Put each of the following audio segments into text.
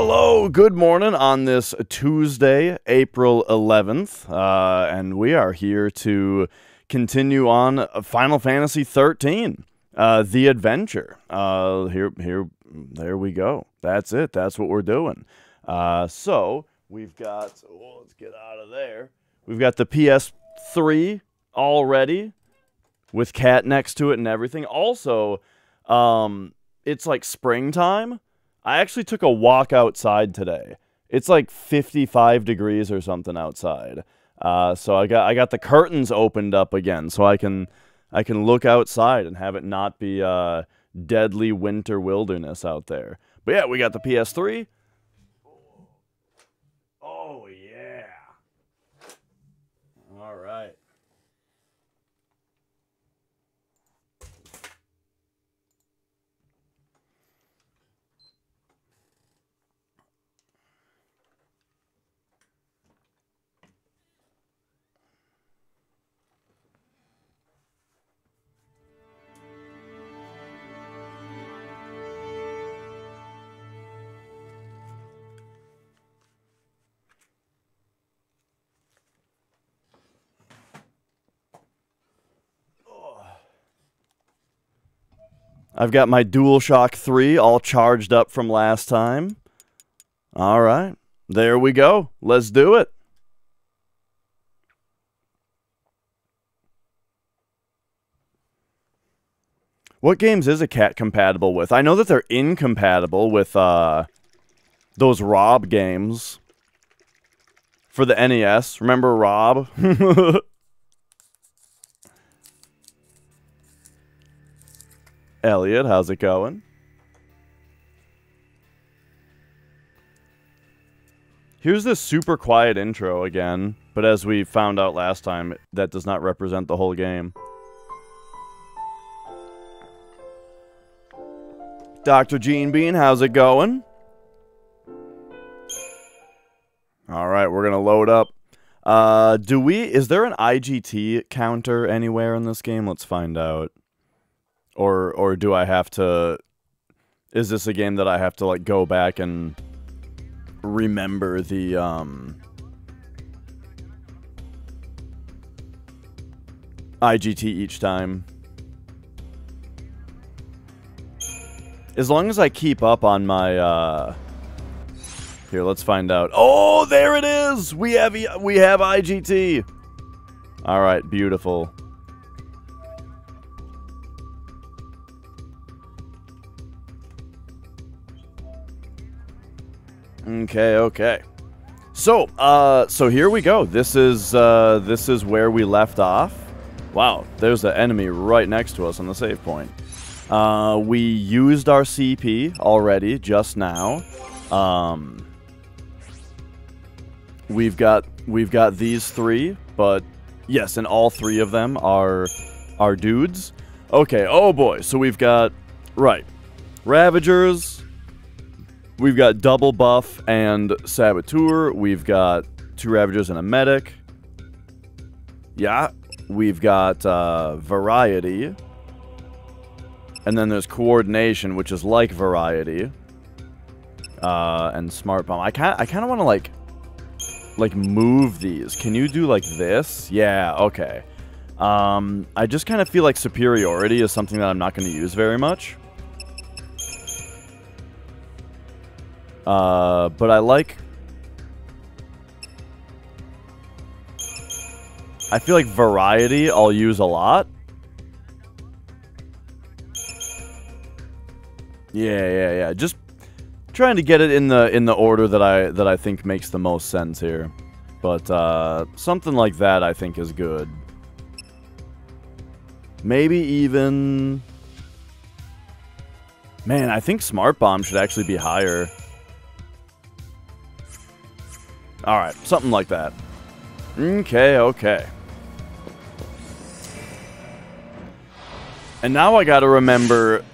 Hello, good morning on this Tuesday, April 11th, and we are here to continue on Final Fantasy 13, The Adventure. There we go. That's it. That's what we're doing. So we've got, let's get out of there. We've got the PS3 already with Cat next to it and everything. Also, it's like springtime. I actually took a walk outside today. It's like 55 degrees or something outside. So I got the curtains opened up again, so I can look outside and have it not be deadly winter wilderness out there. But yeah, we got the PS3. Oh yeah. All right. I've got my DualShock 3 all charged up from last time. All right. There we go. Let's do it. What games is a cat compatible with? I know that they're incompatible with those Rob games for the NES. Remember Rob? Elliot, how's it going? Here's this super quiet intro again, but as we found out last time, that does not represent the whole game. Dr. Gene Bean, how's it going? Alright, we're gonna load up. Is there an IGT counter anywhere in this game? Let's find out. Or do I have to... Is this a game that I have to, like, go back and remember the, IGT each time? As long as I keep up on my, Here, let's find out. Oh, there it is! We have IGT! Alright, beautiful. Okay. So here we go. This is where we left off. Wow, there's an enemy right next to us on the save point. We used our CP already just now. We've got these three, but yes, and all three of them are dudes. Okay, oh boy. So we've got Ravagers. We've got Double Buff and Saboteur. We've got 2 Ravagers and a Medic. Yeah. We've got Variety. And then there's Coordination, which is like Variety. And Smart Bomb. I kind of want to, like move these. Can you do, like, this? Yeah, okay. I just kind of feel like Superiority is something that I'm not going to use very much. But I feel like Variety I'll use a lot. Yeah. Just trying to get it in the order that I think makes the most sense here. But something like that I think is good. Maybe even... Man, I think Smart Bomb should actually be higher. Alright, something like that. Okay. And now I gotta remember...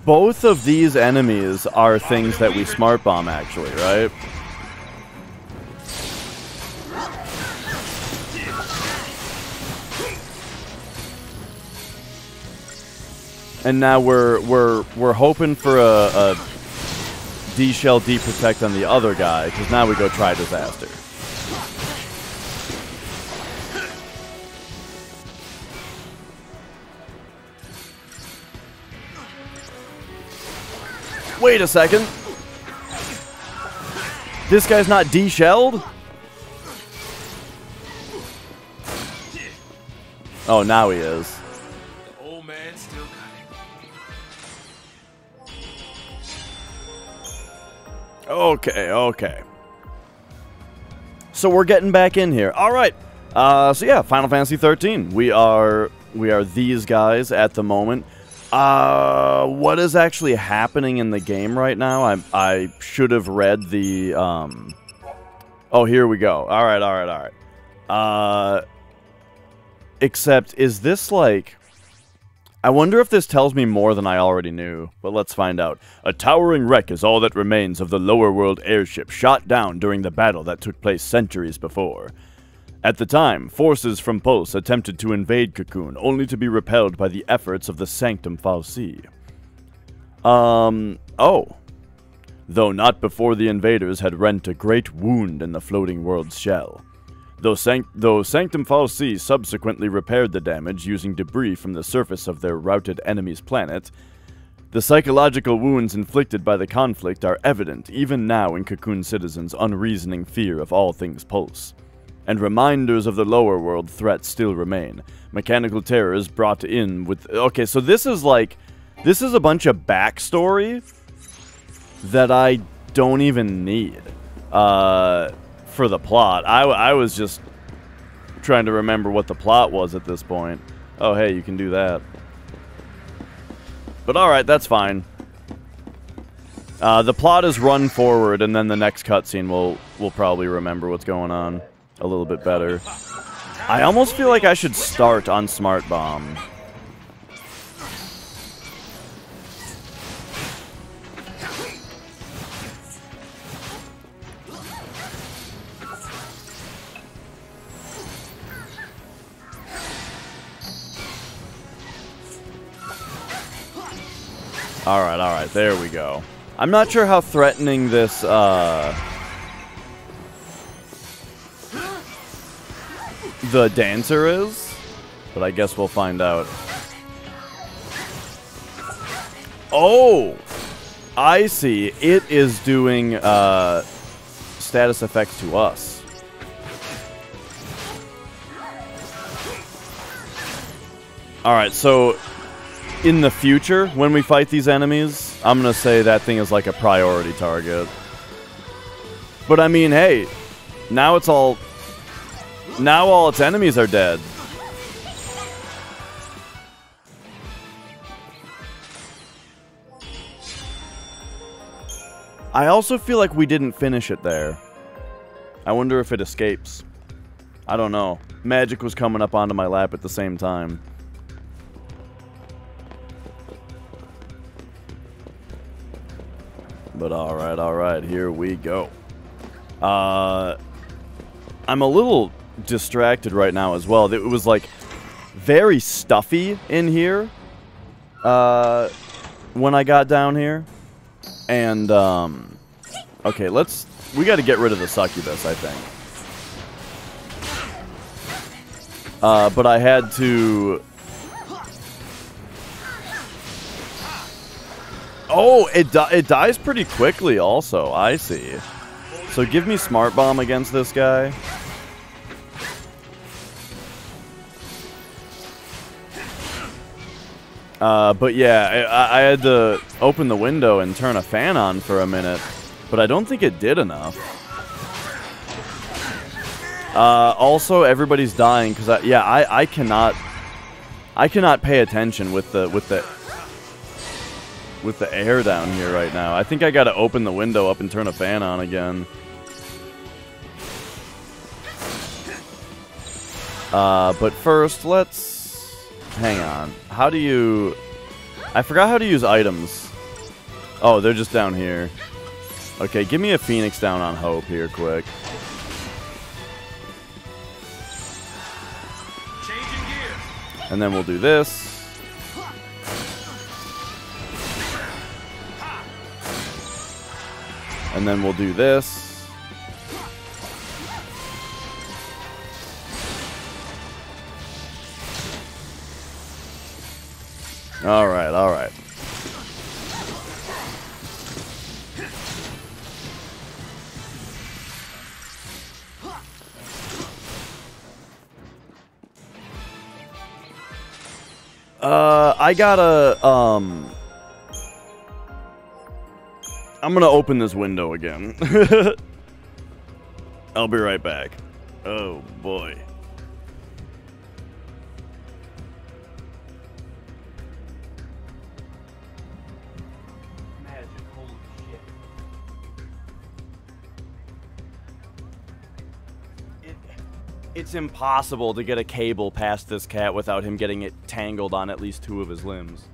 Both of these enemies are things that we Smart Bomb, actually, right? And now we're hoping for a D-Shell, D-Protect on the other guy, because now we go try Disaster. Wait a second. This guy's not D-Shelled? Oh, now he is. The old man's still got it. Okay, okay. So we're getting back in here. All right. So yeah, Final Fantasy 13. We are these guys at the moment. What is actually happening in the game right now? I should have read the Oh, here we go. All right. Except, is this like... I wonder if this tells me more than I already knew, but let's find out. A towering wreck is all that remains of the lower world airship shot down during the battle that took place centuries before. At the time, forces from Pulse attempted to invade Cocoon, only to be repelled by the efforts of the Sanctum Fauci. Oh. Though not before the invaders had rent a great wound in the floating world's shell. Though Sanctum Fauci subsequently repaired the damage using debris from the surface of their routed enemy's planet, the psychological wounds inflicted by the conflict are evident even now in Cocoon citizens' unreasoning fear of all things Pulse. And reminders of the lower world threat still remain. Mechanical terrors brought in with... Okay, so this is like... This is a bunch of backstory that I don't even need. For the plot. I was just trying to remember what the plot was at this point. Oh, hey, you can do that. But alright, that's fine. The plot is run forward, and then the next cutscene we'll probably remember what's going on a little bit better. I almost feel like I should start on Smart Bomb. Alright, there we go. I'm not sure how threatening this, the dancer is, but I guess we'll find out. Oh! I see. It is doing, status effects to us. Alright, so... in the future, when we fight these enemies, I'm gonna say that thing is like a priority target. But I mean, hey, now it's all... now all its enemies are dead. I also feel like we didn't finish it there. I wonder if it escapes. I don't know. Magic was coming up onto my lap at the same time. But alright, here we go. I'm a little distracted right now as well. It was like very stuffy in here when I got down here. And, okay, we gotta get rid of the succubus, I think. But I had to... Oh, it dies pretty quickly also, I see. So give me Smart Bomb against this guy. But yeah, I had to open the window and turn a fan on for a minute, but I don't think it did enough. Also, everybody's dying because I cannot pay attention with the air down here right now. I think I gotta open the window up and turn a fan on again. But first, let's... hang on. How do you... I forgot how to use items. Oh, they're just down here. Okay, give me a Phoenix down on Hope here, quick. And then we'll do this. And then we'll do this. Alright, alright. I gotta, I'm gonna open this window again. I'll be right back. Oh, boy. Magic, holy shit. It's impossible to get a cable past this cat without him getting it tangled on at least 2 of his limbs.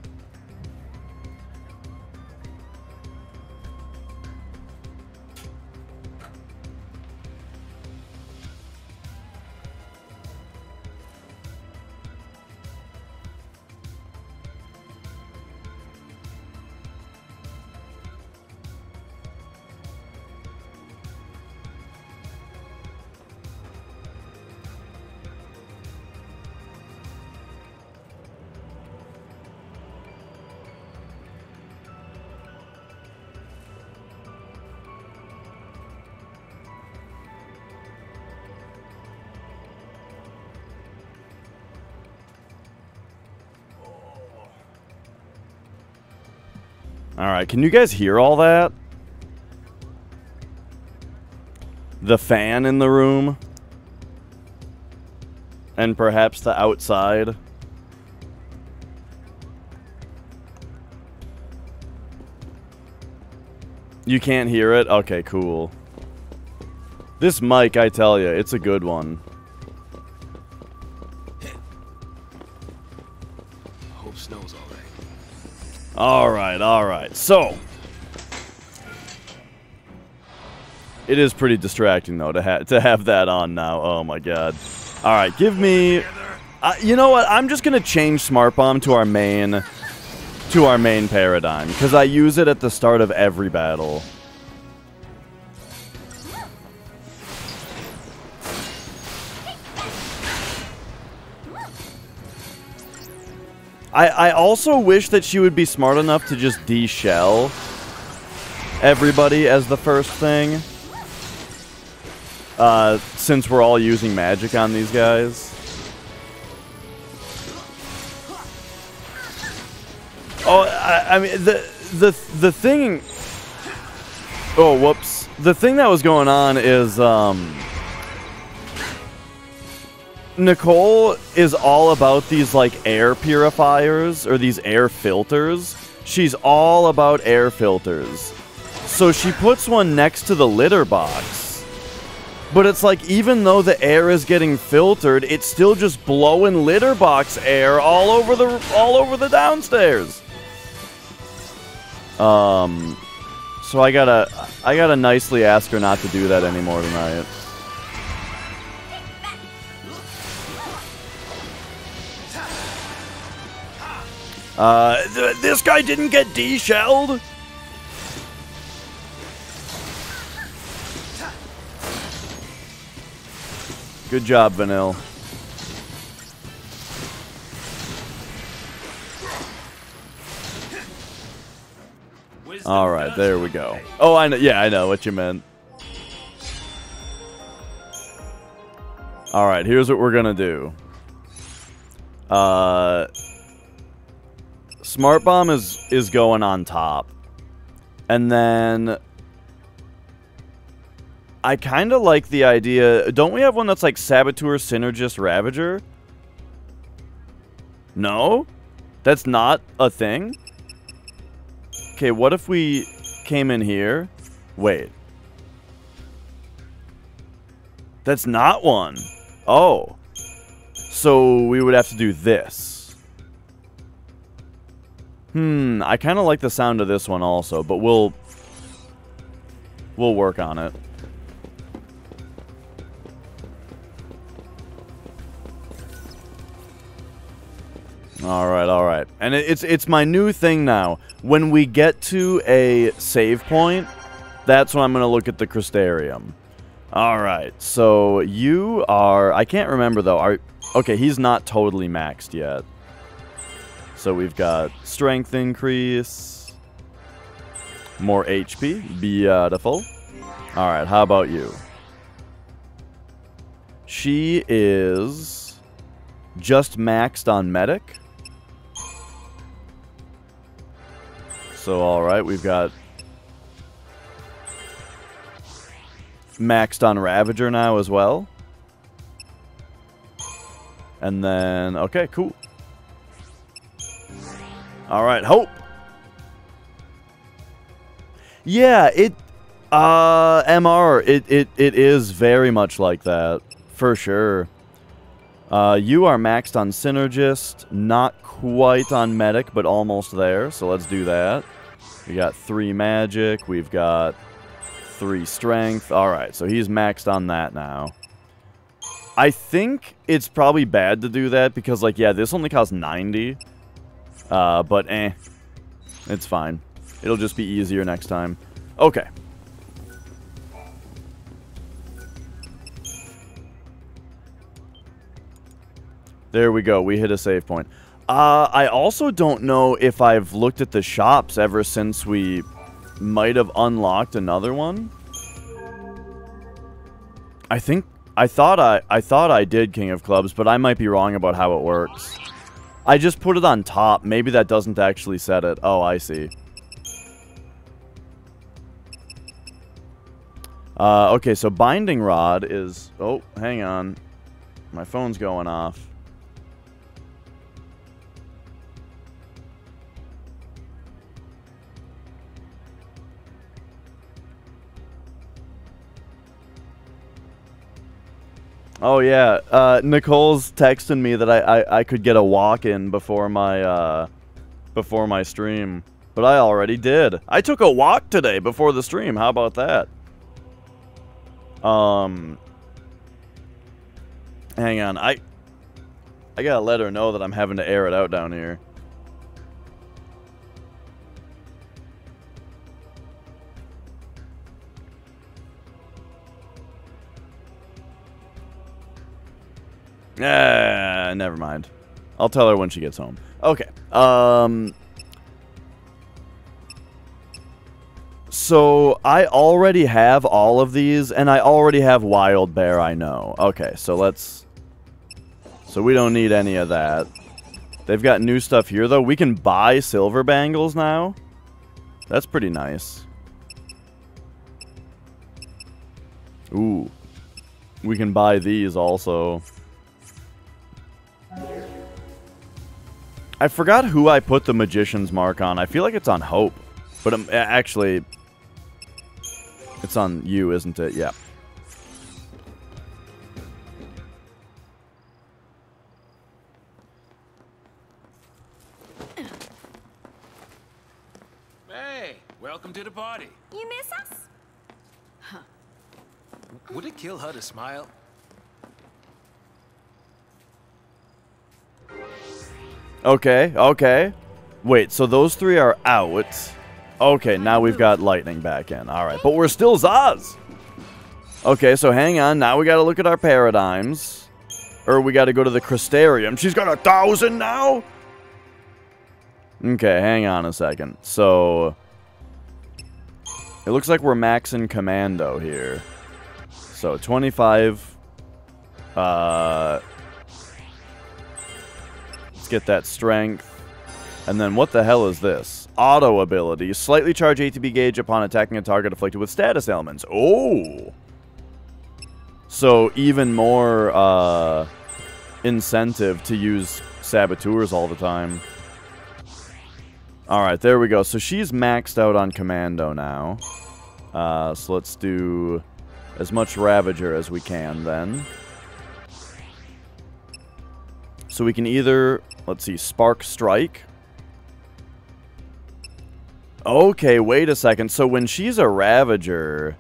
Alright, can you guys hear all that? The fan in the room? And perhaps the outside? You can't hear it? Okay, cool. This mic, I tell you, it's a good one. Hope snow's alright. Alright. So, it is pretty distracting, though, to have that on now. Oh, my God. Alright, give me... you know what? I'm just going to change Smart Bomb to our main paradigm, because I use it at the start of every battle. I also wish that she would be smart enough to just de-shell everybody as the first thing. Since we're all using magic on these guys. Oh, I mean, the thing... Oh, whoops. The thing that was going on is, Nicole is all about these, like, air purifiers, or these air filters. She's all about air filters. So she puts one next to the litter box. But it's like, even though the air is getting filtered, it's still just blowing litter box air all over the downstairs. So I gotta nicely ask her not to do that anymore tonight. This guy didn't get de-shelled? Good job, Vanille. Alright, there we go. Oh, I know. Yeah, I know what you meant. Alright, here's what we're gonna do. Smart Bomb is going on top. And then... I kind of like the idea... Don't we have one that's like Saboteur, Synergist, Ravager? No? That's not a thing? Okay, what if we came in here? Wait. That's not one. Oh. So we would have to do this. I kind of like the sound of this one also, but we'll work on it. Alright. And it's my new thing now. When we get to a save point, That's when I'm going to look at the Crystarium. Alright, so you are... I can't remember, though. Okay, he's not totally maxed yet. So we've got strength increase. More HP. Beautiful. Alright, how about you? She is just maxed on Medic. So, alright, we've got maxed on Ravager now as well. And then, okay, cool. Alright, Hope. Yeah, MR, it is very much like that, for sure. You are maxed on Synergist, not quite on Medic, but almost there, so let's do that. We got 3 Magic, we've got 3 Strength. Alright, so he's maxed on that now. I think it's probably bad to do that, because, like, yeah, this only costs 90. But it's fine. It'll just be easier next time. Okay. There we go. We hit a save point. I also don't know if I've looked at the shops ever since we might have unlocked another one. I thought I did King of Clubs, but I might be wrong about how it works. I just put it on top. Maybe that doesn't actually set it. Oh, I see. Okay, so Binding Rod is... Oh, hang on. My phone's going off. Oh, yeah. Nicole's texting me that I could get a walk-in before my stream. But I already did. I took a walk today before the stream. How about that? Hang on. I gotta let her know that I'm having to air it out down here. Never mind. I'll tell her when she gets home. Okay. So I already have all of these, and I already have Wild Bear, I know. Okay, so let's... So we don't need any of that. They've got new stuff here, though. We can buy silver bangles now. That's pretty nice. Ooh. We can buy these also. I forgot who I put the Magician's Mark on. I feel like it's on Hope. But actually, it's on you, isn't it? Yeah. Hey, welcome to the party. You miss us? Huh. Would it kill her to smile? Okay, okay. Wait, so those 3 are out. Okay, now we've got Lightning back in. Alright, but we're still Zaz! Okay, so hang on. Now we gotta look at our paradigms. Or we gotta go to the Crystarium. She's got 1,000 now? Okay, hang on a second. So... It looks like we're maxing Commando here. So, 25... Let's get that strength. And then what the hell is this? Auto ability. Slightly charge ATB gauge upon attacking a target afflicted with status ailments. Oh! So even more incentive to use saboteurs all the time. Alright, there we go. So she's maxed out on Commando now. So let's do as much Ravager as we can then. So we can either, let's see, Spark Strike. Okay, wait a second. So when she's a Ravager,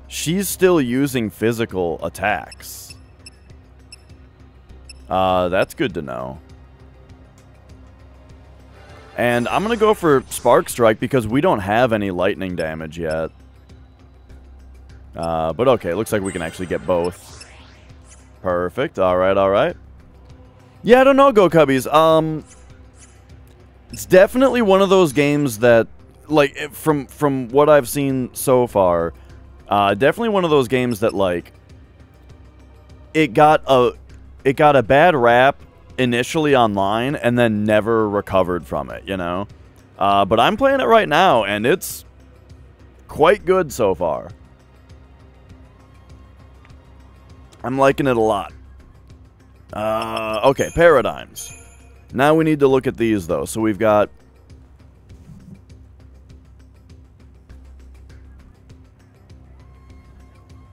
she's still using physical attacks. That's good to know. And I'm going to go for Spark Strike because we don't have any lightning damage yet. But okay, looks like we can actually get both. Perfect. All right, all right. Yeah, I don't know, Go Cubbies. It's definitely one of those games that, like, from what I've seen so far, definitely one of those games that, like, it got a bad rap initially online and then never recovered from it, you know? But I'm playing it right now, and it's quite good so far. I'm liking it a lot. Okay, paradigms. Now we need to look at these, though. So we've got...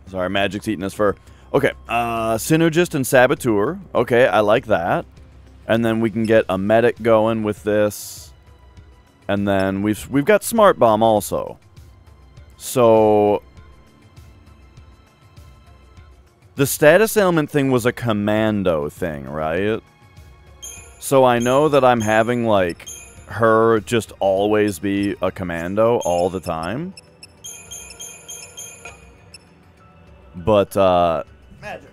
Sorry, Magic's eating his fur. Okay, Synergist and Saboteur. Okay, I like that. And then we can get a Medic going with this. And then we've got Smart Bomb also. So... The status ailment thing was a commando thing, right? So I know that I'm having, like, her just always be a commando all the time. But, Magic.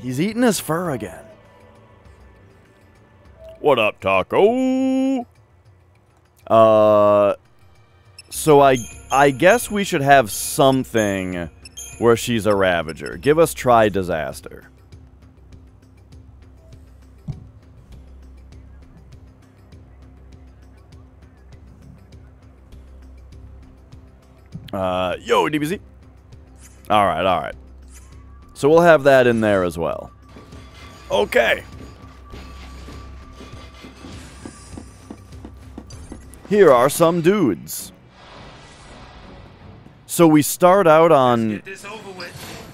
He's eating his fur again. What up, Taco? So I guess we should have something where she's a Ravager. Give us Try Disaster. Yo, DBZ. Alright, alright. So we'll have that in there as well. Okay. Here are some dudes. So we start out on...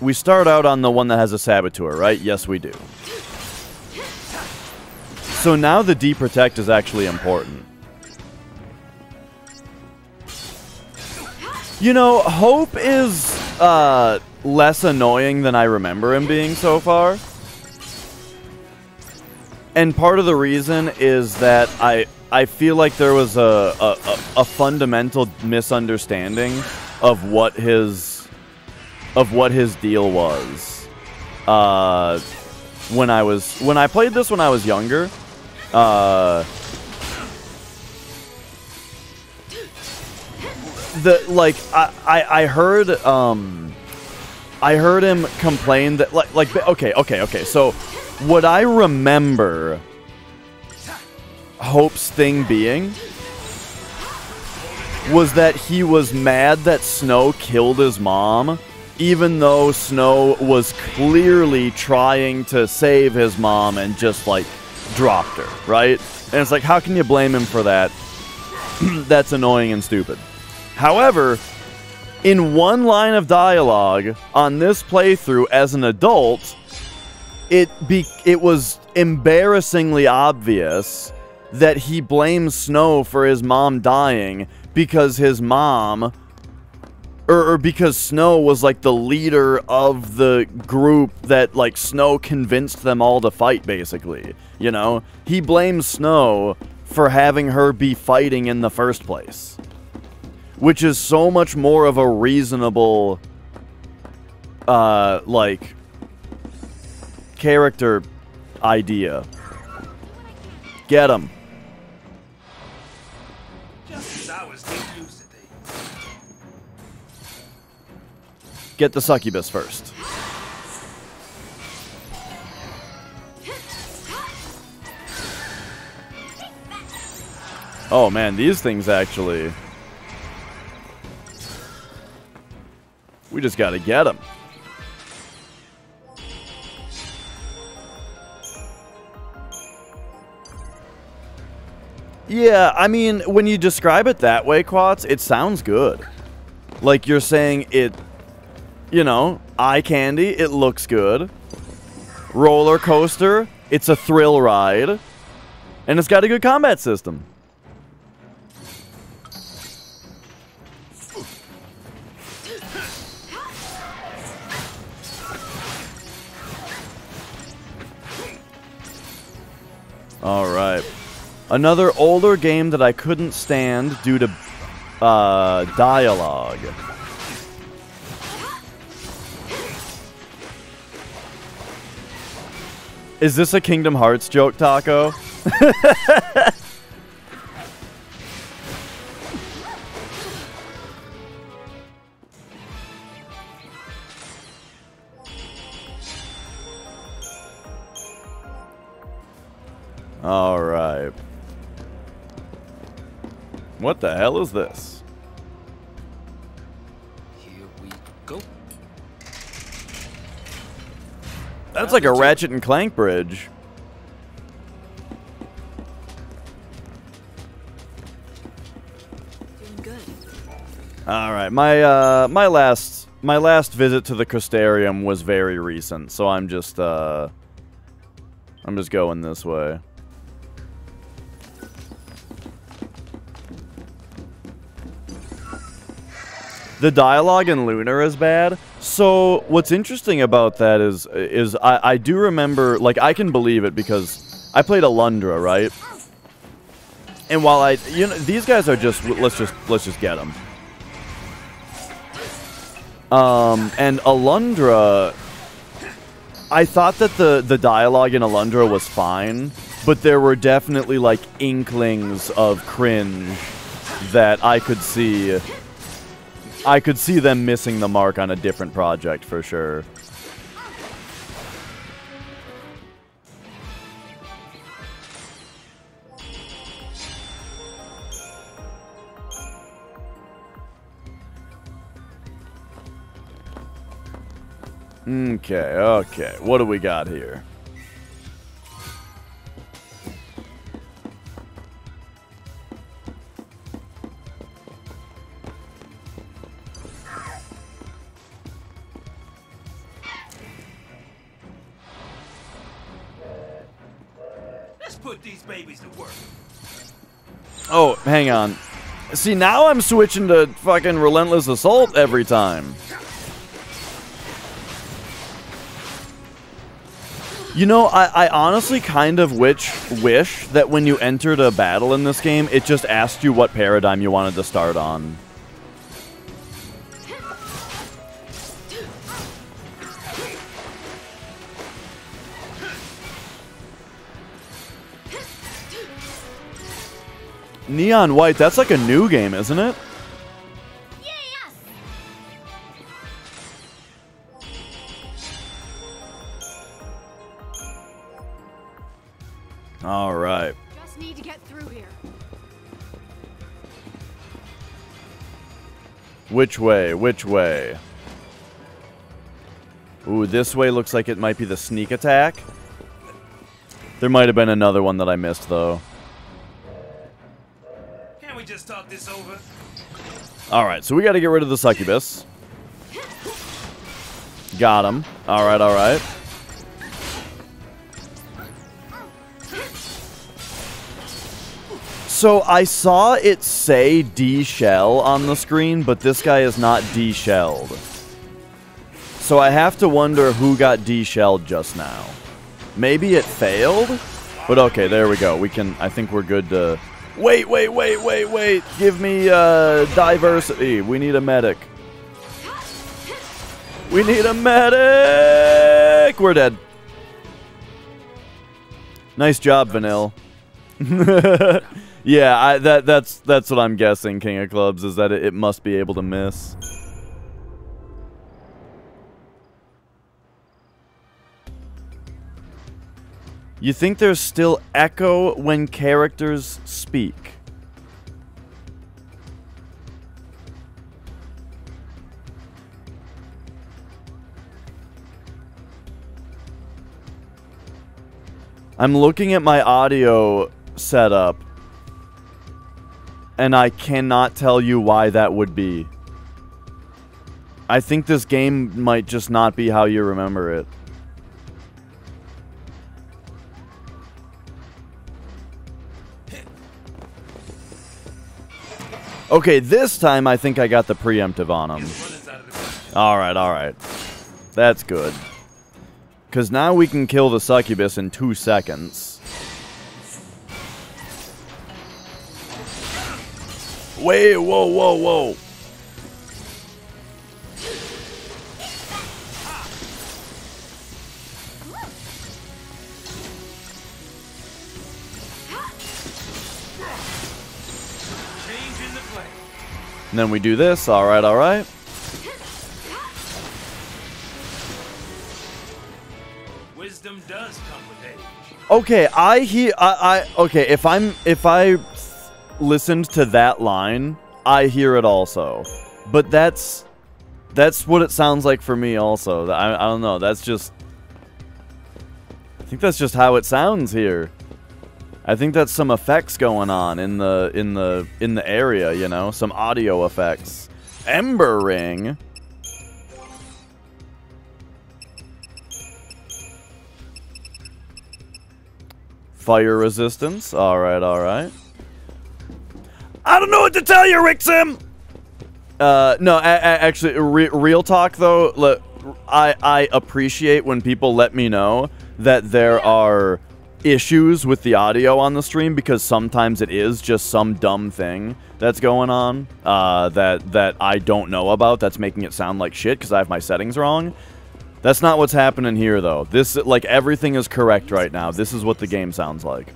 We start out on the one that has a Saboteur, right? Yes, we do. So now the Deprotect is actually important. You know, Hope is less annoying than I remember him being so far. And part of the reason is that I feel like there was a fundamental misunderstanding of what his deal was when I played this when I was younger. I heard him complain that okay. So what I remember Hope's thing being was that he was mad that Snow killed his mom, even though Snow was clearly trying to save his mom and just, like, dropped her, right? And it's like, how can you blame him for that? That's annoying and stupid. However, in one line of dialogue on this playthrough as an adult, it was embarrassingly obvious that he blames Snow for his mom dying because his mom, or because Snow was, like, the leader of the group that, like, Snow convinced them all to fight, basically, you know? He blames Snow for having her be fighting in the first place, which is so much more of a reasonable, like, character idea. Get him. Get the succubus first. Oh man, these things actually... We just gotta get them. Yeah, I mean, when you describe it that way, Quats, it sounds good. Like you're saying it... You know, eye candy, it looks good. Roller coaster, it's a thrill ride. And it's got a good combat system. Alright. Another older game that I couldn't stand due to dialogue. Is this a Kingdom Hearts joke, Taco? All right. What the hell is this? Here we go. That's like a Ratchet and Clank bridge. Doing good. All right, my last visit to the Custarium was very recent, so I'm just going this way. The dialogue in Lunar is bad. So what's interesting about that is I do remember, like, I can believe it because I played Alundra, right? And while these guys are just let's just get them. And Alundra, I thought that the dialogue in Alundra was fine, but there were definitely like inklings of cringe that I could see. I could see them missing the mark on a different project for sure. Okay. What do we got here? Let's put these babies to work. Oh, hang on. See, now I'm switching to fucking Relentless Assault every time. You know, I honestly kind of wish that when you entered a battle in this game, it just asked you what paradigm you wanted to start on. Neon White, that's like a new game, isn't it? All right. Just need to get through here. Which way? Which way? Ooh, this way looks like it might be the sneak attack. There might have been another one that I missed, though. Can't we just talk this over? All right, so we got to get rid of the succubus. Got him. All right, all right. So I saw it say D-shell on the screen, but this guy is not D-shelled. So I have to wonder who got D-shelled just now. Maybe it failed? But okay, there we go. We can, I think we're good to... Wait. Give me diversity. We need a medic. We need a medic! We're dead. Nice job, Vanille. Yeah, that's what I'm guessing, King of Clubs, is that it must be able to miss. You think there's still echo when characters speak? I'm looking at my audio setup, and I cannot tell you why that would be. I think this game might just not be how you remember it. Okay, this time I think I got the preemptive on him. Alright. That's good. Because now we can kill the succubus in 2 seconds. Wait, whoa, whoa, whoa. And then we do this. All right, all right. Wisdom does come with age. Okay, okay, if I listened to that line, I hear it also. But that's what it sounds like for me also. I don't know. I think that's just how it sounds here. I think that's some effects going on in the area, you know, some audio effects. Ember ring. Fire resistance. All right, all right. I don't know what to tell you, Rixim. No, actually, real talk though. Look, I appreciate when people let me know that there are issues with the audio on the stream, because sometimes it is just some dumb thing that's going on that I don't know about that's making it sound like shit because I have my settings wrong. That's not what's happening here though. This, like, everything is correct right now. This is what the game sounds like.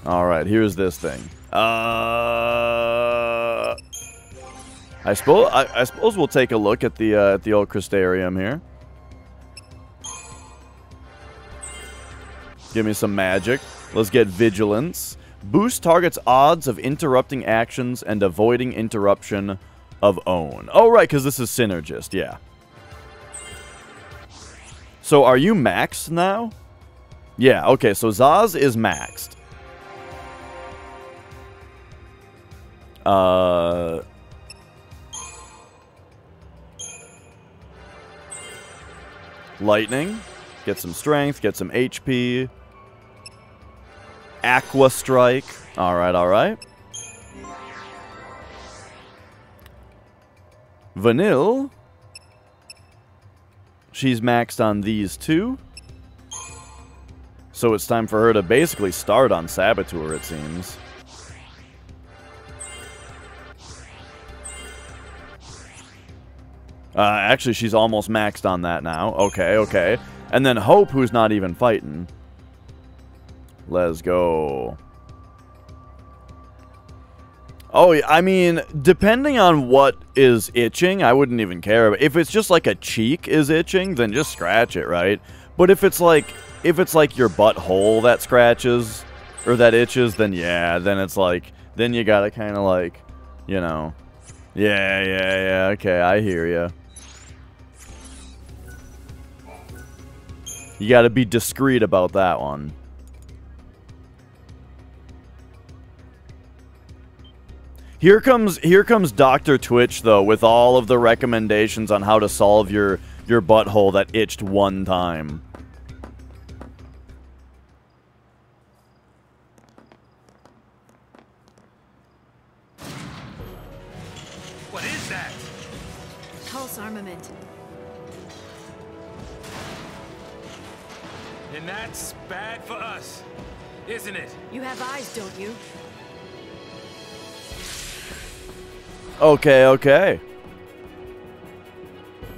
All right, here's this thing. I suppose we'll take a look at the old Crystarium here. Give me some magic. Let's get vigilance. Boost target's odds of interrupting actions and avoiding interruption of own. Oh, right, because this is synergist, yeah. So are you maxed now? Yeah, okay, so Zaz is maxed. Lightning. Get some strength, get some HP. Aqua Strike. Alright, alright. Vanille. She's maxed on these two. So it's time for her to basically start on Saboteur, it seems. Actually, she's almost maxed on that now. Okay, okay. And then Hope, who's not even fighting. Let's go. Oh, I mean, depending on what is itching, I wouldn't even care. If it's just like a cheek is itching, then just scratch it, right? But if it's like your butthole that scratches or that itches, then yeah, then it's like, then you gotta kind of like, you know, yeah, okay, I hear ya. You gotta be discreet about that one. Here comes Dr. Twitch though, with all of the recommendations on how to solve your butthole that itched one time. What is that? Pulse armament. And that's bad for us, isn't it? You have eyes, don't you? Okay, okay.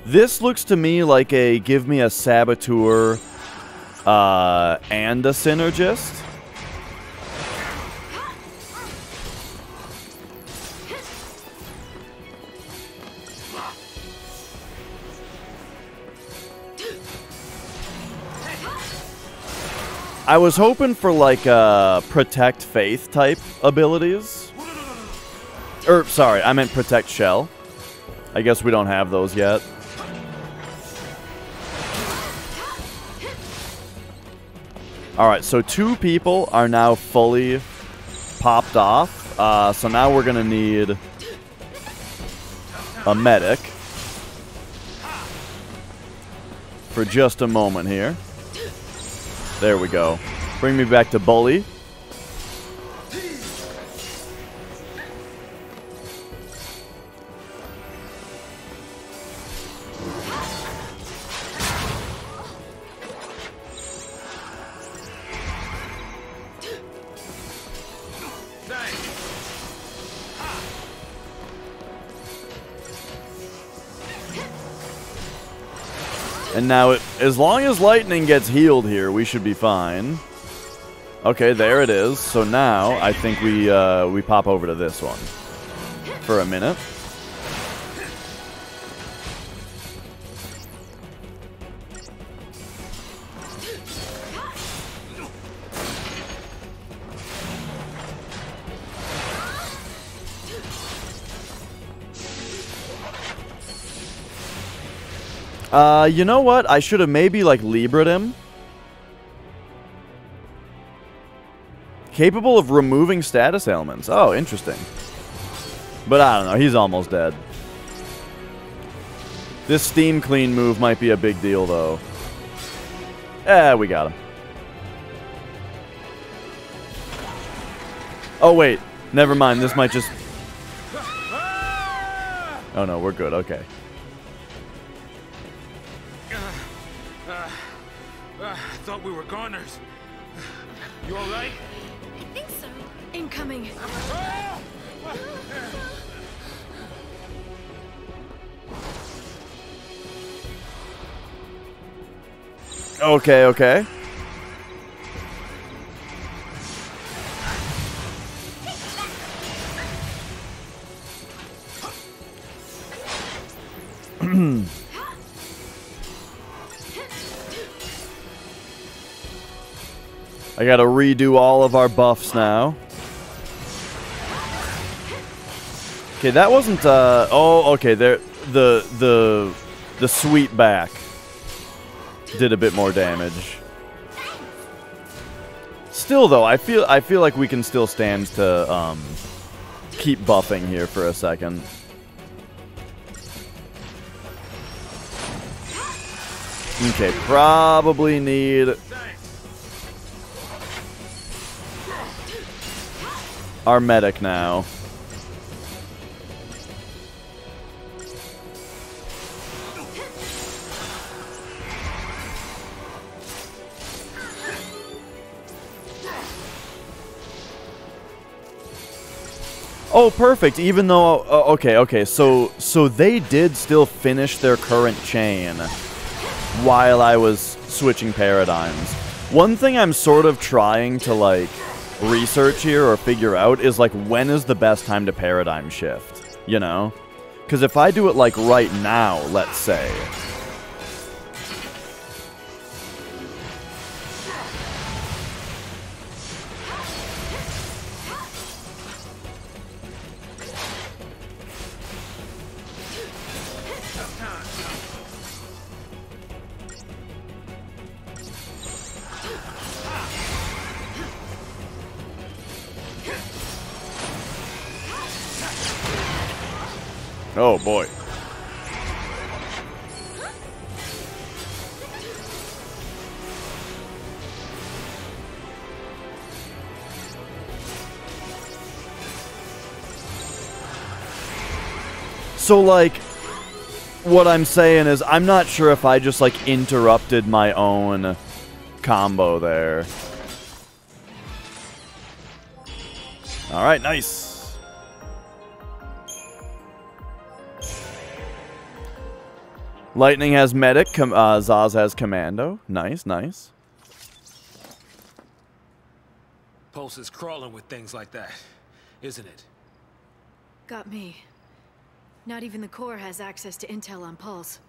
This looks to me like a give me a Saboteur and a Synergist. I was hoping for like Protect Faith type abilities. Or, sorry, I meant Protect Shell. I guess we don't have those yet. Alright, so 2 people are now fully popped off. So now we're going to need a medic. For just a moment here. There we go. Bring me back to Bully. And now, as long as lightning gets healed here, we should be fine. Okay, there it is. So now, I think we pop over to this one for a minute. You know what? I should have maybe, like, Libra'd him. Capable of removing status ailments. Oh, interesting. But I don't know. He's almost dead. This Steam Clean move might be a big deal, though. We got him. Oh, wait. Never mind. This might just... Oh, no. We're good. Okay. I thought we were goners. You alright? I think so. Incoming. Okay, okay. I gotta redo all of our buffs now. Okay, that wasn't, oh, okay, there, the sweep back did a bit more damage. Still, though, I feel like we can still stand to, keep buffing here for a second. Okay, probably need... our medic now. Oh, perfect. Even though... okay. So they did still finish their current chain while I was switching paradigms. One thing I'm sort of trying to, like, research here or figure out is, like, when is the best time to paradigm shift, you know? Because if I do it, like, right now, let's say... Oh, boy. So, like, what I'm saying is I'm not sure if I just, like, interrupted my own combo there. Alright, nice. Lightning has medic, Zaz has commando. Nice, nice. Pulse is crawling with things like that, isn't it? Got me. Not even the Corps has access to intel on Pulse.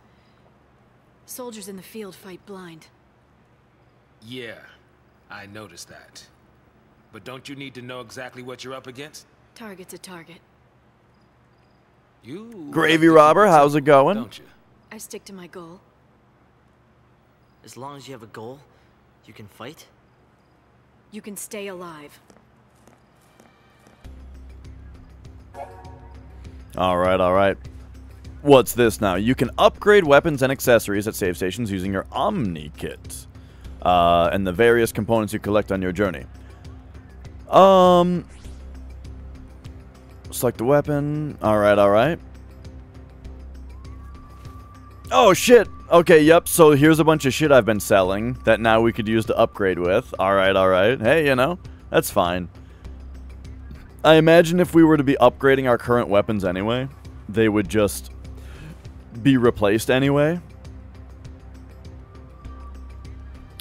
Soldiers in the field fight blind. Yeah, I noticed that. But don't you need to know exactly what you're up against? Target's a target. You... Gravy Robber, how's it going? Don't you? I stick to my goal. As long as you have a goal, you can fight? You can stay alive. Alright, alright. What's this now? You can upgrade weapons and accessories at save stations using your Omni Kit. And the various components you collect on your journey. Select the weapon. Alright, alright. Oh, shit! Okay, yep, so here's a bunch of shit I've been selling that now we could use to upgrade with. Alright, alright. Hey, you know, that's fine. I imagine if we were to be upgrading our current weapons anyway, they would just be replaced anyway.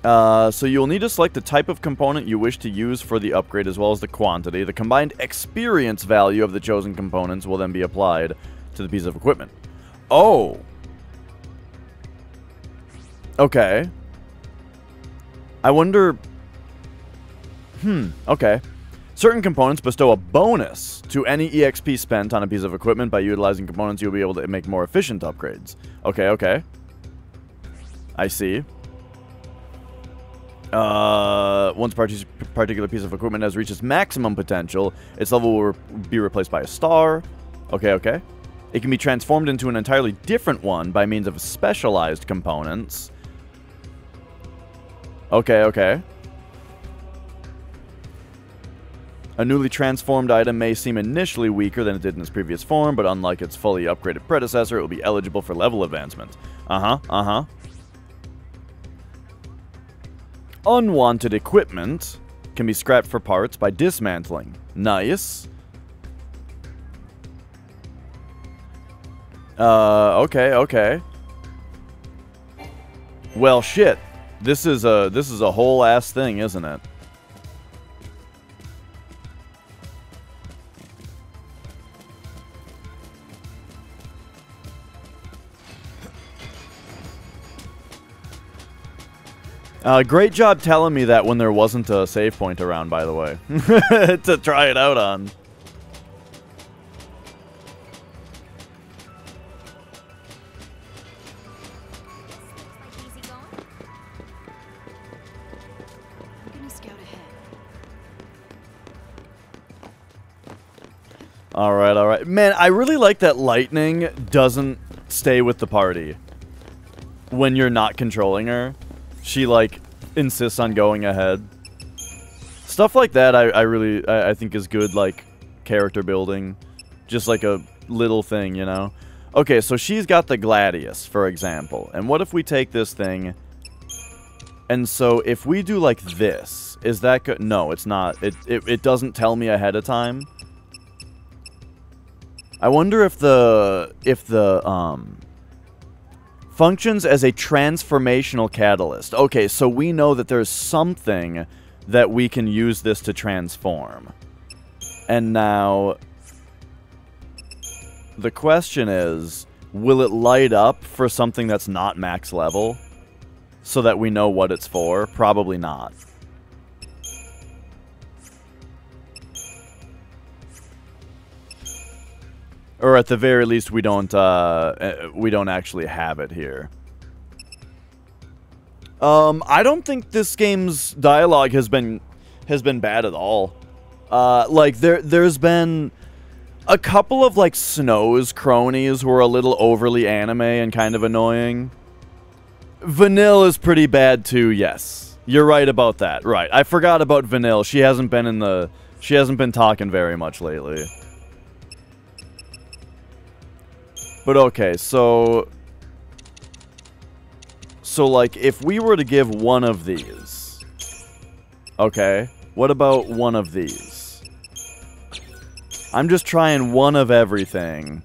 So you'll need to select the type of component you wish to use for the upgrade as well as the quantity. The combined experience value of the chosen components will then be applied to the piece of equipment. Oh! Okay. I wonder... okay. Certain components bestow a bonus to any EXP spent on a piece of equipment. By utilizing components, you'll be able to make more efficient upgrades. Okay, okay. I see. Once a particular piece of equipment has reached its maximum potential, its level will be replaced by a star. Okay, okay. It can be transformed into an entirely different one by means of specialized components. Okay, okay. A newly transformed item may seem initially weaker than it did in its previous form, but unlike its fully upgraded predecessor, it will be eligible for level advancement. Unwanted equipment can be scrapped for parts by dismantling. Nice. Okay, okay. Well, shit. This is a whole ass thing, isn't it? Great job telling me that when there wasn't a save point around, by the way. To try it out on. I'm gonna scout ahead. Alright, alright. Man, I really like that lightning doesn't stay with the party when you're not controlling her. She, like, insists on going ahead. Stuff like that I think is good, like, character building. Just like a little thing, you know? Okay, so she's got the Gladius, for example. And what if we take this thing... And so if we do like this, is that good? No, it's not. It doesn't tell me ahead of time. I wonder if the functions as a transformational catalyst. Okay, so we know that there's something that we can use this to transform. And now, the question is, will it light up for something that's not max level? So that we know what it's for? Probably not. Or at the very least, we don't actually have it here. I don't think this game's dialogue has been bad at all. Like there's been a couple of like Snow's cronies who are a little overly anime and kind of annoying. Vanille is pretty bad too. Yes, you're right about that. Right, I forgot about Vanille. She hasn't been talking very much lately. But okay, so like, if we were to give one of these... Okay, what about one of these? I'm just trying one of everything.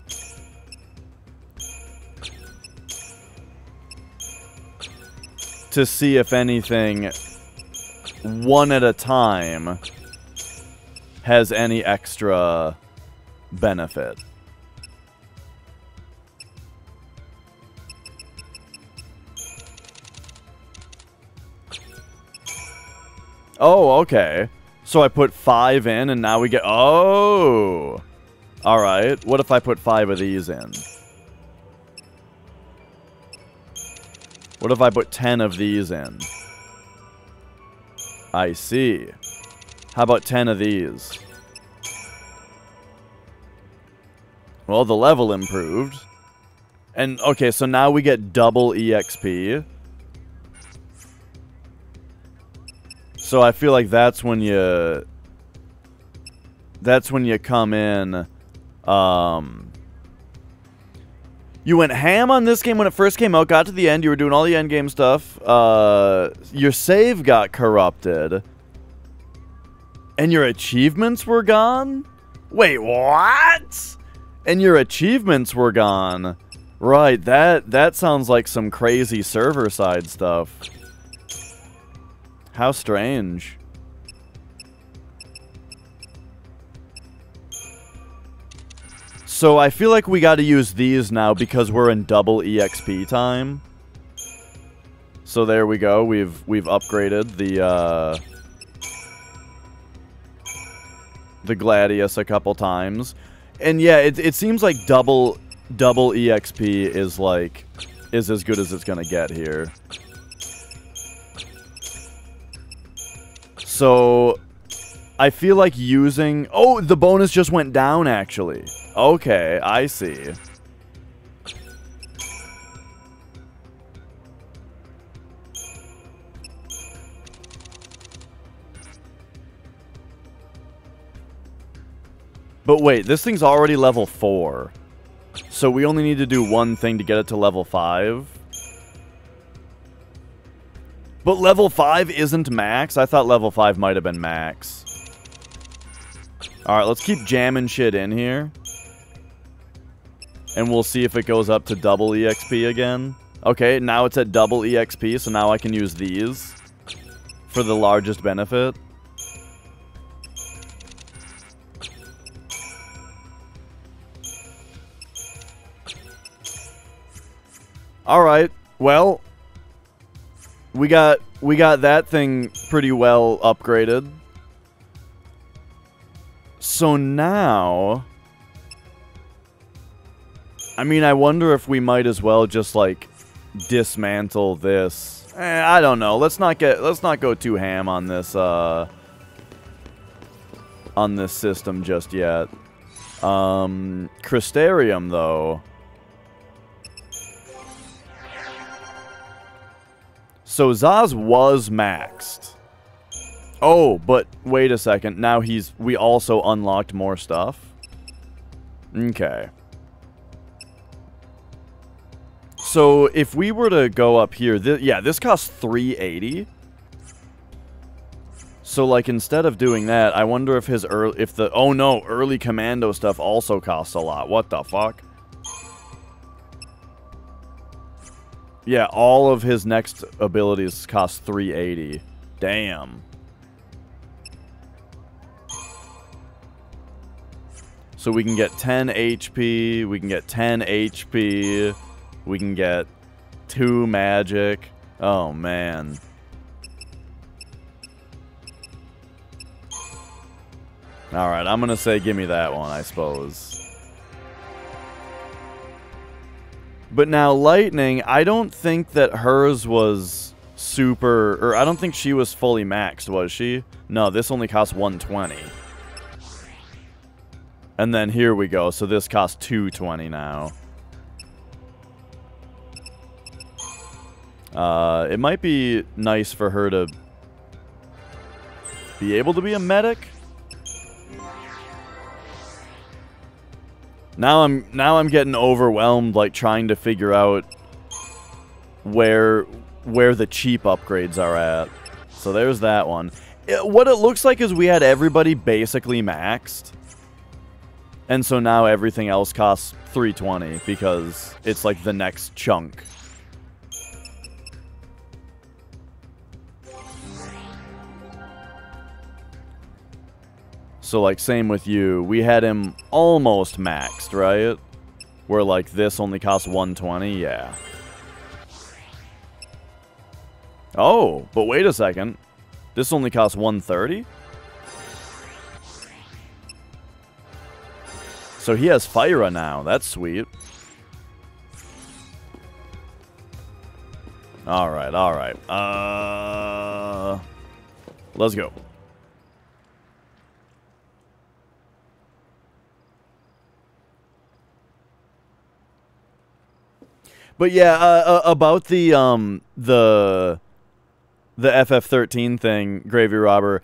To see if anything, one at a time, has any extra benefit. Oh, okay. So I put 5 in, and now we get... Oh! Alright, what if I put 5 of these in? What if I put 10 of these in? I see. How about 10 of these? Well, the level improved. And, okay, so now we get double EXP. So I feel like that's when you come in. You went ham on this game when it first came out, got to the end, you were doing all the end game stuff. Your save got corrupted. And your achievements were gone? Wait, what? And your achievements were gone. Right, that sounds like some crazy server side stuff. How strange. So I feel like we got to use these now because we're in double EXP time. So there we go. We've upgraded the Gladius a couple times. And yeah, it seems like double EXP is as good as it's gonna get here. So I feel like using... Oh, the bonus just went down, actually. Okay, I see. But wait, this thing's already level 4. So we only need to do one thing to get it to level 5. But level 5 isn't max? I thought level 5 might have been max. Alright, let's keep jamming shit in here. And we'll see if it goes up to double EXP again. Okay, now it's at double EXP, so now I can use these for the largest benefit. Alright, well, we got that thing pretty well upgraded. So now, I mean, I wonder if we might as well just like dismantle this. I don't know. Let's not go too ham on this system just yet. Crystarium though. So Zaz was maxed. Oh, but wait a second. Now we also unlocked more stuff. Okay. So if we were to go up here, yeah, this costs 380. So like instead of doing that, I wonder if oh no, early commando stuff also costs a lot. What the fuck? Yeah, all of his next abilities cost 380. Damn. So we can get 10 HP, we can get 10 HP, we can get 2 magic. Oh, man. Alright, I'm gonna say give me that one, I suppose. But now, Lightning, I don't think that hers was super... Or I don't think she was fully maxed, was she? No, this only costs 120. And then here we go. So this costs 220 now. It might be nice for her to be able to be a medic. Now I'm getting overwhelmed, like trying to figure out where the cheap upgrades are at. So there's that one. What it looks like is we had everybody basically maxed, and so now everything else costs 320 because it's like the next chunk. So, like, same with you. We had him almost maxed, right? Where, like, this only costs 120? Yeah. Oh, but wait a second. This only costs 130? So he has Fyra now. That's sweet. Alright, alright. Let's go. But yeah, about the FF13 thing, Gravy Robber,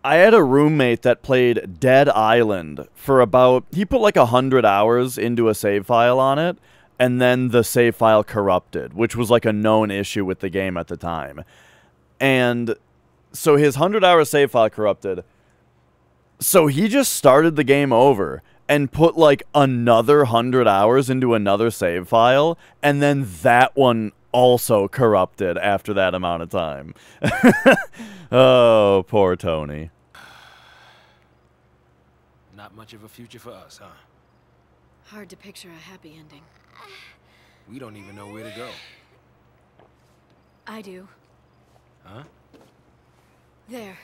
I had a roommate that played Dead Island for about... He put like 100 hours into a save file on it, and then the save file corrupted, which was like a known issue with the game at the time. And so his 100-hour save file corrupted. So he just started the game over and put like another 100 hours into another save file, and then that one also corrupted after that amount of time. Oh, poor Tony. Not much of a future for us, huh? Hard to picture a happy ending. We don't even know where to go. I do. Huh? There.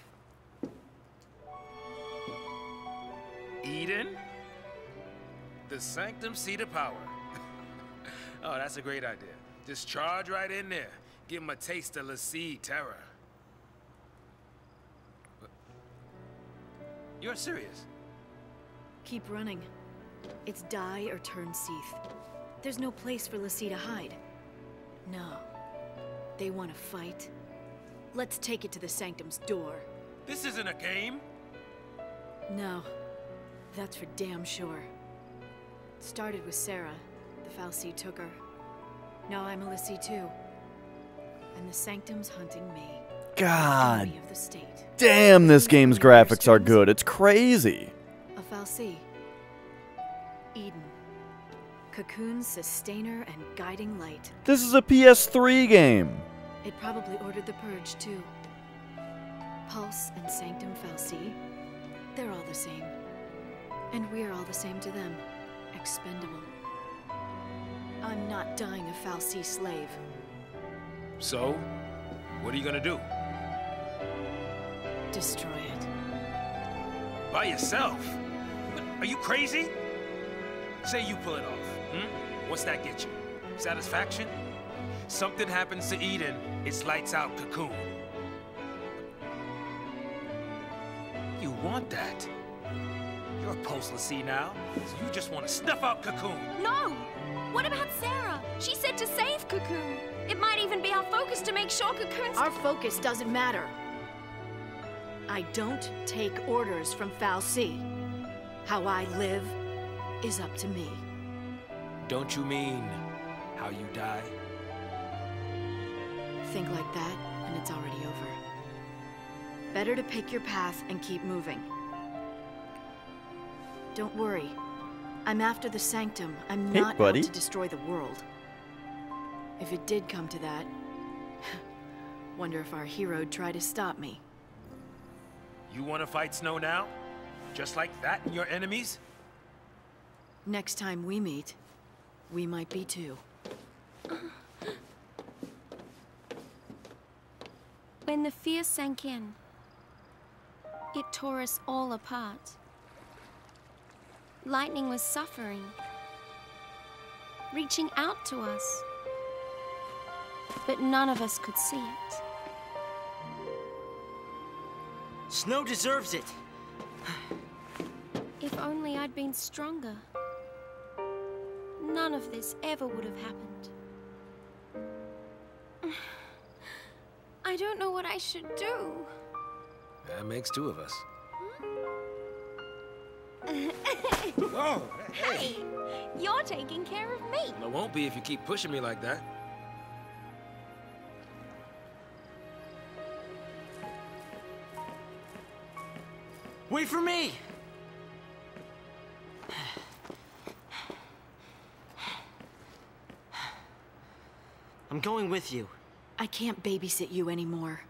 Eden? The Sanctum Seat of Power. Oh, that's a great idea. Just charge right in there. Give him a taste of Lassie terror. You're serious? Keep running. It's die or turn Seath. There's no place for Lassie to hide. No. They want to fight. Let's take it to the Sanctum's door. This isn't a game. No. That's for damn sure. Started with Sarah. The Fal'Cie took her. Now I'm a Lassie too. And the Sanctum's hunting me. God Enemy of the state. damn, this game's graphics are good. It's crazy. A Fal'Cie. Eden. Cocoon's sustainer and guiding light. This is a PS3 game. It probably ordered the purge too. Pulse and Sanctum Fal'Cie. They're all the same. And we're all the same to them. Expendable. I'm not dying a Fal'Cie slave. So, what are you gonna do? Destroy it. By yourself? Are you crazy? Say you pull it off, What's that get you? Satisfaction? Something happens to Eden, it's lights out Cocoon. You want that? You're a post-Lassie now, so you just want to snuff out Cocoon. No! What about Sarah? She said to save Cocoon. It might even be our focus to make sure Cocoon's... Our focus doesn't matter. I don't take orders from Fal'Cie. How I live is up to me. Don't you mean how you die? Think like that, and it's already over. Better to pick your path and keep moving. Don't worry. I'm after the Sanctum. I'm Hey, not buddy. out to destroy the world. If it did come to that, wonder if our hero'd try to stop me. You want to fight Snow now? Just like that and your enemies? Next time we meet, we might be too. When the fear sank in, it tore us all apart. Lightning was suffering, reaching out to us, but none of us could see it. Snow deserves it. If only I'd been stronger, none of this ever would have happened. I don't know what I should do. That makes two of us. Whoa! Hey, you're taking care of me. Well, it won't be if you keep pushing me like that. Wait for me! I'm going with you. I can't babysit you anymore.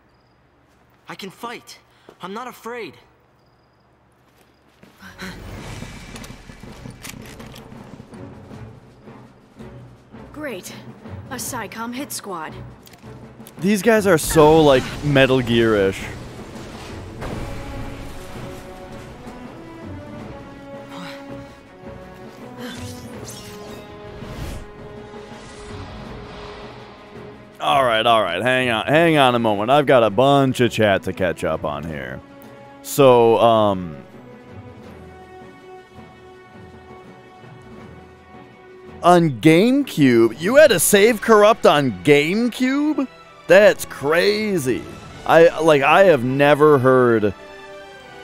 I can fight. I'm not afraid. Great. A SciComm hit squad. These guys are so, like, Metal Gear-ish. Alright, hang on a moment. I've got a bunch of chat to catch up on here. So, on GameCube, you had to save corrupt on GameCube? That's crazy. I have never heard...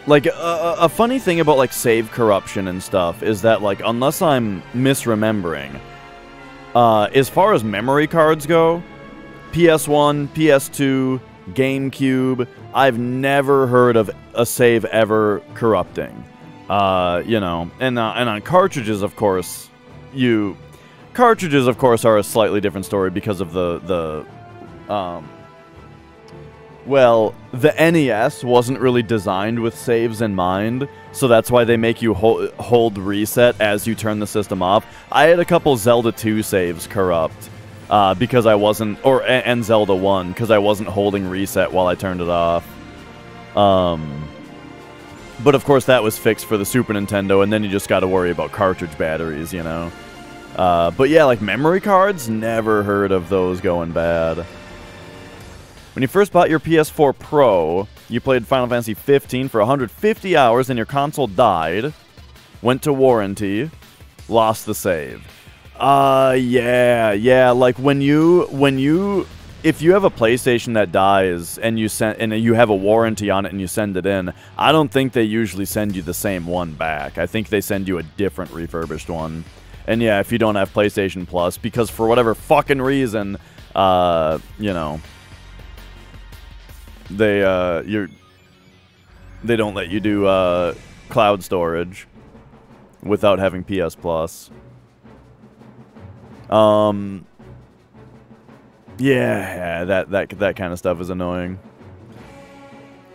Like, a funny thing about, like, save corruption and stuff is that, like, unless I'm misremembering, as far as memory cards go, PS1, PS2, GameCube, I've never heard of a save ever corrupting. You know, and on cartridges, of course, Cartridges, of course, are a slightly different story because of well, the NES wasn't really designed with saves in mind, so that's why they make you hold reset as you turn the system off. I had a couple Zelda 2 saves corrupt because I wasn't, and Zelda 1, because I wasn't holding reset while I turned it off. But of course that was fixed for the Super Nintendo, and then you just got to worry about cartridge batteries, you know. But yeah, like memory cards, never heard of those going bad. When you first bought your PS4 Pro, you played Final Fantasy 15 for 150 hours and your console died, went to warranty, lost the save. Yeah, like if you have a PlayStation that dies and you have a warranty on it and you send it in, I don't think they usually send you the same one back. I think they send you a different refurbished one. And yeah, if you don't have PlayStation Plus, because for whatever fucking reason, you know, they don't let you do cloud storage without having PS Plus. Yeah, that kind of stuff is annoying.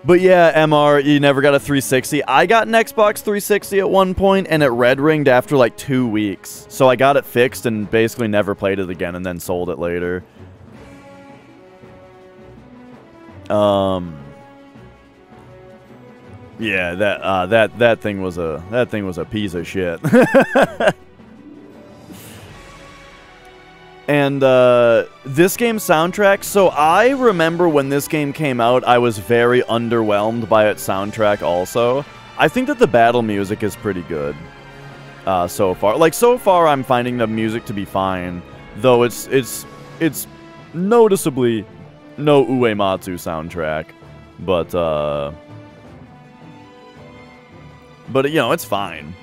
But yeah, MR, you never got a 360. I got an Xbox 360 at one point, and it red ringed after like 2 weeks. So I got it fixed and basically never played it again, and then sold it later. Yeah, that thing was a piece of shit. And this game's soundtrack, so I remember when this game came out, I was very underwhelmed by its soundtrack also. I think that the battle music is pretty good so far. Like, so far I'm finding the music to be fine, though it's noticeably no Uematsu soundtrack, but you know, it's fine.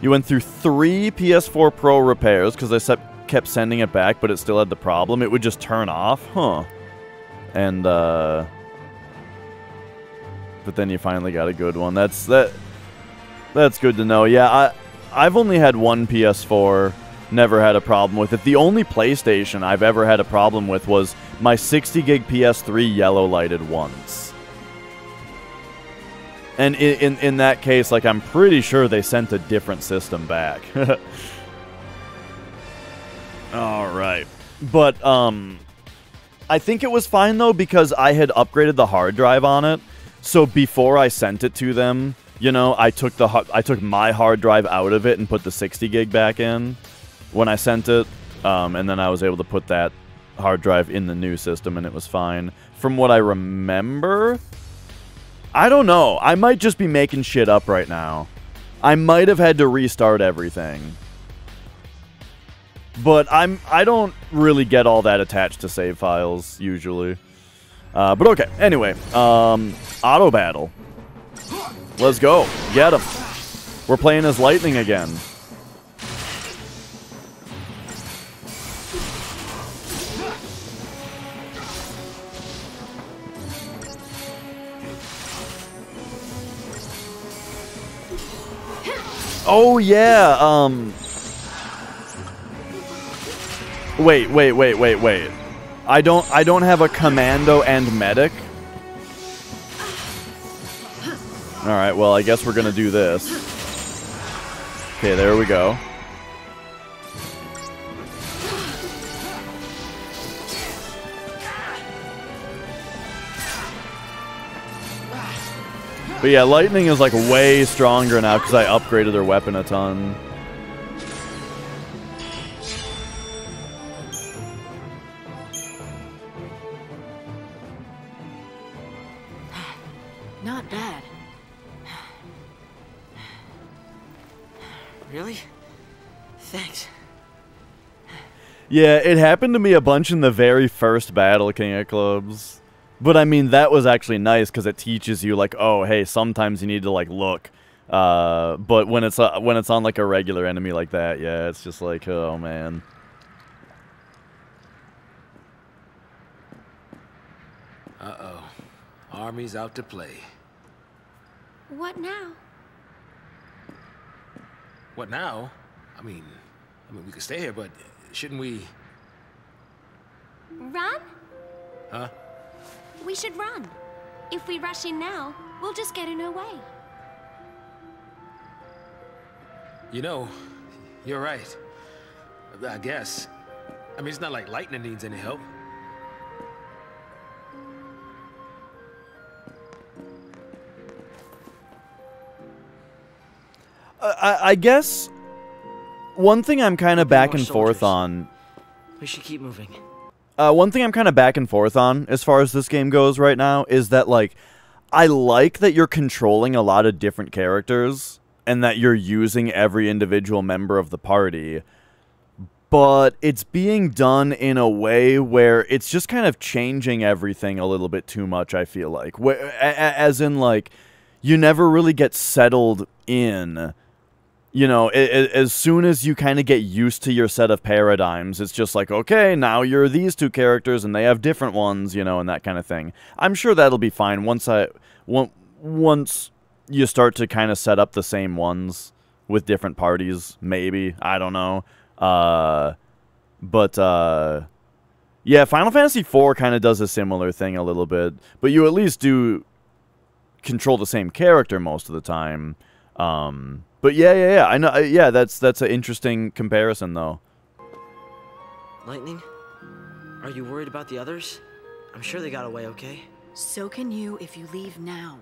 You went through 3 PS4 Pro repairs because I kept sending it back, but it still had the problem. It would just turn off, huh? And but then you finally got a good one. That's good to know. Yeah, I've only had one PS4. Never had a problem with it. The only PlayStation I've ever had a problem with was my 60 gig PS3 yellow lighted once. And in that case, like, I'm pretty sure they sent a different system back. Alright. But, I think it was fine, though, because I had upgraded the hard drive on it. So before I sent it to them, you know, I took my hard drive out of it and put the 60 gig back in when I sent it. And then I was able to put that hard drive in the new system, and it was fine. From what I remember... I don't know. I might just be making shit up right now. I might have had to restart everything. But I don't really get all that attached to save files, usually. But okay. Anyway, auto battle. Let's go. Get him. We're playing as Lightning again. Oh yeah, Wait. I don't have a commando and medic. Alright, well, I guess we're gonna do this. Okay, there we go. But yeah, Lightning is like way stronger now because I upgraded their weapon a ton. Not bad. Really? Thanks. Yeah, it happened to me a bunch in the very first battle, King of Clubs. But I mean, that was actually nice because it teaches you, like, oh, hey, sometimes you need to, like, look. But when it's on like a regular enemy like that, yeah, it's just like, oh man. Uh-oh. Army's out to play. What now? What now? I mean, I mean, we could stay here, but shouldn't we... Run? Huh? We should run. If we rush in now, we'll just get in her way. You know, you're right. I guess. I mean, it's not like lightning needs any help. I guess one thing I'm kind of back and forth on. We should keep moving. One thing I'm kind of back and forth on as far as this game goes right now is that, like, I like that you're controlling a lot of different characters and that you're using every individual member of the party, but it's being done in a way where it's just kind of changing everything a little bit too much, I feel like. As in, like, you never really get settled in. You know, as soon as you kind of get used to your set of paradigms, it's just like, okay, now you're these two characters and they have different ones, you know, and that kind of thing. I'm sure that'll be fine once you start to kind of set up the same ones with different parties, maybe. I don't know. Yeah, Final Fantasy IV kind of does a similar thing a little bit, but you at least do control the same character most of the time. But yeah, I know. Yeah, that's an interesting comparison, though. Lightning, are you worried about the others? I'm sure they got away okay. So can you if you leave now.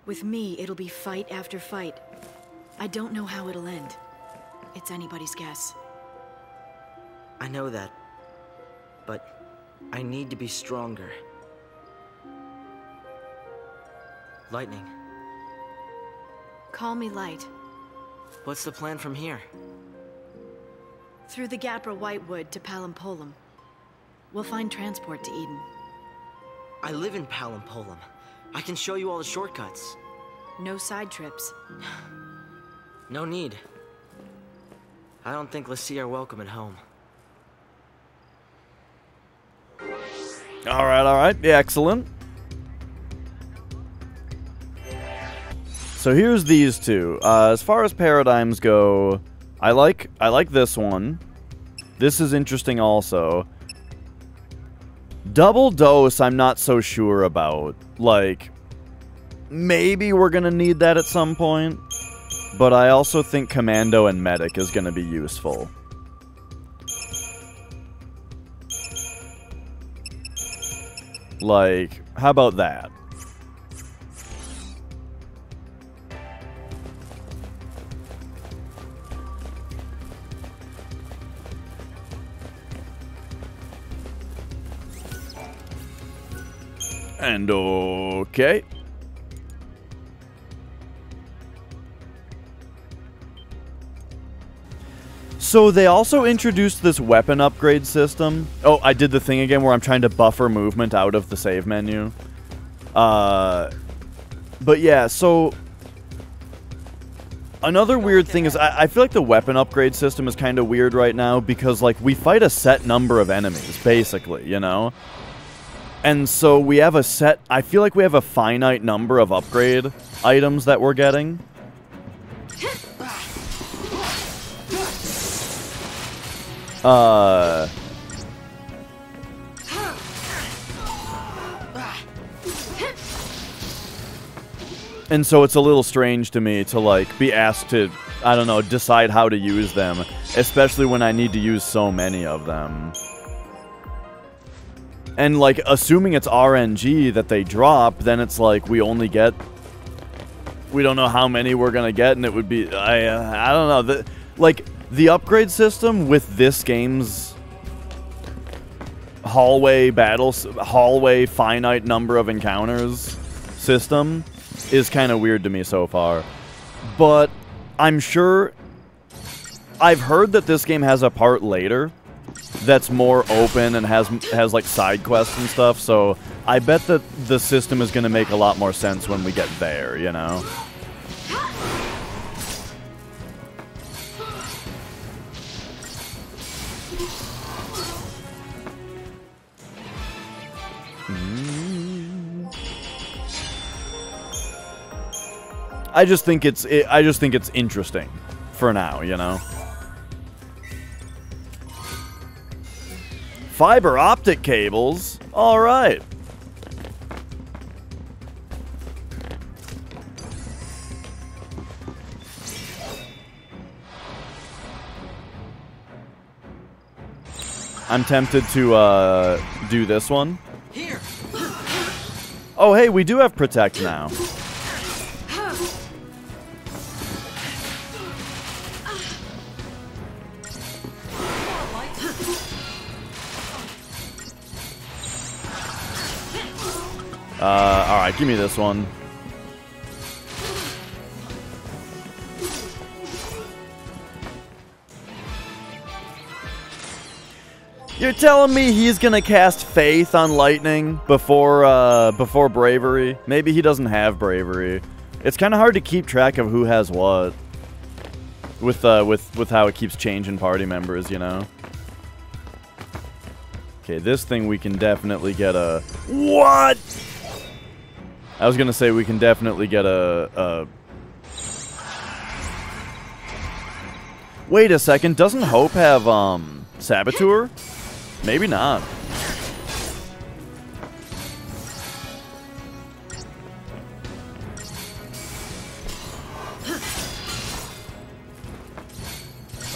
With me, it'll be fight after fight. I don't know how it'll end. It's anybody's guess. I know that, but I need to be stronger. Lightning. Call me Light. What's the plan from here? Through the Gapra Whitewood to Palampolum. We'll find transport to Eden. I live in Palampolum. I can show you all the shortcuts. No side trips. No need. I don't think Lassie are welcome at home. All right. Yeah, excellent. So here's these two. As far as paradigms go, I like this one. This is interesting also. Double dose, I'm not so sure about. Like, maybe we're gonna need that at some point, but I also think Commando and Medic is gonna be useful. Like, how about that? And okay. So they also introduced this weapon upgrade system. Oh, I did the thing again where I'm trying to buffer movement out of the save menu. But yeah, so another weird thing is I feel like the weapon upgrade system is kind of weird right now because, like, we fight a set number of enemies, basically, you know? And so we have a set... I feel like we have a finite number of upgrade items that we're getting. And so it's a little strange to me to, like, be asked to, I don't know, decide how to use them. Especially when I need to use so many of them. And, like, assuming it's RNG that they drop, then it's like we only get... We don't know how many we're gonna get, and it would be... I don't know. The upgrade system with this game's hallway finite number of encounters system is kind of weird to me so far. But I'm sure... I've heard that this game has a part later that's more open and has like side quests and stuff, so I bet that the system is going to make a lot more sense when we get there, you know? I just think it's interesting for now, you know? fiber optic cables. All right. I'm tempted to do this one. Here. Oh, hey, we do have protect now. Alright, give me this one. You're telling me he's gonna cast Faith on Lightning before Bravery? Maybe he doesn't have Bravery. It's kind of hard to keep track of who has what. With how it keeps changing party members, you know? Okay, this thing we can definitely get a... What?! I was gonna say we can definitely get a... Wait a second, doesn't Hope have, Saboteur? Maybe not.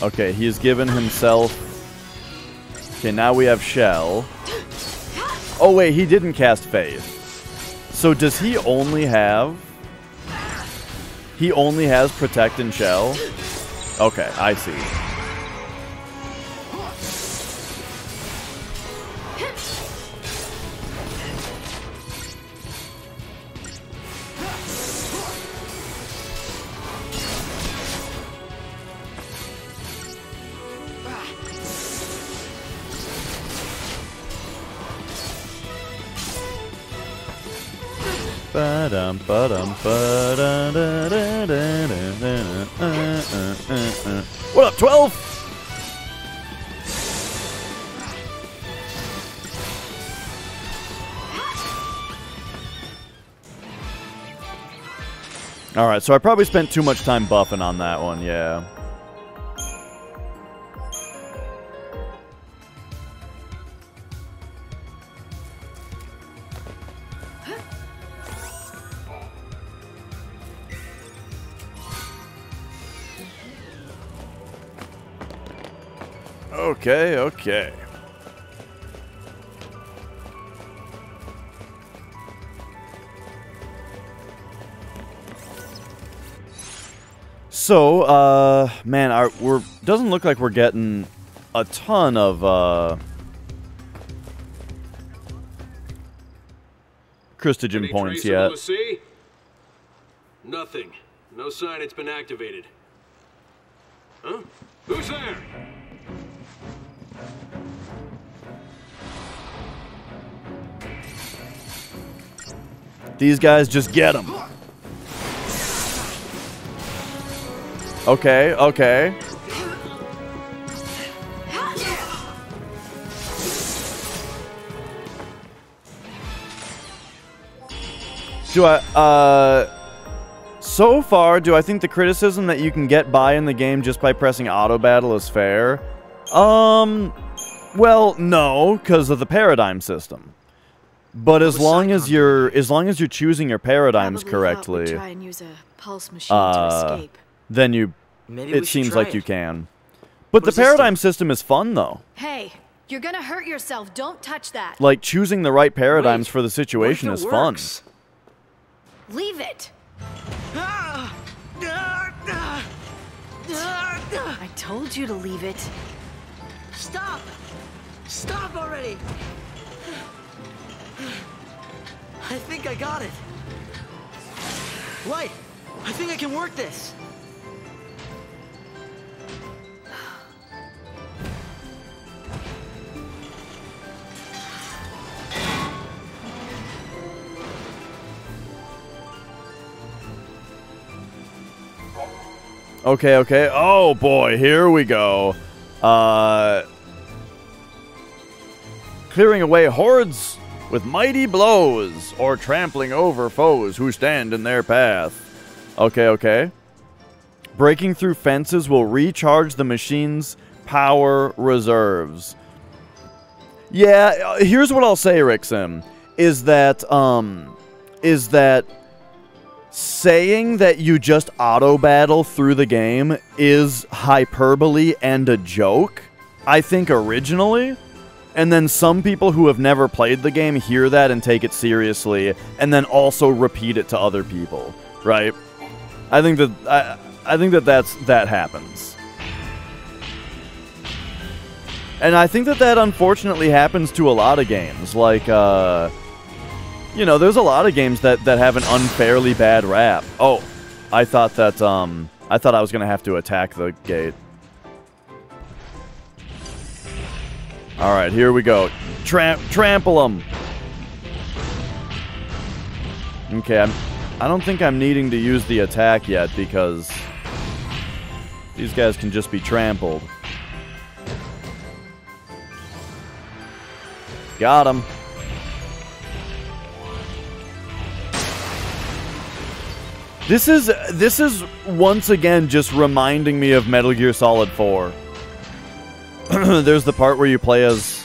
Okay, he's given himself... Okay, now we have Shell. Oh wait, he didn't cast Faith. So does he only have... He only has Protect and Shell? Okay, I see. What up, 12? Alright, so I probably spent too much time buffing on that one, yeah. Okay, okay. So, man, doesn't look like we're getting a ton of, Christogen points yet. Nothing. No sign it's been activated. Huh? Who's there? These guys just get them. Okay, okay. So far, do I think the criticism that you can get by in the game just by pressing auto battle is fair? Well, no, because of the paradigm system. But as long as you're choosing your paradigms correctly, Try and use a pulse machine to escape. then it seems like you can. But the paradigm system is fun though. Hey, you're gonna hurt yourself. Don't touch that. Like choosing the right paradigms for the situation is fun. Leave it. I told you to leave it. Stop! Stop already! I think I got it. Light, I think I can work this. Okay, okay. Oh boy, here we go. Clearing away hordes with mighty blows, or trampling over foes who stand in their path. Okay, okay. Breaking through fences will recharge the machine's power reserves. Yeah, here's what I'll say, Rixim, is that saying that you just auto-battle through the game is hyperbole and a joke, I think, originally. And then some people who have never played the game hear that and take it seriously, and then also repeat it to other people, right? I think that happens. And I think that unfortunately happens to a lot of games. Like, you know, there's a lot of games that have an unfairly bad rap. Oh, I thought I was gonna have to attack the gate. All right, here we go. Trample them. Okay, I don't think I'm needing to use the attack yet because these guys can just be trampled. Got him. This is once again just reminding me of Metal Gear Solid 4. There's the part where you play as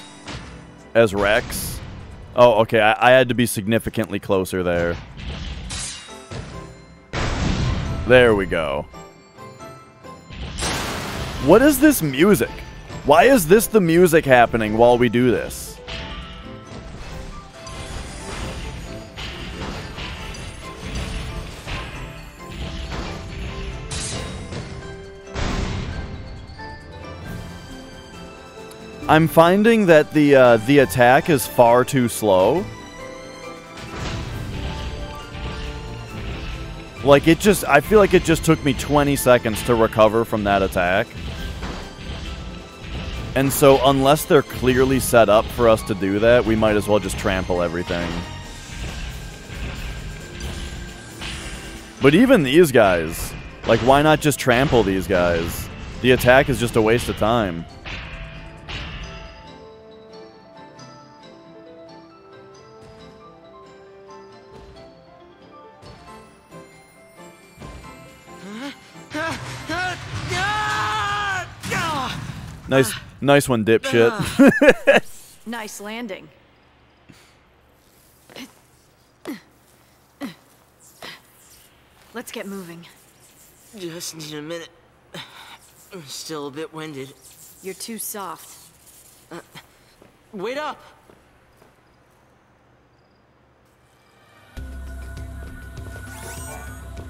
Rex. Oh, okay. I had to be significantly closer there. There we go. What is this music? Why is this the music happening while we do this? I'm finding that the attack is far too slow. Like, I feel like it just took me 20 seconds to recover from that attack. And so, unless they're clearly set up for us to do that, we might as well just trample everything. But even these guys, like, why not just trample these guys? The attack is just a waste of time. Nice one, dipshit. Nice landing. Let's get moving. Just need a minute. I'm still a bit winded. You're too soft. Wait up!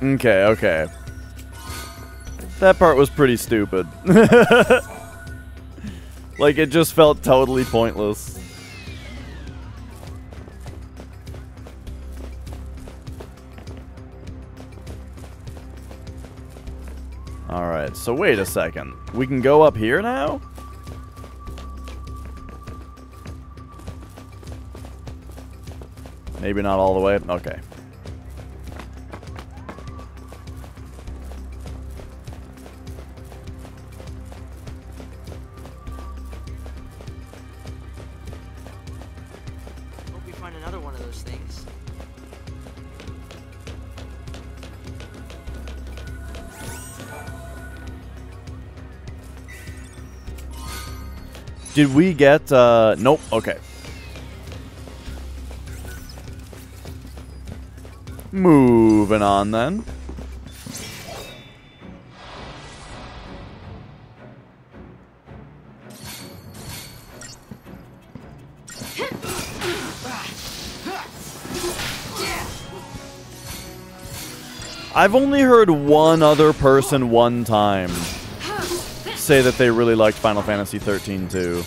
Okay. That part was pretty stupid. Like, it just felt totally pointless. Alright, so wait a second. We can go up here now? Maybe not all the way. Okay. Hope we find another one of those things. Did we get, nope, okay. Moving on, then. I've only heard one other person one time say that they really liked Final Fantasy 13 too.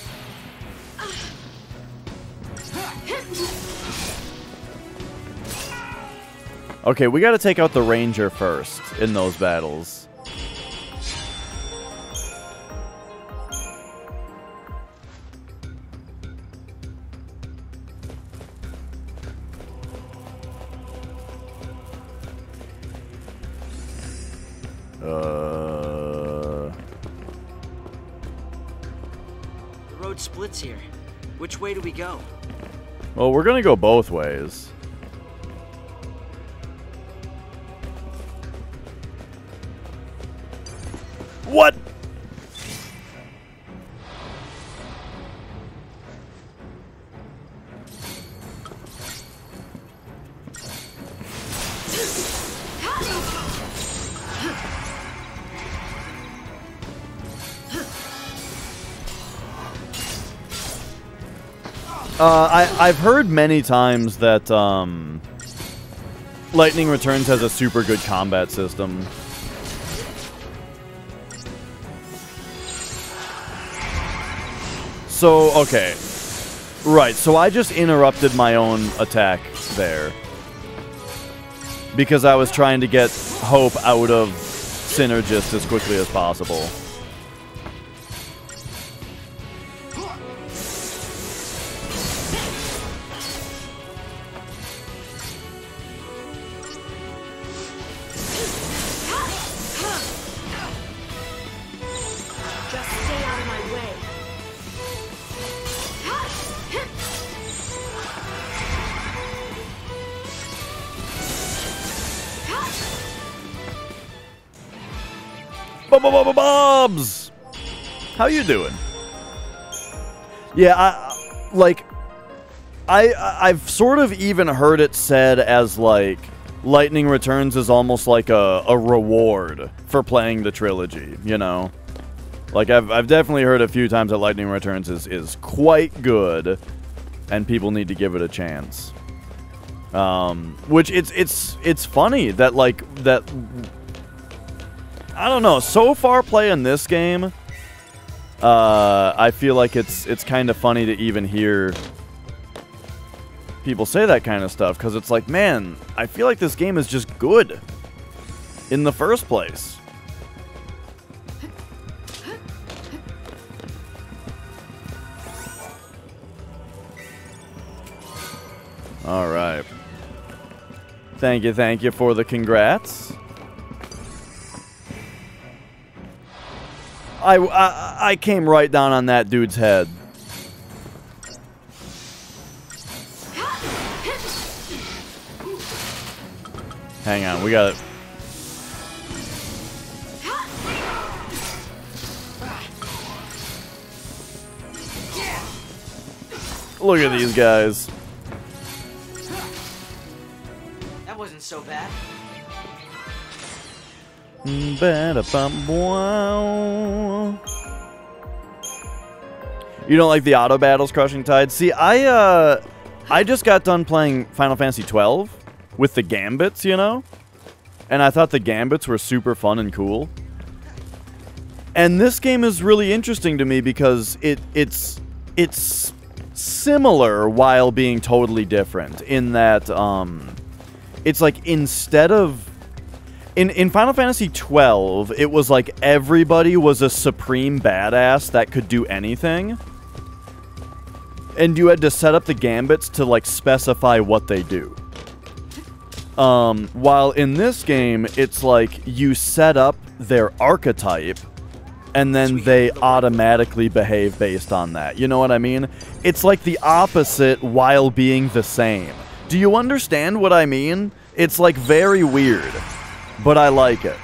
Okay, we gotta take out the ranger first in those battles. The road splits here. Which way do we go? Well, we're gonna go both ways. What? I've heard many times that Lightning Returns has a super good combat system. So, okay. Right, so I just interrupted my own attack there. Because I was trying to get Hope out of Synergist as quickly as possible. Just stay out of my way. Bobs! How you doing? Yeah, I've sort of even heard it said as, like, Lightning Returns is almost like a reward for playing the trilogy, you know? Like, I've definitely heard a few times that Lightning Returns is quite good, and people need to give it a chance. Which, it's funny that, like, that... I don't know, so far playing this game, I feel like it's kind of funny to even hear people say that kind of stuff, because it's like, man, I feel like this game is just good in the first place. Alright. Thank you for the congrats. I came right down on that dude's head. Hang on, we got it. Look at these guys. That wasn't so bad. You don't like the auto battles, Crushing Tide? See, I just got done playing Final Fantasy 12 with the gambits, you know? And I thought the gambits were super fun and cool. And this game is really interesting to me because it's similar while being totally different in that it's like instead of in Final Fantasy 12, it was like everybody was a supreme badass that could do anything. And you had to set up the gambits to, like, specify what they do. While in this game, it's like you set up their archetype, and then they automatically behave based on that. You know what I mean? It's like the opposite while being the same. Do you understand what I mean? It's, like, very weird. But I like it.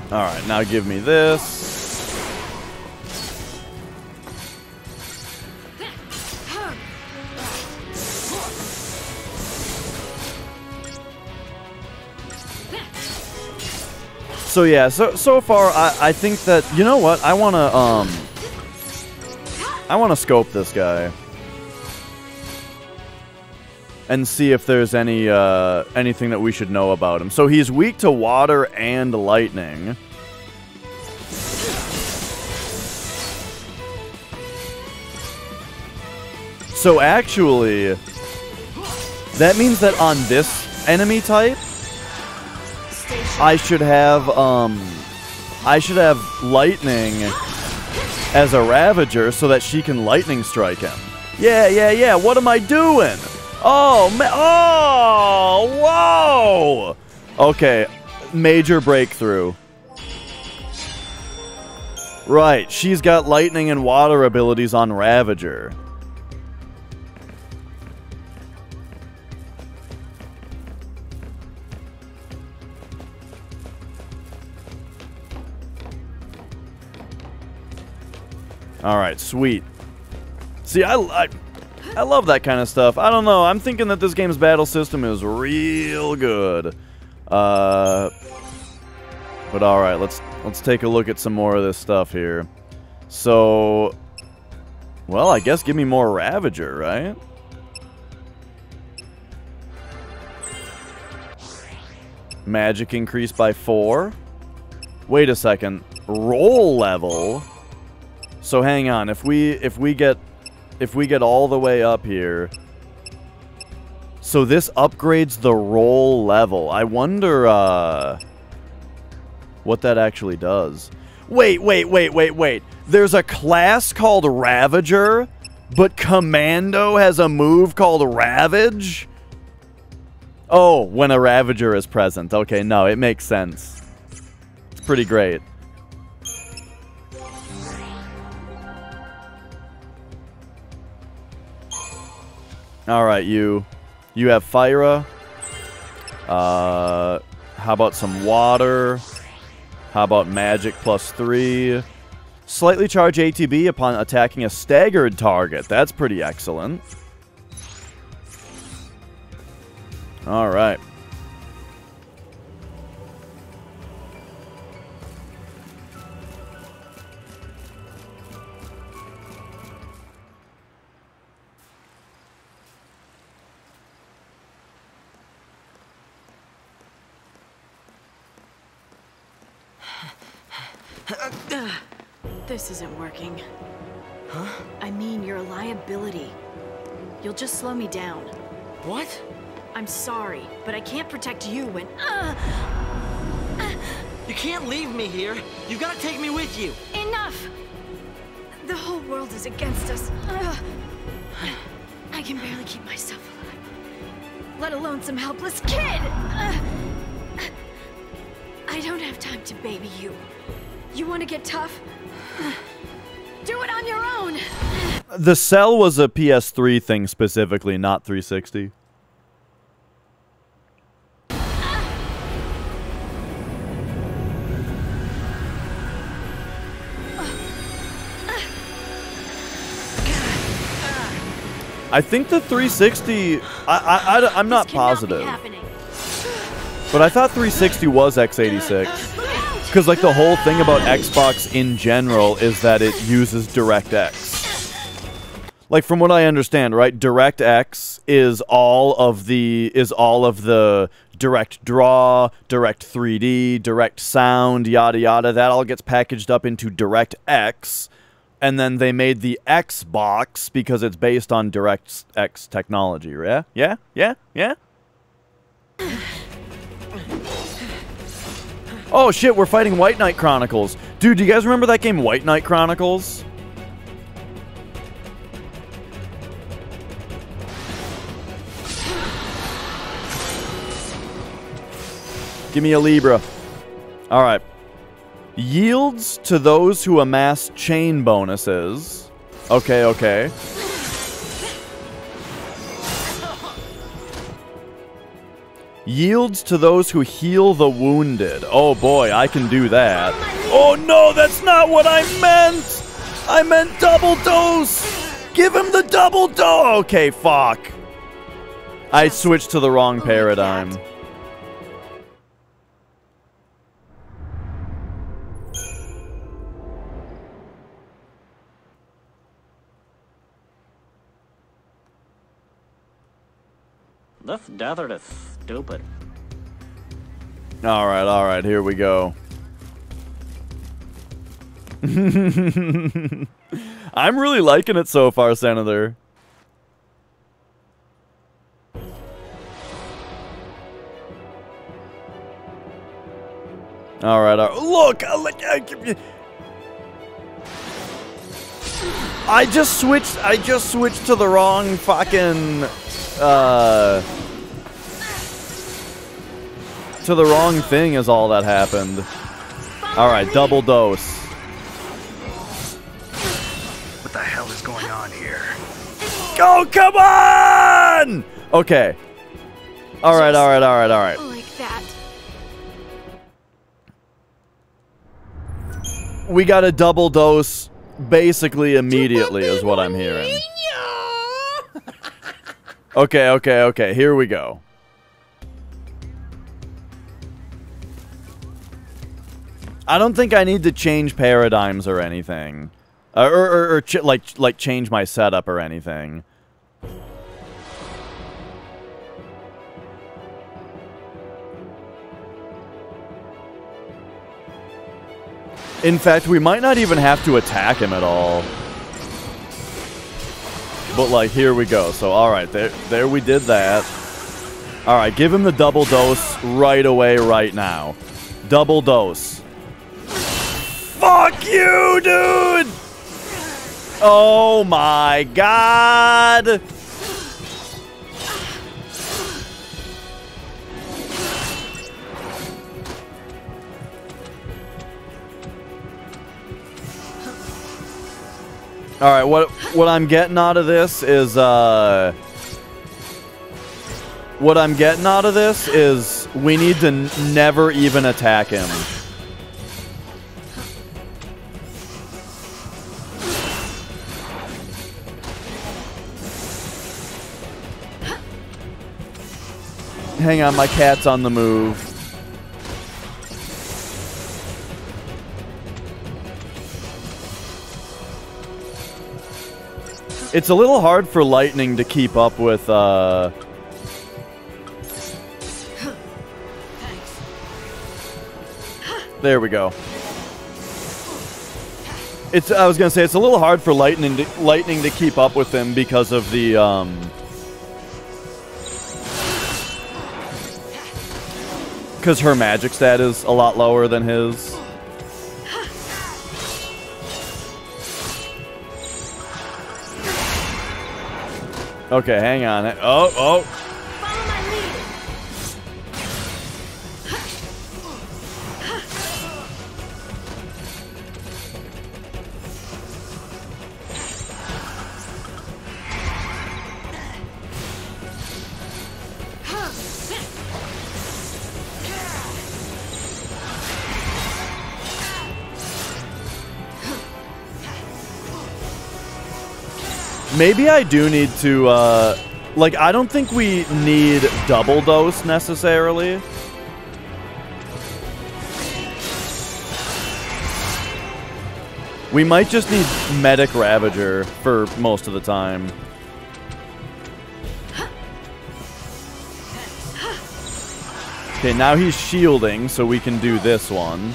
Alright, now give me this. So yeah, so far I think that, you know what, I wanna scope this guy and see if there's any anything that we should know about him. So he's weak to water and lightning. So actually, that means that on this enemy type, I should have lightning as a Ravager so that she can lightning strike him. Yeah. What am I doing? Oh, oh, whoa. Okay, major breakthrough. Right, she's got lightning and water abilities on Ravager. All right, sweet. See, I love that kind of stuff. I don't know. I'm thinking that this game's battle system is real good. But all right, let's take a look at some more of this stuff here. So, well, I guess give me more Ravager, right? Magic increased by 4. Wait a second. Roll level. So hang on. If we get all the way up here. So this upgrades the roll level. I wonder what that actually does. Wait. There's a class called Ravager, but Commando has a move called Ravage? Oh, when a Ravager is present. Okay, no, it makes sense. It's pretty great. Alright, you have Fyra. How about some water? How about magic +3? Slightly charge ATB upon attacking a staggered target. That's pretty excellent. Alright. This isn't working. Huh? I mean, you're a liability. You'll just slow me down. What? I'm sorry, but I can't protect you when... You can't leave me here. You gotta take me with you. Enough! The whole world is against us. I can barely keep myself alive, let alone some helpless kid! I don't have time to baby you. You want to get tough? Do it on your own! The Cell was a PS3 thing specifically, not 360. I think the 360... I'm not positive. But I thought 360 was x86. Because, like, the whole thing about Xbox in general is that it uses DirectX. Like, from what I understand, right, DirectX is all of the Direct Draw, Direct 3D, Direct Sound, yada yada. That all gets packaged up into DirectX. And then they made the Xbox because it's based on DirectX technology, yeah? Yeah? Oh shit, we're fighting White Knight Chronicles. Dude, do you guys remember that game White Knight Chronicles? Give me a Libra. Alright. Yields to those who amass chain bonuses. Okay. Yields to those who heal the wounded. Oh boy, I can do that. Oh no, that's not what I meant! I meant double dose! Give him the double dose! Okay, fuck. I switched to the wrong paradigm. This desert is stupid. Alright, here we go. I'm really liking it so far, Senator. Alright, look! I just switched to the wrong fucking... to the wrong thing is all that happened. Alright, double dose. What the hell is going on here? Go, come on! Okay. Alright. Like that. We got a double dose basically immediately is what I'm hearing. Okay, here we go. I don't think I need to change paradigms or anything. Like change my setup or anything. In fact, we might not even have to attack him at all. But, like, here we go. So, alright, there we did that. Alright, give him the double dose right away, right now. Double dose. Fuck you, dude! Oh my god! All right, what I'm getting out of this is we need to never even attack him. Hang on, my cat's on the move. It's a little hard for Lightning to keep up with, There we go. I was gonna say, it's a little hard for Lightning to keep up with him because of the, because her magic stat is a lot lower than his. Okay, hang on. Oh. Follow my lead. Maybe I do need to, like, I don't think we need double dose necessarily. We might just need Medic Ravager for most of the time. Okay, now he's shielding, so we can do this one.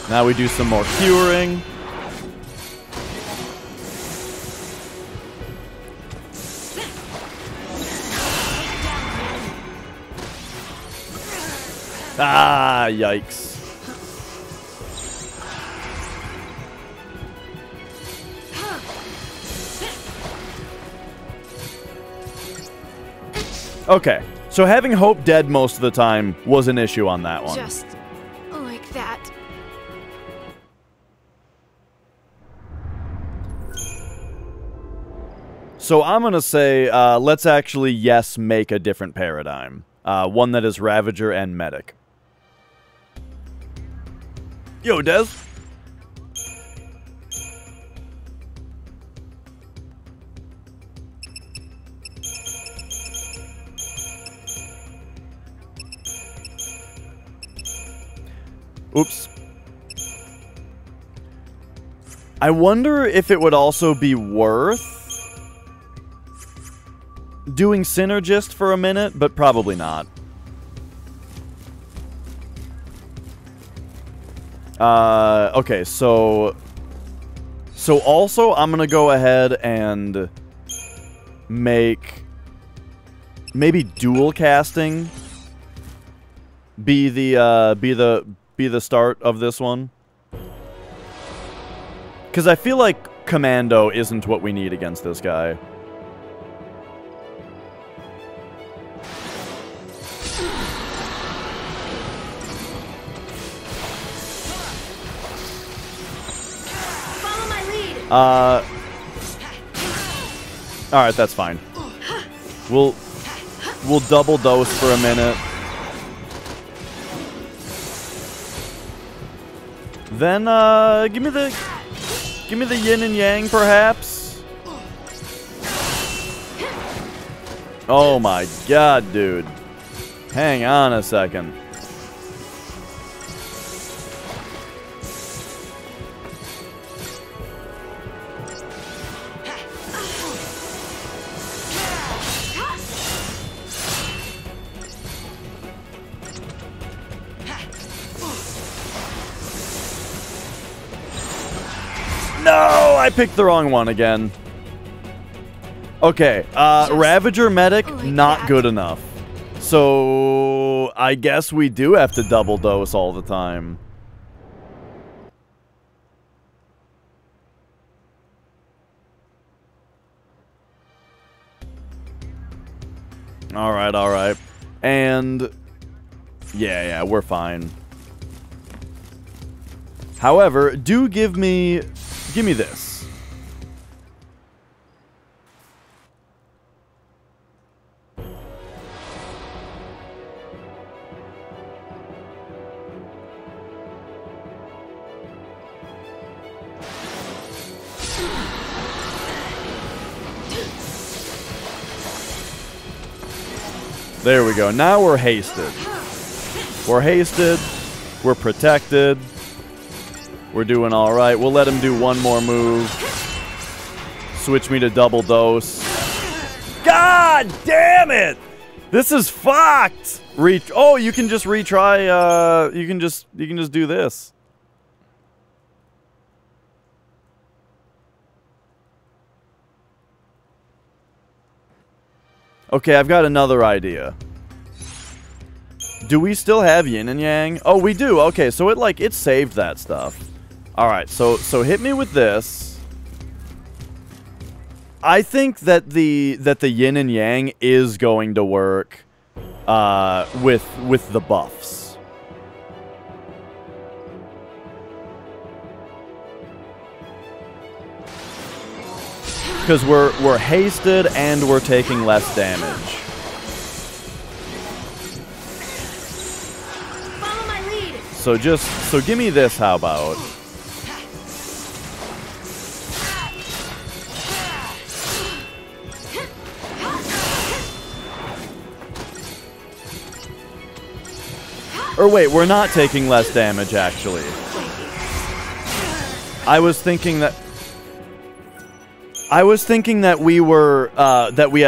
Now we do some more curing. Ah, yikes. Okay, so having Hope dead most of the time was an issue on that one. Just like that. So I'm going to say, let's actually, yes, make a different paradigm. One that is Ravager and Medic. Yo, Des. Oops. I wonder if it would also be worth doing Synergist for a minute, but probably not. Okay, so also I'm gonna go ahead and make maybe dual casting be the start of this one, because I feel like Commando isn't what we need against this guy. Follow my lead. Alright, that's fine. We'll double dose for a minute. Then give me the yin and yang, perhaps. Oh my god, dude. Hang on a second. No, I picked the wrong one again. Okay, Ravager Medic, not good enough. So, I guess we do have to double dose all the time. Alright, alright. And, yeah, we're fine. However, do give me this. There we go. Now we're hasted. We're hasted. We're protected. We're doing all right. We'll let him do one more move. Switch me to double dose. God damn it! This is fucked. Oh, you can just retry. You can just do this. Okay, I've got another idea. Do we still have yin and yang? Oh, we do. Okay, so it saved that stuff. All right, so hit me with this. I think that the yin and yang is going to work with the buffs. Because we're hasted and we're taking less damage. Follow my lead. So give me this, how about? Or wait, we're not taking less damage actually. I was thinking that we were that we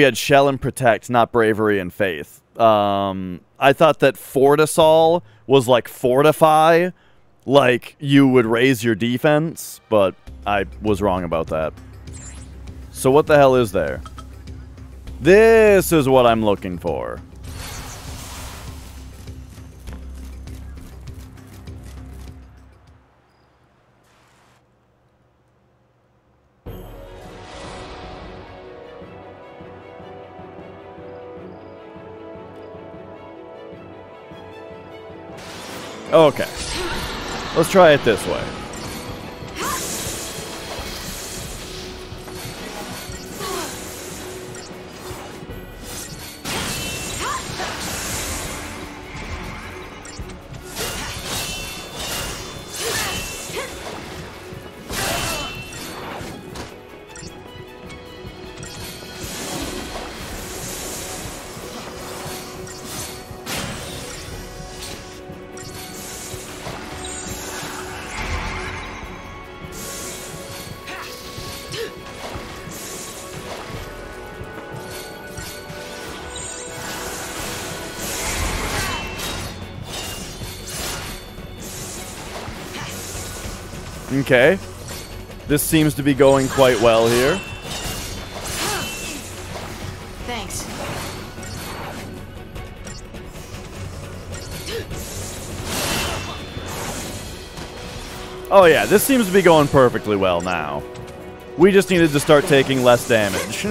had shell and protect, not bravery and faith. I thought that fortisol was like fortify, like you would raise your defense, but I was wrong about that. So what the hell is there? This is what I'm looking for. Okay. Let's try it this way. Okay. This seems to be going quite well here. Thanks. Oh yeah, this seems to be going perfectly well now. We just needed to start taking less damage.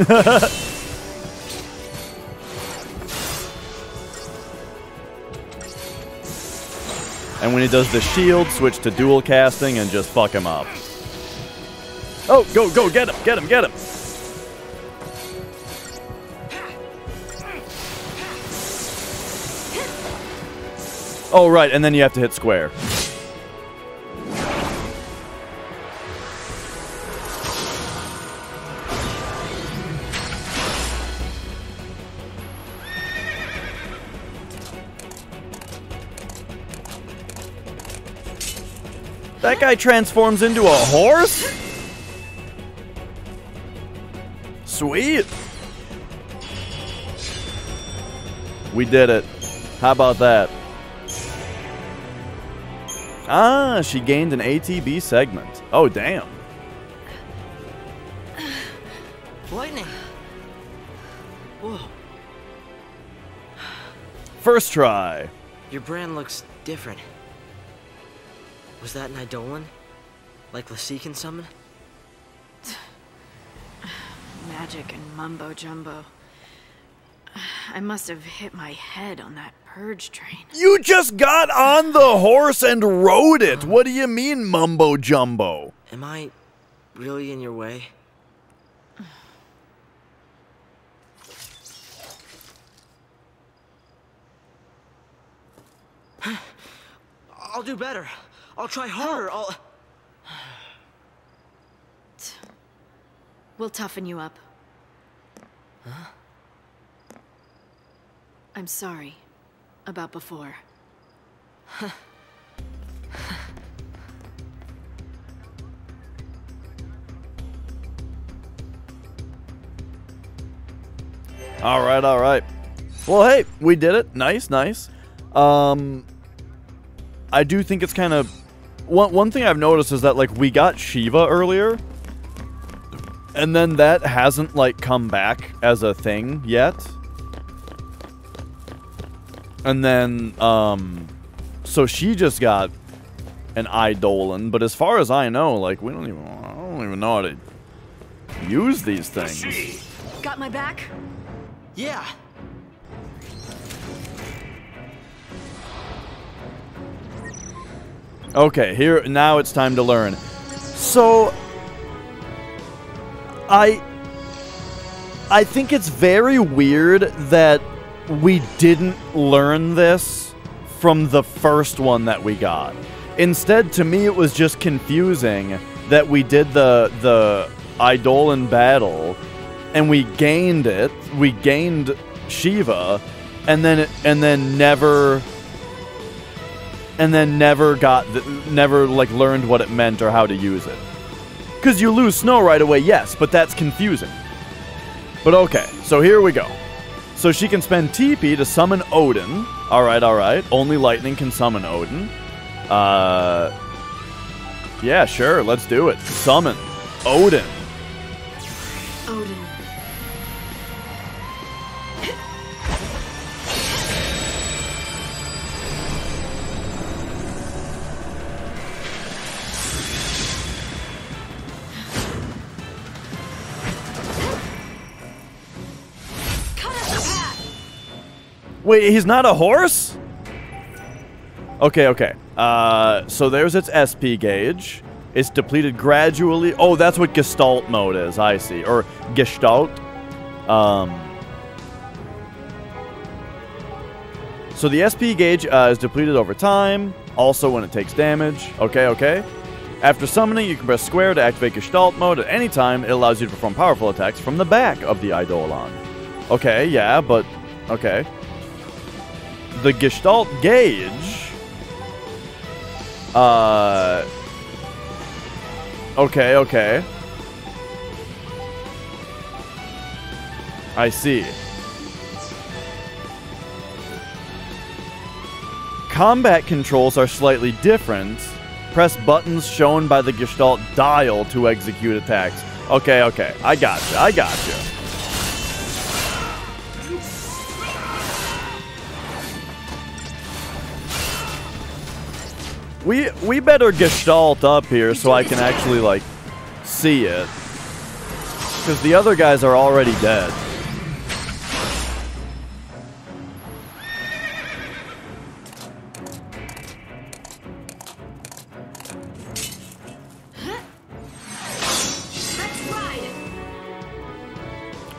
And when he does the shield, switch to dual casting and just fuck him up. Oh, go, get him, get him, get him. Oh, right, and then you have to hit square. That guy transforms into a horse? Sweet. We did it. How about that? Ah, she gained an ATB segment. Oh, damn. Lightning. Whoa. First try. Your brand looks different. Was that an Eidolon? Like Lassie can summon? Magic and mumbo jumbo. I must have hit my head on that purge train. You just got on the horse and rode it. What do you mean, mumbo jumbo? Am I really in your way? I'll do better. I'll try harder. We'll toughen you up. Huh? I'm sorry about before. All right, all right. Well, hey, we did it. Nice, nice. I do think it's kind of... One thing I've noticed is that, like, we got Shiva earlier, and then that hasn't, like, come back as a thing yet. And then, so she just got an Eidolon, but as far as I know, like, I don't even know how to use these things. Got my back? Yeah. Okay, here, now it's time to learn. So, I think it's very weird that we didn't learn this from the first one that we got. Instead, to me, it was just confusing that we did the Eidolon battle, and we gained it. We gained Shiva, and then never like learned what it meant or how to use it. Because you lose snow right away, yes, but that's confusing. But okay, so here we go. So she can spend TP to summon Odin. Alright, alright. Only lightning can summon Odin. Yeah, sure, let's do it. Summon Odin. Odin. Wait, he's not a horse? Okay, okay. So there's its SP gauge. It's depleted gradually. Oh, that's what Gestalt mode is. I see. Or Gestalt. So the SP gauge is depleted over time. Also when it takes damage. Okay, okay. After summoning, you can press square to activate Gestalt mode at any time. It allows you to perform powerful attacks from the back of the Eidolon. Okay, yeah, but... Okay. The Gestalt gauge... Okay, okay. I see. Combat controls are slightly different. Press buttons shown by the Gestalt dial to execute attacks. Okay, okay. I gotcha, I gotcha. We better Gestalt up here so I can actually, like, see it. Because the other guys are already dead.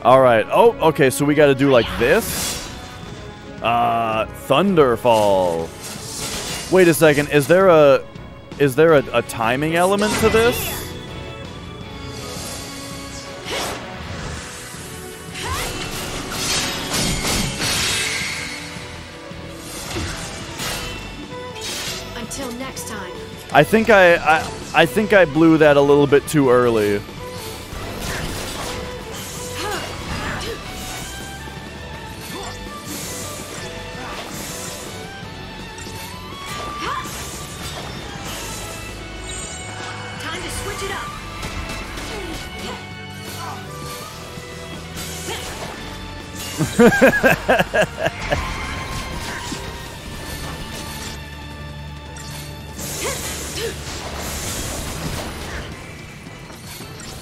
Alright. Oh, okay, so we gotta do like this. Thunderfall. Wait a second. Is there a timing element to this? Until next time. I think I blew that a little bit too early. Time to switch it up.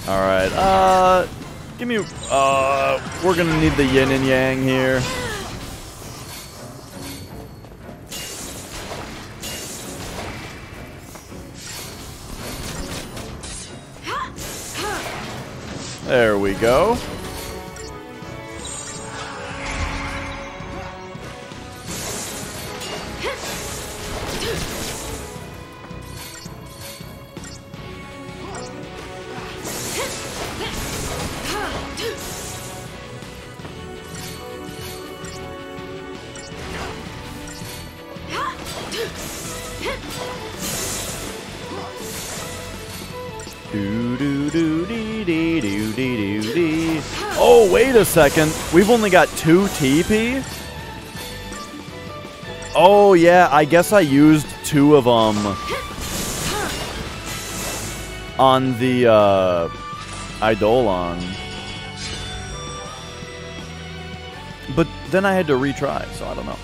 All right. Give me. We're gonna need the yin and yang here. There we go. Oh, wait a second. We've only got 2 TP? Oh, yeah. I guess I used 2 of them on the Eidolon. But then I had to retry, so I don't know.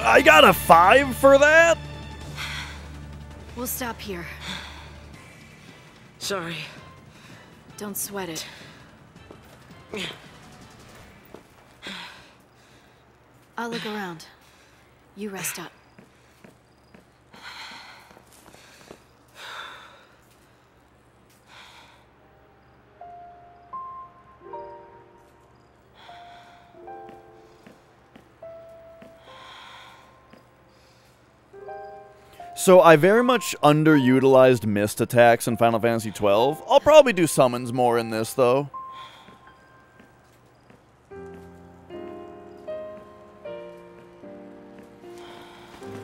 I got a 5 for that? We'll stop here. Sorry. Don't sweat it. I'll look around. You rest up. So I very much underutilized mist attacks in Final Fantasy XII. I'll probably do summons more in this, though.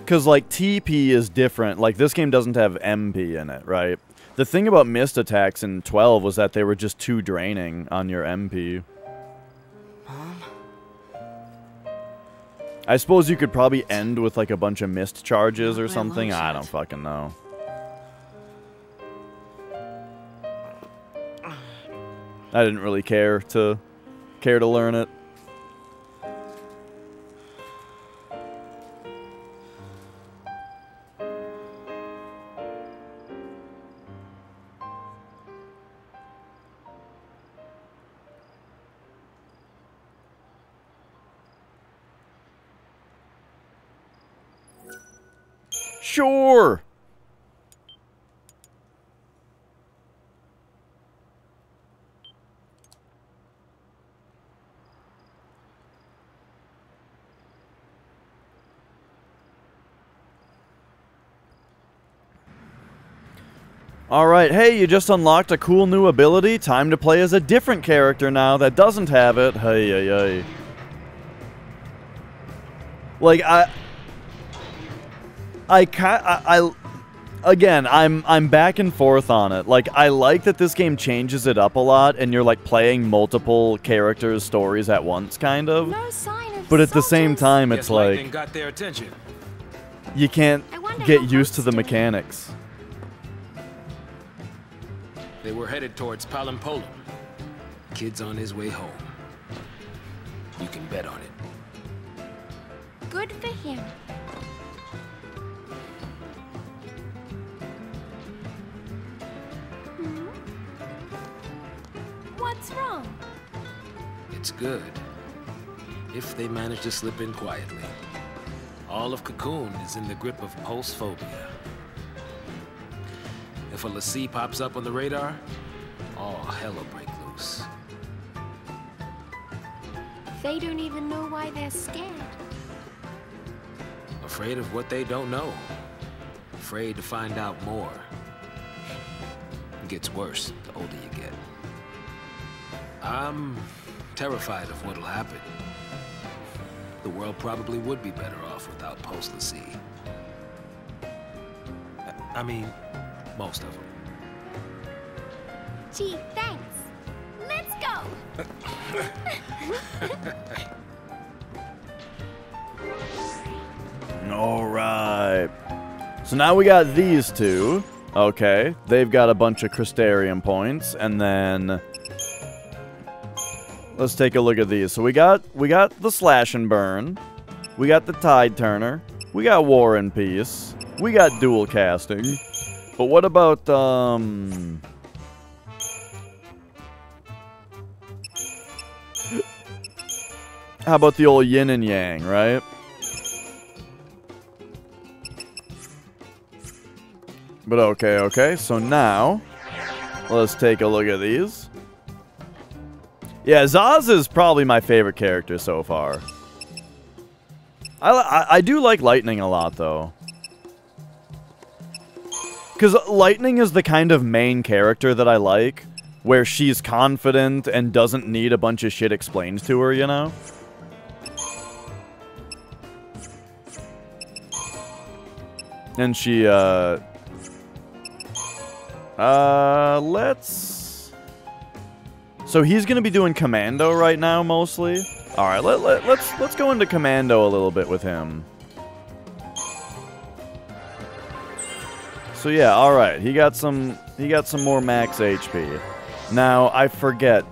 Because, like, TP is different. Like, this game doesn't have MP in it, right? The thing about mist attacks in 12 was that they were just too draining on your MP. I suppose you could probably end with, like, a bunch of mist charges or something. I don't fucking know. I didn't really care to learn it. Sure. Alright, hey, you just unlocked a cool new ability. Time to play as a different character now that doesn't have it. Hey, hey, hey. Like, again, I'm back and forth on it. Like, I like that this game changes it up a lot, and you're, like, playing multiple characters' stories at once, kind of. No sign of But at the same time, it's like, got their attention. you can't get used to the mechanics. They were headed towards Palimpolum. Kid's on his way home. You can bet on it. Good for him. What's wrong? It's good. If they manage to slip in quietly. All of Cocoon is in the grip of pulse phobia. If a Lassie pops up on the radar, all hell will break loose. They don't even know why they're scared. Afraid of what they don't know. Afraid to find out more. It gets worse the older you get. I'm terrified of what'll happen. The world probably would be better off without Pulse Lassie. I mean, most of them. Gee, thanks. Let's go. All right. So now we got these two. Okay, they've got a bunch of Crystarium points, and then let's take a look at these. So we got the Slash and Burn, we got the Tide Turner, we got War and Peace, we got Dual Casting. But what about how about the old Yin and Yang, right? But okay, so now, let's take a look at these. Yeah, Zaz is probably my favorite character so far. I do like Lightning a lot, though. Because Lightning is the kind of main character that I like, where she's confident and doesn't need a bunch of shit explained to her, you know? And she, let's... So he's gonna be doing Commando right now, mostly. Alright, let's go into Commando a little bit with him. So yeah, alright, he got some more max HP. Now, I forget,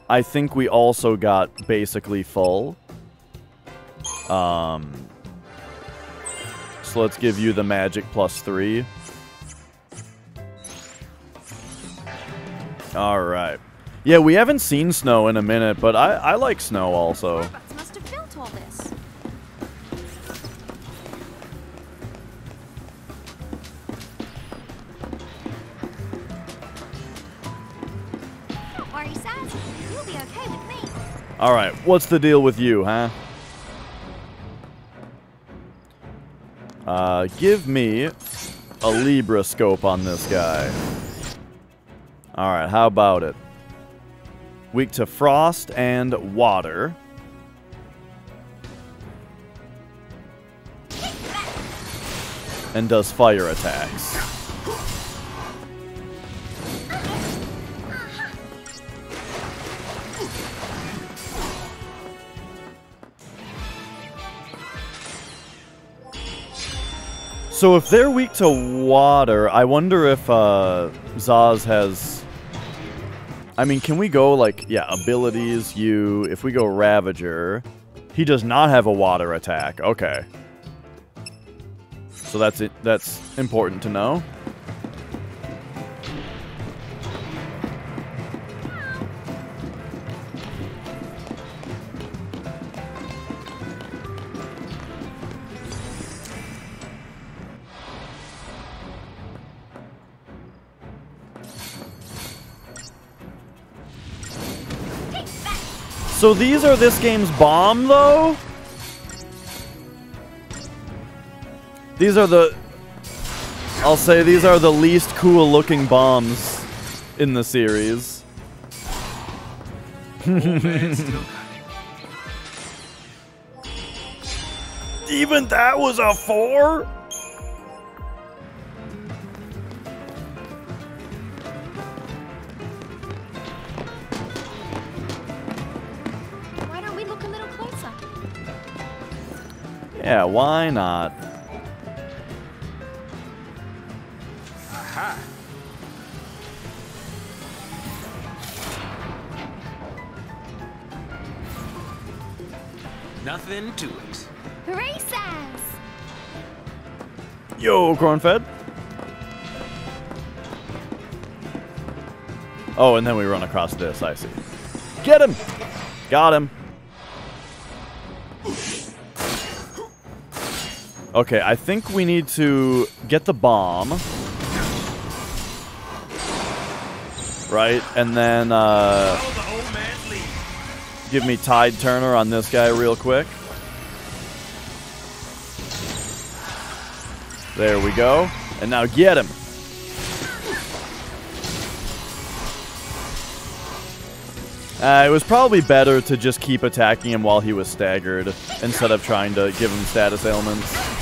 I think we also got basically full. So let's give you the magic +3. Alright. Yeah, we haven't seen Snow in a minute, but I like Snow also. Robots must have built all this. Don't worry, Saz. You'll be okay with me. Alright, what's the deal with you, huh? Give me a Libra scope on this guy. Alright, how about it? Weak to frost and water. And does fire attacks. So if they're weak to water, I wonder if Zaz has... I mean, can we go, like, yeah, abilities, if we go Ravager, he does not have a water attack. Okay. So that's it. That's important to know. So these are this game's bomb, though? These are the... I'll say these are the least cool-looking bombs in the series. Even that was a 4? Yeah, why not? Aha. Nothing to it. Hooray, Saz! Yo, Cornfed. Oh, and then we run across this, I see. Get him! Got him. Okay, I think we need to get the bomb. Right, and then, give me Tide Turner on this guy real quick. There we go. And now get him. It was probably better to just keep attacking him while he was staggered instead of trying to give him status ailments.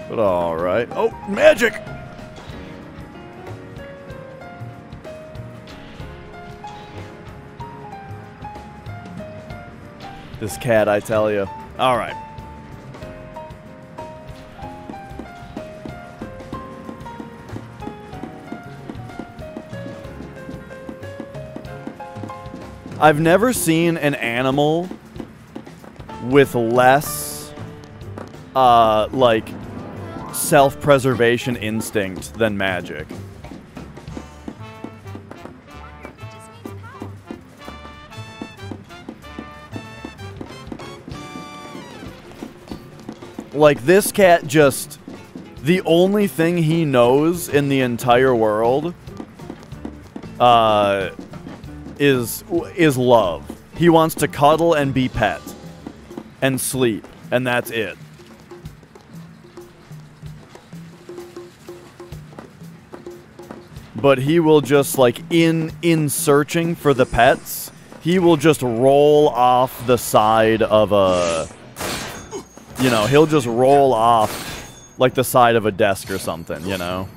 But alright. Oh, magic! This cat, I tell you. Alright. I've never seen an animal with less, like, self-preservation instinct than magic. Like, this cat just... The only thing he knows in the entire world is love. He wants to cuddle and be pet. And sleep. And that's it. But he will just, like, in searching for the pets, he will just roll off the side of a... You know, he'll just roll off, like, the side of a desk or something, you know?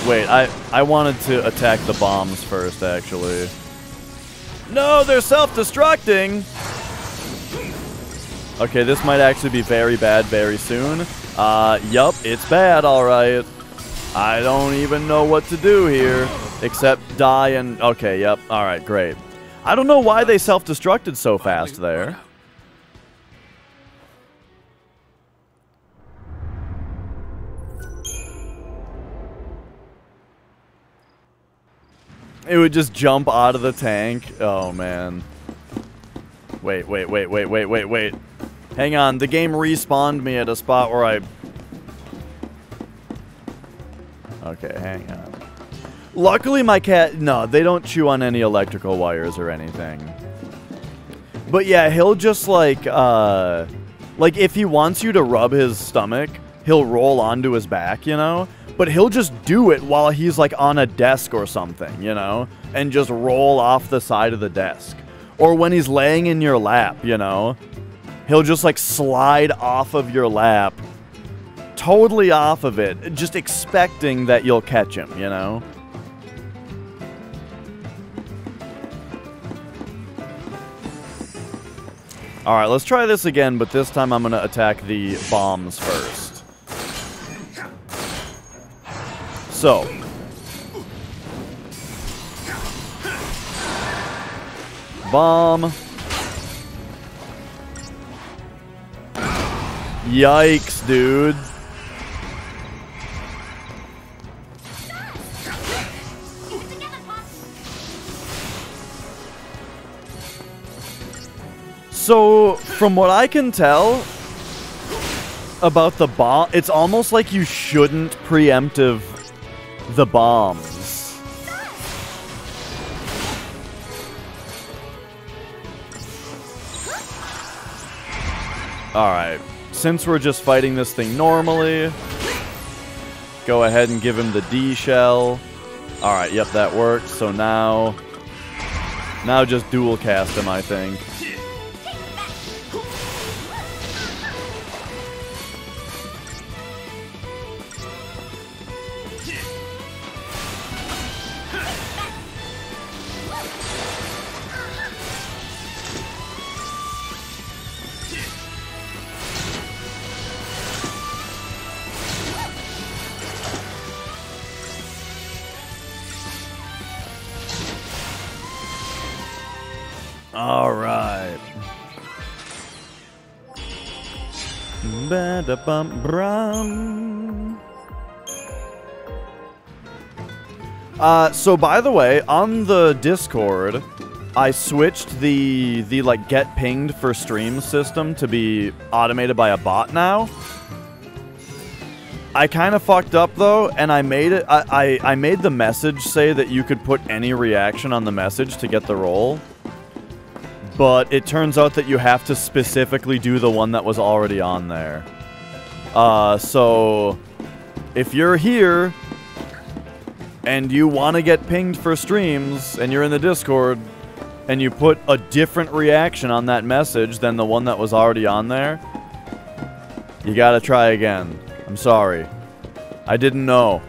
Wait, I wanted to attack the bombs first, actually. No, they're self-destructing! Okay, this might actually be very bad very soon. Yup, it's bad, alright. I don't even know what to do here, except die and... Okay, yep, alright, great. I don't know why they self-destructed so fast there. It would just jump out of the tank. Oh, man. Wait. Hang on, the game respawned me at a spot where I... Okay, hang on. Luckily my cat... No, they don't chew on any electrical wires or anything. But yeah, he'll just like if he wants you to rub his stomach, he'll roll onto his back, you know? But he'll just do it while he's like on a desk or something, you know? And just roll off the side of the desk. Or when he's laying in your lap, you know? He'll just like slide off of your lap. Totally off of it, just expecting that you'll catch him, you know? Alright, let's try this again, but this time I'm gonna attack the bombs first. So. Bomb. Yikes, dude. So, from what I can tell about the bomb, it's almost like you shouldn't preemptive the bombs. Alright, since we're just fighting this thing normally, go ahead and give him the D shell. Alright, yep, that worked. So now just dual cast him, I think. Alright. So by the way, on the Discord, I switched the like get pinged for streams system to be automated by a bot now. I kind of fucked up though, and I made it. I made the message say that you could put any reaction on the message to get the roll. But it turns out that you have to specifically do the one that was already on there. So if you're here and you want to get pinged for streams and you're in the Discord and you put a different reaction on that message than the one that was already on there, you gotta try again. I'm sorry. I didn't know.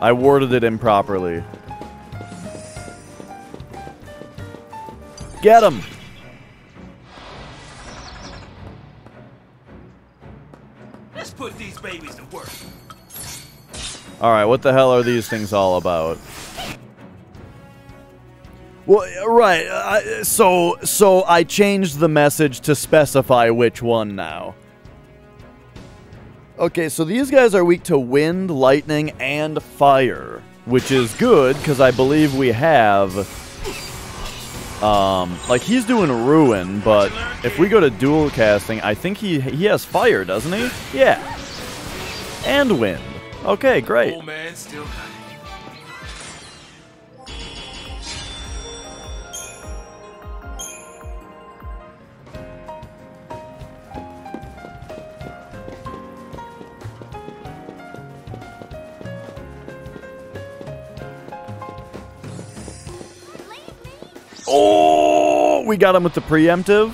I worded it improperly. Get him! Let's put these babies to work. Alright, what the hell are these things all about? Well, right, so I changed the message to specify which one now. Okay, so these guys are weak to wind, lightning, and fire, which is good, because I believe we have... like, he's doing ruin, but if we go to dual casting, I think he has fire, doesn't he? Yeah. And wind. Okay, great. Old man still hiding. Oh, we got him with the preemptive.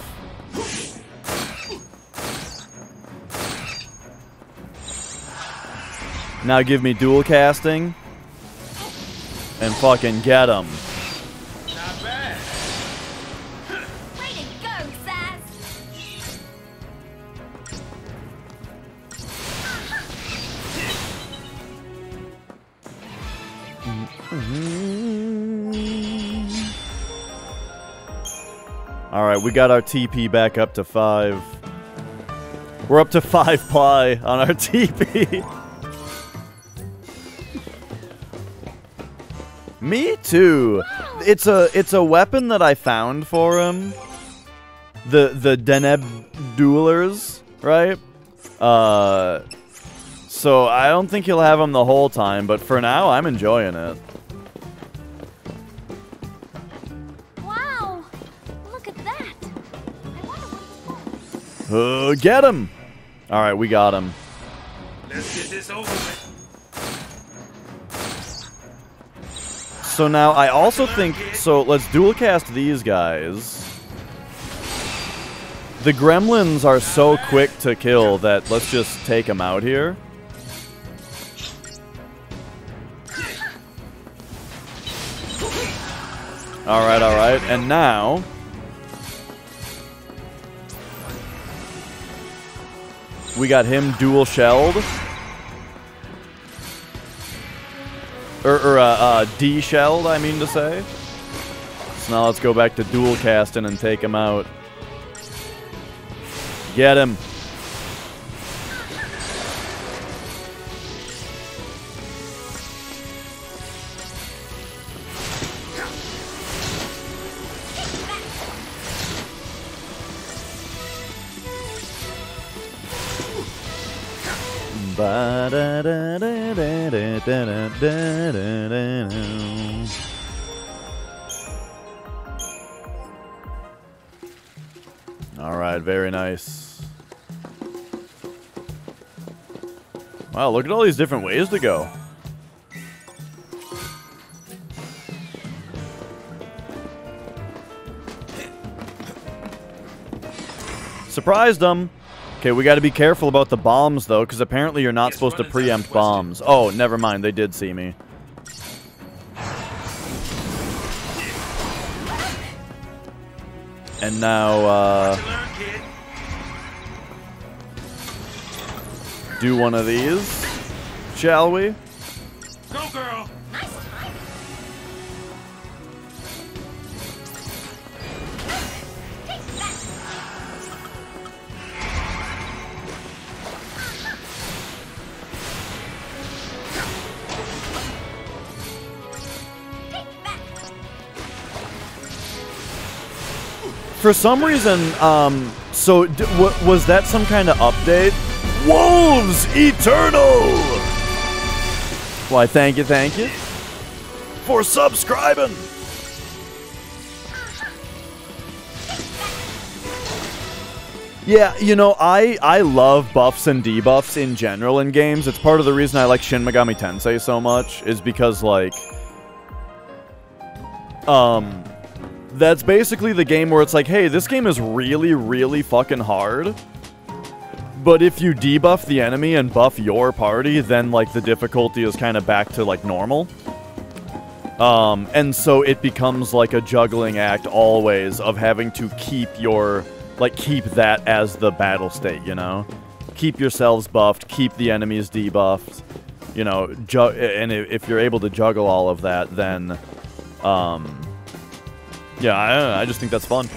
Now give me dual casting. And fucking get him. Not bad. Way to go, Zaz! Alright, we got our TP back up to 5. We're up to 5 ply on our TP. Me too. It's a weapon that I found for him. The Deneb Duelers, right? So I don't think he'll have them the whole time, but for now I'm enjoying it. Wow! Look at that! I wonder what it's for. Get him! Alright, we got him. Let's get this over with. So now I also think, so let's dual cast these guys. The gremlins are so quick to kill that let's just take them out here. Alright, and now... we got him dual shelled. D-shelled, I mean to say. So now let's go back to dual casting and take him out. Get him. Alright, very nice. Wow, look at all these different ways to go. Surprised them. Okay, we got to be careful about the bombs, though, because apparently you're not supposed to preempt bombs. Oh, never mind. They did see me. And now, do one of these, shall we? Go, girl! For some reason, so was that some kind of update? Wolves Eternal! Why, thank you for subscribing. Yeah, you know, I love buffs and debuffs in general in games. It's part of the reason I like Shin Megami Tensei so much, is because, like, that's basically the game where it's like, hey, this game is really, really fucking hard. But if you debuff the enemy and buff your party, then, like, the difficulty is kind of back to, like, normal. And so it becomes, like, a juggling act always of having to keep your... like, keep that as the battle state, you know? Keep yourselves buffed, keep the enemies debuffed, you know, and if you're able to juggle all of that, then, yeah, I just think that's fun.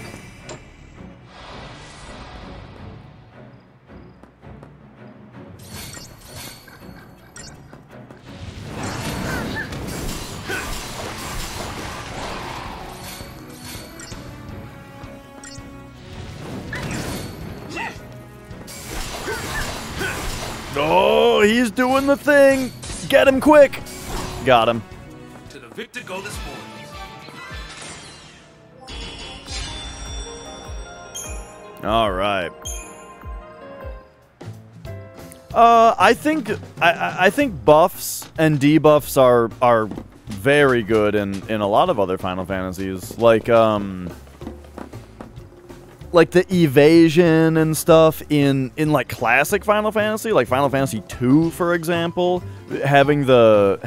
Oh, he's doing the thing. Get him quick. Got him. To the victor go the spoils. All right. I think buffs and debuffs are very good in a lot of other Final Fantasies. Like the evasion and stuff in like classic Final Fantasy, like Final Fantasy II, for example, having the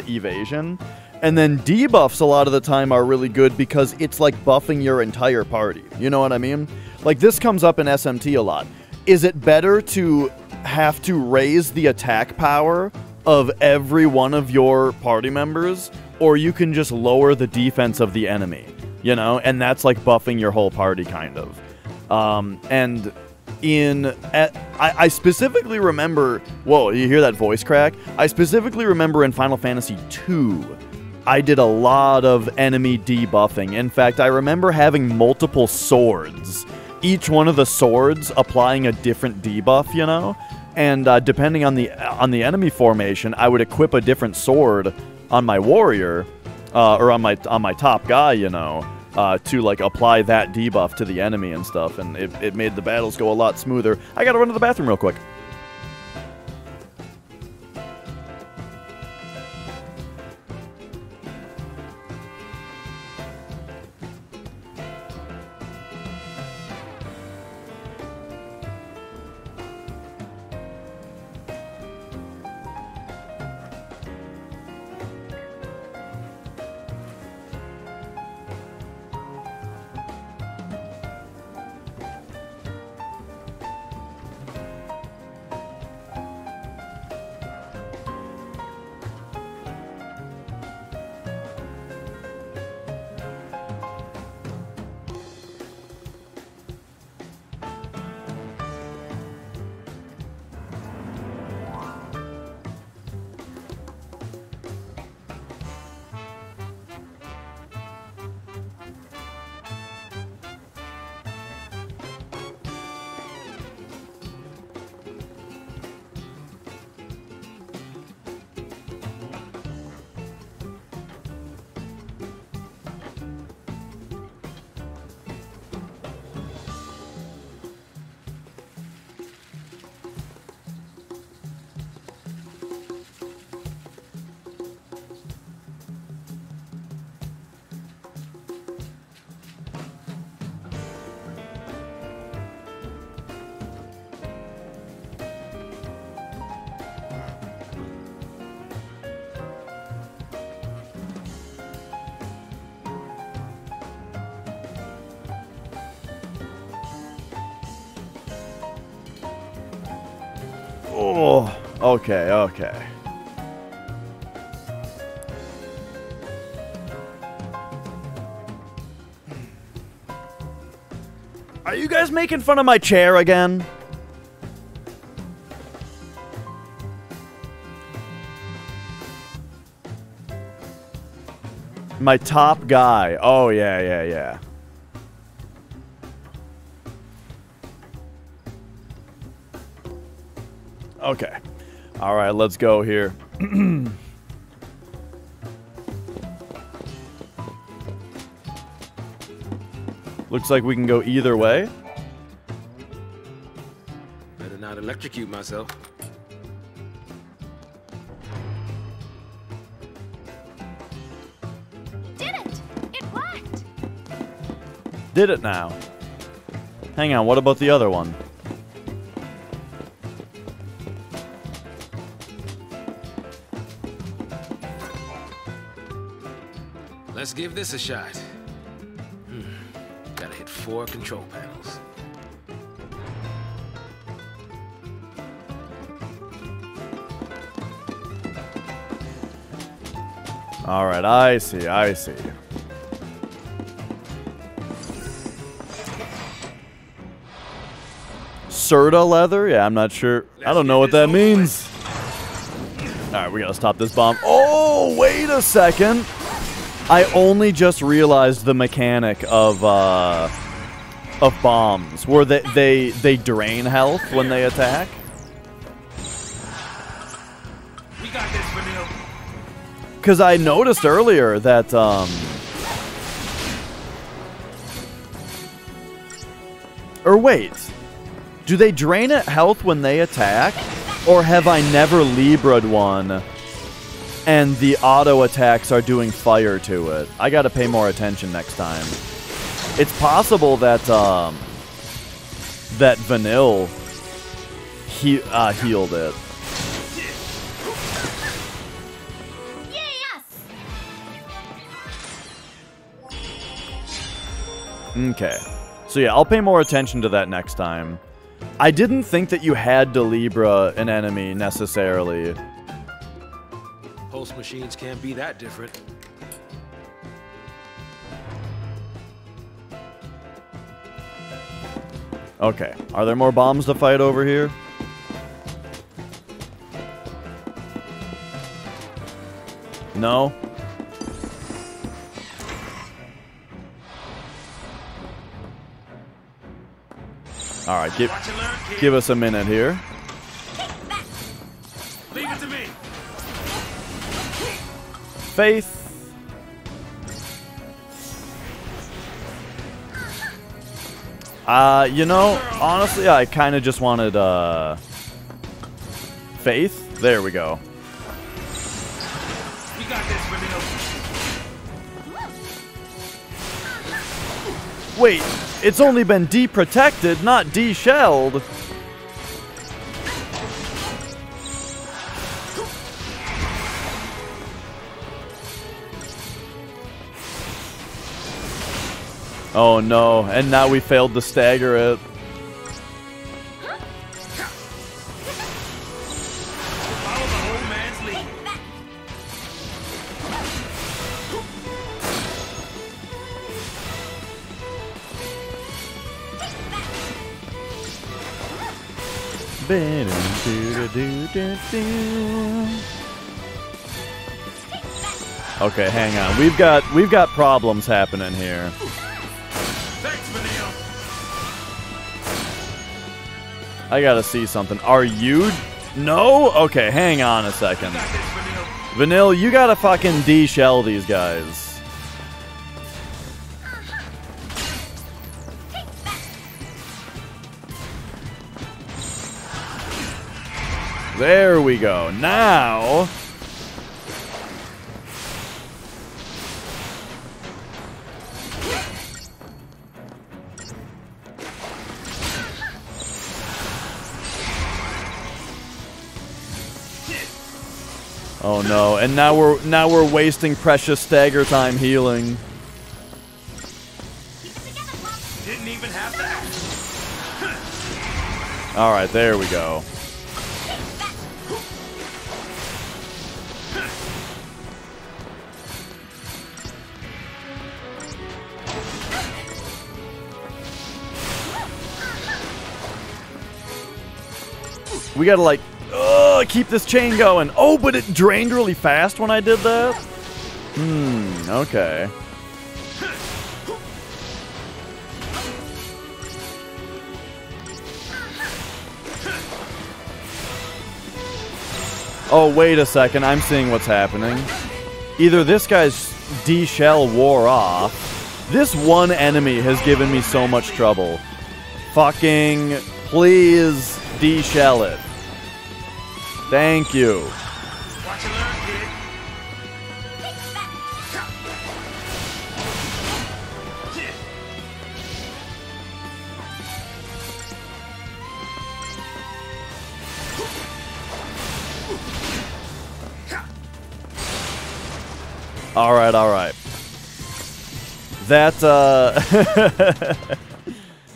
evasion. And then debuffs a lot of the time are really good because it's like buffing your entire party. You know what I mean? Like this comes up in SMT a lot. Is it better to have to raise the attack power of every one of your party members, or you can just lower the defense of the enemy? You know, and that's like buffing your whole party, kind of. And I specifically remember... Whoa, you hear that voice crack? I specifically remember in Final Fantasy II, I did a lot of enemy debuffing. In fact, I remember having multiple swords. Each one of the swords applying a different debuff, you know? And depending on the enemy formation, I would equip a different sword on my warrior, or on my top guy, you know, to like apply that debuff to the enemy and stuff, and it made the battles go a lot smoother. I gotta run to the bathroom real quick. Oh, okay. Are you guys making fun of my chair again? My top guy. Oh, yeah. Okay. All right, let's go here. Looks like we can go either way. Better not electrocute myself. Did it! It worked! Did it now. Hang on, what about the other one? Let's give this a shot. Gotta hit 4 control panels. Alright, I see, I see. Serta leather? Yeah, I'm not sure. I don't know what that means. Alright, we gotta stop this bomb. Oh, wait a second. I only just realized the mechanic of bombs, where they drain health when they attack. We got this, Vanille. Because I noticed earlier that or wait, do they drain it health when they attack, or have I never Libra'd one? And the auto attacks are doing fire to it. I gotta pay more attention next time. It's possible that that Vanille healed it. Yes! Okay. So yeah, I'll pay more attention to that next time. I didn't think that you had to Libra an enemy necessarily. Pulse machines can't be that different. Okay. Are there more bombs to fight over here? No? Alright, give us a minute here. Leave it to me. Faith. You know, honestly, I kind of just wanted, Faith? There we go. We got this, Vanille. Wait, it's only been de-protected, not de-shelled. Oh no, and now we failed to stagger it. Follow the old man's lead. Okay, hang on. We've got problems happening here. Thanks, Vanille. I gotta see something. Are you? No? Okay, hang on a second. Got this, Vanille. Vanille, you gotta fucking de-shell these guys. There we go. Now... Oh no, and now we're wasting precious stagger time healing. Didn't even have that. Alright, there we go. We gotta like keep this chain going. Oh, but it drained really fast when I did that? Okay. Oh, wait a second. I'm seeing what's happening. Either this guy's D-shell wore off. This one enemy has given me so much trouble. Fucking please D-shell it. Thank you. Watch and learn, kid. Alright, alright. That,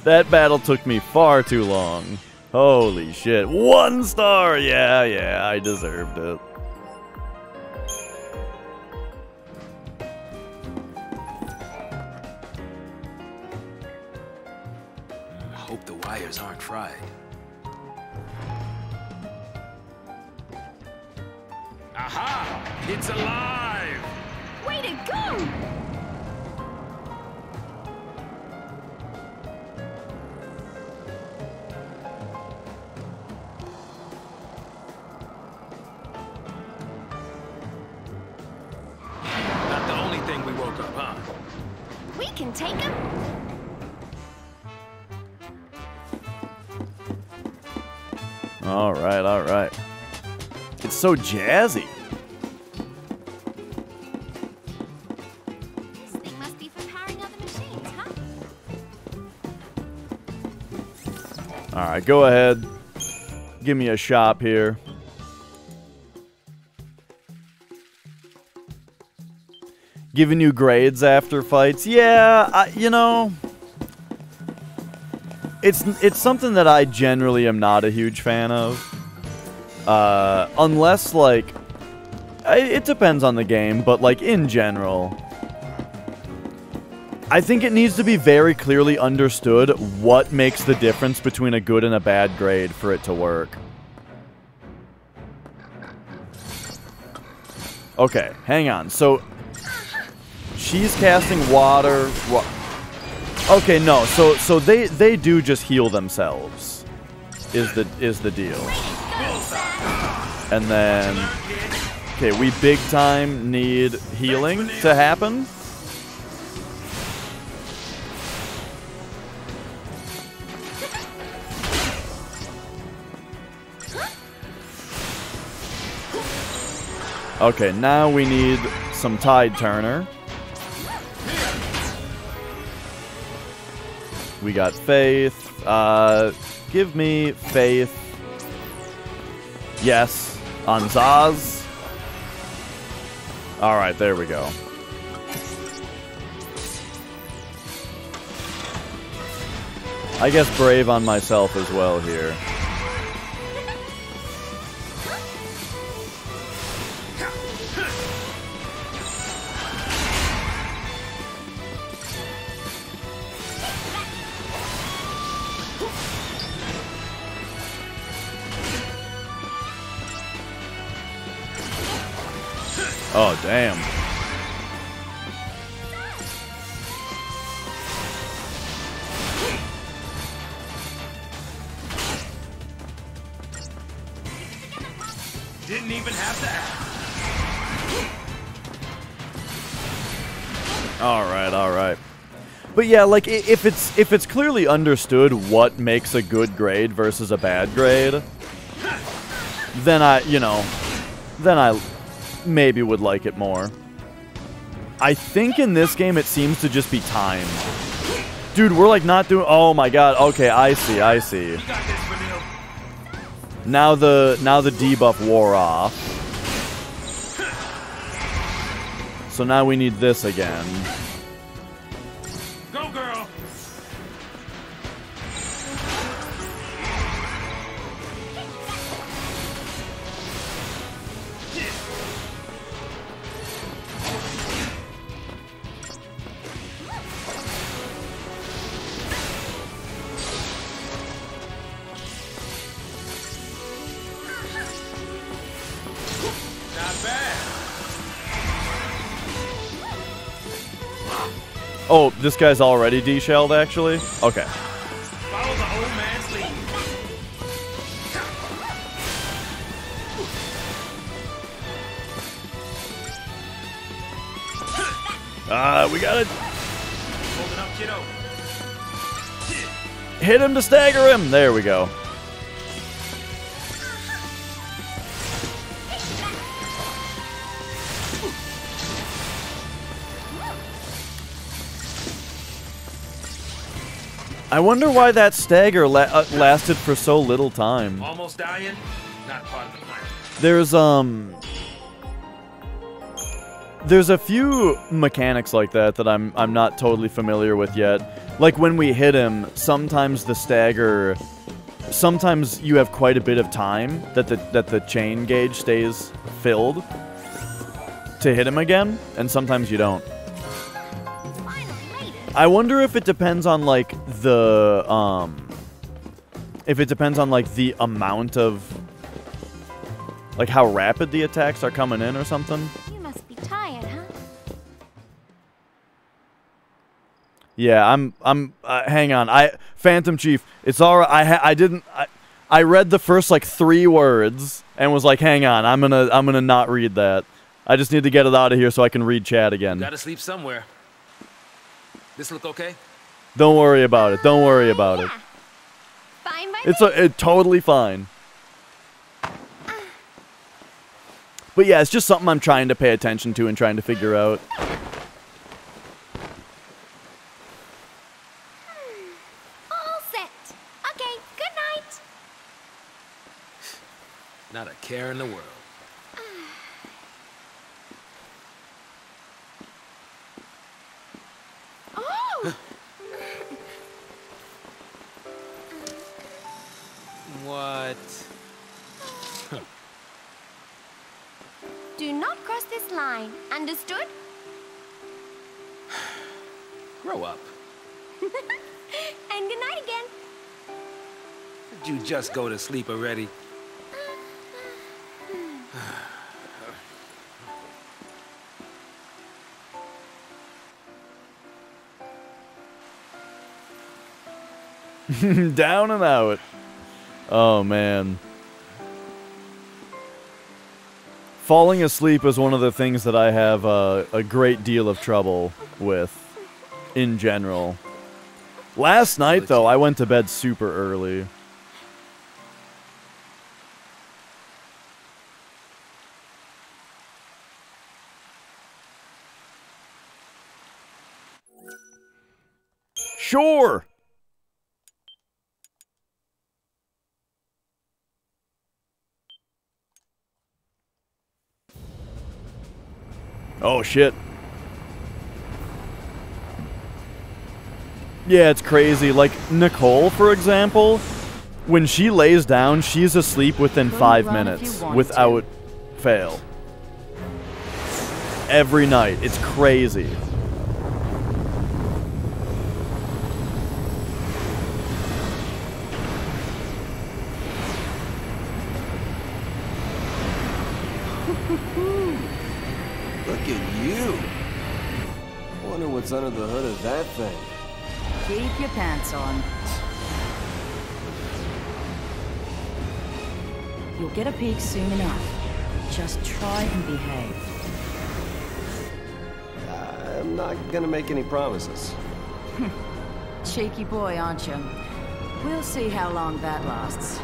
that battle took me far too long. Holy shit. 1 star! Yeah, I deserved it. I hope the wires aren't fried. Aha! It's alive! Way to go! Not the only thing we woke up, huh? We can take him. Alright, alright. It's so jazzy. This thing must be for powering other machines, huh? Alright, go ahead. Give me a shop here. Giving you grades after fights. Yeah, you know... It's something that I generally am not a huge fan of. Unless, like... It depends on the game, but, like, in general... I think it needs to be very clearly understood what makes the difference between a good and a bad grade for it to work. Okay, hang on. So... She's casting water... Okay, no. So they do just heal themselves. Is the deal. And then okay, we big time need healing to happen. Okay, now we need some Tide Turner. We got Faith. Give me Faith. Yes. On Zaz. Alright, there we go. I guess Brave on myself as well here. Oh, damn. Didn't even have to ask. Alright, alright. But yeah, like, if it's clearly understood what makes a good grade versus a bad grade, then I maybe would like it more. I think in this game it seems to just be timed. Dude, we're like not doing... Oh my god, okay, I see. Now the debuff wore off. So now we need this again. Go, girl! Oh, this guy's already de-shelled, actually? Okay. Follow the old man's lead. We gotta Hold it up, kiddo. hit him to stagger him. There we go. I wonder why that stagger lasted for so little time. Almost dying? Not part of the plan. There's a few mechanics like that that I'm not totally familiar with yet. Like when we hit him, sometimes the stagger, sometimes you have quite a bit of time that the chain gauge stays filled to hit him again, and sometimes you don't. I wonder if it depends on like the the amount of like how rapid the attacks are coming in or something. You must be tired, huh? Yeah, I'm hang on. Phantom Chief, it's all right. I read the first like 3 words and was like, "Hang on. I'm going to not read that. I just need to get it out of here so I can read chat again." Gotta sleep somewhere. This look okay? Don't worry about it. Don't worry about it. Fine by It's totally fine. But yeah, it's just something I'm trying to pay attention to and trying to figure out. all set. Okay, good night. Not a care in the world. Oh! What? Do not cross this line. Understood? Grow up. And good night again. Did you just go to sleep already? Down and out. Oh, man. Falling asleep is one of the things that I have a great deal of trouble with in general. Last night, though, I went to bed super early. Sure! Oh, shit. Yeah, it's crazy. Like, Nicole, for example, when she lays down, she's asleep within 5 minutes without fail. Every night. It's crazy. Look at you. Wonder what's under the hood of that thing. Keep your pants on. You'll get a peek soon enough. Just try and behave. I'm not gonna make any promises. Cheeky boy, aren't you? We'll see how long that lasts.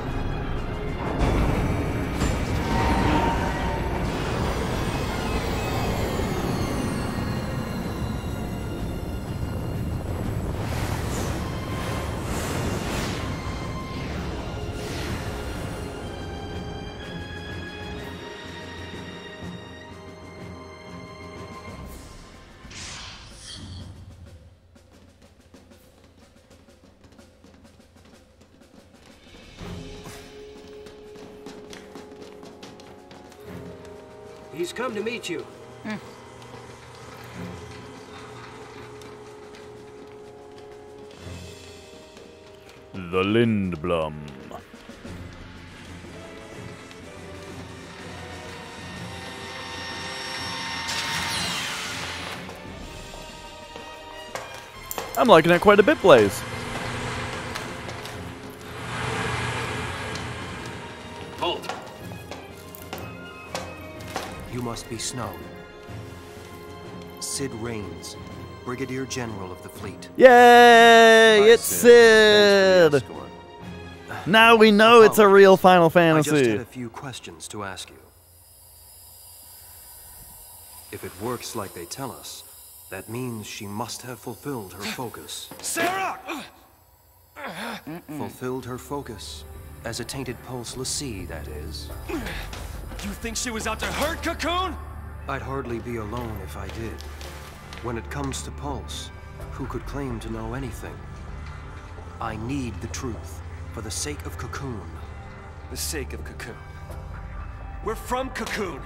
He's come to meet you. The Lindblom. I'm liking it quite a bit, Blaze. Halt. You must be Snow. Sid Raines, Brigadier General of the Fleet. Yay! It's Sid. Sid! Now we know it's a real Final I just Fantasy. had a few questions to ask you. If it works like they tell us, that means she must have fulfilled her focus. Sarah! Fulfilled her focus. As a tainted Pulse Lassie, that is. You think she was out to hurt Cocoon? I'd hardly be alone if I did. When it comes to Pulse, who could claim to know anything? I need the truth, for the sake of Cocoon. The sake of Cocoon. We're from Cocoon.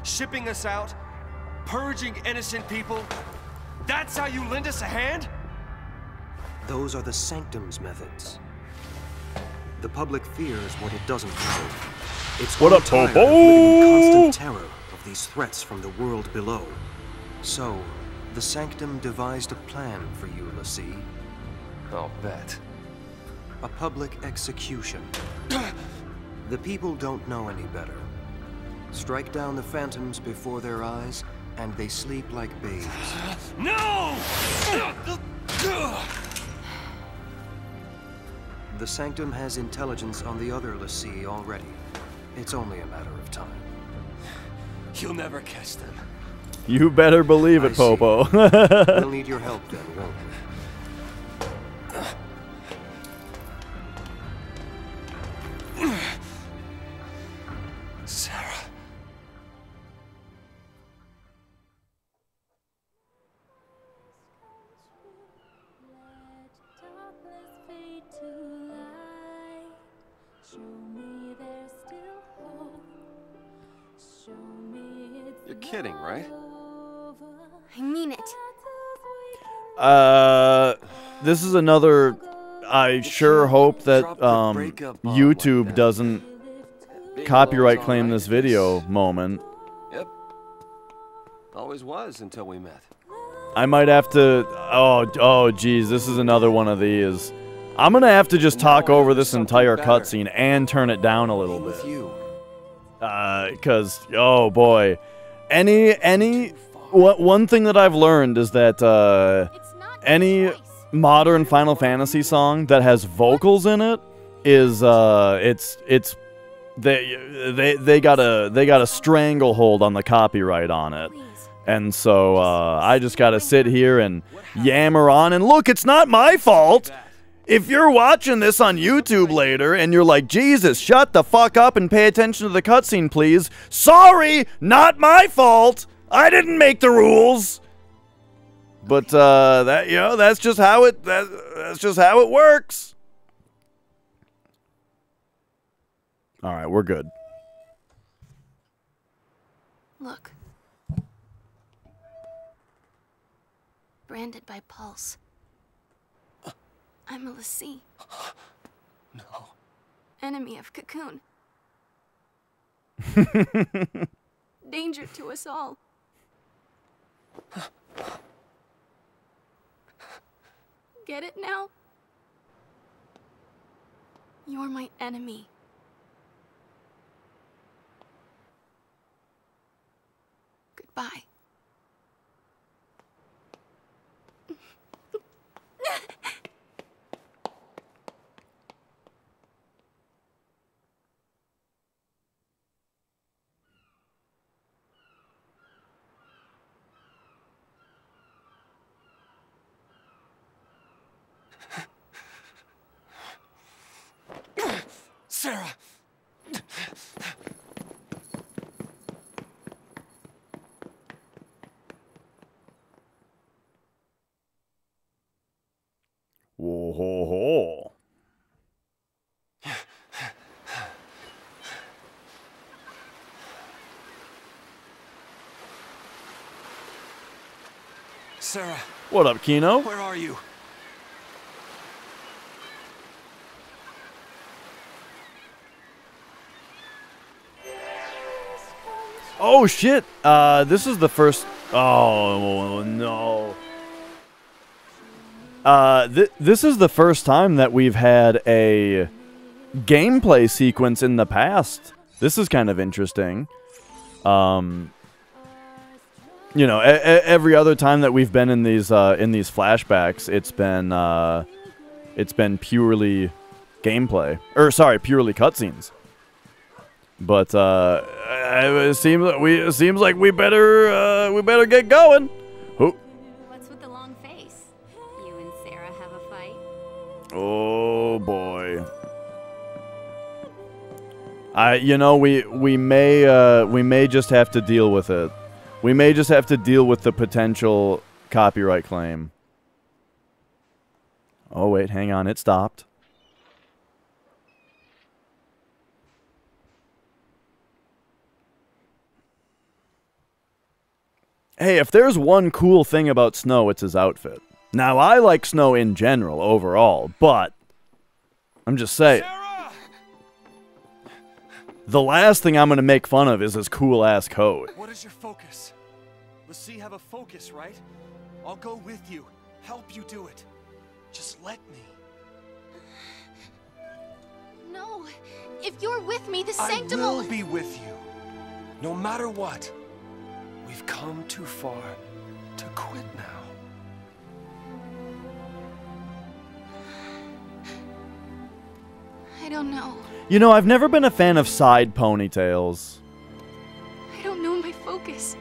Shipping us out, purging innocent people. That's how you lend us a hand? Those are the Sanctum's methods. The public fears what it doesn't know. It's What all up, tired Popo? of living in constant terror of these threats from the world below. So, the Sanctum devised a plan for you, Lassie. I'll bet. A public execution. The people don't know any better. Strike down the phantoms before their eyes, and they sleep like babes. No! The Sanctum has intelligence on the other Lassie already. It's only a matter of time. You'll never catch them. You better believe it, I see. Popo. We'll need your help then, won't we? Sarah. You're kidding, right? I mean it. This is another. I sure hope that YouTube doesn't copyright claim this video moment. Yep. Always was until we met. I might have to. Oh, geez, this is another one of these. I'm gonna have to just talk over this entire cutscene and turn it down a little bit. Cause oh boy, one thing that I've learned is that any modern Final Fantasy song that has vocals in it is they got a stranglehold on the copyright on it. And so I just gotta sit here and yammer on, and look, it's not my fault. If you're watching this on YouTube later and you're like, Jesus, shut the fuck up and pay attention to the cutscene, please. Sorry, not my fault. I didn't make the rules. But that's just how it works. All right, we're good. Look. Branded by Pulse. I'm a Lassie. No. Enemy of Cocoon. Danger to us all. Get it now? You're my enemy. Goodbye. Sarah! Whoa, ho, ho. Sarah. What up, Kino? Where are you? Oh shit! This is the first. Oh no! This is the first time that we've had a gameplay sequence in the past. This is kind of interesting. you know, every other time that we've been in these flashbacks, it's been purely gameplay, or sorry, purely cutscenes. But it seems like we better get going. Who? What's with the long face? You and Sarah have a fight? Oh boy. You know, we may just have to deal with it. We may just have to deal with the potential copyright claim. Oh wait, hang on, it stopped. Hey, if there's one cool thing about Snow, it's his outfit. Now, I like Snow in general, overall, but I'm just saying. Sarah! The last thing I'm going to make fun of is his cool-ass coat. What is your focus? Let's see, have a focus, right? I'll go with you, help you do it. Just let me. No, if you're with me, the sanctum I will be with you, no matter what. We've come too far to quit now. I don't know. You know, I've never been a fan of side ponytails. I don't know my focus.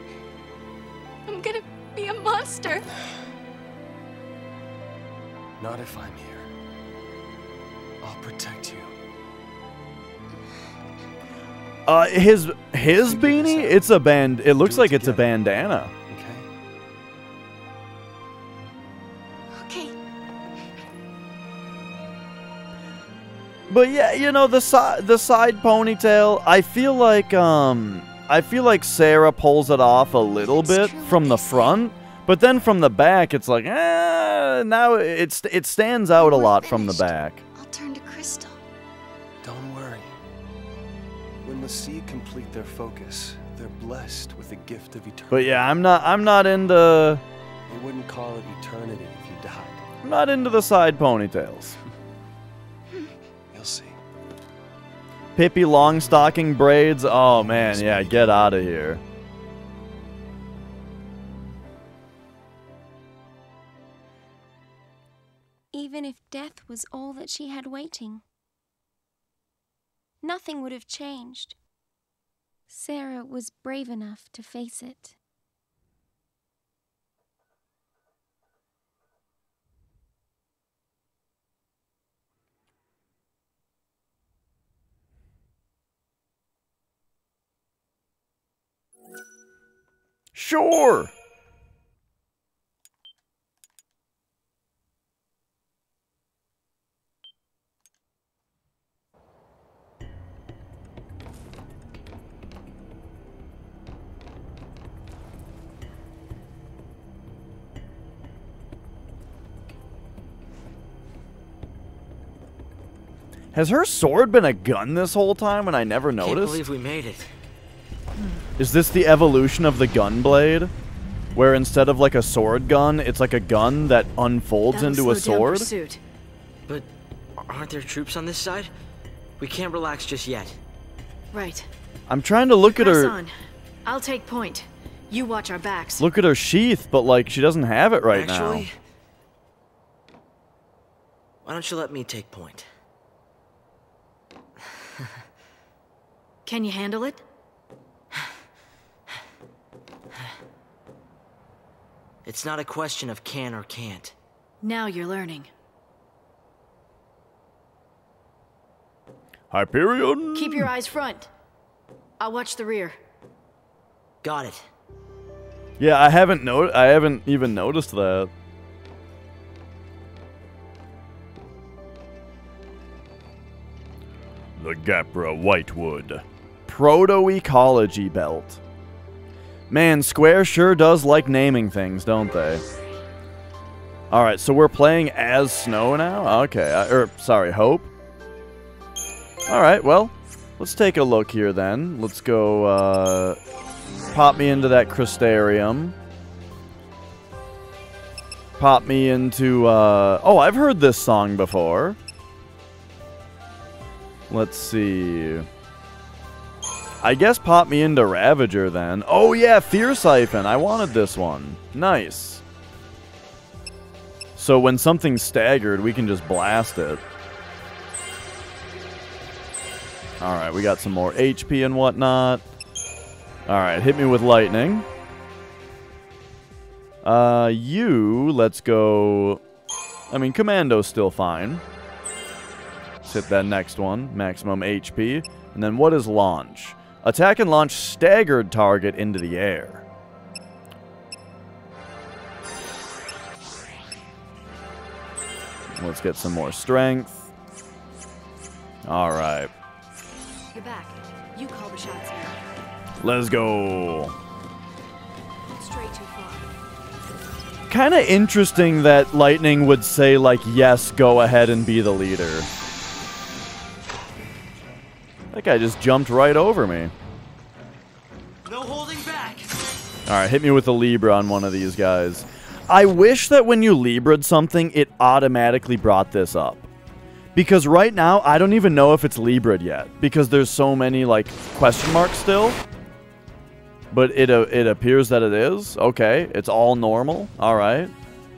I'm gonna be a monster. Not if I'm here. I'll protect you. His beanie? It's a band. It looks like it's a bandana. Okay. But yeah, you know, the side ponytail. I feel like Sarah pulls it off a little bit from the front, but then from the back, it's like, now it stands out a lot from the back. I'll turn to crystal. Don't worry. When the sea complete their focus, they're blessed with the gift of eternity. But yeah, I'm not into. They wouldn't call it eternity if you died. I'm not into the side ponytails. You'll see. Pippi Longstocking braids. Oh man, yeah, get out of here. Even if death was all that she had waiting, nothing would have changed. Sarah was brave enough to face it. Sure. Has her sword been a gun this whole time and I never noticed? Can't believe we made it. Is this the evolution of the gun blade? Where instead of like a sword gun, it's like a gun that unfolds into a sword? But aren't there troops on this side? We can't relax just yet. Right. I'm trying to look at her. On. I'll take point. You watch our backs. Look at her sheath, but like she doesn't have it right now. Why don't you let me take point? Can you handle it? It's not a question of can or can't. Now you're learning. Hyperion. Keep your eyes front. I'll watch the rear. Got it. Yeah, I haven't even noticed that. The Gapra Whitewood. Proto-ecology belt. Man, Square sure does like naming things, don't they? Alright, so we're playing as Snow now? Okay, sorry, Hope. Alright, well, let's take a look here then. Let's go, pop me into that Crystarium. Pop me into, oh, I've heard this song before. Let's see. I guess pop me into Ravager then. Oh yeah, Fear Siphon. I wanted this one. Nice. So when something's staggered, we can just blast it. Alright, we got some more HP and whatnot. Alright, hit me with lightning. Let's go... I mean, Commando's still fine. Let's hit that next one. Maximum HP. And then what is launch? Attack and launch staggered target into the air. Let's get some more strength. Alright. You're back. You call the shots now. Let's go. Stray too far. Kind of interesting that Lightning would say, like, yes, go ahead and be the leader. That guy just jumped right over me. No holding back. Alright, hit me with a Libra on one of these guys. I wish that when you Libra'd something, it automatically brought this up. Because right now, I don't even know if it's Libra'd yet. Because there's so many, like, question marks still. But it appears that it is. Okay, it's all normal. Alright.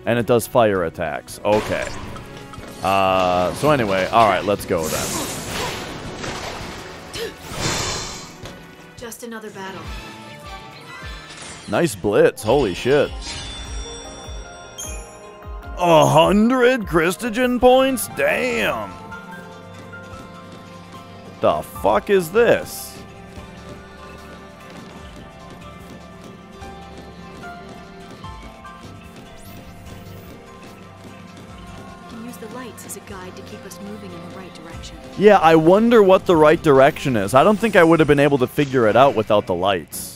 And it does fire attacks. Okay. So anyway, alright, let's go then. Just another battle. Nice blitz. Holy shit. 100 Christogen points? Damn. The fuck is this? Use the lights as a guide to keep us moving in the right direction. Yeah, I wonder what the right direction is. I don't think I would have been able to figure it out without the lights.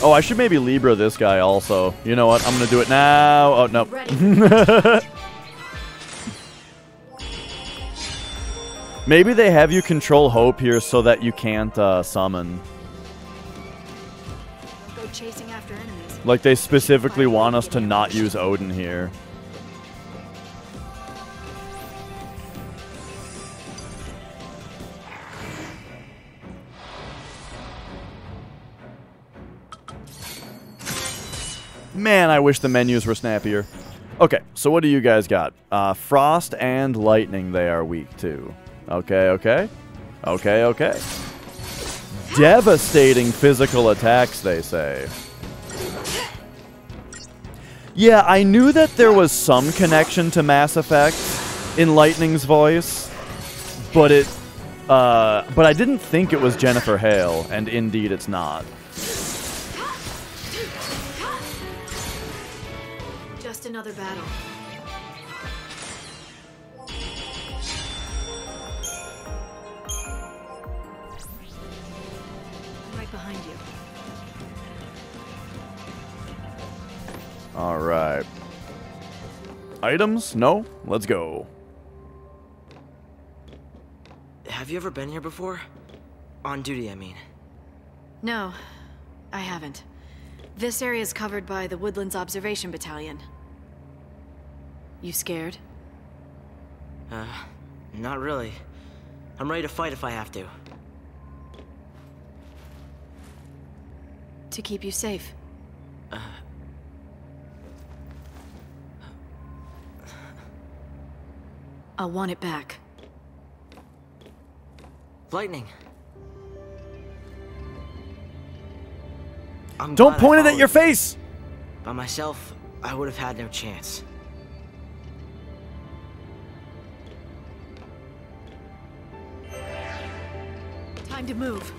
Oh, I should maybe Libra this guy also. You know what? I'm going to do it now. Oh, no. Maybe they have you control Hope here so that you can't summon. Go chasing after enemies. Like they specifically want us to not use Odin here. Man, I wish the menus were snappier. Okay, so what do you guys got? Frost and Lightning they are weak to. Okay, okay. Okay, okay. Devastating physical attacks, they say. Yeah, I knew that there was some connection to Mass Effect in Lightning's voice, but I didn't think it was Jennifer Hale, and indeed it's not. Just another battle. I'm right behind you. All right. Items? No? Let's go. Have you ever been here before? On duty, I mean. No, I haven't. This area is covered by the Woodlands Observation Battalion. You scared? Not really. I'm ready to fight if I have to. To keep you safe. I'll want it back. Lightning. Don't point it at your face! By myself, I would have had no chance. Time to move.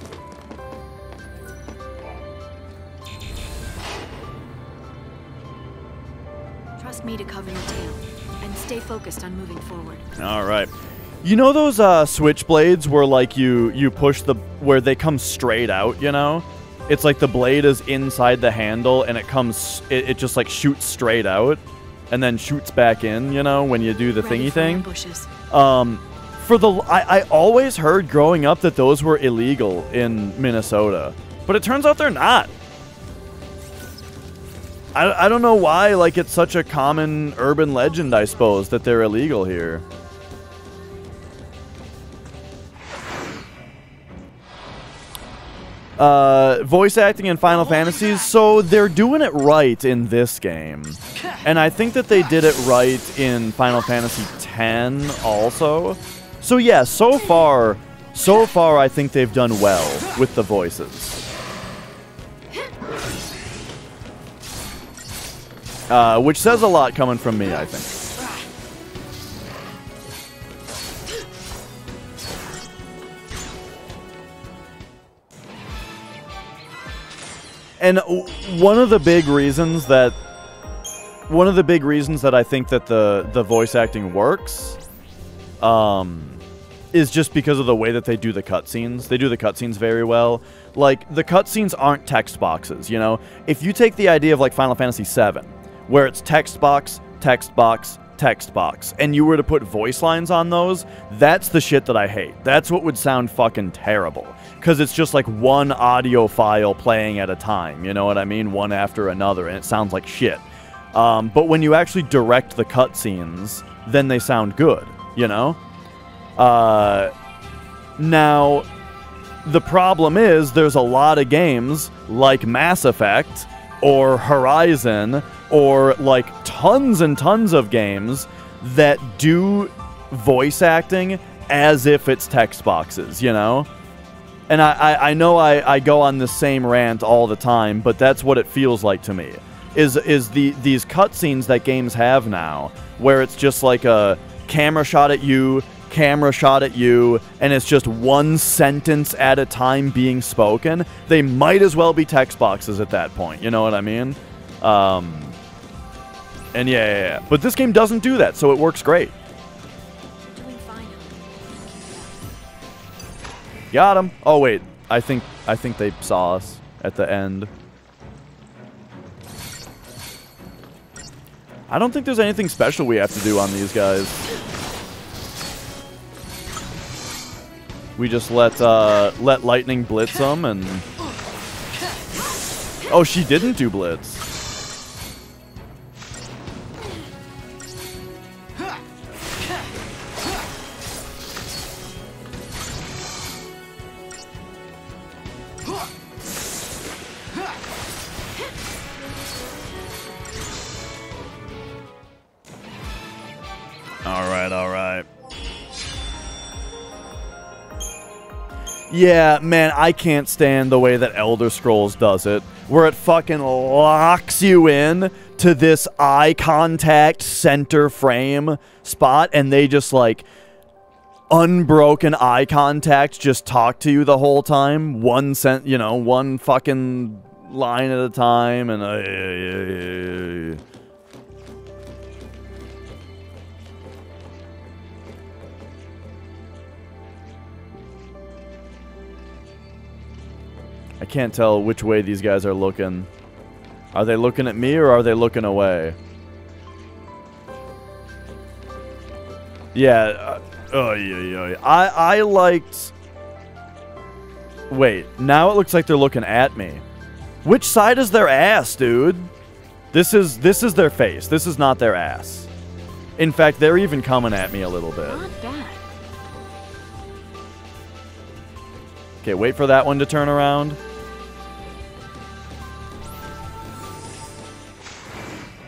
Trust me to cover your tail, and stay focused on moving forward. All right. You know those switchblades where like you push where they come straight out, you know? It's like the blade is inside the handle and it just like shoots straight out. and then shoots back in, you know, when you do the Ready thingy for thing. ambushes. I always heard growing up that those were illegal in Minnesota, but it turns out they're not. I don't know why, like, it's such a common urban legend, I suppose, that they're illegal here. Voice acting in Final Fantasies, so they're doing it right in this game. And I think that they did it right in Final Fantasy X also. So yeah, so far I think they've done well with the voices. Which says a lot coming from me, I think. And one of the big reasons that I think that the voice acting works is just because of the way that they do the cutscenes. They do the cutscenes very well. Like, the cutscenes aren't text boxes, you know? If you take the idea of, like, Final Fantasy VII, where it's text box, text box, text box, and you were to put voice lines on those, that's the shit that I hate. That's what would sound fucking terrible. Because it's just like one audio file playing at a time, you know what I mean? One after another, and it sounds like shit. But when you actually direct the cutscenes, then they sound good, you know? Now, the problem is there's a lot of games like Mass Effect or Horizon or like tons and tons of games that do voice acting as if it's text boxes, you know? And I know I go on the same rant all the time, but that's what it feels like to me. Is these cutscenes that games have now, where it's just like a camera shot at you, and it's just one sentence at a time being spoken. They might as well be text boxes at that point, you know what I mean? And yeah. But this game doesn't do that, so it works great. Got him. Oh wait, I think they saw us at the end. I don't think there's anything special we have to do on these guys. We just let Lightning blitz them, and oh, she didn't do blitz. All right. Yeah, man, I can't stand the way that Elder Scrolls does it, where it fucking locks you in to this eye contact center frame spot, and they just, like, unbroken eye contact, just talk to you the whole time, one fucking line at a time, and I can't tell which way these guys are looking. Are they looking at me or are they looking away? Yeah. I liked... Wait, now it looks like they're looking at me. Which side is their ass, dude? This is their face. This is not their ass. In fact, they're even coming at me a little bit. Not bad. Okay, wait for that one to turn around.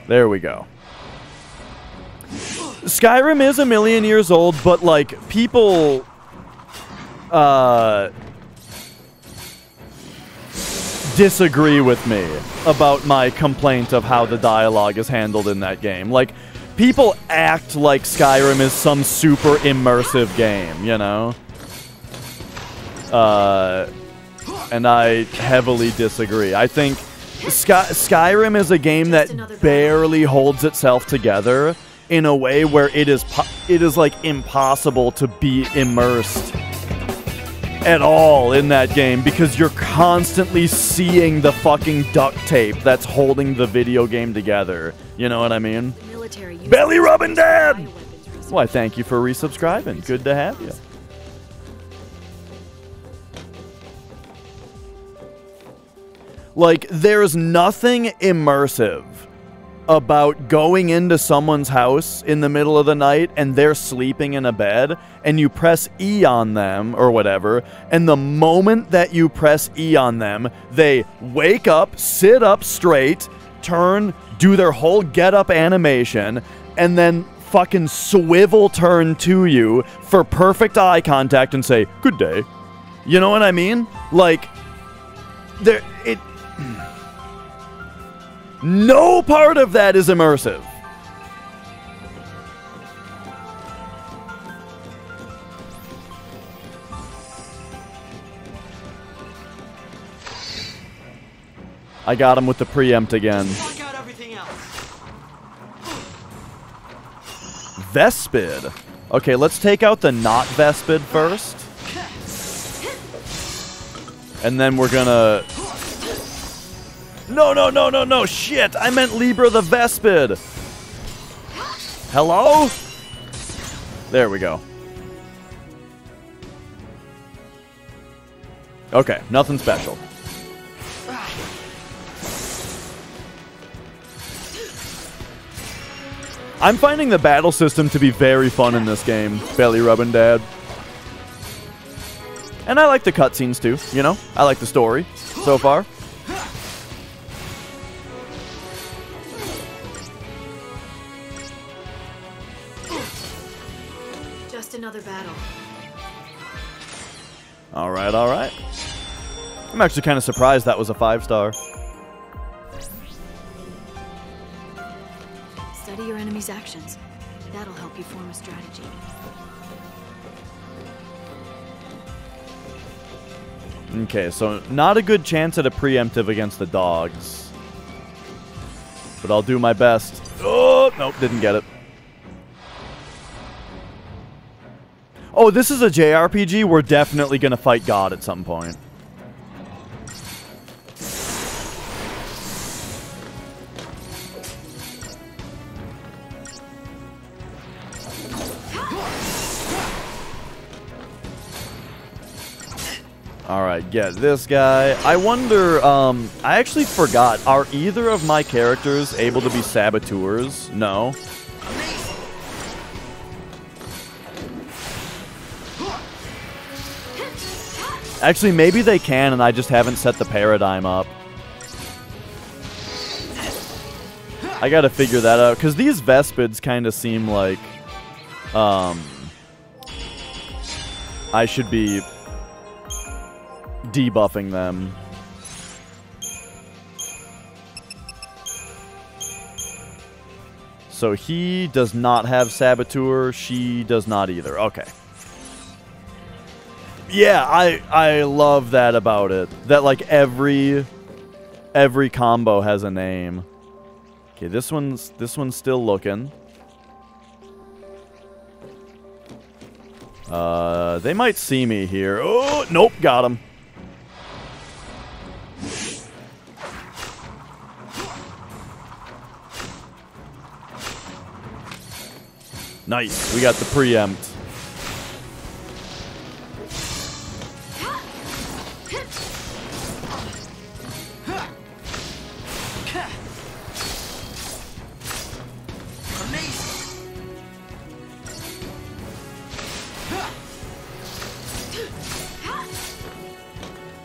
There we go. Skyrim is a million years old, but, like, people... disagree with me about my complaint of how the dialogue is handled in that game. Like, people act like Skyrim is some super immersive game, you know? And I heavily disagree. I think Skyrim is a game that barely holds itself together in a way where it is like impossible to be immersed at all in that game because you're constantly seeing the fucking duct tape that's holding the video game together. You know what I mean? military uses Belly rubbing dad! bioweapons research. Why, thank you for resubscribing. Good to have you. Like, there's nothing immersive about going into someone's house in the middle of the night and they're sleeping in a bed and you press E on them or whatever, and the moment that you press E on them, they wake up, sit up straight, turn, do their whole get-up animation, and then fucking swivel turn to you for perfect eye contact and say, "Good day." You know what I mean? Like, no part of that is immersive. I got him with the preempt again. Block out everything else. Vespid. Okay, let's take out the not Vespid first. And then we're gonna... No, shit! I meant Libra the Vespid! Hello? There we go. Okay, nothing special. I'm finding the battle system to be very fun in this game, Belly Rubbin' Dad. And I like the cutscenes too, you know? I like the story so far. Just another battle. Alright, alright. I'm actually kind of surprised that was a 5-star. Study your enemy's actions. That'll help you form a strategy. Okay, so not a good chance at a preemptive against the dogs. But I'll do my best. Oh, nope, didn't get it. Oh, this is a JRPG? We're definitely going to fight God at some point. Alright, get this guy. I wonder, I actually forgot. Are either of my characters able to be saboteurs? No. Actually, maybe they can, and I just haven't set the paradigm up. I gotta figure that out, because these Vespids kind of seem like, I should be debuffing them. So he does not have Saboteur, she does not either. Okay. Yeah, I love that about it. That like every combo has a name. Okay, this one's still looking. They might see me here. Oh, nope, got him. Nice, we got the preempt.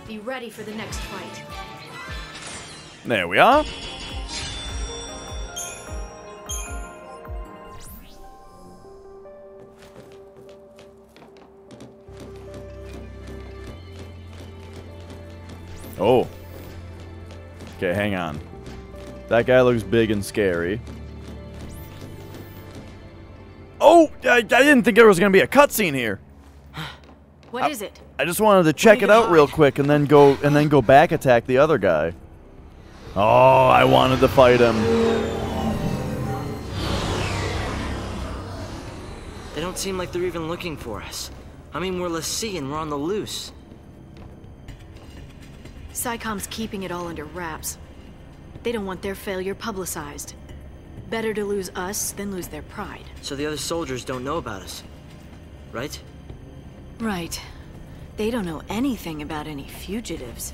Be ready for the next fight. There we are. Oh. Okay, hang on. That guy looks big and scary. Oh! I didn't think there was going to be a cutscene here. What is it? I just wanted to check it out real quick and then go back attack the other guy. Oh, I wanted to fight him. They don't seem like they're even looking for us. I mean, we're Lassie and we're on the loose. SciComm's keeping it all under wraps. They don't want their failure publicized. Better to lose us than lose their pride. So the other soldiers don't know about us, right? Right. They don't know anything about any fugitives.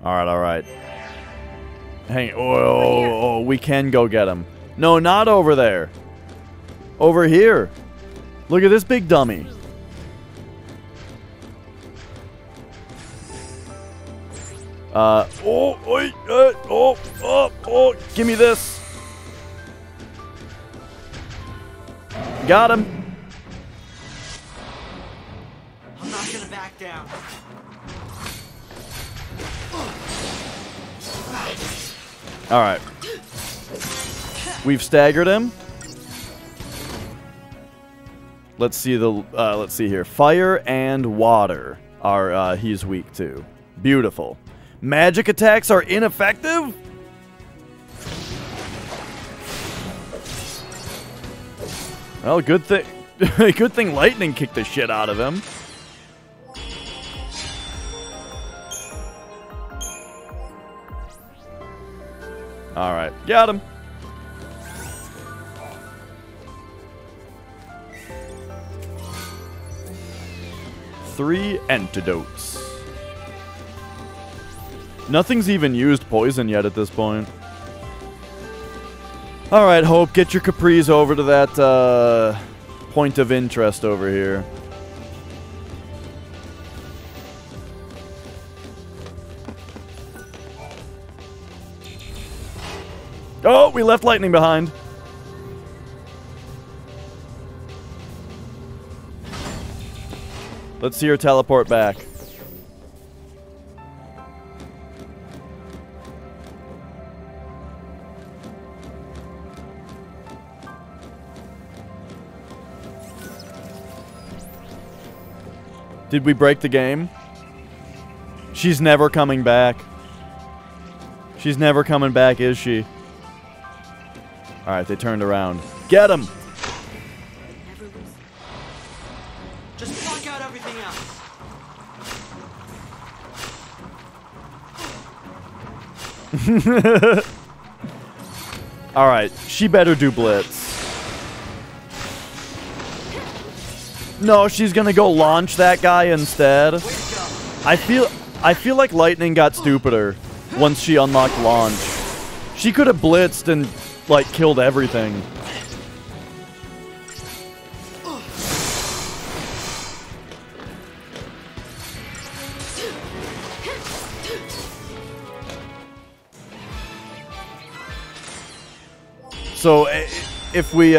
Alright, alright. Hang oh, we can go get him. No, not over there. Over here. Look at this big dummy. Give me this. Got him. I'm not gonna back down. All right. We've staggered him. Let's see here. Fire and water are he's weak to. Beautiful. Magic attacks are ineffective? Well, good thing good thing lightning kicked the shit out of him. All right, got him. Three antidotes. Nothing's even used poison yet at this point. Alright, Hope, get your Capris over to that point of interest over here. Oh, we left lightning behind. Let's see her teleport back. Did we break the game? She's never coming back. She's never coming back, is she? Alright, they turned around. Get him! Just block out everything else. Alright, she better do blitz. No, she's gonna go launch that guy instead. I feel like lightning got stupider once she unlocked launch. She could have blitzed and like killed everything. So if we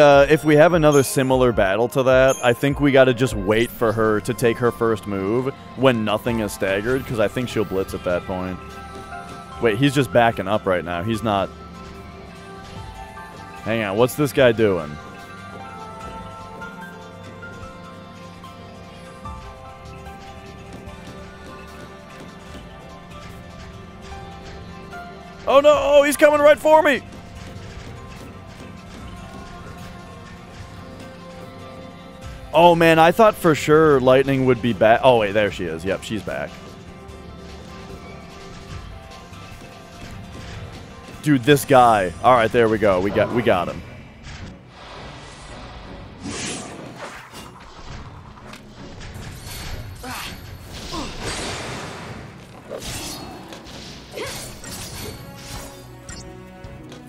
have another similar battle to that, I think we got to just wait for her to take her first move when nothing is staggered, because I think she'll blitz at that point. Wait, he's just backing up right now. He's not... Hang on, what's this guy doing? Oh no, oh, he's coming right for me! Oh man, I thought for sure lightning would be back. Oh wait, there she is. Yep, she's back. Dude, this guy. All right, there we go. We got him.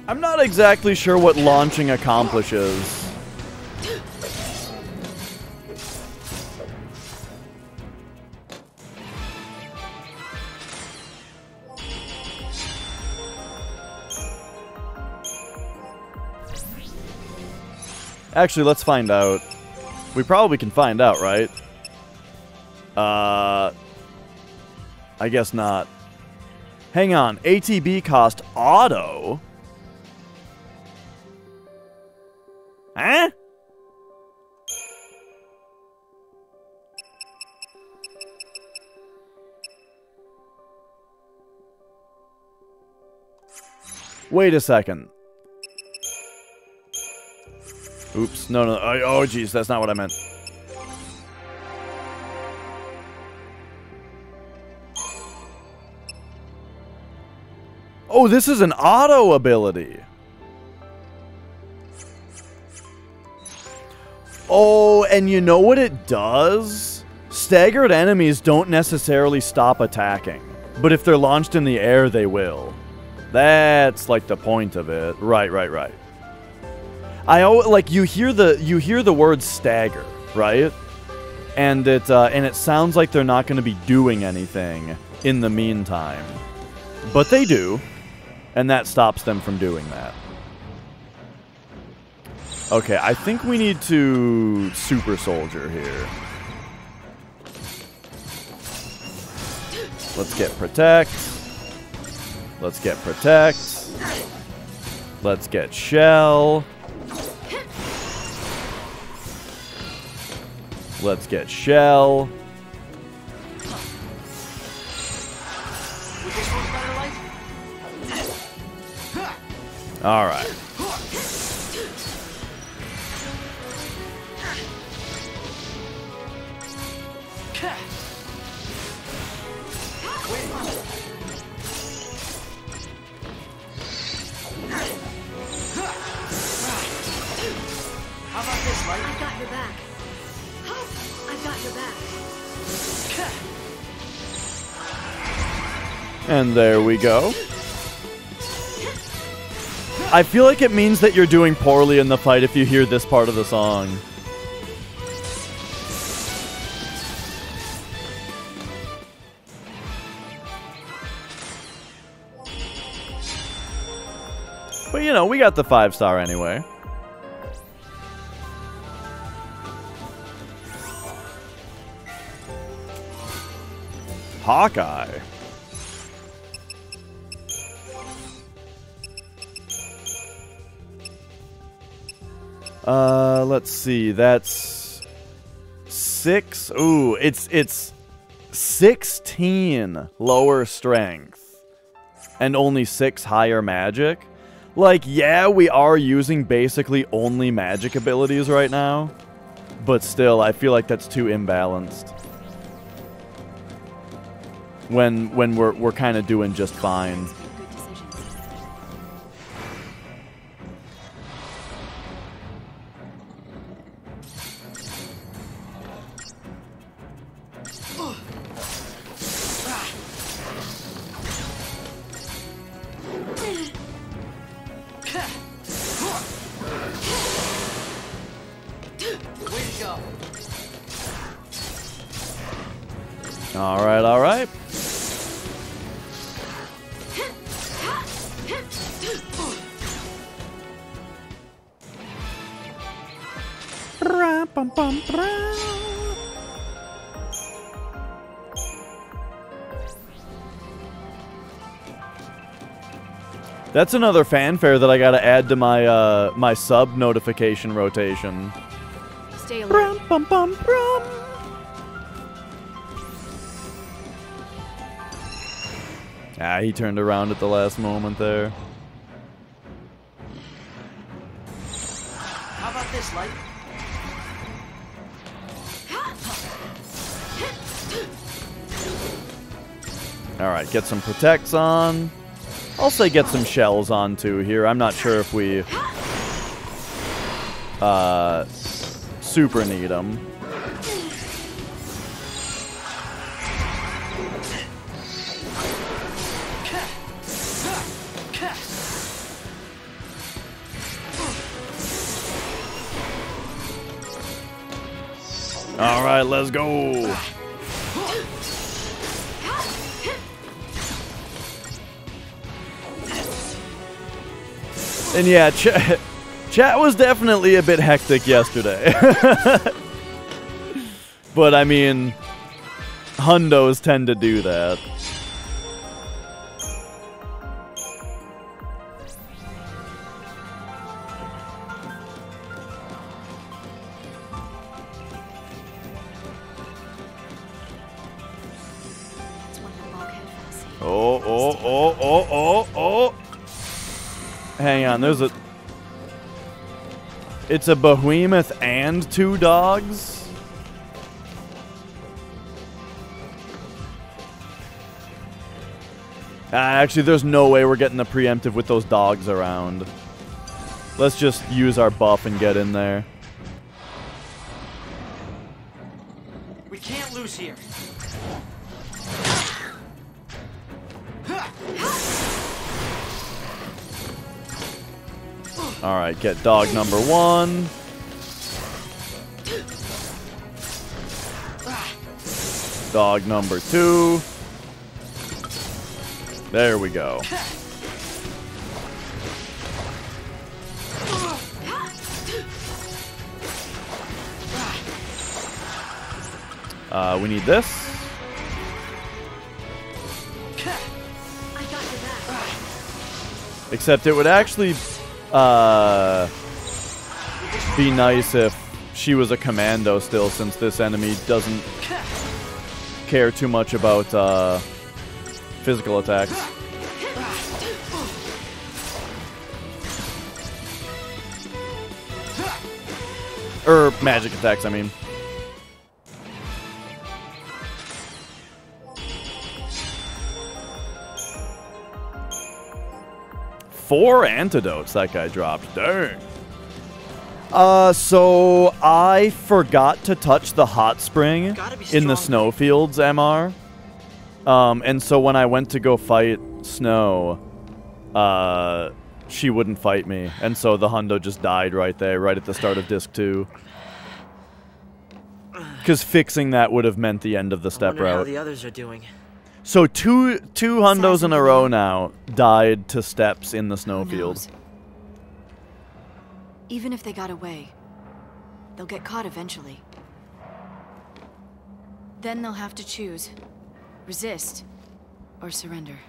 I'm not exactly sure what launching accomplishes. Actually, let's find out. We probably can find out, right? I guess not. Hang on. ATB cost auto? Huh? Wait a second. Oops. No. Oh, jeez. That's not what I meant. Oh, this is an auto ability. Oh, and you know what it does? Staggered enemies don't necessarily stop attacking, but if they're launched in the air, they will. That's like the point of it. Right. Like you hear the word stagger, right? And it sounds like they're not going to be doing anything in the meantime, but they do, and that stops them from doing that. Okay, I think we need to super soldier here. Let's get protect. Let's get protect. Let's get shell. Let's get shell. All right. How about this, Light? I've got your back. I've got your back. And there we go. I feel like it means that you're doing poorly in the fight if you hear this part of the song. But you know, we got the 5-star anyway. Hawkeye. Let's see. That's 6. Ooh, it's 16 lower strength and only 6 higher magic. Like, yeah, we are using basically only magic abilities right now, but still, I feel like that's too imbalanced. When we're kind of doing just fine. All right. That's another fanfare that I gotta add to my my sub notification rotation. Stay alert. Ah, he turned around at the last moment there. How about this, Light? Alright, get some protects on. I'll say get some shells on too here. I'm not sure if we super need them. All right, let's go. And yeah, chat was definitely a bit hectic yesterday. But I mean, hundos tend to do that. Oh. Hang on, there's a... It's a behemoth and 2 dogs? Actually, there's no way we're getting the preemptive with those dogs around. Let's just use our buff and get in there. We can't lose here. Alright, get dog number 1. Dog number 2. There we go. We need this. Except it would actually be nice if she was a commando still, since this enemy doesn't care too much about physical attacks. Or magic attacks, I mean. Four antidotes that guy dropped. Dang. So I forgot to touch the hot spring in the snowfields, MR. And so when I went to go fight Snow, she wouldn't fight me. And so the hundo just died right there, right at the start of Disc 2. Because fixing that would have meant the end of the step route. How the others are doing. So two hundos in a row now died to steps in the snowfield. Even if they got away, they'll get caught eventually. Then they'll have to choose. Resist or surrender.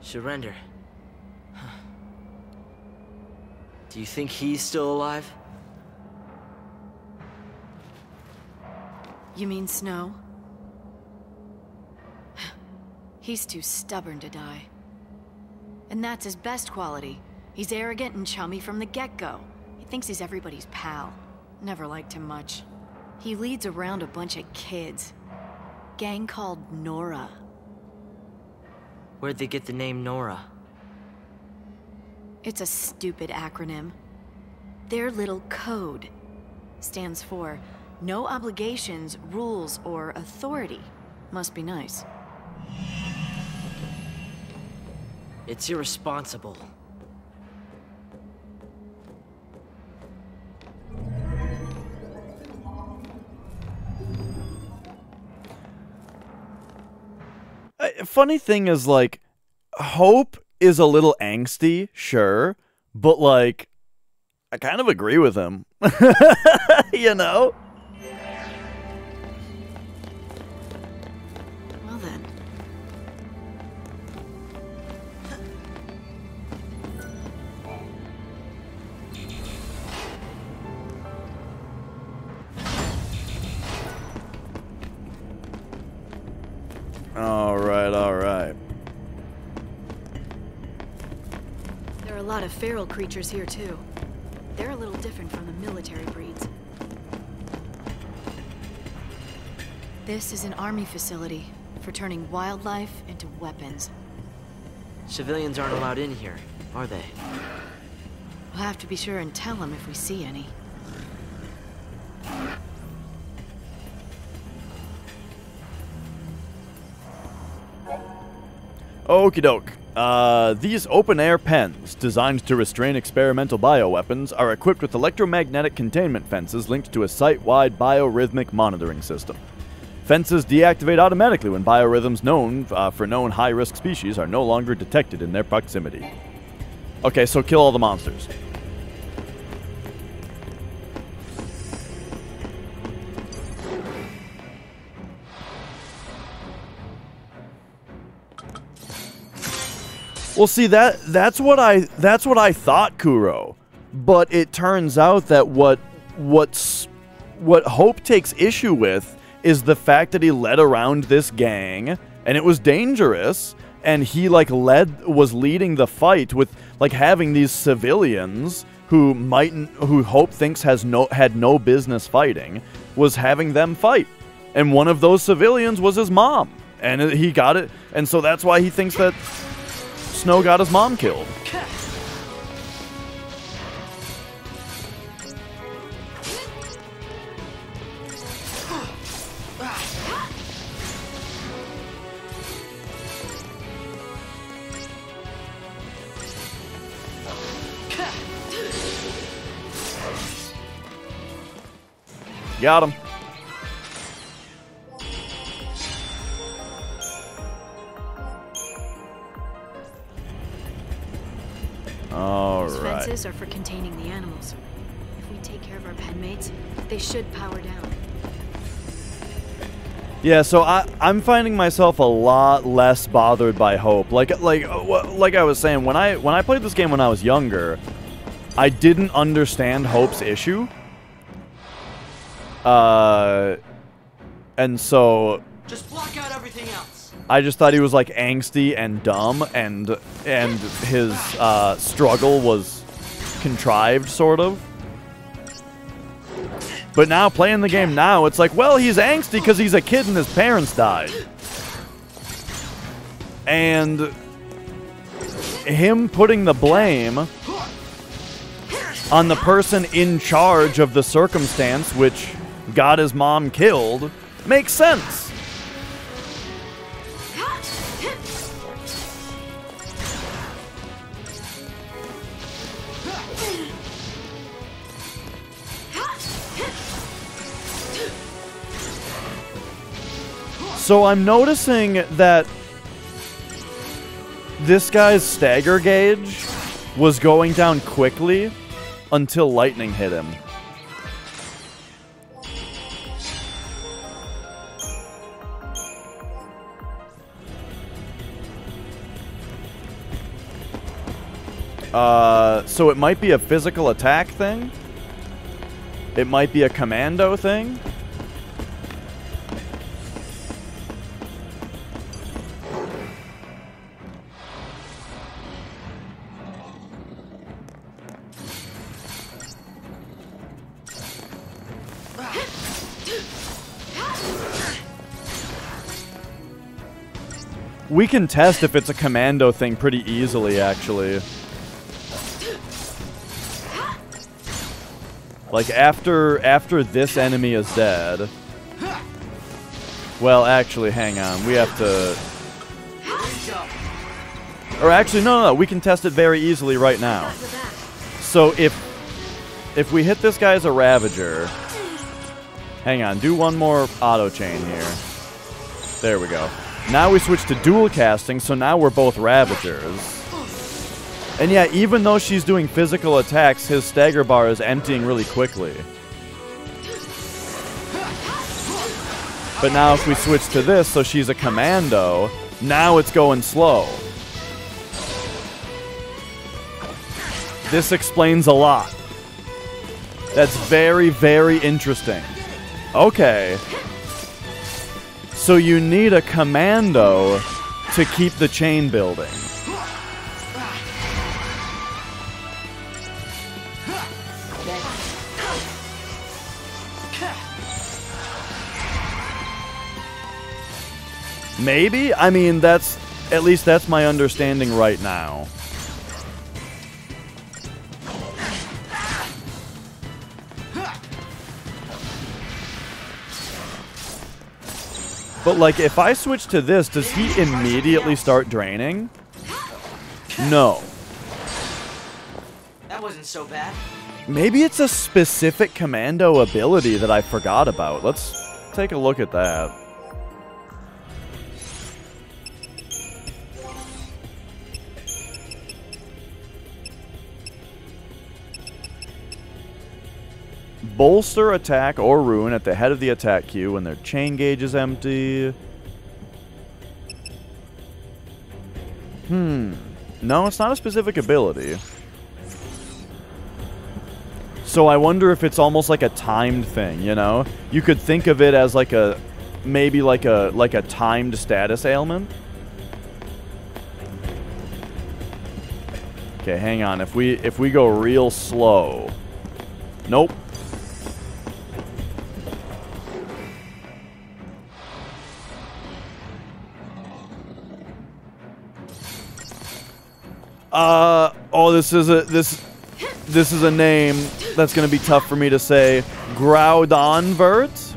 Surrender. Huh. Do you think he's still alive? You mean Snow? He's too stubborn to die. And that's his best quality. He's arrogant and chummy from the get-go. He thinks he's everybody's pal. Never liked him much. He leads around a bunch of kids. Gang called Nora. Where'd they get the name Nora? It's a stupid acronym. Their little code stands for no obligations, rules, or authority. Must be nice. It's irresponsible. Funny thing is, like, Hope is a little angsty, sure, but, like, I kind of agree with him. You know? Well then. Alright. There are a lot of feral creatures here too. They're a little different from the military breeds. This is an army facility for turning wildlife into weapons. Civilians aren't allowed in here, are they? We'll have to be sure and tell them if we see any. Okie doke. These open-air pens, designed to restrain experimental bioweapons, are equipped with electromagnetic containment fences linked to a site-wide biorhythmic monitoring system. Fences deactivate automatically when biorhythms known for known high-risk species are no longer detected in their proximity. Okay, so kill all the monsters. Well, see, that's what I thought, Kuro, but it turns out that what Hope takes issue with is the fact that he led around this gang and it was dangerous, and he was leading the fight with having these civilians who Hope thinks had no business fighting, was having them fight, and one of those civilians was his mom. And he got it. And so that's why he thinks that Snow got his mom killed. Got him. All These right. fences are for containing the animals. If we take care of our penmates, they should power down. Yeah, so I'm finding myself a lot less bothered by Hope. Like I was saying, when I played this game when I was younger, I didn't understand Hope's issue. And so just block out everything else. I just thought he was like angsty and dumb, and his struggle was contrived, sort of. But now, playing the game now, it's like, well, he's angsty because he's a kid and his parents died. And him putting the blame on the person in charge of the circumstance which got his mom killed makes sense. So I'm noticing that this guy's stagger gauge was going down quickly until lightning hit him. So it might be a physical attack thing. It might be a commando thing. We can test if it's a commando thing pretty easily, actually. Like, after this enemy is dead... Well, actually, hang on. We have to... Or actually, no, we can test it very easily right now. So, if we hit this guy as a Ravager... Hang on, do one more auto chain here. There we go. Now we switch to dual casting, so now we're both Ravagers. And yeah, even though she's doing physical attacks, his stagger bar is emptying really quickly. But now if we switch to this, so she's a commando, now it's going slow. This explains a lot. That's very, very interesting. Okay. So you need a commando to keep the chain building. Maybe? I mean, at least that's my understanding right now. But, like, if I switch to this, does he immediately start draining? No. That wasn't so bad. Maybe it's a specific commando ability that I forgot about. Let's take a look at that. Bolster attack or ruin at the head of the attack queue when their chain gauge is empty. No, it's not a specific ability. So I wonder if it's almost like a timed thing, you know? You could think of it as like a, maybe like a timed status ailment. Okay, hang on. If we go real slow. Nope. Oh, this is a name that's gonna be tough for me to say. Groudonvert?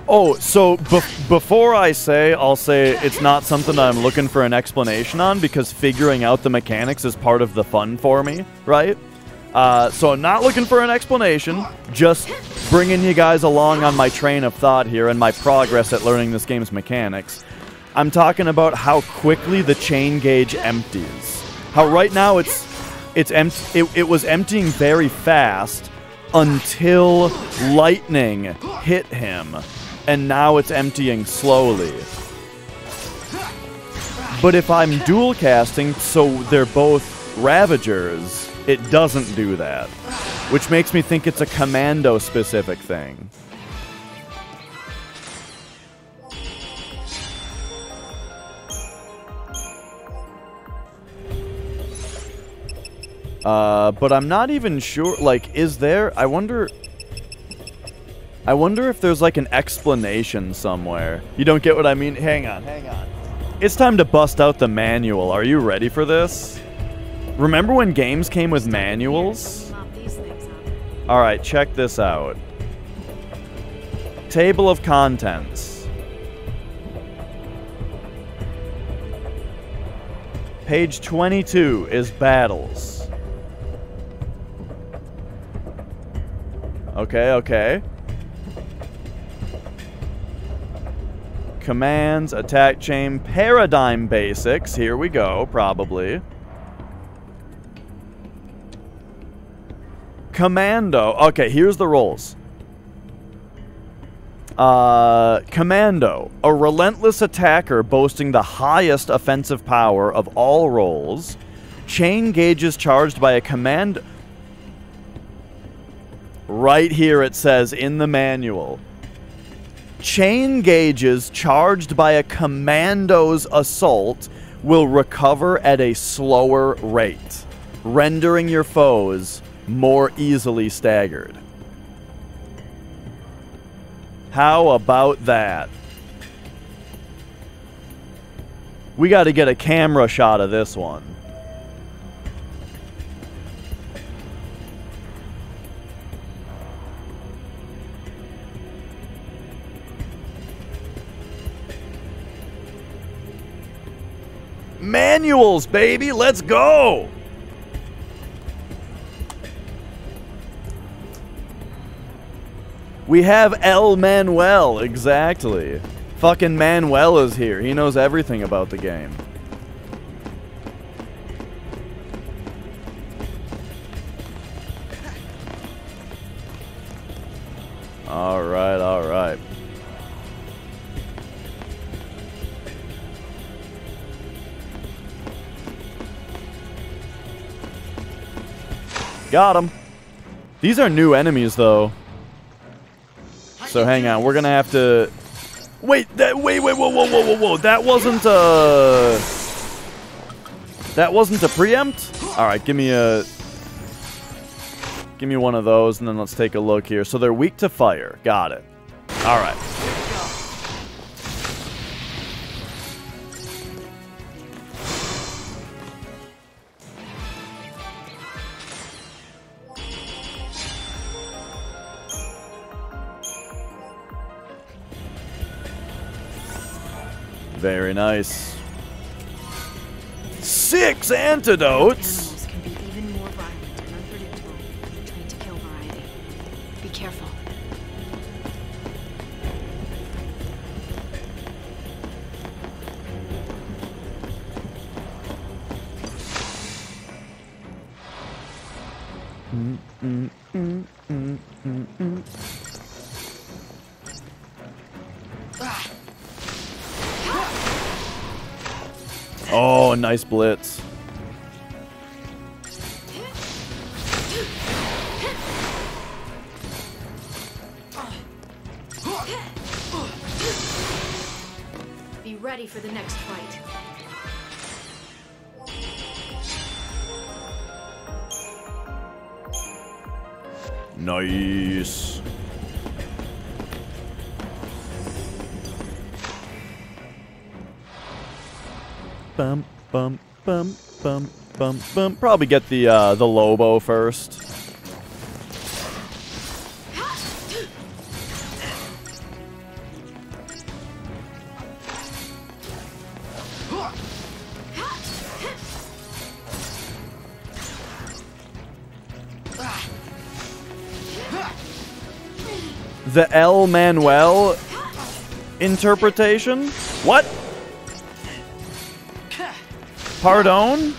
Oh, so before I'll say it's not something I'm looking for an explanation on, because figuring out the mechanics is part of the fun for me, right? So I'm not looking for an explanation, just bringing you guys along on my train of thought here and my progress at learning this game's mechanics. I'm talking about how quickly the chain gauge empties. How right now it was emptying very fast until lightning hit him, and now it's emptying slowly. But if I'm dual casting, so they're both Ravagers, it doesn't do that, which makes me think it's a commando specific thing. But I'm not even sure, like, is there, I wonder if there's like an explanation somewhere. You don't get what I mean? Hang on. It's time to bust out the manual. Are you ready for this? Remember when games came with manuals? Alright, check this out. Table of contents. Page 22 is battles. Okay. Commands, attack chain, paradigm basics. Here we go, probably. Commando. Okay, here's the roles. Commando. A relentless attacker boasting the highest offensive power of all roles. Chain gauges charged by a command... Right here it says in the manual. Chain gauges charged by a commando's assault will recover at a slower rate, rendering your foes more easily staggered. How about that? We got to get a camera shot of this one. Manuals, baby, let's go! We have El Manuel, exactly. Fucking Manuel is here. He knows everything about the game. Alright. Got him. These are new enemies, though. So hang on, we're gonna have to... Wait, whoa. That wasn't a preempt? Alright, give me one of those, and then let's take a look here. So they're weak to fire. Got it. Alright. Very nice. 6 antidotes? Animals can be even more violent and unpredictable than the trained to kill variety. Be careful. Oh, nice blitz. Be ready for the next fight. Nice. Bum, bum, bum, bum, bum, bum. Probably get the Lobo first. The El Manuel interpretation? What? Pardon?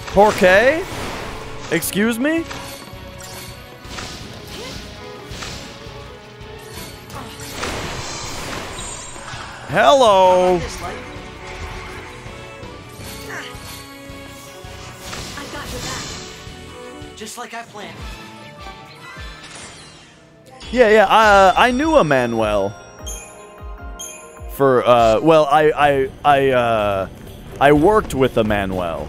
Porque? Excuse me? Hello! I got your back. Just like I planned. Yeah, I knew a Manuel. For, well, I worked with a Manuel.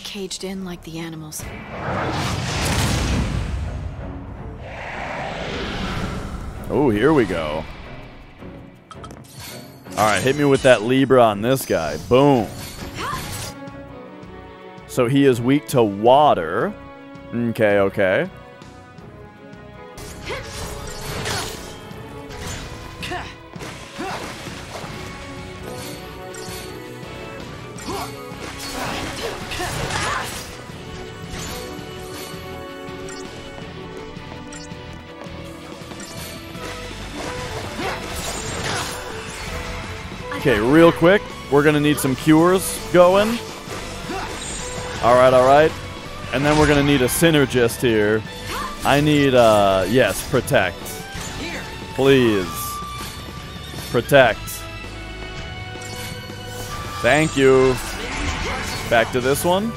Caged in like the animals. Oh, here we go. Alright, hit me with that Libra on this guy. Boom. So he is weak to water. Okay, okay. Okay, real quick, we're gonna need some cures going. Alright. And then we're gonna need a synergist here. I need, yes, protect. Please. Protect. Thank you. Back to this one.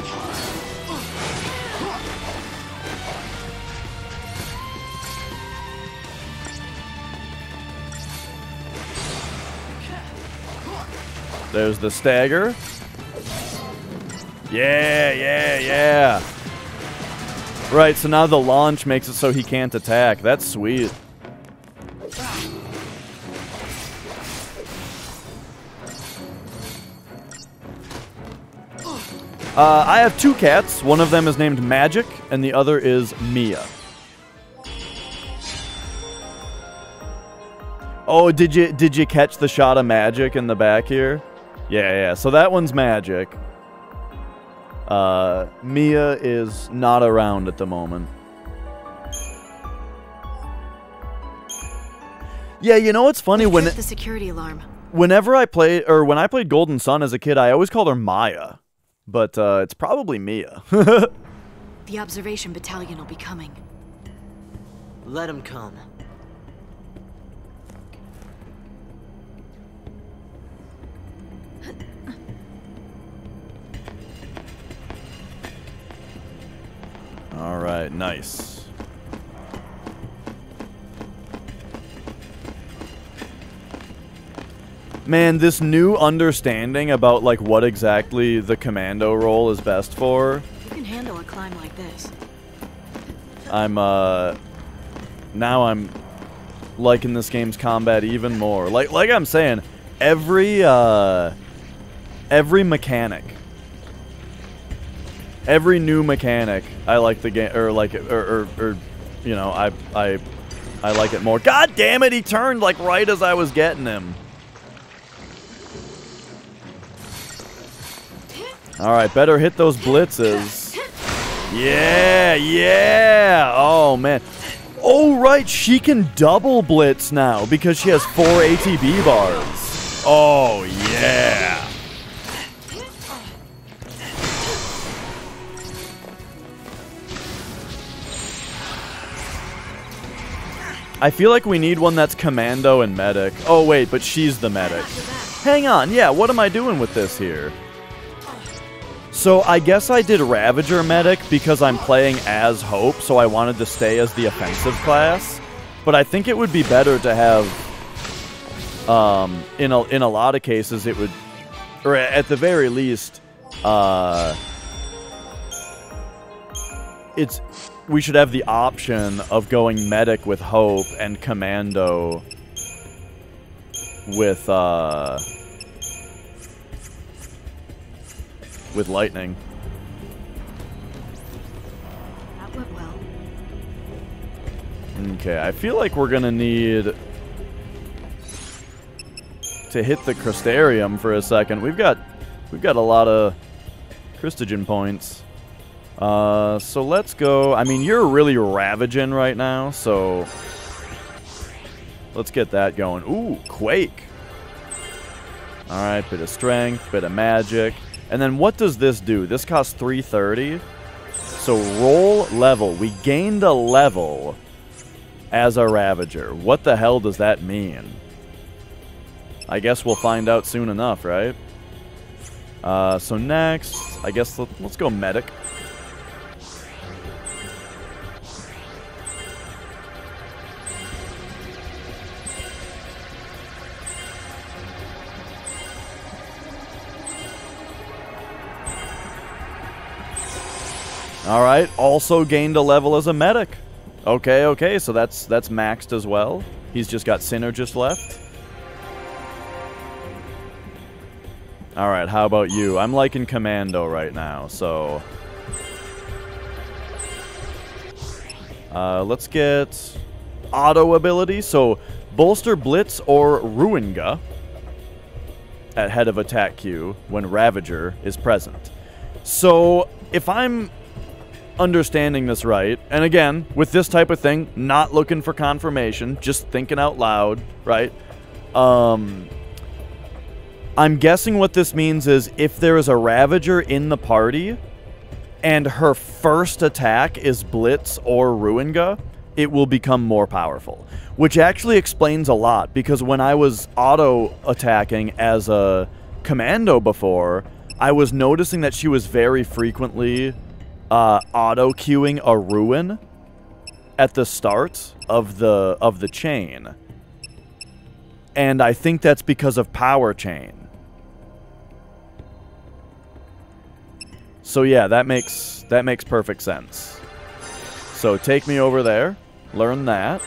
There's the stagger. Yeah. Right, so now the launch makes it so he can't attack. That's sweet. I have two cats. One of them is named Magic, and the other is Mia. Oh, did you catch the shot of Magic in the back here? Yeah. So that one's Magic. Mia is not around at the moment. Yeah, you know what's funny when the security alarm. Whenever I played, or when I played Golden Sun as a kid, I always called her Maya, but it's probably Mia. The observation battalion will be coming. Let him come. All right, nice. Man, this new understanding about like what exactly the commando role is best for. You can handle a climb like this. Now I'm liking this game's combat even more. Like I'm saying, every mechanic. Every new mechanic, I like the game, or you know, I like it more. God damn it, he turned like right as I was getting him. All right, better hit those blitzes. Yeah. Oh man. Oh right, she can double blitz now because she has 4 ATB bars. Oh yeah. I feel like we need one that's commando and medic. Oh wait, but she's the medic. Hang on, yeah, what am I doing with this here? So I guess I did Ravager medic because I'm playing as Hope, so I wanted to stay as the offensive class. But I think it would be better to have, in a lot of cases, it would, or at the very least, we should have the option of going medic with Hope and commando with lightning. That went well. Okay, I feel like we're gonna need to hit the Crystarium for a second. We've got a lot of Crystagen points. So let's go. I mean, you're really ravaging right now, so let's get that going. Ooh, Quake. Alright, bit of strength, bit of magic. And then what does this do? This costs 330. So roll level. We gained a level as a Ravager. What the hell does that mean? I guess we'll find out soon enough, right? So next, I guess let's go medic. All right, also gained a level as a medic. Okay, so that's maxed as well. He's just got Synergist left. All right, how about you? I'm liking Commando right now, so let's get auto ability. So bolster Blitz or Ruinga at head of attack queue when Ravager is present. So if I'm understanding this right, and again, with this type of thing, not looking for confirmation, just thinking out loud, right? I'm guessing what this means is if there is a Ravager in the party and her first attack is Blitz or Ruinga, it will become more powerful. Which actually explains a lot, because when I was auto-attacking as a commando before, I was noticing that she was very frequently auto-queuing a Ruin at the start of the chain. And I think that's because of power chain. So yeah, that makes perfect sense. So take me over there, learn that.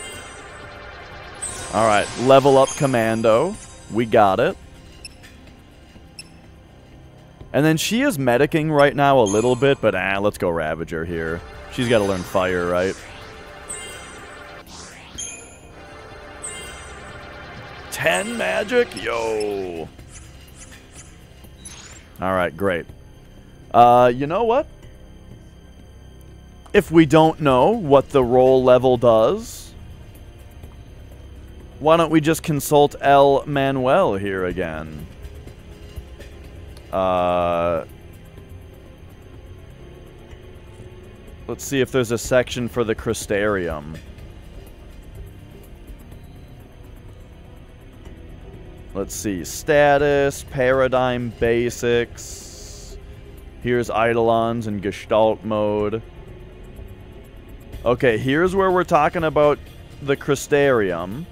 All right, level up commando. We got it. And then she is medicing right now a little bit, but let's go Ravager here. She's got to learn fire, right? $10 magic? Yo. All right, great. You know what? If we don't know what the roll level does, why don't we just consult El Manuel here again? Let's see if there's a section for the Crystarium. Let's see. Status, Paradigm Basics. Here's Eidolons and Gestalt mode. Okay, here's where we're talking about the Crystarium.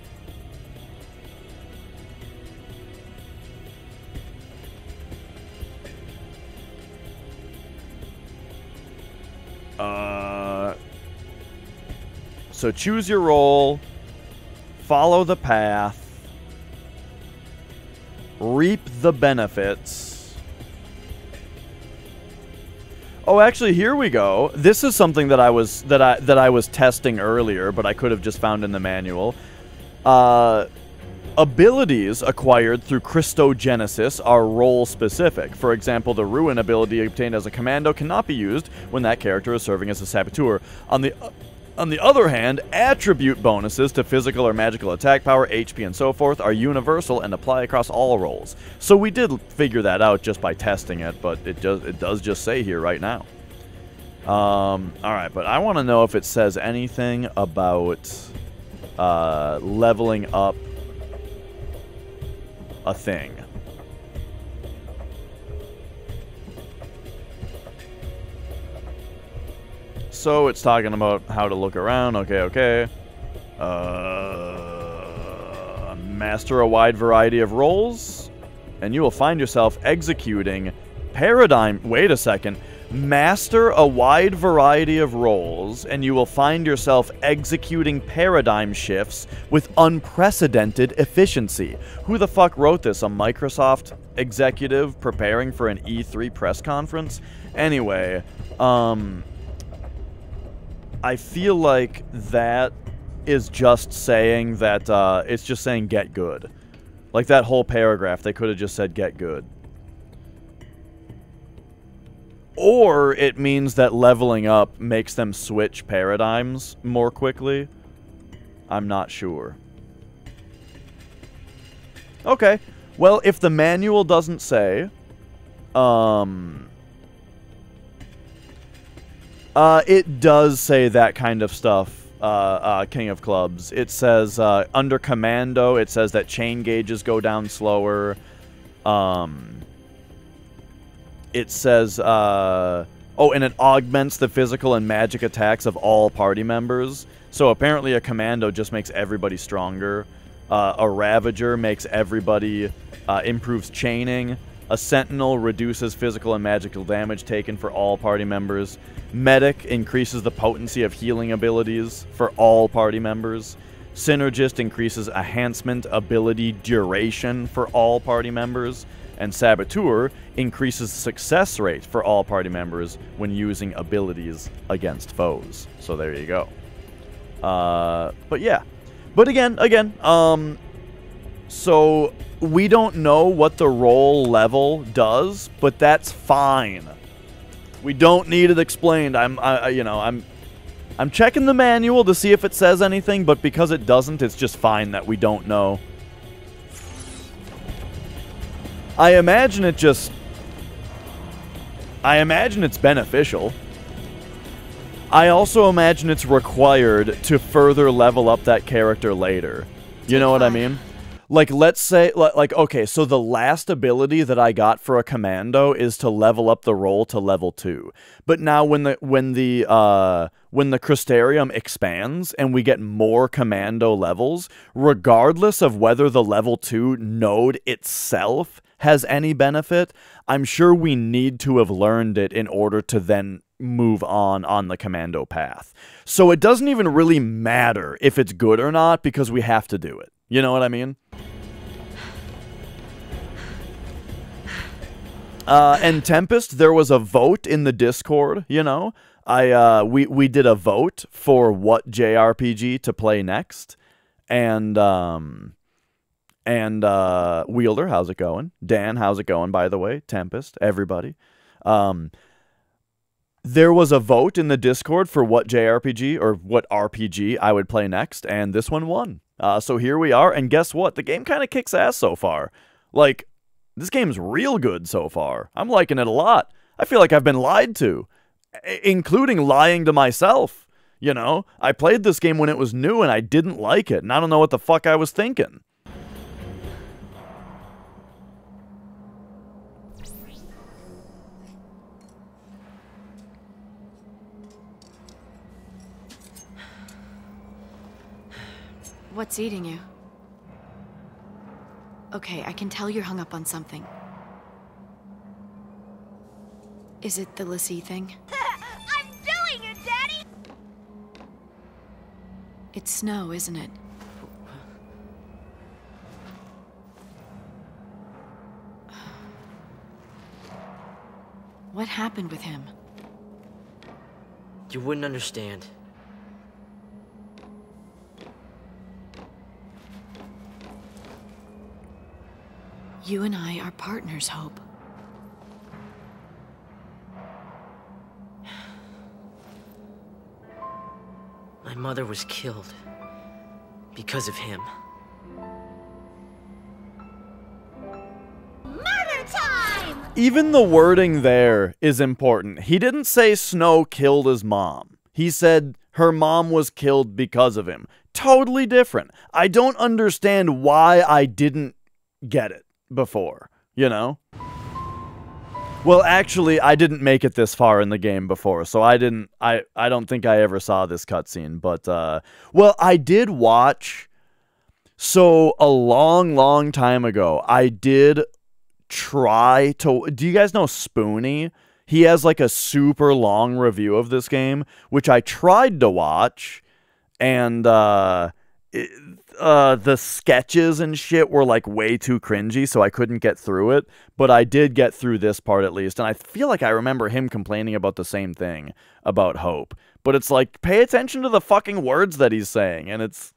So choose your role, follow the path, reap the benefits. Oh, actually, here we go. This is something that I was testing earlier, but I could have just found in the manual. Abilities acquired through Christogenesis are role-specific. For example, the Ruin ability obtained as a commando cannot be used when that character is serving as a saboteur. On the other hand, attribute bonuses to physical or magical attack power, HP, and so forth are universal and apply across all roles. So we did figure that out just by testing it, but it does just say here right now. Alright, but I want to know if it says anything about leveling up a thing. So it's talking about how to look around. Okay. Master a wide variety of roles, and you will find yourself executing Paradigm. Wait a second. Master a wide variety of roles, and you will find yourself executing paradigm shifts with unprecedented efficiency. Who the fuck wrote this? A Microsoft executive preparing for an E3 press conference? Anyway, I feel like that is just saying that, it's just saying get good. Like that whole paragraph, they could have just said get good. Or it means that leveling up makes them switch paradigms more quickly. I'm not sure. Okay. Well, if the manual doesn't say, it does say that kind of stuff, King of Clubs. It says, under Commando, it says that chain gauges go down slower. It says, oh, and it augments the physical and magic attacks of all party members. So apparently a Commando just makes everybody stronger. A Ravager makes everybody, improves chaining. A Sentinel reduces physical and magical damage taken for all party members. Medic increases the potency of healing abilities for all party members. Synergist increases enhancement ability duration for all party members. And Saboteur increases success rate for all party members when using abilities against foes. So there you go. But yeah. But again, so we don't know what the role level does, but that's fine. We don't need it explained. I'm checking the manual to see if it says anything, but because it doesn't, it's just fine that we don't know. I imagine it's beneficial. I also imagine it's required to further level up that character later. You know what I mean? Like, let's say, like, okay, so the last ability that I got for a Commando is to level up the role to level 2. But now when the Crystarium expands and we get more Commando levels, regardless of whether the level 2 node itself has any benefit, I'm sure we need to have learned it in order to then move on the Commando path. So it doesn't even really matter if it's good or not because we have to do it. You know what I mean? And Tempest, there was a vote in the Discord, you know? We did a vote for what JRPG to play next. And Wielder, how's it going? Dan, how's it going, by the way? Tempest, everybody. There was a vote in the Discord for what JRPG or what RPG I would play next, and this one won. So here we are, and guess what? The game kind of kicks ass so far. Like, this game's real good so far. I'm liking it a lot. I feel like I've been lied to, including lying to myself. You know, I played this game when it was new, and I didn't like it, and I don't know what the fuck I was thinking. What's eating you? Okay, I can tell you're hung up on something. Is it the Lassie thing? I'm doing it, Daddy! It's Snow, isn't it? What happened with him? You wouldn't understand. You and I are partners, Hope. My mother was killed because of him. Murder time! Even the wording there is important. He didn't say Snow killed his mom. He said her mom was killed because of him. Totally different. I don't understand why I didn't get it before, you know? Well, actually, I didn't make it this far in the game before, so I don't think I ever saw this cutscene, but, well, I did watch, so a long time ago, I did try to, do you guys know Spoonie? he has like a super long review of this game, which I tried to watch, and the sketches and shit were like way too cringy, so I couldn't get through it, but I did get through this part at least, and I feel like I remember him complaining about the same thing about Hope. But it's like, pay attention to the fucking words that he's saying, and it's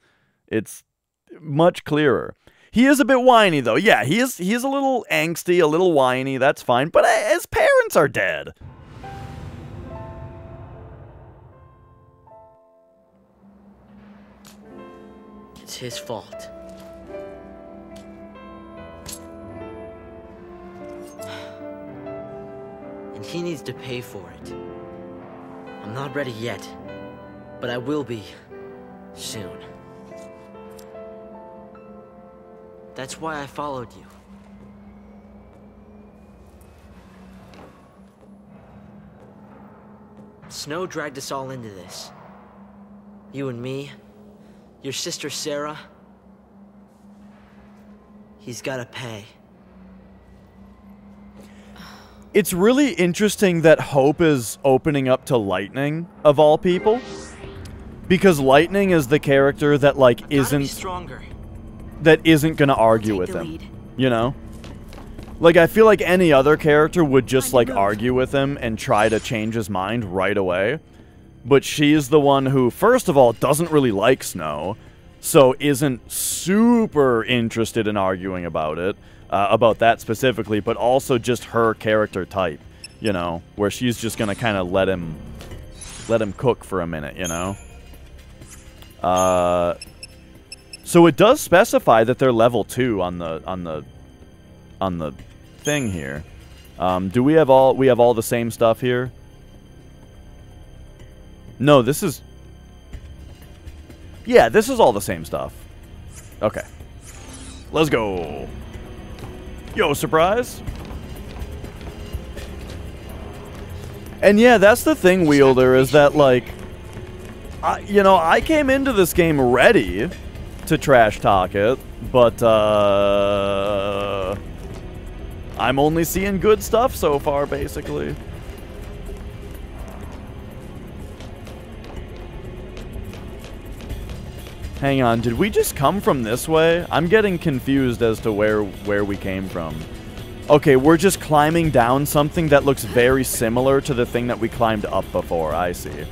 much clearer. He is a bit whiny, though. Yeah, he is a little angsty, a little whiny, that's fine, but his parents are dead. It's his fault. And he needs to pay for it. I'm not ready yet, but I will be soon. That's why I followed you. Snow dragged us all into this. You and me, your sister Sarah. He's gotta pay. It's really interesting that Hope is opening up to Lightning, of all people. Because Lightning is the character that, like, isn't gonna argue with him. You know? Like, I feel like any other character would just, like, argue with him and try to change his mind right away. But she's the one who, first of all, doesn't really like Snow, so isn't super interested in arguing about it. About that specifically, but also just her character type, you know, where she's just gonna kind of let him cook for a minute, you know. So it does specify that they're level 2 on the thing here. Do we have all the same stuff here? No, this is. Yeah, this is all the same stuff. Okay, let's go. Yo, surprise! And yeah, that's the thing, Wielder, is that, like, I came into this game ready to trash talk it, but, I'm only seeing good stuff so far, basically. Hang on, did we just come from this way? I'm getting confused as to where we came from. Okay, we're just climbing down something that looks very similar to the thing that we climbed up before. I see.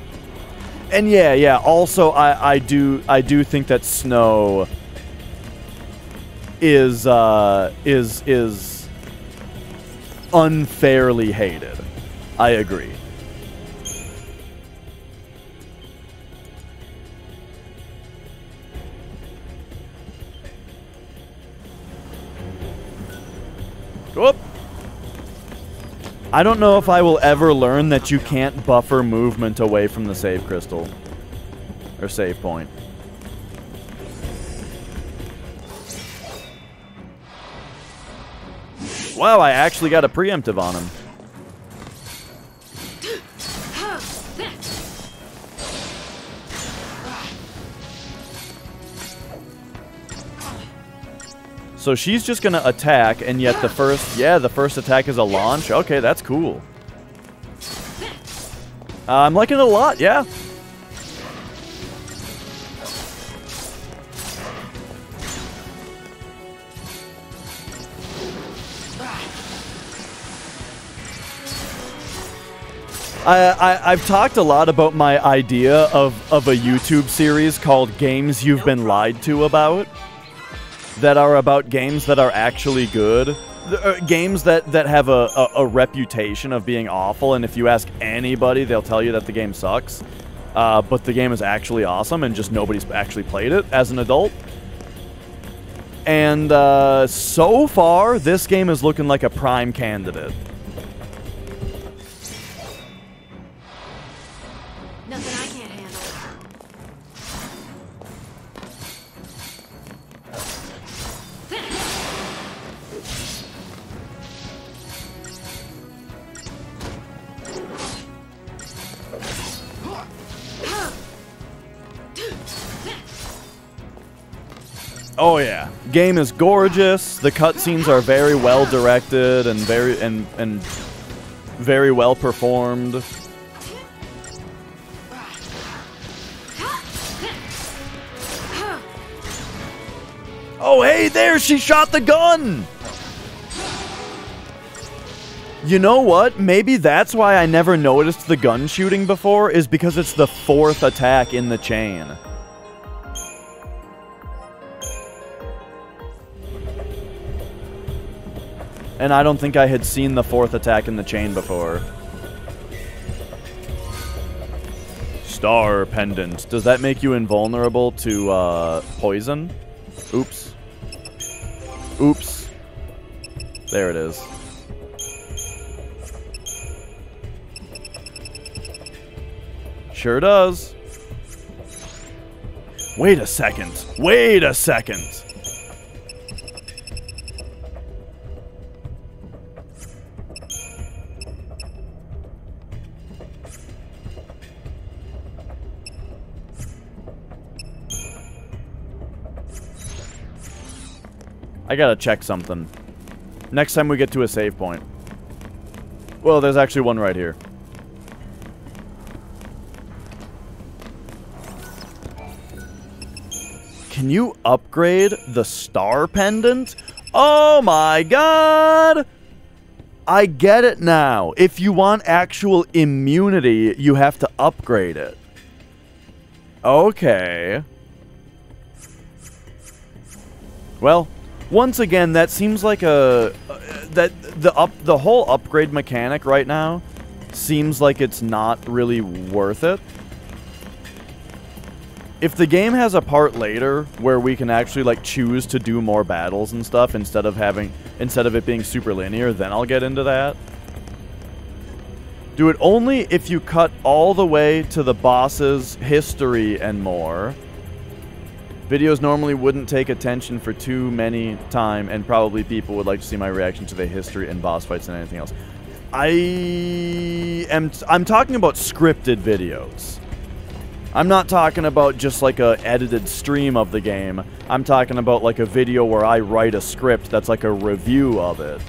And yeah. Also, I do think that Snow is unfairly hated. I agree. Whoop. I don't know if I will ever learn that you can't buffer movement away from the save crystal. Or save point. Wow, I actually got a preemptive on him. So she's just gonna attack, and yet the first attack is a launch. Okay, that's cool. I'm liking it a lot, yeah. I've talked a lot about my idea of a YouTube series called Games You've Been Lied To About. That are about games that are actually good. Games that have a reputation of being awful, and if you ask anybody, they'll tell you that the game sucks. But the game is actually awesome, and just nobody's actually played it as an adult. And so far, this game is looking like a prime candidate. Nothing I can't handle. Oh yeah, game is gorgeous. The cutscenes are very well directed and very well performed. Oh, hey, there! She shot the gun! You know what? Maybe that's why I never noticed the gun shooting before, is because it's the 4th attack in the chain. And I don't think I had seen the 4th attack in the chain before. Star Pendant. Does that make you invulnerable to poison? Oops. Oops. There it is. Sure does. Wait a second. Wait a second. I gotta check something. Next time we get to a save point. Well, there's actually one right here. Can you upgrade the star pendant? Oh my god! I get it now. If you want actual immunity, you have to upgrade it. Okay. Well, once again, that seems like the whole upgrade mechanic right now seems like it's not really worth it. If the game has a part later where we can actually like choose to do more battles and stuff instead of it being super linear, then I'll get into that. Do it only if you cut all the way to the boss's history and more. Videos normally wouldn't take attention for too many time, and probably people would like to see my reaction to the history and boss fights than anything else. I'm talking about scripted videos. I'm not talking about just like a edited stream of the game. I'm talking about like a video where I write a script that's like a review of it.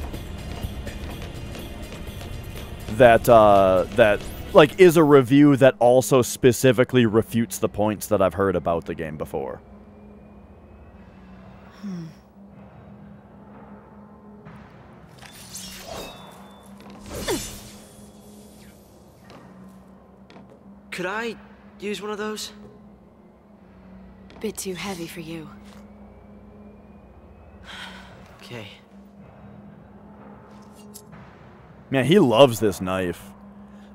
That like is a review that also specifically refutes the points that I've heard about the game before. Could I use one of those? Bit too heavy for you. Okay. Man, he loves this knife.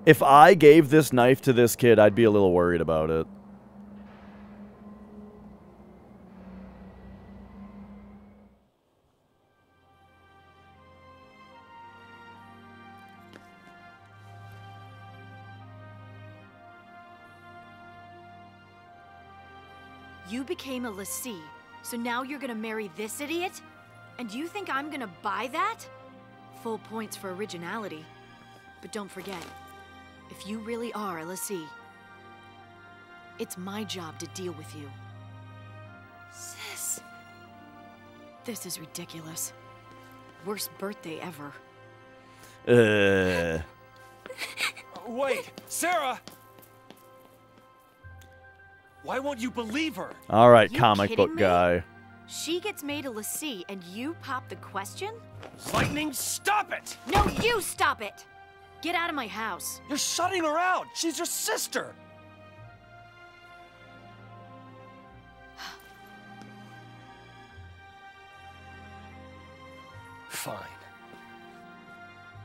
If I gave this knife to this kid, I'd be a little worried about it. You became a lessee, so now you're gonna marry this idiot? And you think I'm gonna buy that? Full points for originality. But don't forget, if you really are a lessee, it's my job to deal with you. Sis. This is ridiculous. Worst birthday ever. Wait, Sarah! Why won't you believe her? All right, You comic kidding book me? guy. She gets made a lessee and you pop the question? Lightning, stop it! No, you stop it! Get out of my house. You're shutting her out! She's your sister! Fine.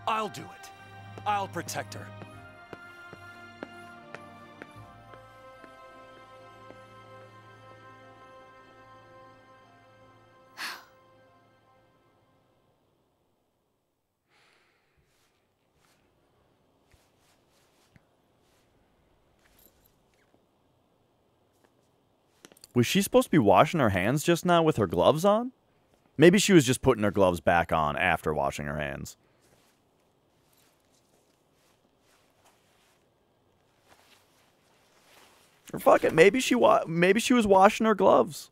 I'll do it. I'll protect her. Was she supposed to be washing her hands just now with her gloves on? Maybe she was just putting her gloves back on after washing her hands. Or fuck it, maybe she was washing her gloves.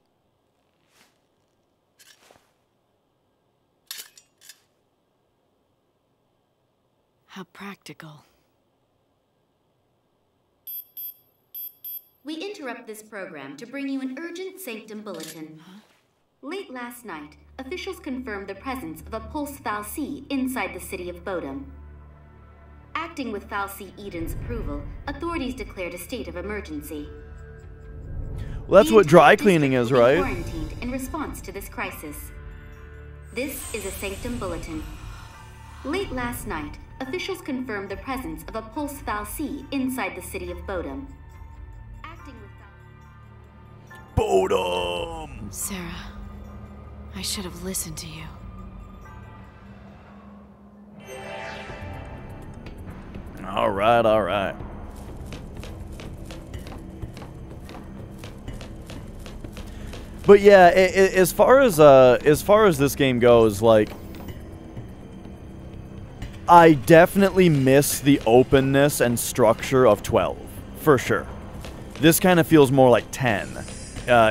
How practical. We interrupt this program to bring you an urgent Sanctum bulletin. Late last night, officials confirmed the presence of a pulse fal'Cie inside the city of Bodum. Acting with fal'Cie Eden's approval, authorities declared a state of emergency. Well, that's what dry cleaning is, right? Quarantined in response to this crisis. This is a Sanctum bulletin. Late last night, officials confirmed the presence of a pulse fal'Cie inside the city of Bodum. Acting with Bodum! Sarah, I should have listened to you. All right, all right. But yeah, as far as this game goes, like, I definitely miss the openness and structure of 12, for sure. This kind of feels more like 10,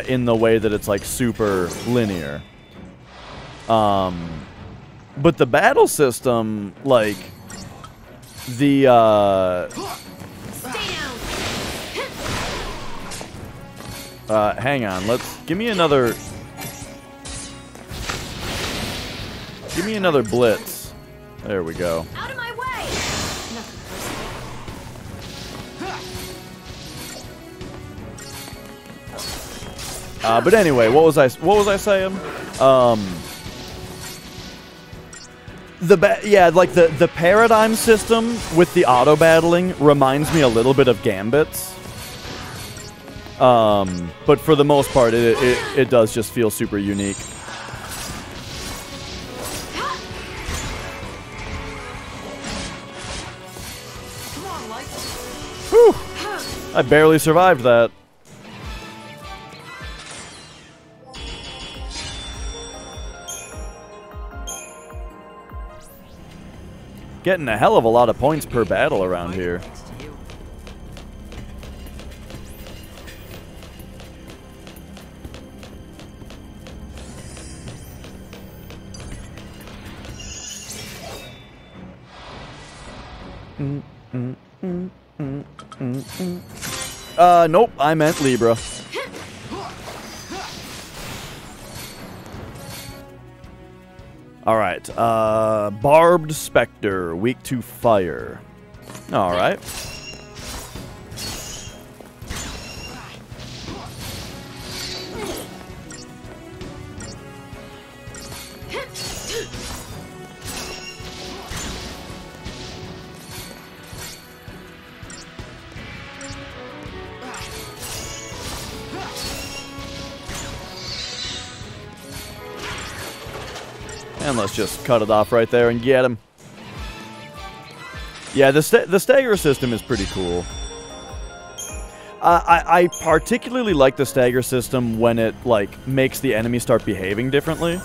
in the way that it's like super linear. But the battle system, like, the hang on, give me another blitz. There we go. Out of my way! But anyway, what was I saying? The paradigm system with the auto battling reminds me a little bit of Gambit's. But for the most part, it does just feel super unique. Whew! I barely survived that. Getting a hell of a lot of points per battle around here. Nope, I meant Libra. Alright, Barbed Spectre, weak to fire. Alright. And let's just cut it off right there and get him. Yeah, the stagger system is pretty cool. I particularly like the stagger system when it, like, makes the enemy start behaving differently.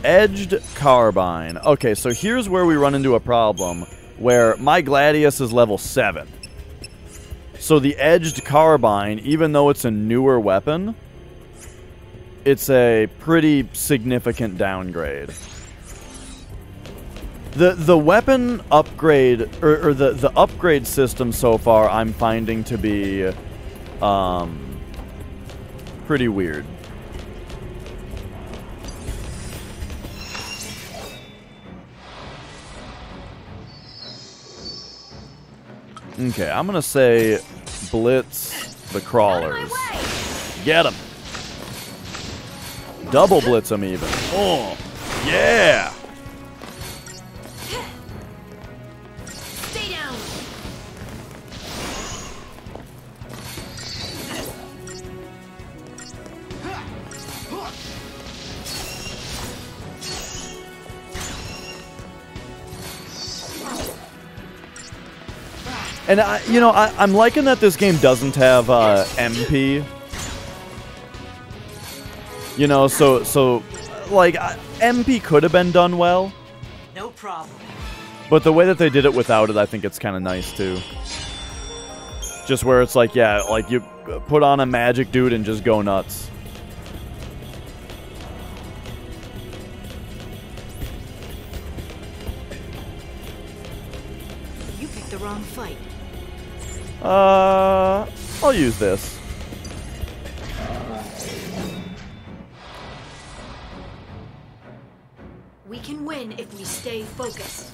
Edged Carbine. Okay, so here's where we run into a problem, where my Gladius is level 7. So the Edged Carbine, even though it's a newer weapon, it's a pretty significant downgrade. The weapon upgrade, or the upgrade system so far, I'm finding to be pretty weird. Okay, I'm gonna say blitz the crawlers. Get them. Double blitz them even. Oh, yeah. Stay down. And I'm liking that this game doesn't have MP. You know, so like MP could have been done well. No problem. But the way that they did it without it, I think it's kind of nice too. Just where it's like, yeah, like you put on a magic dude and just go nuts. fight? I'll use this. We can win if we stay focused.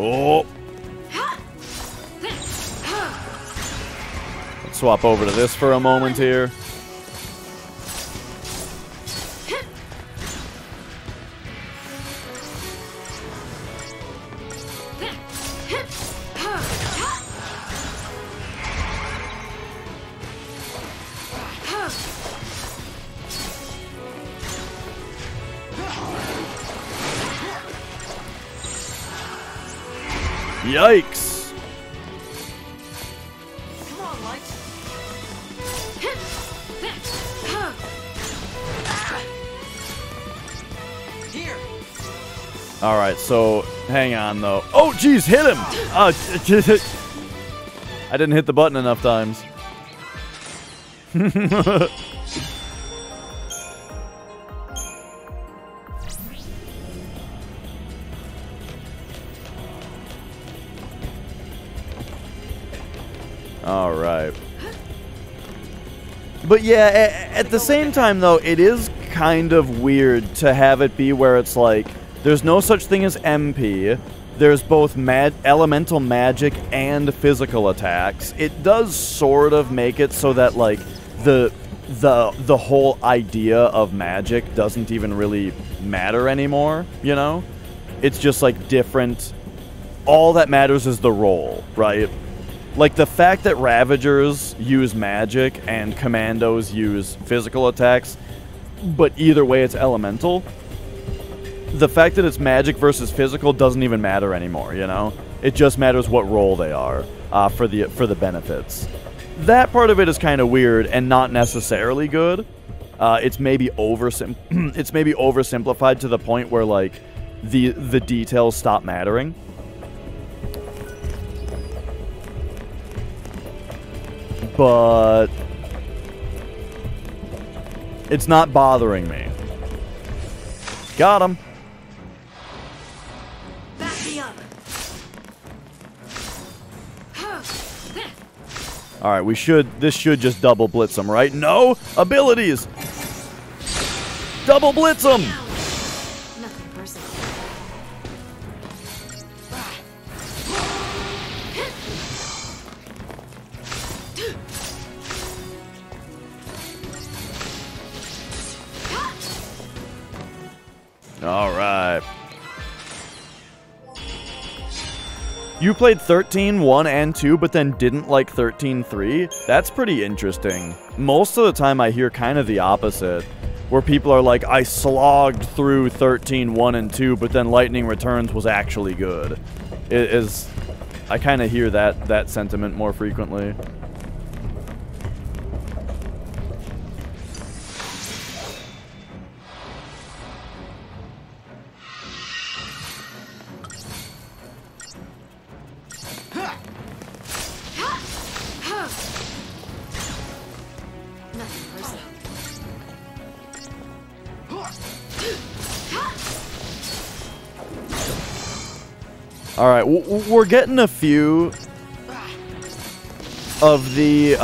Oh. Let's swap over to this for a moment here. Yikes! Come on, Light. Here. All right, so hang on though. Oh, geez, hit him! I didn't hit the button enough times. All right. But yeah, at the same time, though, it is kind of weird to have it be where it's like, there's no such thing as MP. There's both elemental magic and physical attacks. It does sort of make it so that, like, the whole idea of magic doesn't even really matter anymore, you know? It's just, like, different. All that matters is the role, right? Like, the fact that Ravagers use magic and Commandos use physical attacks, but either way it's elemental, the fact that it's magic versus physical doesn't even matter anymore, you know? It just matters what role they are for the benefits. That part of it is kind of weird and not necessarily good. It's maybe oversimplified to the point where, like, the details stop mattering. But it's not bothering me. Got him. Back me up. All right, this should just double blitz him, right? No abilities. Double blitz him. Nothing personal. All right. You played 13-1 and 2, but then didn't like 13-3? That's pretty interesting. Most of the time I hear kind of the opposite, where people are like, I slogged through 13-1 and 2, but then Lightning Returns was actually good. I kind of hear that sentiment more frequently. All right, we're getting a few of the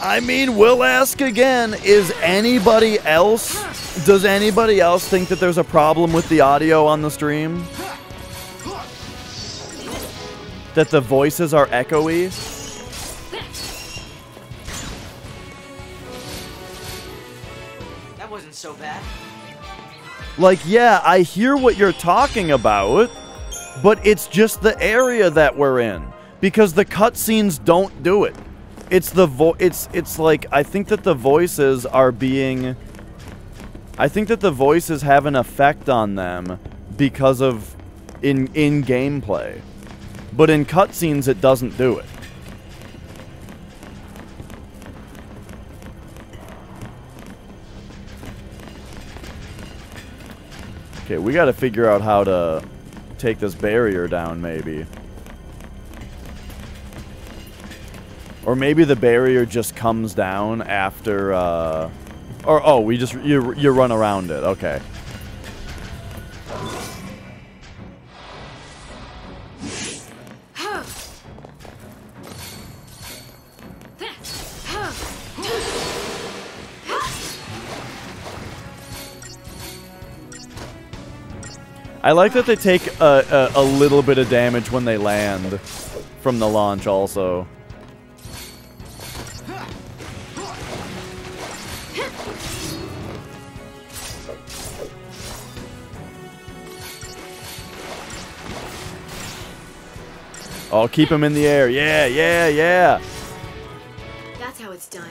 I mean, we'll ask again, does anybody else think that there's a problem with the audio on the stream? That the voices are echoey? That wasn't so bad. Like, yeah, I hear what you're talking about, but it's just the area that we're in, because the cutscenes don't do it. It's the it's like, I think that the voices have an effect on them because of in gameplay. But in cutscenes it doesn't do it. Okay, we gotta figure out how to take this barrier down, maybe. Or maybe the barrier just comes down after, or, oh, we just, you run around it. Okay. I like that they take a little bit of damage when they land from the launch also. Oh, keep him in the air. Yeah, yeah, yeah. That's how it's done.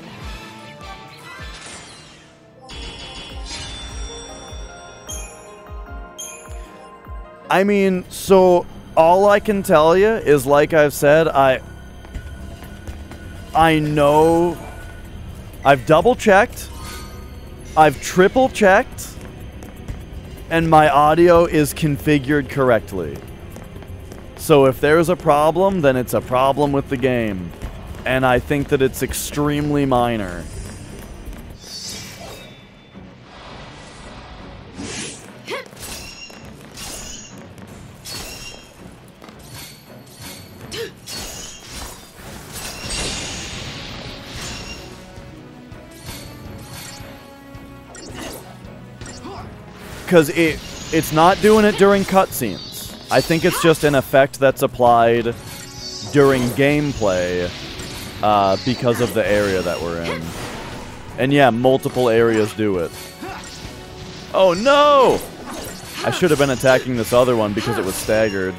I mean, so all I can tell you is, like I've said, I know I've double checked, I've triple checked, and my audio is configured correctly. So if there's a problem, then it's a problem with the game. And I think that it's extremely minor. Because it's not doing it during cutscenes. I think it's just an effect that's applied during gameplay because of the area that we're in. And yeah, multiple areas do it. Oh no! I should have been attacking this other one because it was staggered.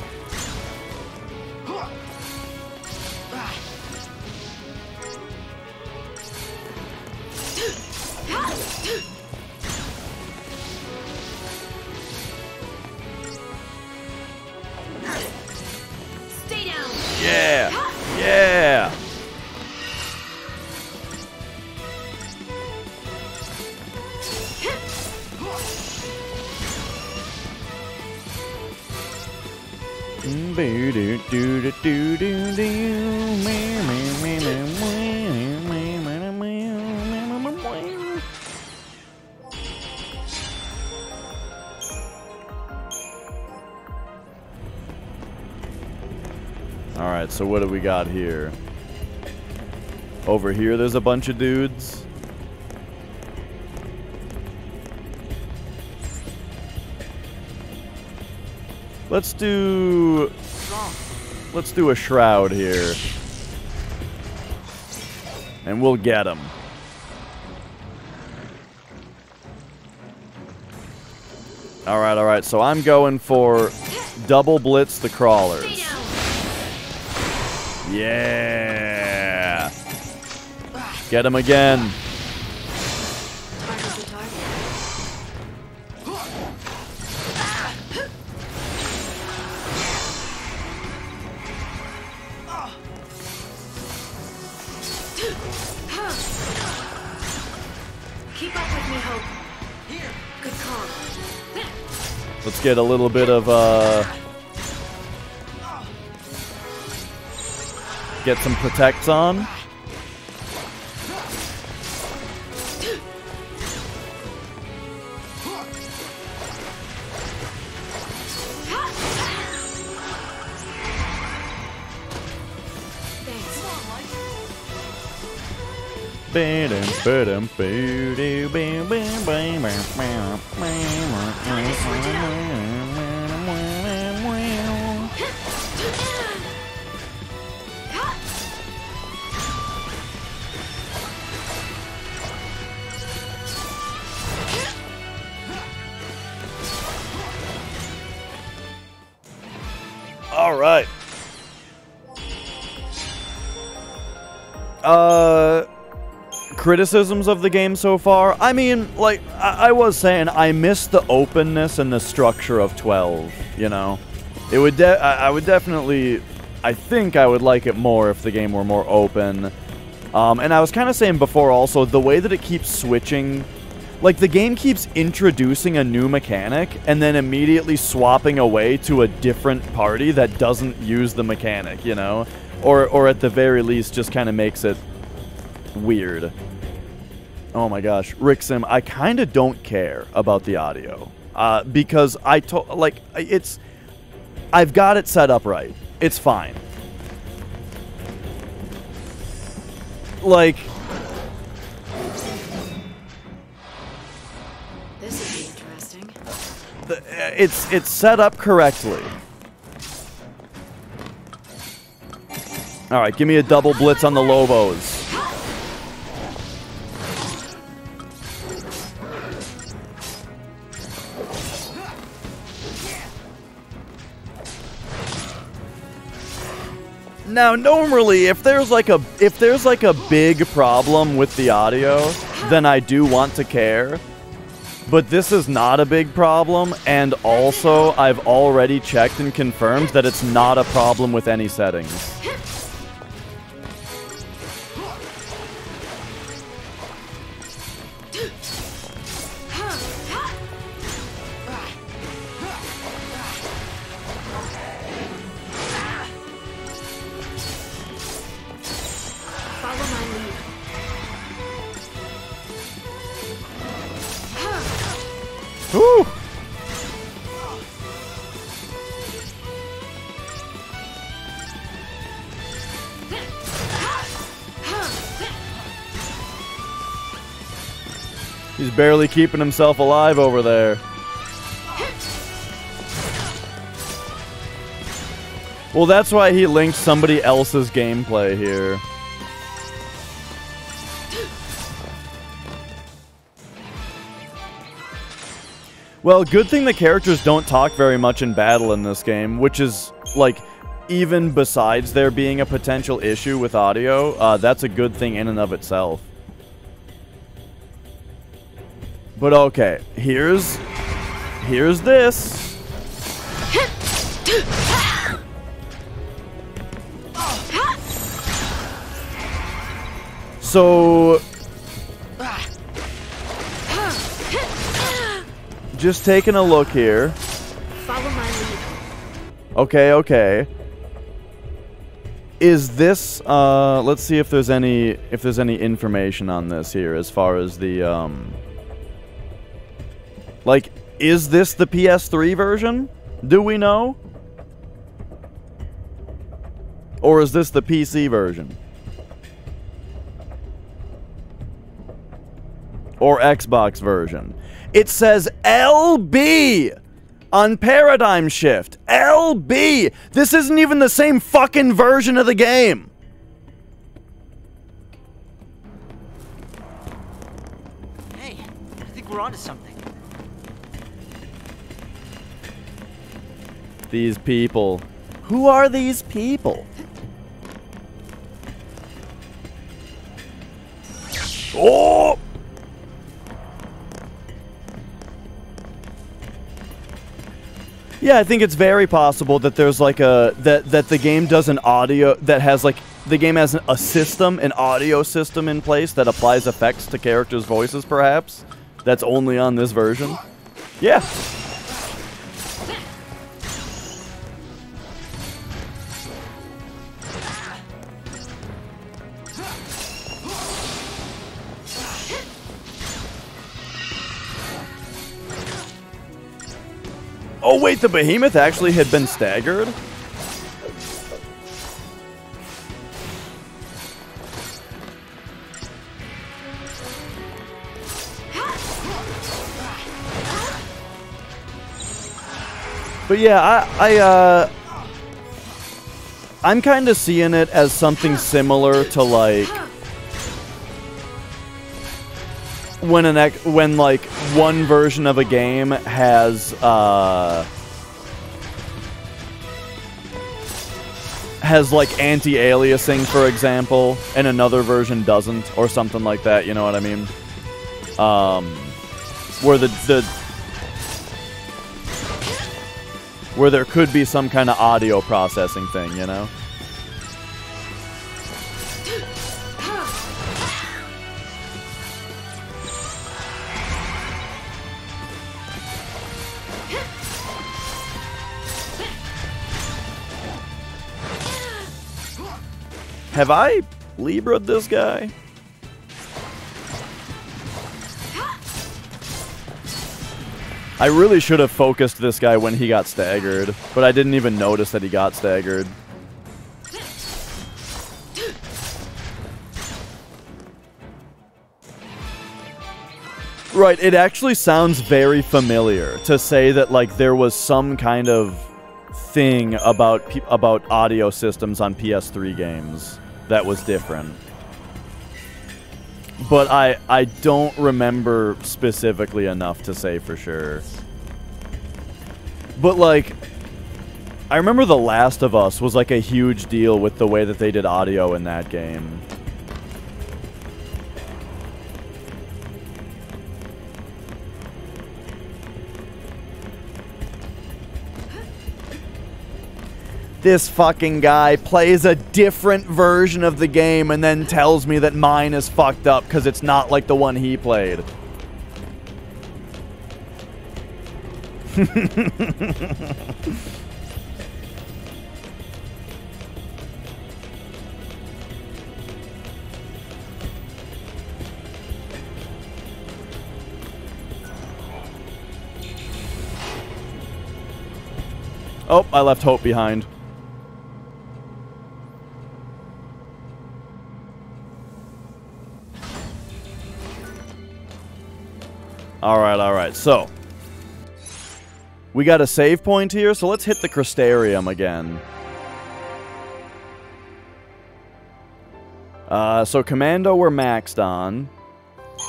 Yeah! Yeah! Alright, so what do we got here? Over here there's a bunch of dudes. Let's do a shroud here. And we'll get him. Alright, alright, so I'm going for double blitz the crawlers. Yeah! Get him again. Keep up with me, Hope. Here. Good call. Let's get a little bit of get some protects on. All right. Criticisms of the game so far? I mean, like, I was saying, I miss the openness and the structure of 12, you know? It would I would definitely, I think I would like it more if the game were more open. And I was kind of saying before also, the way that it keeps switching Like, the game keeps introducing a new mechanic and then immediately swapping away to a different party that doesn't use the mechanic, you know? Or at the very least, just kind of makes it weird. Oh my gosh. Rick Sim, I kind of don't care about the audio. Because I've got it set up right. It's fine. Like... This would be interesting. It's set up correctly. Alright, give me a double blitz on the Lobos. Now, normally, if there's like a big problem with the audio, then I do want to care. But this is not a big problem, and also I've already checked and confirmed that it's not a problem with any settings. Woo! He's barely keeping himself alive over there. Well, that's why he linked somebody else's gameplay here. Well, good thing the characters don't talk very much in battle in this game, which is, like, even besides there being a potential issue with audio, that's a good thing in and of itself. But okay, here's this. So... just taking a look here. Follow my lead. Okay. Is this let's see if there's any information on this here as far as the like, is this the PS3 version? Do we know? Or is this the PC version? Or Xbox version? It says LB on Paradigm Shift. LB! This isn't even the same fucking version of the game. Hey, I think we're onto something. These people. Who are these people? Oh! Yeah, I think it's very possible that there's like that the game does an audio that has like the game has a system, an audio system in place that applies effects to characters' voices, perhaps. That's only on this version. Yeah. Oh wait, the behemoth actually had been staggered? But yeah, I'm kind of seeing it as something similar to like when like one version of a game has like anti-aliasing, for example, and another version doesn't, or something like that. You know what I mean? Where there could be some kind of audio processing thing, you know? Have I Libra'd this guy? I really should have focused this guy when he got staggered, but I didn't even notice that he got staggered. Right, it actually sounds very familiar to say that, like, there was some kind of thing about audio systems on PS3 games that was different. But I don't remember specifically enough to say for sure. But, like, I remember The Last of Us was, like, a huge deal with the way that they did audio in that game. This fucking guy plays a different version of the game and then tells me that mine is fucked up because it's not like the one he played. Oh, I left Hope behind. Alright, so we got a save point here, so let's hit the Crystarium again. So Commando we're maxed on.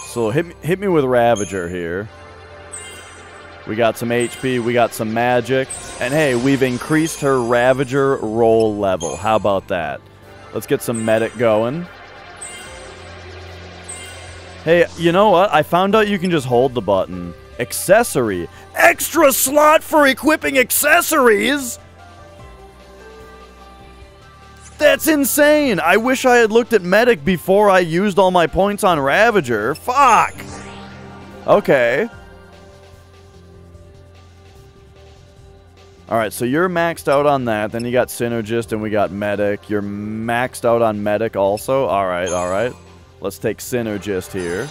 So hit me with Ravager here. We got some HP, we got some magic, and hey, we've increased her Ravager roll level. How about that? Let's get some medic going. Hey, you know what? I found out you can just hold the button. Accessory. Extra slot for equipping accessories? That's insane! I wish I had looked at Medic before I used all my points on Ravager. Fuck! Okay. Alright, so you're maxed out on that. Then you got Synergist and we got Medic. You're maxed out on Medic also? Alright. Let's take Synergist here.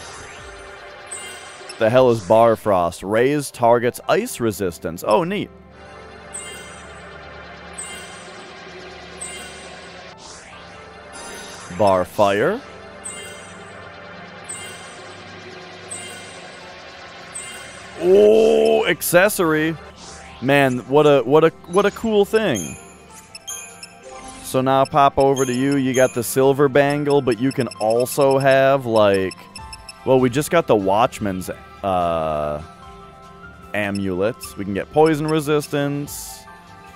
The hell is Barfrost? Raise target's ice resistance. Oh, neat. Barfire. Oh, accessory. Man, what a cool thing. So now pop over to you. You got the silver bangle, but you can also have, like... Well, we just got the Watchman's amulets. We can get poison resistance.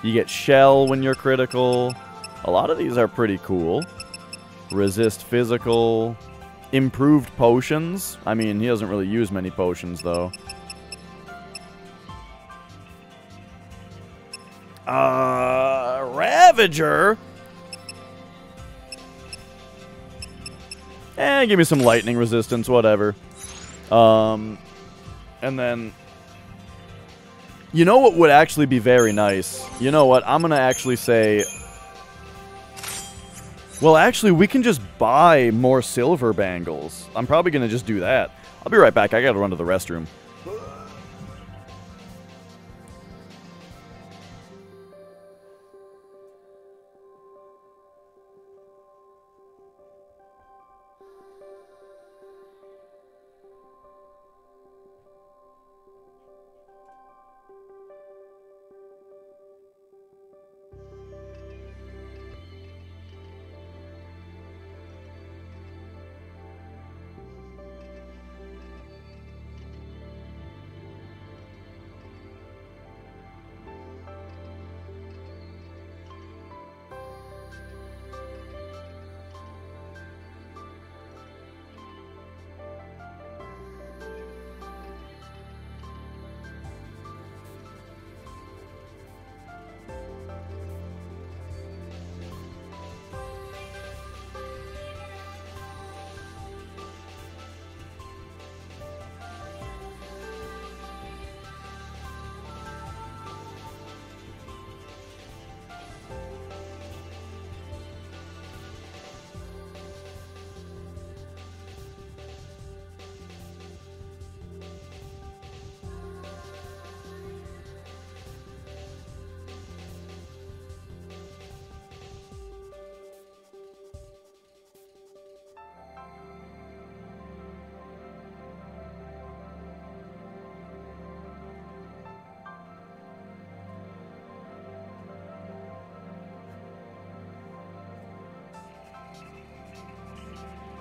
You get shell when you're critical. A lot of these are pretty cool. Resist physical. Improved potions. I mean, he doesn't really use many potions, though. Ravager? Give me some lightning resistance, whatever. And then... You know what would actually be very nice? You know what? I'm going to actually say... Well, actually, we can just buy more silver bangles. I'm probably going to just do that. I'll be right back. I got to run to the restroom.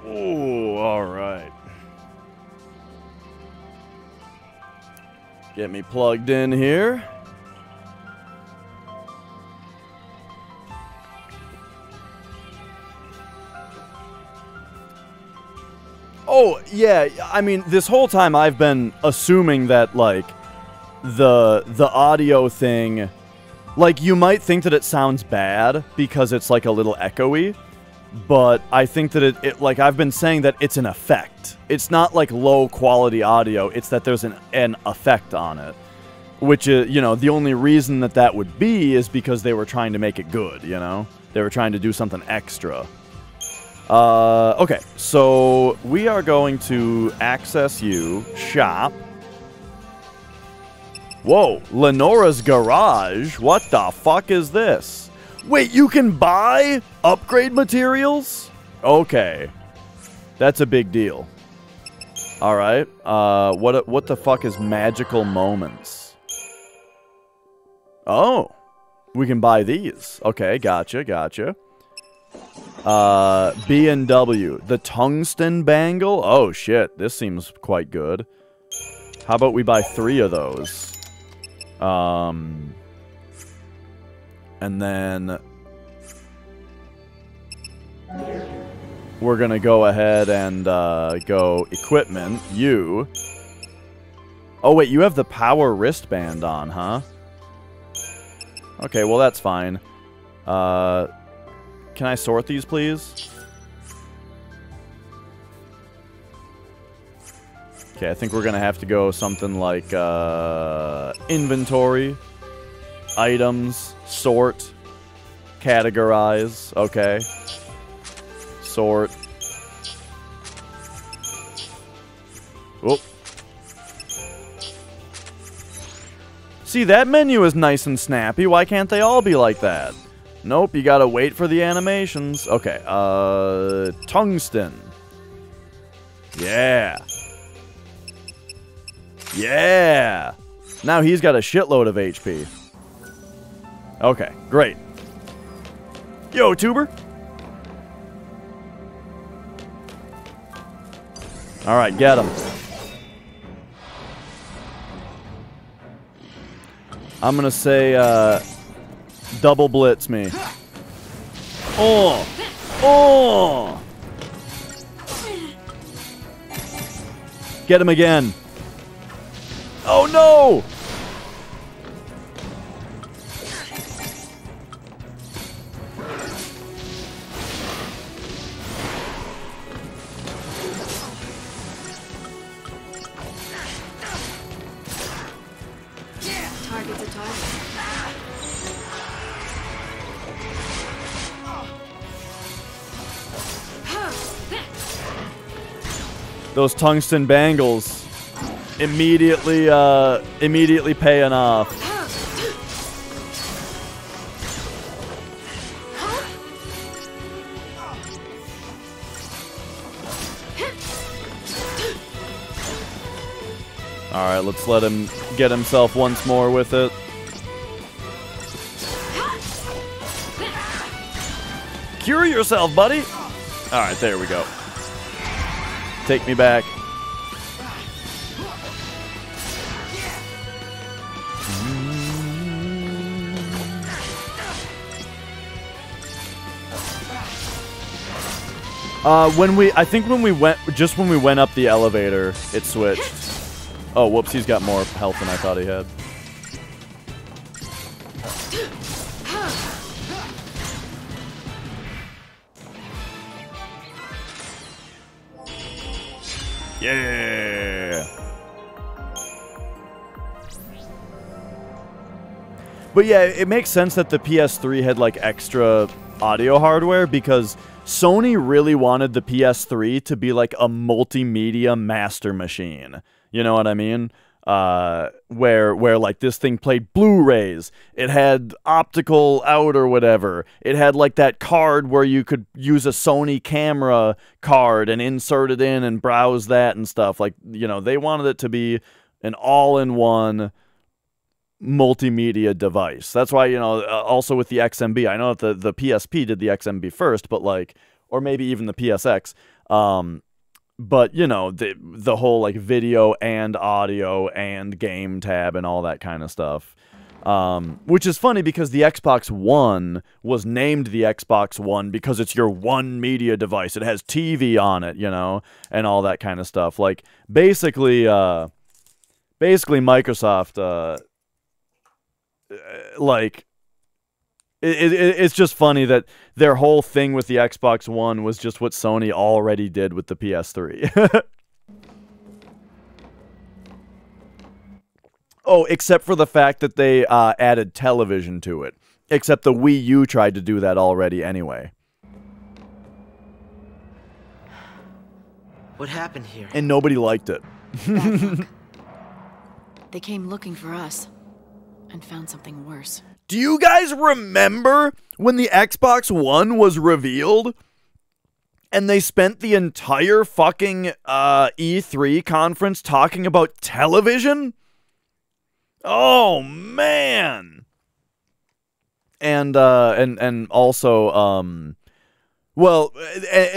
Ooh, all right. Get me plugged in here. Oh, yeah, I mean, this whole time I've been assuming that, like, the audio thing, like, you might think that it sounds bad because it's, like, a little echoey, but I think that it like, I've been saying that it's an effect. It's not, like, low-quality audio, it's that there's an effect on it, which is, you know, the only reason that would be is because they were trying to make it good, you know? They were trying to do something extra. Okay, so we are going to access you, shop. Whoa, Lenora's Garage? What the fuck is this? Wait, you can buy upgrade materials? Okay. That's a big deal. Alright, what the fuck is Magical Moments? Oh, we can buy these. Okay, gotcha. B&W. The tungsten bangle? Oh, shit. This seems quite good. How about we buy 3 of those? And then we're going to go ahead and go equipment. You. Oh, wait. You have the power wristband on, huh? Okay, well, that's fine. Can I sort these, please? Okay, I think we're gonna have to go something like inventory, items, sort, categorize. Okay, sort. Whoop. See, that menu is nice and snappy. Why can't they all be like that? Nope, you gotta wait for the animations. Okay, tungsten. Yeah. Yeah! Now he's got a shitload of HP. Okay, great. Yo, tuber! Alright, get him. I'm gonna say, double blitz me. Oh! Oh! Get him again. Oh no! Target's a target. Those tungsten bangles immediately paying off. Alright, let's let him get himself once more with it. Cure yourself, buddy! Alright, there we go. Take me back. I think when we went up the elevator, it switched. Oh, whoops, he's got more health than I thought he had. Yeah. But yeah, it makes sense that the PS3 had like extra audio hardware because Sony really wanted the PS3 to be like a multimedia master machine. You know what I mean? Where like this thing played Blu-rays, it had optical out or whatever, it had like that card where you could use a Sony camera card and insert it in and browse that and stuff. Like, you know, they wanted it to be an all-in-one multimedia device. That's why, you know, also with the XMB, I know that the PSP did the XMB first, but like or maybe even the PSX. But, you know, the whole, like, video and audio and game tab and all that kind of stuff. Which is funny because the Xbox One was named the Xbox One because it's your one media device. It has TV on it, you know, and all that kind of stuff. Like, basically Microsoft, like, it's just funny that their whole thing with the Xbox One was just what Sony already did with the PS3. Oh, except for the fact that they added television to it. Except the Wii U tried to do that already anyway. What happened here? And nobody liked it. Bad luck. They came looking for us and found something worse. Do you guys remember when the Xbox One was revealed? And they spent the entire fucking E3 conference talking about television? Oh, man. And also, well,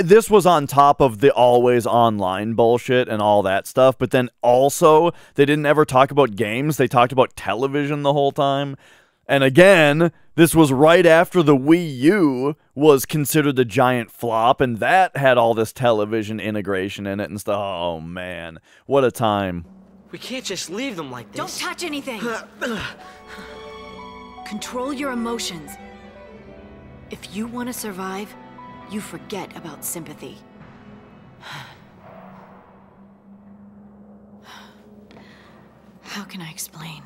this was on top of the always online bullshit and all that stuff, but then also, they didn't ever talk about games, they talked about television the whole time. And again, this was right after the Wii U was considered a giant flop, and that had all this television integration in it and stuff. Oh, man. What a time. We can't just leave them like this. Don't touch anything! Control your emotions. If you want to survive, you forget about sympathy. How can I explain?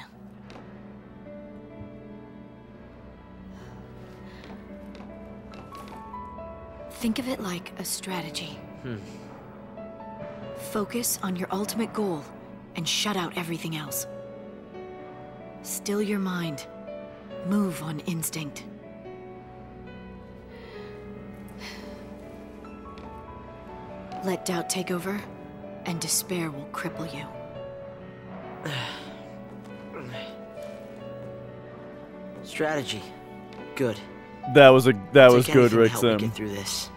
Think of it like a strategy. Focus on your ultimate goal and shut out everything else. Still your mind. Move on instinct. Let doubt take over, and despair will cripple you. Strategy. Good. That was good, Rick Sim. Get through this.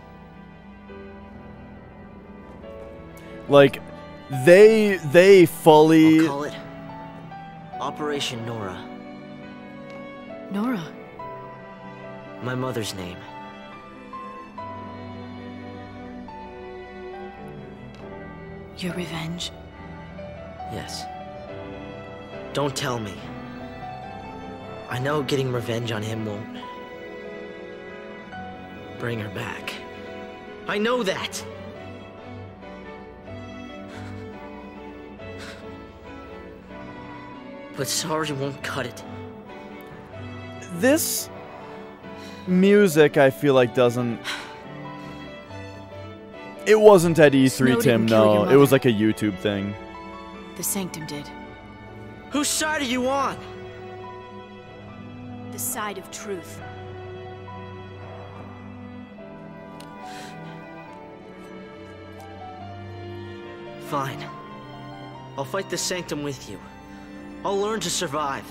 Like, they fully... I'll call it Operation Nora. Nora? My mother's name. Your revenge? Yes. Don't tell me. I know getting revenge on him won't bring her back. I know that! But sorry won't cut it. This music, I feel like, doesn't... It wasn't at E3, Tim, no. It was like a YouTube thing. The Sanctum did. Whose side are you on? The side of truth. Fine. I'll fight the Sanctum with you. I'll learn to survive.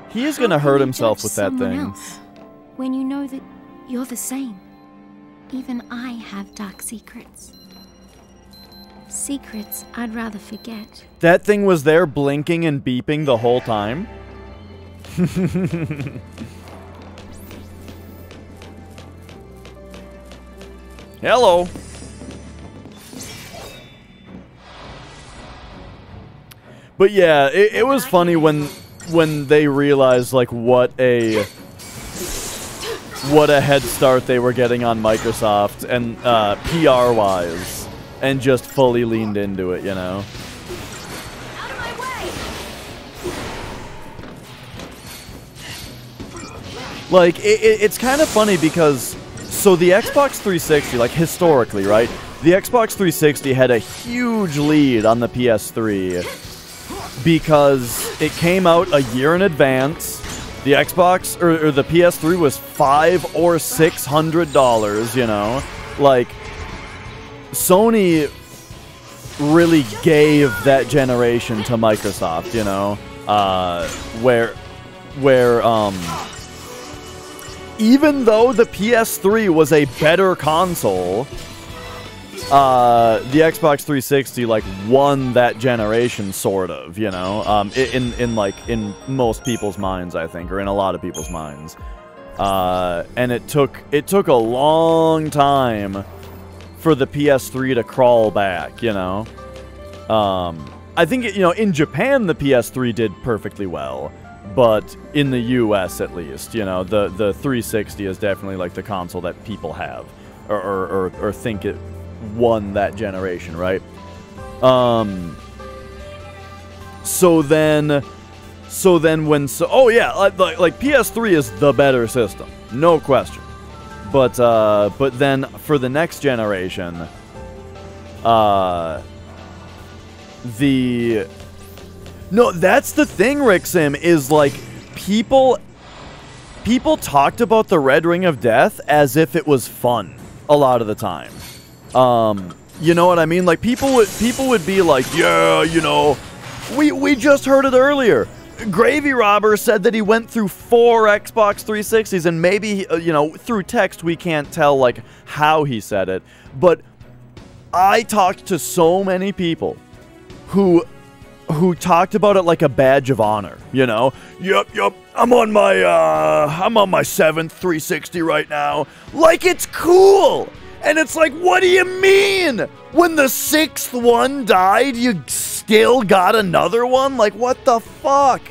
He is gonna hurt himself with that thing. Else, when you know that you're the same. Even I have dark secrets. Secrets I'd rather forget. That thing was there blinking and beeping the whole time? Hello. But yeah, it was funny when they realized like what a head start they were getting on Microsoft and PR wise, and just fully leaned into it, you know. Out of my way! Like it's kind of funny because so the Xbox 360, like historically, right? The Xbox 360 had a huge lead on the PS3 because it came out a year in advance. The Xbox or the PS3 was $500 or $600, you know? Like, Sony really gave that generation to Microsoft, you know? Where where even though the PS3 was a better console, the Xbox 360 like won that generation, sort of, you know, in most people's minds, I think, or in a lot of people's minds. And it took a long time for the PS3 to crawl back, you know. I think, you know, in Japan the PS3 did perfectly well, but in the US at least, you know, the 360 is definitely like the console that people have or think it won that generation, right? So then when like PS3 is the better system, no question. But then for the next generation, that's the thing, Ricksim, is like people talked about the Red Ring of Death as if it was fun a lot of the time. You know what I mean? Like people would be like, yeah, you know, we just heard it earlier. Gravy Robber said that he went through 4 Xbox 360s, and maybe, you know, through text we can't tell like how he said it, but I talked to so many people who talked about it like a badge of honor, you know? Yep, I'm on my 7th 360 right now. Like it's cool! And it's like, what do you mean? When the 6th one died, you still got another one? Like, what the fuck?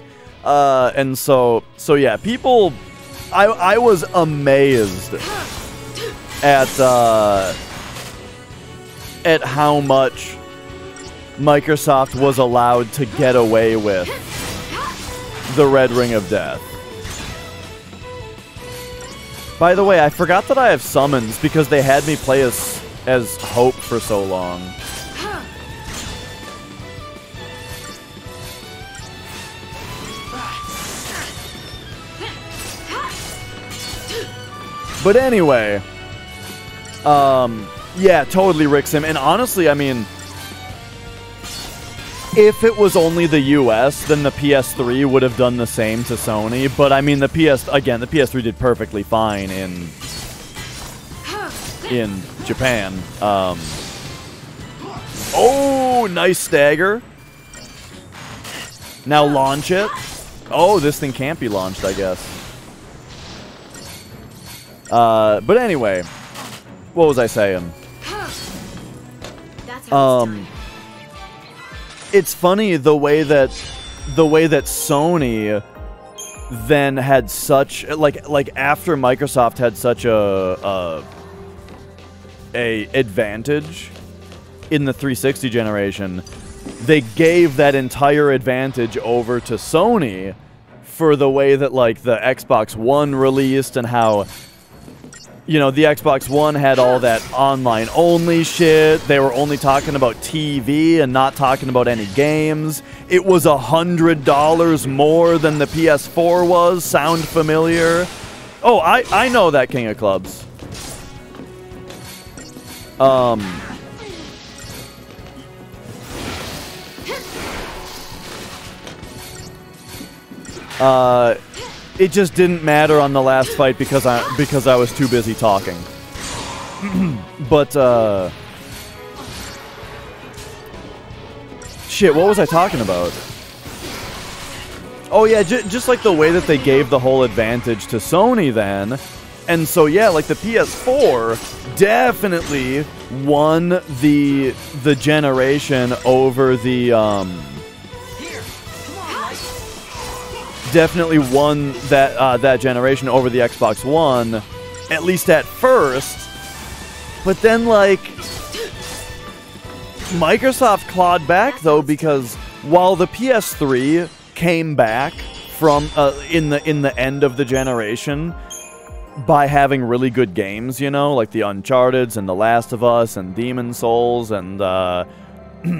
And so yeah, people, I was amazed at how much Microsoft was allowed to get away with the Red Ring of Death. By the way, I forgot that I have summons because they had me play as Hope for so long. But anyway, yeah, totally, Ricksim. And honestly, I mean, if it was only the US, then the PS3 would have done the same to Sony. But I mean, the PS3 did perfectly fine in Japan. Oh, nice stagger. Now launch it. Oh, this thing can't be launched, I guess. But anyway, what was I saying? It's funny the way that Sony then had such like after Microsoft had such a advantage in the 360 generation, they gave that entire advantage over to Sony for the way that like the Xbox One released and how, you know, the Xbox One had all that online-only shit. They were only talking about TV and not talking about any games. It was $100 more than the PS4 was. Sound familiar? Oh, I know that, King of Clubs. It just didn't matter on the last fight because I was too busy talking. But shit, what was I talking about? Oh yeah, just like the way that they gave the whole advantage to Sony then. And so yeah, like the PS4 definitely won the generation over the definitely won that generation over the Xbox One, at least at first. But then, like, Microsoft clawed back though, because while the PS3 came back from in the end of the generation by having really good games, you know, like the Uncharted's and The Last of Us and Demon's Souls and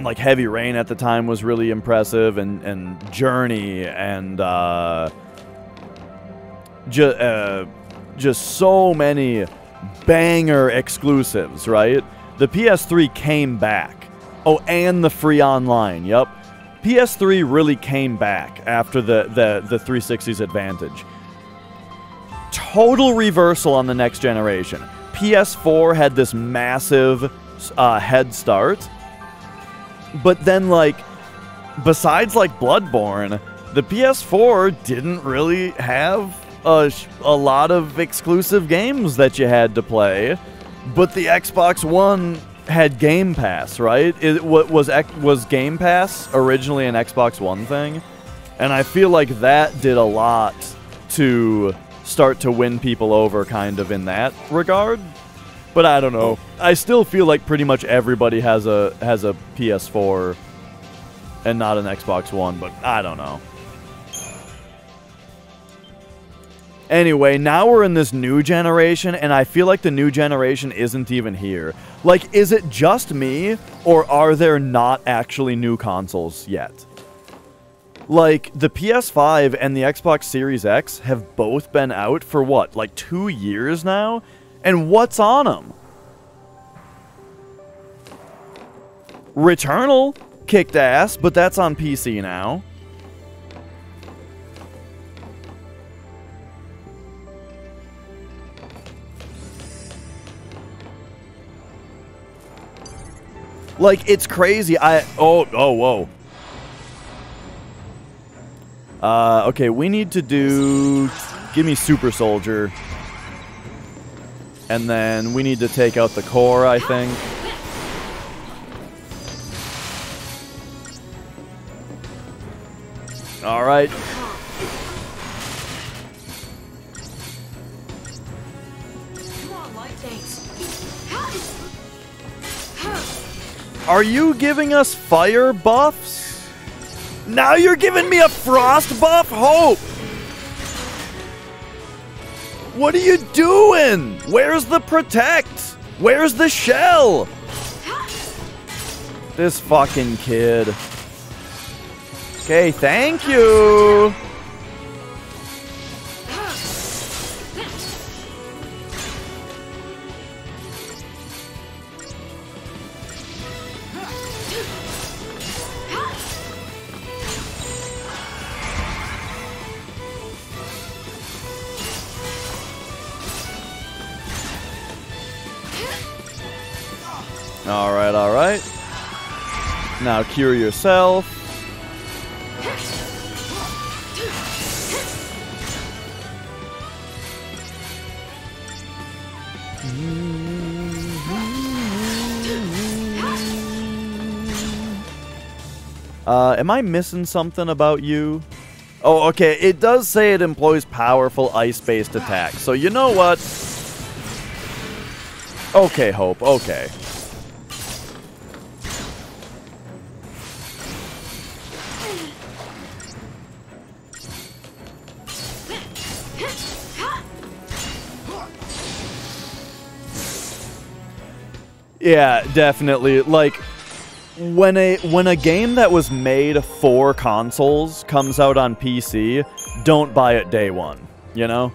like Heavy Rain at the time was really impressive, and Journey, and just so many banger exclusives, right? The PS3 came back. Oh, and the free online. Yep. PS3 really came back after the 360's advantage. Total reversal on the next generation. PS4 had this massive head start, but then, like, besides, like, Bloodborne, the PS4 didn't really have a lot of exclusive games that you had to play, but the Xbox One had Game Pass, right? Was Game Pass originally an Xbox One thing? And I feel like that did a lot to start to win people over kind of in that regard. But I don't know. I still feel like pretty much everybody has a PS4 and not an Xbox One, but I don't know. Anyway, now we're in this new generation, and I feel like the new generation isn't even here. Like, is it just me, or are there not actually new consoles yet? Like, the PS5 and the Xbox Series X have both been out for what, like 2 years now? And what's on them? Returnal kicked ass, but that's on PC now. Like, it's crazy. Whoa. Okay, we need to do... Give me Super Soldier. And then we need to take out the core, I think. Alright. Are you giving us fire buffs? Now you're giving me a frost buff? Hope! What are you doing? Where's the protect? Where's the shell? This fucking kid. Okay, thank you. Alright. Now cure yourself. Am I missing something about you? Oh, okay, it does say it employs powerful ice-based attacks, so you know what? Okay, Hope, okay. Yeah, definitely. Like, when a game that was made for consoles comes out on PC, don't buy it day one, you know?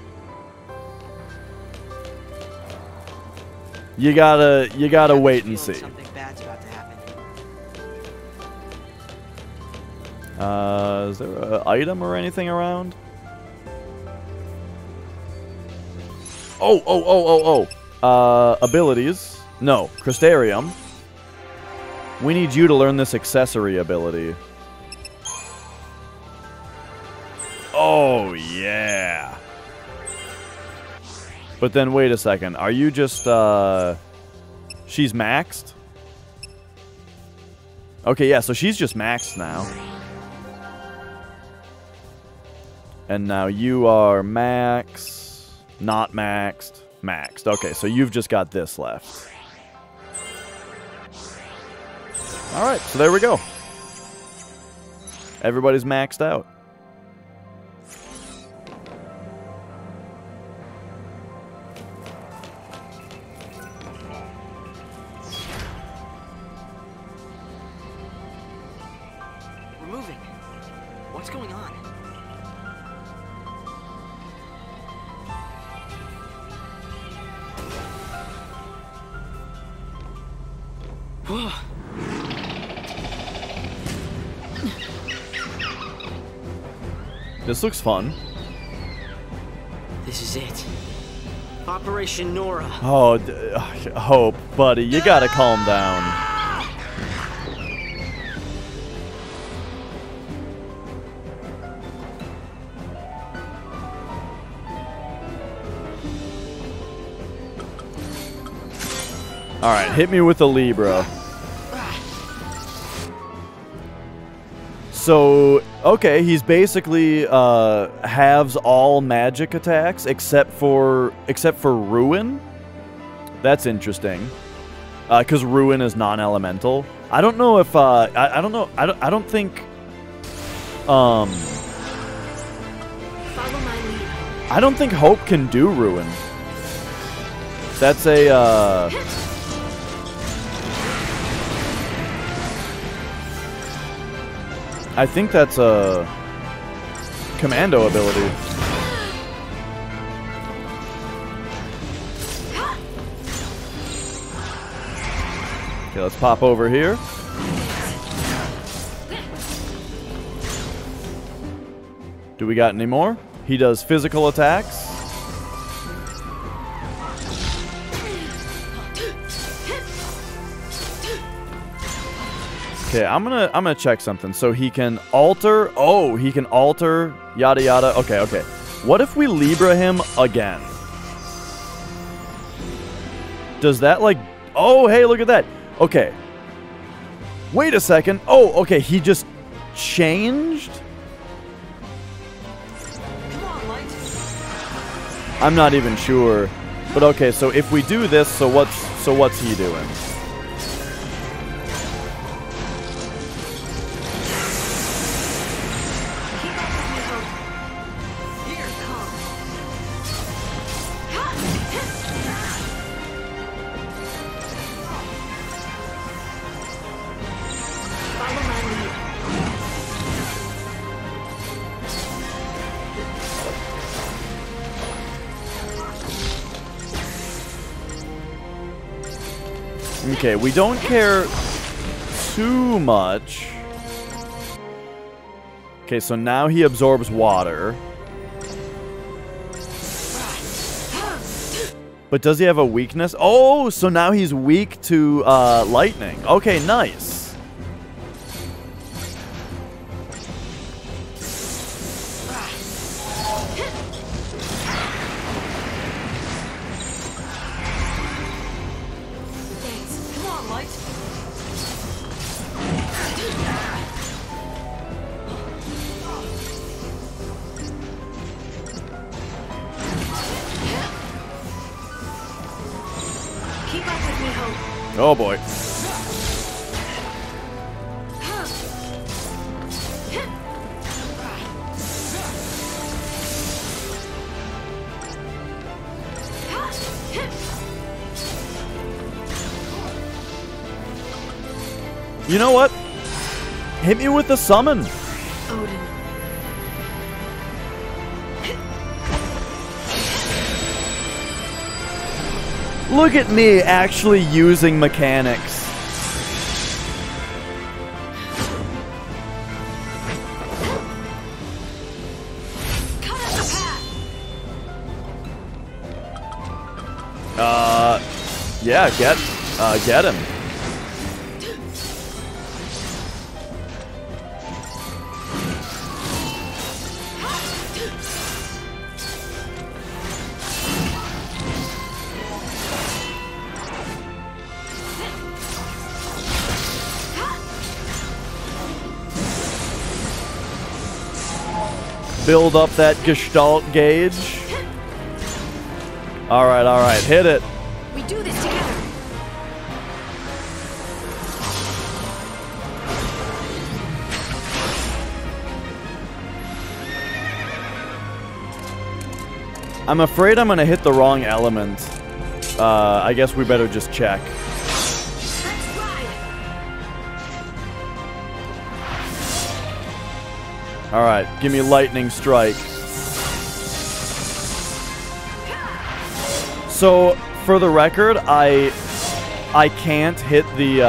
You gotta wait and see. Something bad's about to happen. Is there an item or anything around? Abilities. No, Crystarium. We need you to learn this accessory ability. Oh, yeah. But then, wait a second. Are you just, she's maxed? Okay, yeah, so she's just maxed now. And now you are max, not maxed, maxed. Okay, so you've just got this left. Alright, so there we go. Everybody's maxed out. We're moving. What's going on? Whoa. This looks fun. This is it. Operation Nora. Oh, Hope, buddy, you gotta calm down. Alright, hit me with a Libra. So, okay, he's basically halves all magic attacks except for Ruin. That's interesting. Because Ruin is non-elemental. I don't know if I don't know. I don't think I don't think Hope can do Ruin. That's a I think that's a commando ability. Okay, let's pop over here. Do we got any more? He does physical attacks. Okay, I'm gonna check something. So he can alter. Oh, he can alter. Yada yada. Okay, okay. What if we Libra him again? Does that like? Oh, hey, look at that. Okay. Wait a second. Oh, okay. He just changed. I'm not even sure. But okay. So if we do this, so what's he doing? Okay, we don't care too much. Okay, so now he absorbs water. But does he have a weakness? Oh, so now he's weak to lightning. Okay, nice. Oh boy. You know what? Hit me with the summon. Odin. Look at me actually using mechanics. Yeah, get him. Build up that Gestalt gauge. All right, hit it. We do this together. I'm afraid I'm gonna hit the wrong element. I guess we better just check. All right, give me lightning strike. So, for the record, I can't hit the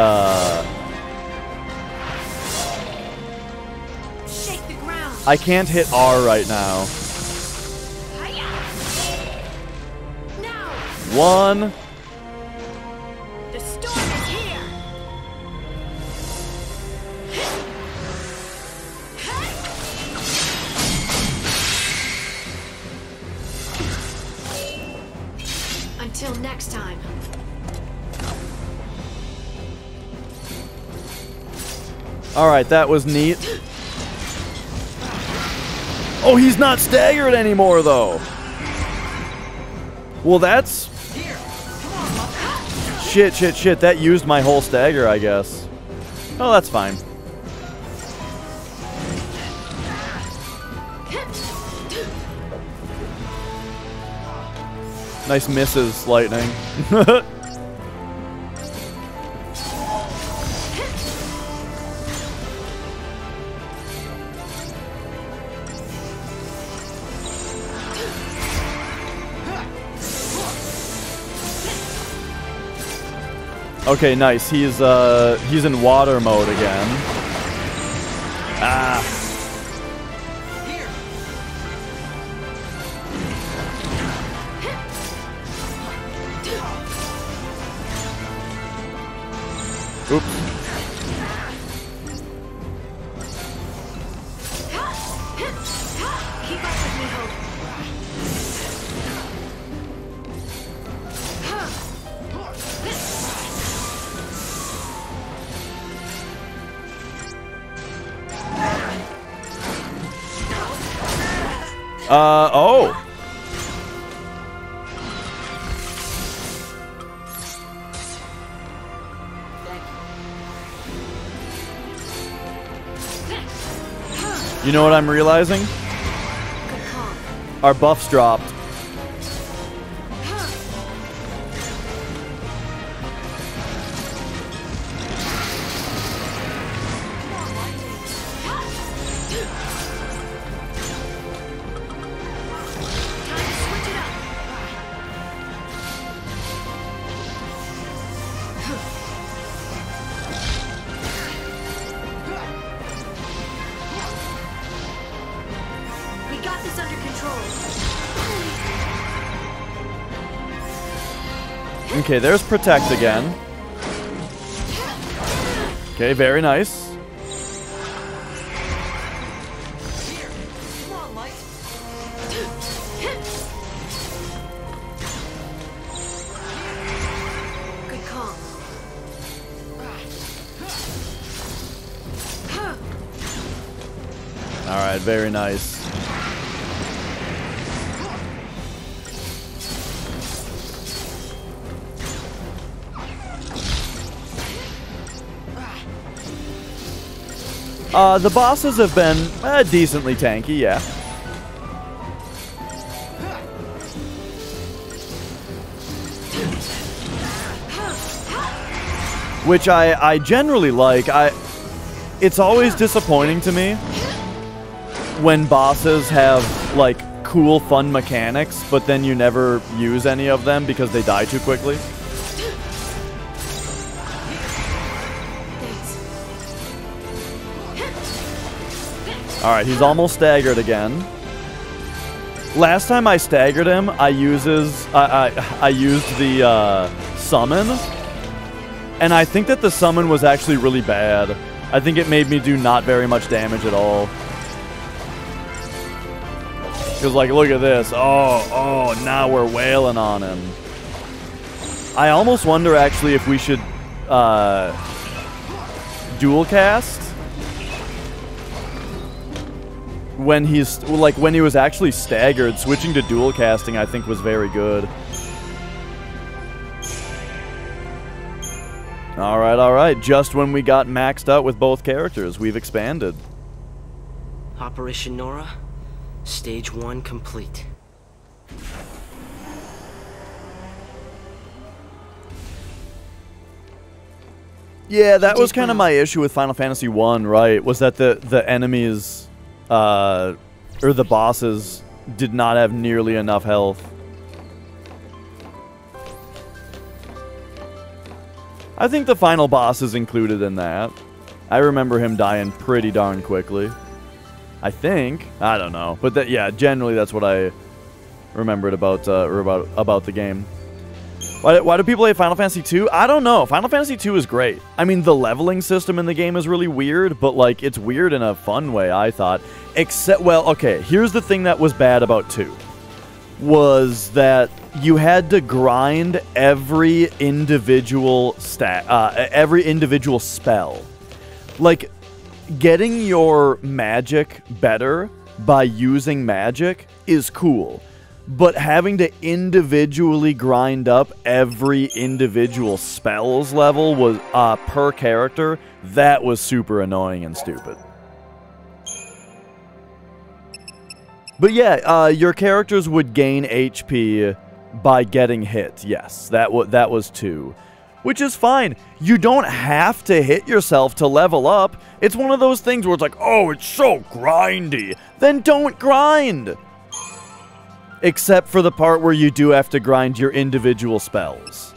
Shake the ground. I can't hit R right now. One. The storm is here. Until next time. All right, that was neat. Oh, he's not staggered anymore, though. Well, that's... Shit. That used my whole stagger, I guess. Oh, that's fine. Nice misses, lightning. Okay, nice. He's in water mode again. Ah. Oops. Keep up with me, Hope. Oh. You know what I'm realizing? Our buffs dropped. Okay, there's Protect again. Okay, very nice. Good call. Alright, very nice. The bosses have been decently tanky, yeah. Which I generally like. It's always disappointing to me when bosses have, like, cool, fun mechanics, but then you never use any of them because they die too quickly. Alright, he's almost staggered again. Last time I staggered him, I used the summon, and I think that the summon was actually really bad. I think it made me do not very much damage at all. Because, like, look at this. Oh, now we're wailing on him. I almost wonder, actually, if we should dual cast. When he's, like, when he was actually staggered, switching to dual casting, I think, was very good. Alright. Just when we got maxed out with both characters, we've expanded. Operation Nora, Stage 1 complete. Yeah, that was kind of my issue with Final Fantasy 1, right? Was that the enemies, or the bosses, did not have nearly enough health. I think the final boss is included in that. I remember him dying pretty darn quickly. I think. I don't know. But that, yeah, generally that's what I remembered about the game. Why do people hate Final Fantasy 2? I don't know. Final Fantasy 2 is great. I mean, the leveling system in the game is really weird, but, like, it's weird in a fun way, I thought. Except, well, okay, here's the thing that was bad about 2. Was that you had to grind every individual every individual spell. Like, getting your magic better by using magic is cool. But having to individually grind up every individual spells level was per character, that was super annoying and stupid. But yeah, your characters would gain HP by getting hit. Yes, that was 2. Which is fine. You don't have to hit yourself to level up. It's one of those things where it's like, oh, it's so grindy. Then don't grind. Except for the part where you do have to grind your individual spells.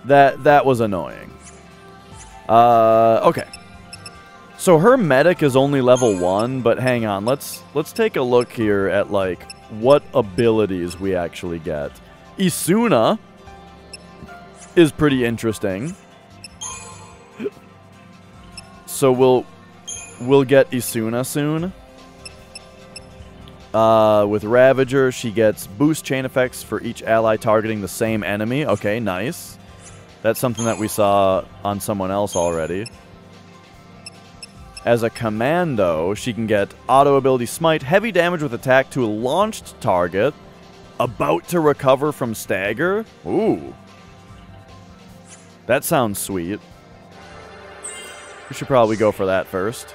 That was annoying. Okay. So her medic is only level 1, but hang on. Let's take a look here at, like, what abilities we actually get. Isuna is pretty interesting. So we'll get Isuna soon. With Ravager, she gets boost chain effects for each ally targeting the same enemy. Okay, nice. That's something that we saw on someone else already. As a commando, she can get auto ability Smite, heavy damage with attack to a launched target, about to recover from stagger. Ooh. That sounds sweet. We should probably go for that first.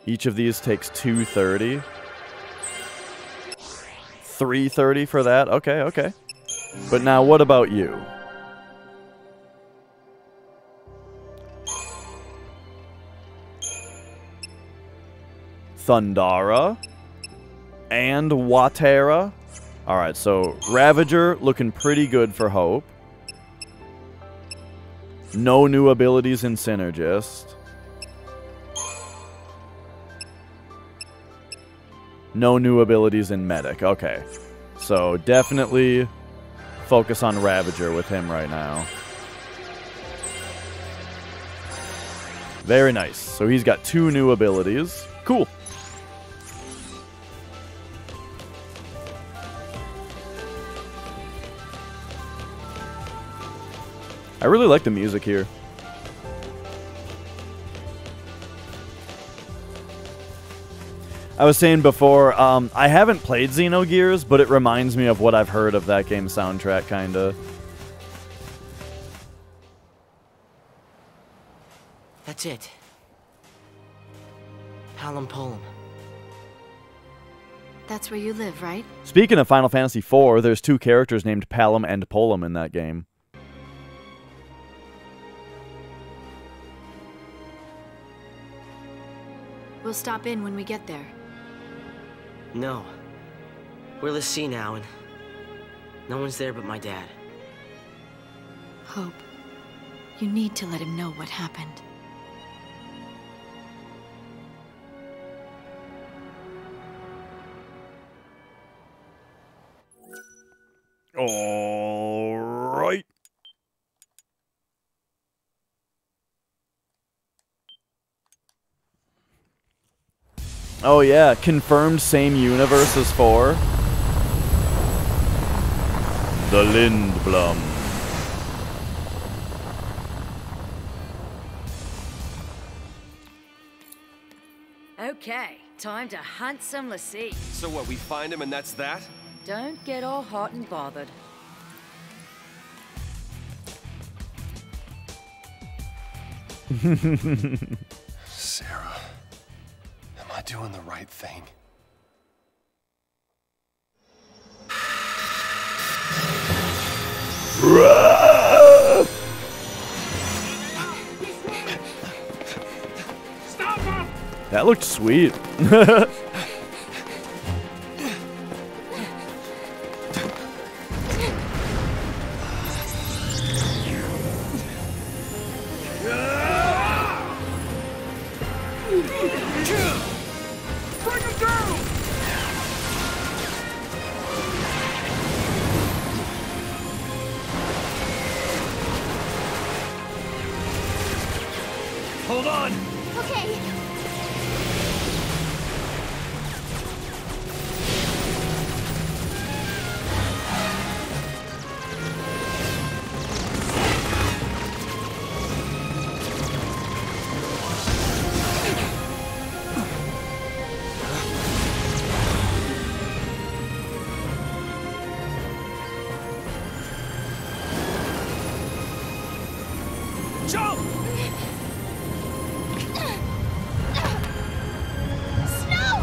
Each of these takes 230. 330 for that. Okay, okay. But now what about you? Thundara and Watera. Alright, so Ravager looking pretty good for Hope. No new abilities in Synergist. No new abilities in Medic. Okay. So definitely focus on Ravager with him right now. Very nice. So he's got 2 new abilities. Cool. I really like the music here. I was saying before, I haven't played Xenogears, but it reminds me of what I've heard of that game's soundtrack, kinda. That's it. Palom Polum. That's where you live, right? Speaking of Final Fantasy IV, there's 2 characters named Palom and Polum in that game. We'll stop in when we get there. No. We're Lassie now, and no one's there but my dad. Hope, you need to let him know what happened. All right. Oh yeah, confirmed same universe as 4. The Lindblom. Okay, time to hunt some Lassie. So what, we find him and that's that? Don't get all hot and bothered. Sarah, am I doing the right thing? That looked sweet. Bring him down! Hold on! Okay. Jump! Snow!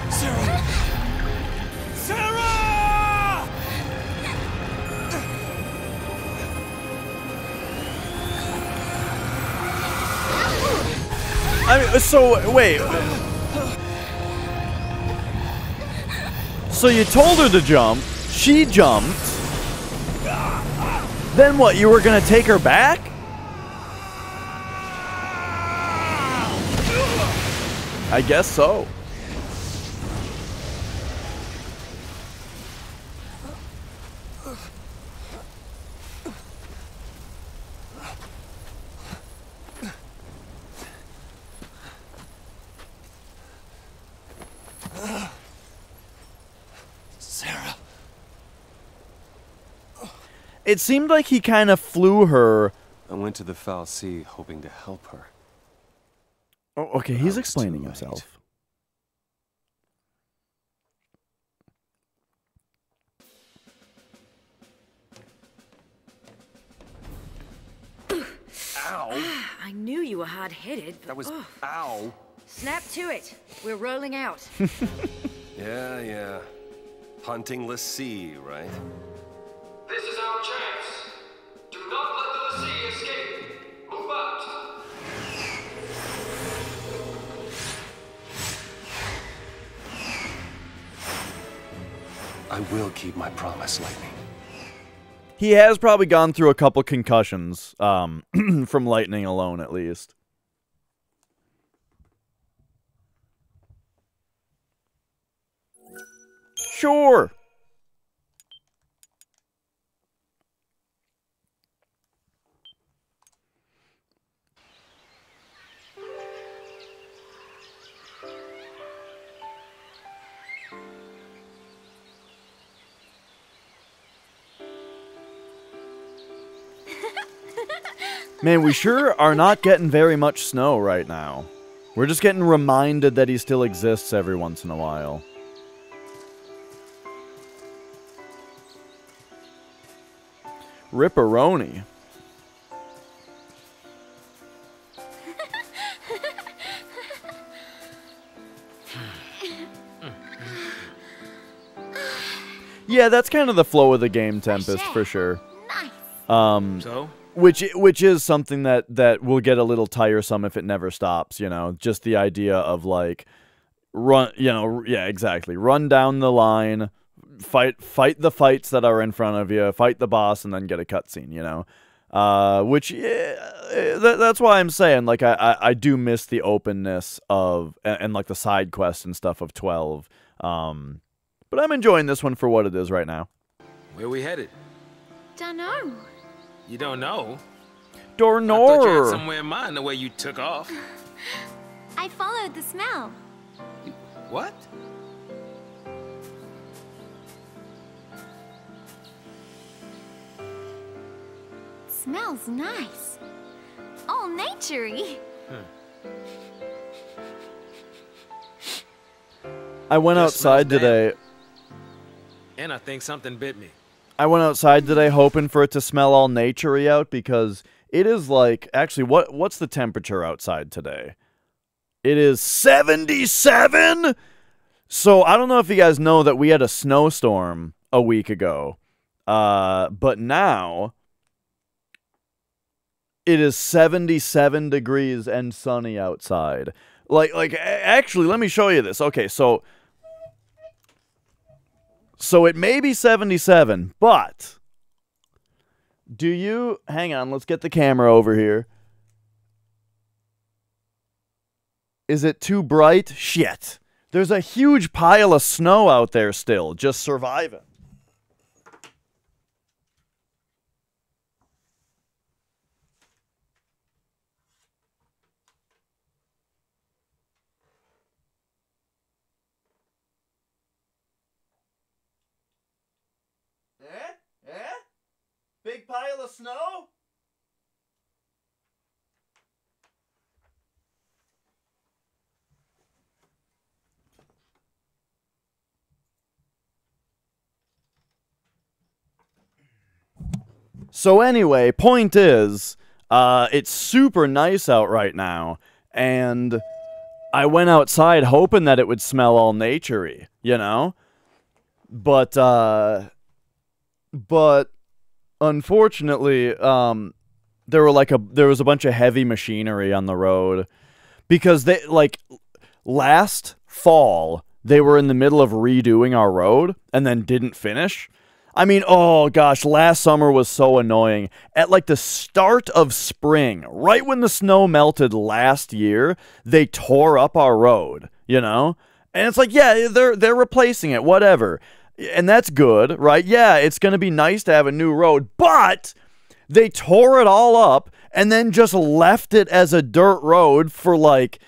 Sarah! Sarah! I mean, so wait. So you told her to jump. She jumped. Then what? You were gonna take her back? I guess so. Sarah. It seemed like he kind of flew her. I went to the Foul Sea hoping to help her. Oh, okay, he's explaining himself. Ow. I knew you were hard-headed, but... That was... oh. Ow. Snap to it. We're rolling out. Yeah. Hunting Lassie, right? This is our chance. Do not let the Lassie escape. Move out. I will keep my promise, Lightning. He has probably gone through a couple concussions, from lightning alone, at least. Sure. Man, we sure are not getting very much snow right now. We're just getting reminded that he still exists every once in a while. Ripperoni. Yeah, that's kind of the flow of the game, Tempest, for sure. So? Which is something that will get a little tiresome if it never stops, you know? Just the idea of, like, run, you know, yeah, exactly. Run down the line, fight the fights that are in front of you, fight the boss, and then get a cutscene, you know? Which, yeah, that's why I'm saying, like, I do miss the openness of, and like, the side quests and stuff of 12. But I'm enjoying this one for what it is right now. Where we headed? Dunno. You don't know? I Dornor. thought you had somewhere in mind the way you took off. I followed the smell. What? Smells nice. All naturey. I went outside today. And I think something bit me. I went outside today hoping for it to smell all naturey out because it is like, actually, what's the temperature outside today? It is 77? So I don't know if you guys know that we had a snowstorm a week ago. But now it is 77 degrees and sunny outside. Like actually, let me show you this. Okay, so it may be 77, but Do you... Hang on, let's get the camera over here. Is it too bright? Shit. There's a huge pile of snow out there still, just surviving. Big pile of snow? So anyway, point is, it's super nice out right now, and I went outside hoping that it would smell all naturey, you know? But unfortunately, there was a bunch of heavy machinery on the road because they last fall they were in the middle of redoing our road and then didn't finish. I mean, oh gosh, last summer was so annoying. At like the start of spring, right when the snow melted last year, they tore up our road, you know? And it's like, yeah, they're replacing it, whatever. And that's good, right? Yeah, it's going to be nice to have a new road, but they tore it all up and then just left it as a dirt road for like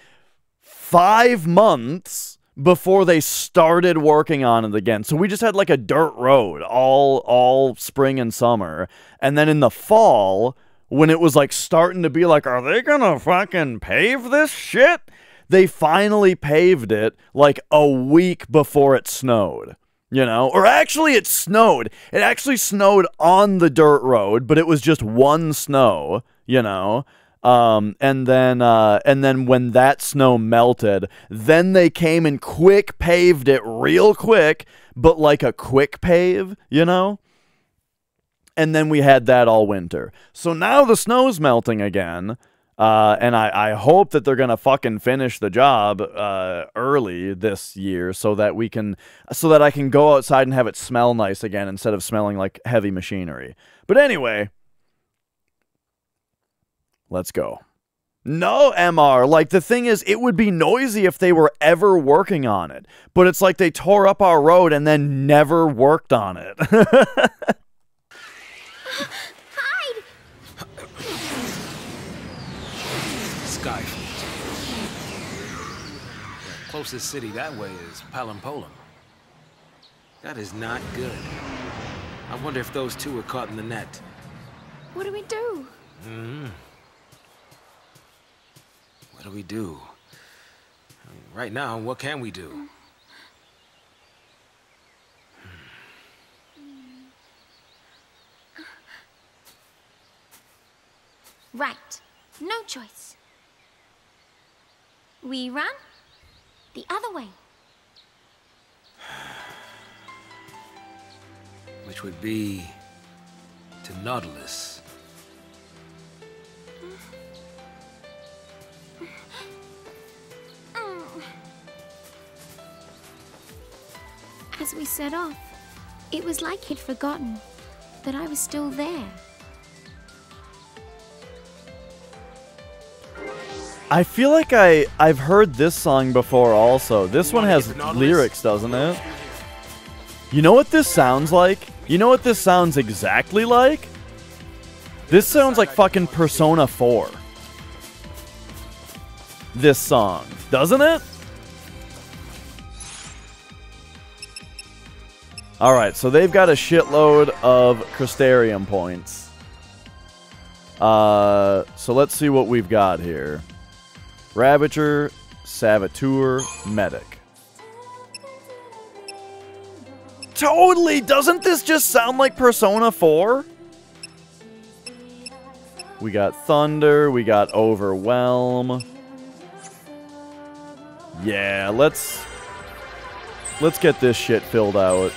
5 months before they started working on it again. So we just had like a dirt road all spring and summer. And then in the fall, when it was like starting to be like, are they gonna fucking pave this shit? They finally paved it like a week before it snowed. You know, or actually it snowed. It actually snowed on the dirt road, but it was just one snow, you know. And then when that snow melted, then they came and quick paved it real quick, but like a quick pave, you know? And then we had that all winter. So now the snow's melting again. And I hope that they're gonna fucking finish the job early this year so that I can go outside and have it smell nice again instead of smelling like heavy machinery. But anyway, let's go. No, MR, like the thing is, it would be noisy if they were ever working on it. But it's like they tore up our road and then never worked on it. Closest city that way is Palimpolim. That is not good. I wonder if those two were caught in the net. What do we do? What do we do? I mean, right now, what can we do? Right. No choice. We run the other way. Which would be to Nautilus. As we set off, it was like he'd forgotten that I was still there. I feel like I've heard this song before also. This one has lyrics, doesn't it? You know what this sounds like? You know what this sounds exactly like? This sounds like fucking Persona 4. This song, doesn't it? Alright, so they've got a shitload of Crystarium points. So let's see what we've got here. Ravager, Saboteur, Medic. Totally! Doesn't this just sound like Persona 4? We got Thunder, we got Overwhelm. Yeah, let's get this shit filled out.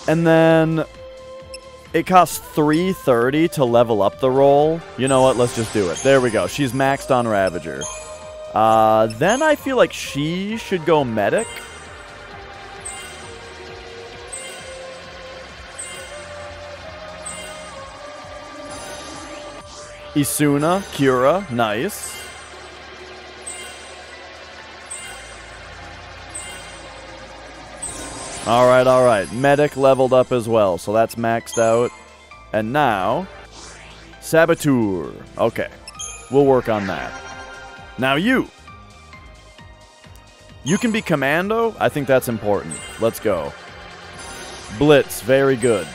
And then it costs $330 to level up the role. You know what? Let's just do it. There we go. She's maxed on Ravager. Then I feel like she should go medic. Isuna, Kira, nice. Alright. Medic leveled up as well, so that's maxed out. And now, Saboteur. Okay, we'll work on that. Now you can be Commando. I think that's important. Let's go. Blitz, very good.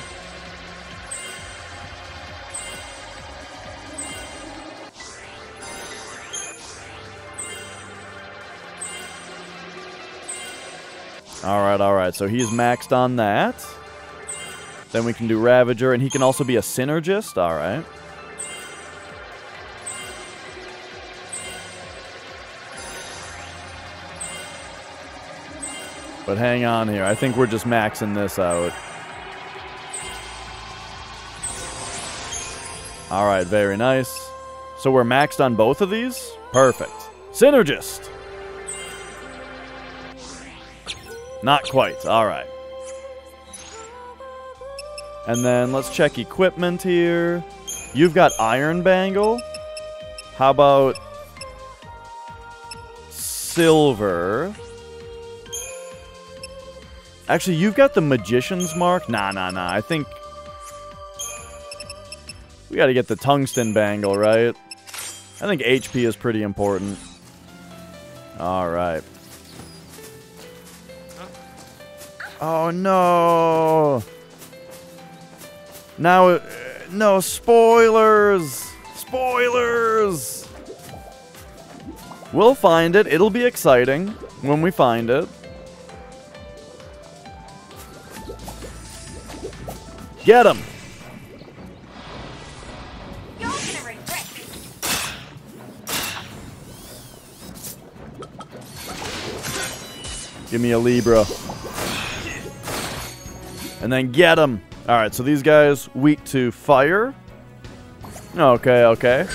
Alright. So he's maxed on that. Then we can do Ravager, and he can also be a Synergist. Alright. But hang on here. I think we're just maxing this out. Alright, very nice. So we're maxed on both of these? Perfect. Synergist! Not quite. Alright. And then let's check equipment here. You've got Iron Bangle. How about Silver? Actually, you've got the Magician's Mark. Nah. I think we gotta get the Tungsten Bangle, right? I think HP is pretty important. Alright. Oh, no. Now, no, spoilers. Spoilers. We'll find it. It'll be exciting when we find it. Get him. Give me a Libra. And then get him. Alright, so these guys, weak to fire. Okay.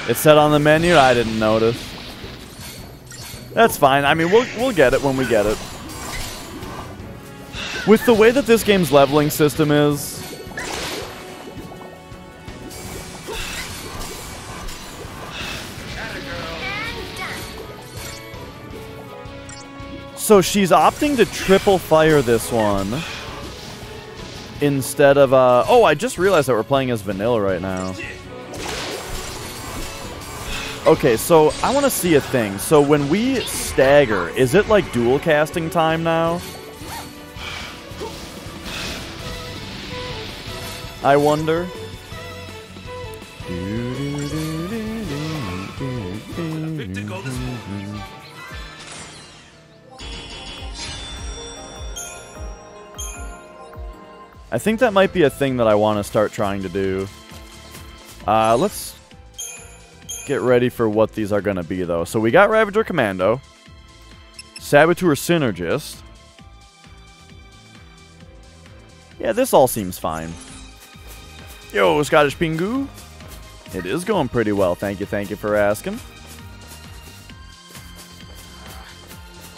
It's set on the menu. I didn't notice. That's fine. I mean, we'll get it when we get it. With the way that this game's leveling system is, so she's opting to triple fire this one instead of, oh, I just realized that we're playing as vanilla right now. Okay, so I want to see a thing. So when we stagger, is it like dual casting time now? I wonder. I think that might be a thing that I want to start trying to do. Let's get ready for what these are going to be, though. So we got Ravager Commando, Saboteur Synergist. Yeah, this all seems fine. Yo, Scottish Pingu. It is going pretty well. Thank you for asking.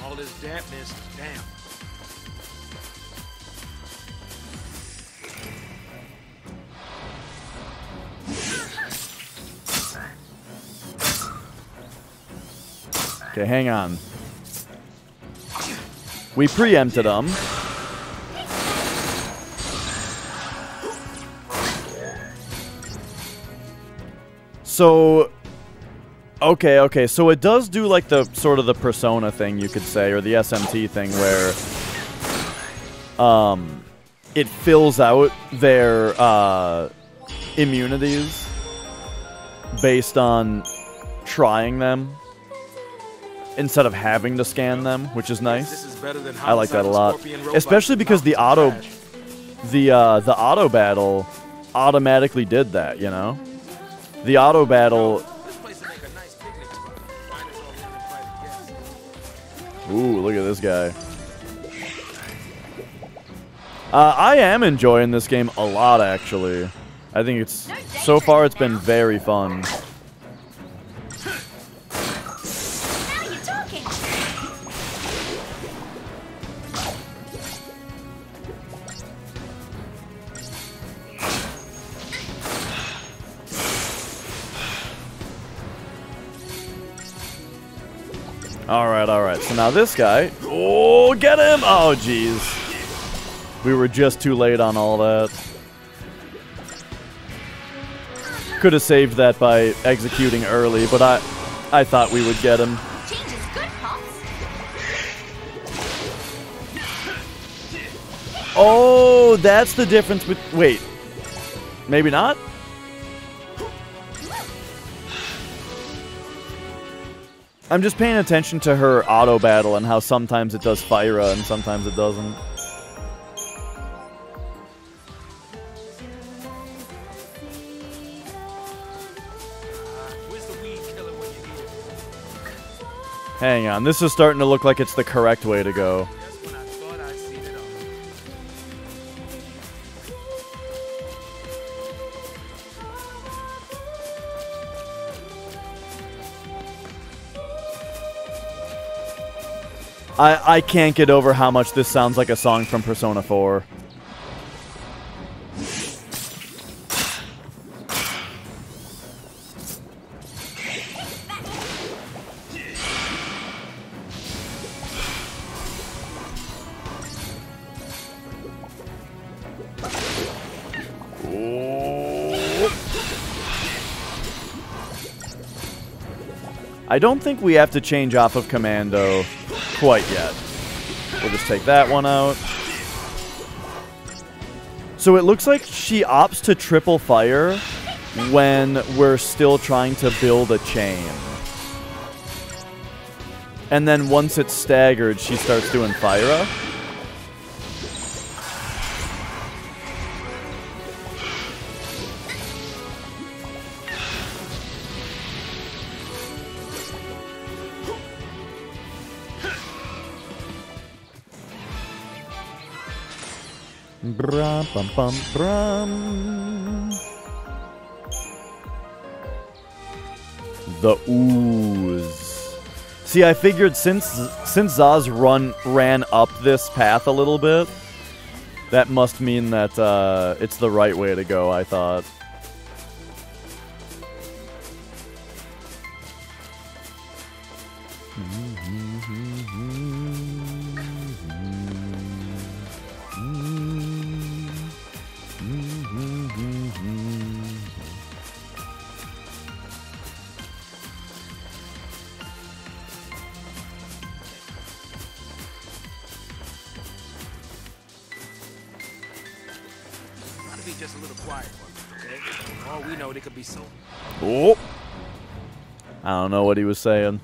All this dampness, damn. Okay, hang on. We preempted them. So, okay. So it does do like the sort of the Persona thing, you could say, or the SMT thing, where it fills out their immunities based on trying them instead of having to scan them, which is nice. I like that a lot, especially because the auto battle automatically did that, you know. The auto battle. Ooh, look at this guy. I am enjoying this game a lot, actually. I think it's, so far it's been very fun. Now you're talking. Alright. So now this guy. Oh, get him! Oh, jeez. We were just too late on all that. Could have saved that by executing early, but I thought we would get him. Change is good, Pops. Oh, that's the difference with... Wait. Maybe not? I'm just paying attention to her auto battle and how sometimes it does Fyra and sometimes it doesn't. Hang on, this is starting to look like it's the correct way to go. I can't get over how much this sounds like a song from Persona 4. I don't think we have to change off of Commando quite yet. We'll just take that one out. So it looks like she opts to triple fire when we're still trying to build a chain. And then once it's staggered, she starts doing Fyra. Brum, bum, bum, brum. The ooze. See, I figured since Zaz ran up this path a little bit, that must mean that it's the right way to go, I thought. Be just a little quiet for me, okay? For all we know, they could be so. Oh, I don't know what he was saying.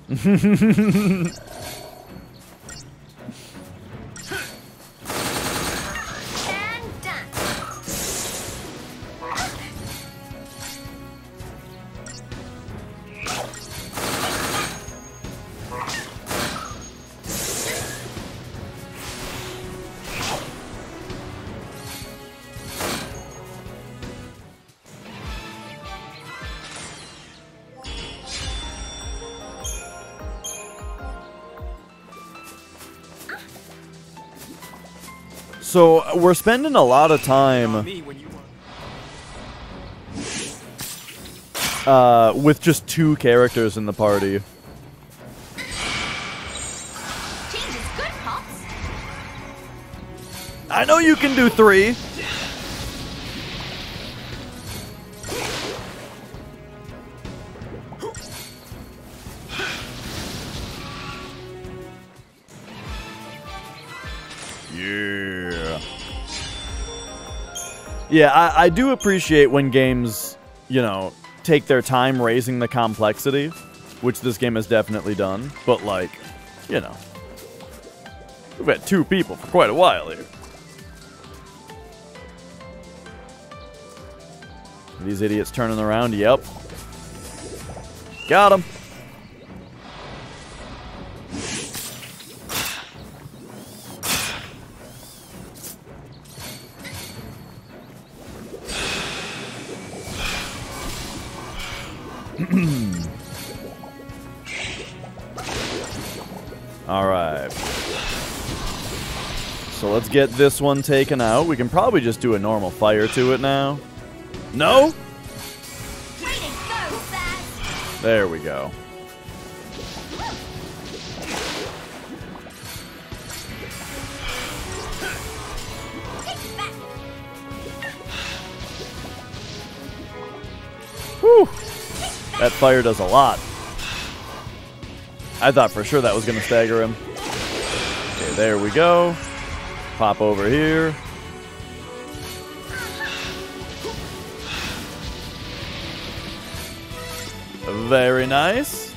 So, we're spending a lot of time with just 2 characters in the party. I know you can do 3. Yeah, I do appreciate when games, you know, take their time raising the complexity, which this game has definitely done. But, like, you know, we've had 2 people for quite a while here. These idiots turning around, yep. Got him. Alright. So let's get this one taken out. We can probably just do a normal fire to it now. No? There we go. Whew. That fire does a lot. I thought for sure that was going to stagger him. Okay, there we go. Pop over here. Very nice.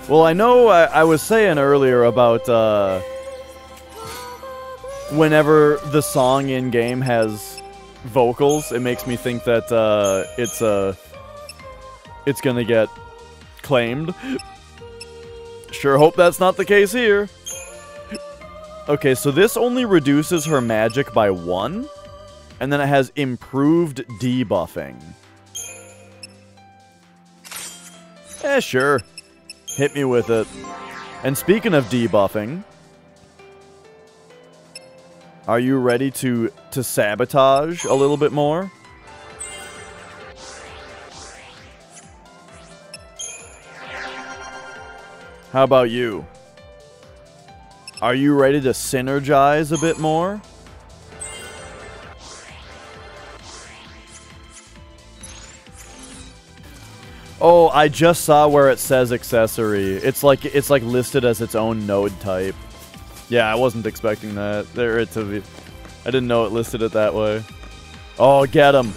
Well, I know I was saying earlier about whenever the song in-game has vocals, it makes me think that it's gonna get claimed. Sure hope that's not the case here. Okay, so this only reduces her magic by 1, and then it has improved debuffing. Eh, sure. Hit me with it. And speaking of debuffing, are you ready to sabotage a little bit more? How about you? Are you ready to synergize a bit more? Oh, I just saw where it says accessory. It's like listed as its own node type. Yeah, I wasn't expecting that. I didn't know it listed it that way. Oh, get him.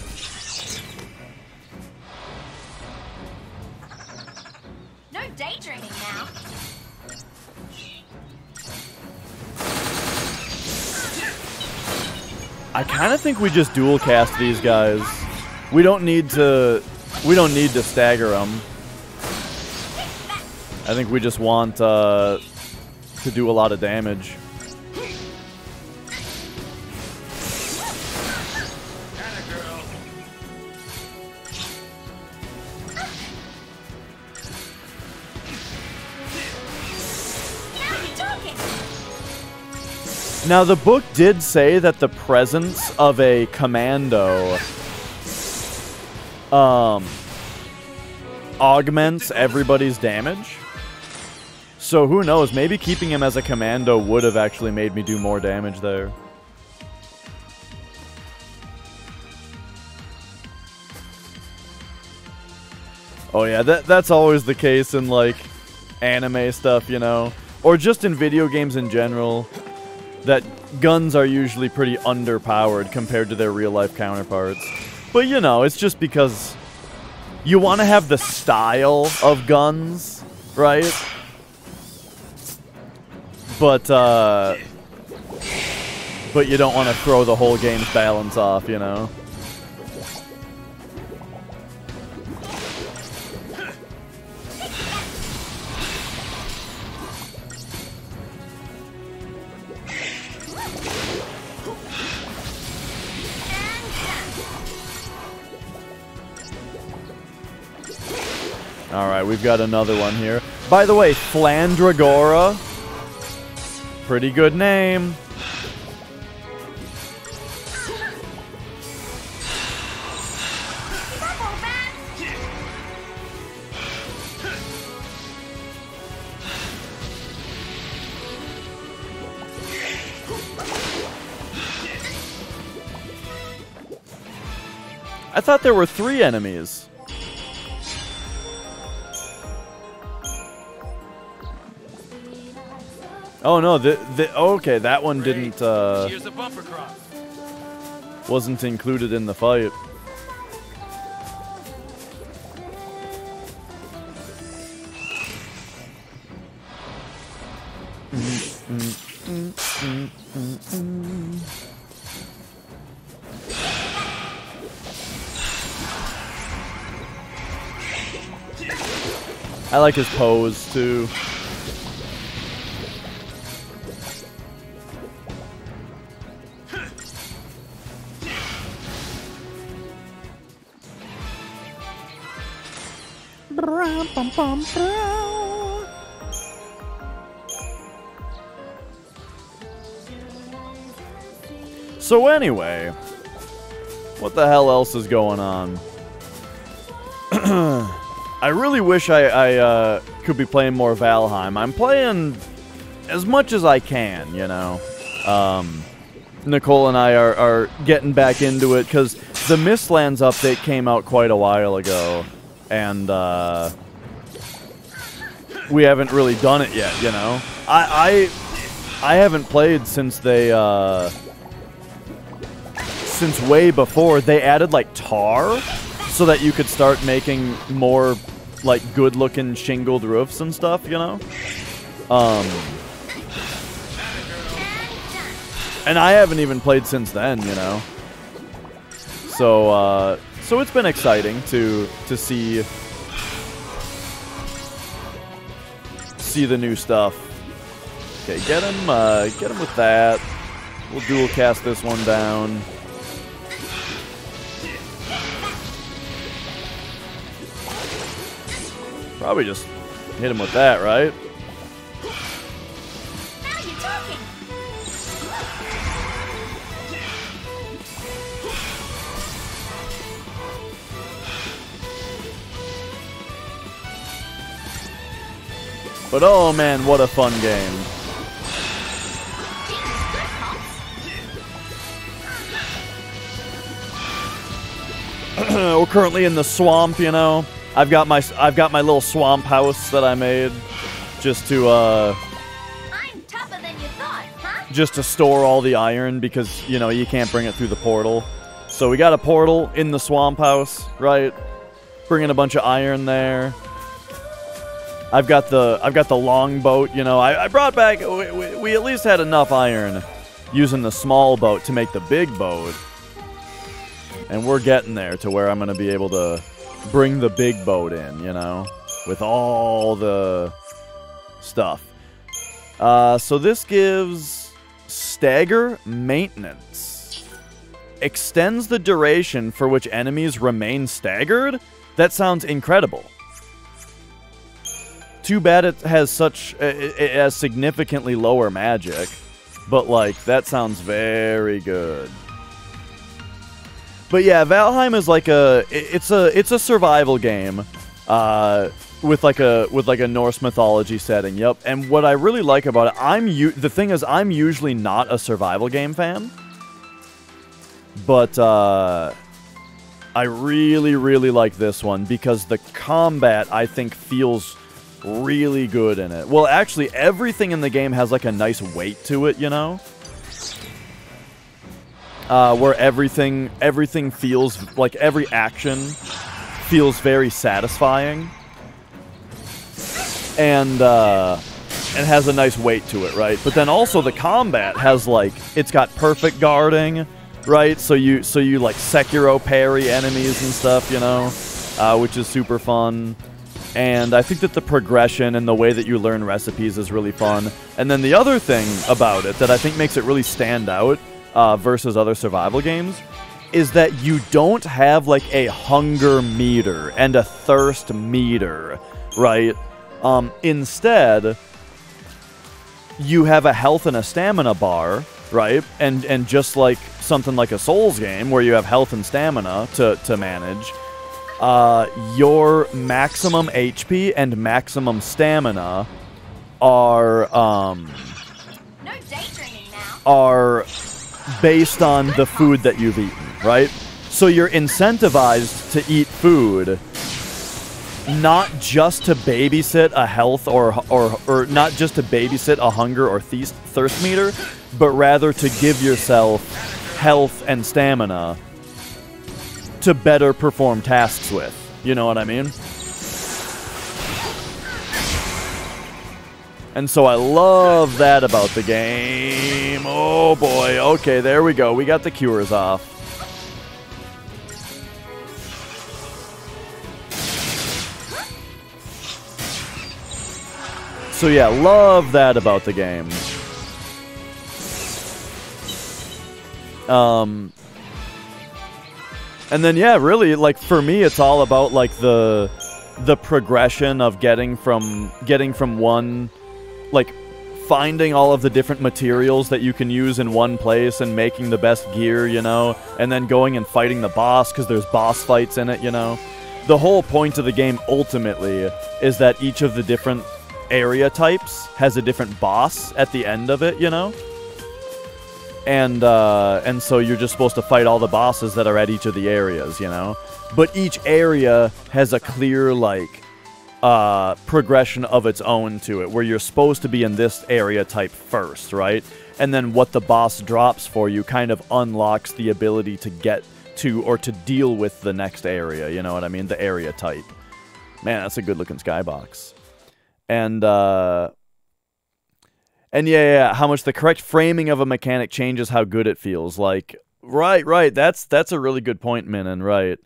No daydreaming now. I kind of think we just dual cast these guys. We don't need to stagger them. I think we just want to do a lot of damage. Now, the book did say that the presence of a commando augments everybody's damage. So who knows, maybe keeping him as a commando would have actually made me do more damage there. Oh yeah, that's always the case in like anime stuff, you know, or just in video games in general, that guns are usually pretty underpowered compared to their real life counterparts. But you know, it's just because you want to have the style of guns, right? But you don't want to throw the whole game's balance off, you know? Alright, we've got another one here. By the way, Flandragora. Pretty good name. I thought there were 3 enemies. Oh no, okay, that one didn't, wasn't included in the fight. I like his pose, too. So anyway, what the hell else is going on? I really wish I could be playing more Valheim. I'm playing as much as I can, you know. Nicole and I are getting back into it because the Mistlands update came out quite a while ago, and we haven't really done it yet, you know. I haven't played since they since way before. They added like tar so that you could start making more like good-looking shingled roofs and stuff, you know. And I haven't even played since then, you know. So so it's been exciting to see the new stuff. Okay, get him with that. We'll dual cast this one down. Probably just hit him with that, right? Now you're talking. But oh man, what a fun game. We're currently in the swamp, you know. I've got my little swamp house that I made just to I'm tougher than you thought, huh? just to store all the iron because, you know, you can't bring it through the portal. So we got a portal in the swamp house, right? Bringing a bunch of iron there. I've got the long boat, you know. I brought back we at least had enough iron using the small boat to make the big boat. And we're getting there to where I'm going to be able to bring the big boat in, you know, with all the stuff. So this gives stagger maintenance. Extends the duration for which enemies remain staggered? That sounds incredible. Too bad it has it has significantly lower magic, but like that sounds very good. But yeah, Valheim is like it's a survival game with like a Norse mythology setting. Yep. And what I really like about it, the thing is I'm usually not a survival game fan. But I really like this one because the combat I think feels really good in it. Well, actually everything in the game has like a nice weight to it, you know? Where everything feels like every action feels very satisfying, and has a nice weight to it, right? But then also the combat has like it's got perfect guarding, right? So you like Sekiro parry enemies and stuff, you know, which is super fun. And I think that the progression and the way that you learn recipes is really fun. And then the other thing about it that I think makes it really stand out versus other survival games is that you don't have like a hunger meter and a thirst meter, right? Instead, you have a health and a stamina bar, right? And just like something like a Souls game where you have health and stamina to manage, your maximum HP and maximum stamina are based on the food that you've eaten, right? So you're incentivized to eat food, not just to babysit a health or not just to babysit a hunger or thirst meter, but rather to give yourself health and stamina to better perform tasks with. You know what I mean? And so I love that about the game. Oh boy, okay, there we go. We got the cures off. So yeah, love that about the game. And then yeah, really, like for me, it's all about like the progression of getting from one, like finding all of the different materials that you can use in one place and making the best gear, you know, and then going and fighting the boss because there's boss fights in it, you know. The whole point of the game ultimately is that each of the different area types has a different boss at the end of it, you know. And so you're just supposed to fight all the bosses that are at each of the areas, you know? But each area has a clear, like, progression of its own to it, where you're supposed to be in this area type first, right? And then what the boss drops for you kind of unlocks the ability to get to, or to deal with the next area, you know what I mean? The area type. Man, that's a good-looking skybox. And yeah, how much the correct framing of a mechanic changes how good it feels. Like, right. That's a really good point, Minin. Right.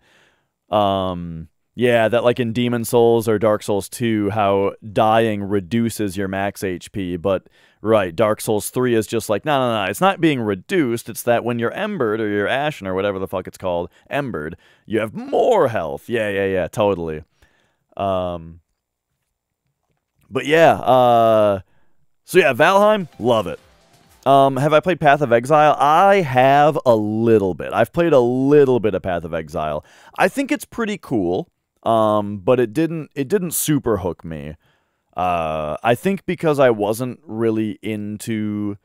Yeah, that like in Demon Souls or Dark Souls 2, how dying reduces your max HP. But right, Dark Souls 3 is just like no. It's not being reduced. It's that when you're embered or you're ashen or whatever the fuck it's called, embered, you have more health. Yeah, totally. But yeah. So yeah, Valheim, love it. Have I played Path of Exile? I have a little bit. I've played a little bit of Path of Exile. I think it's pretty cool, but it didn't super hook me. I think because I wasn't really into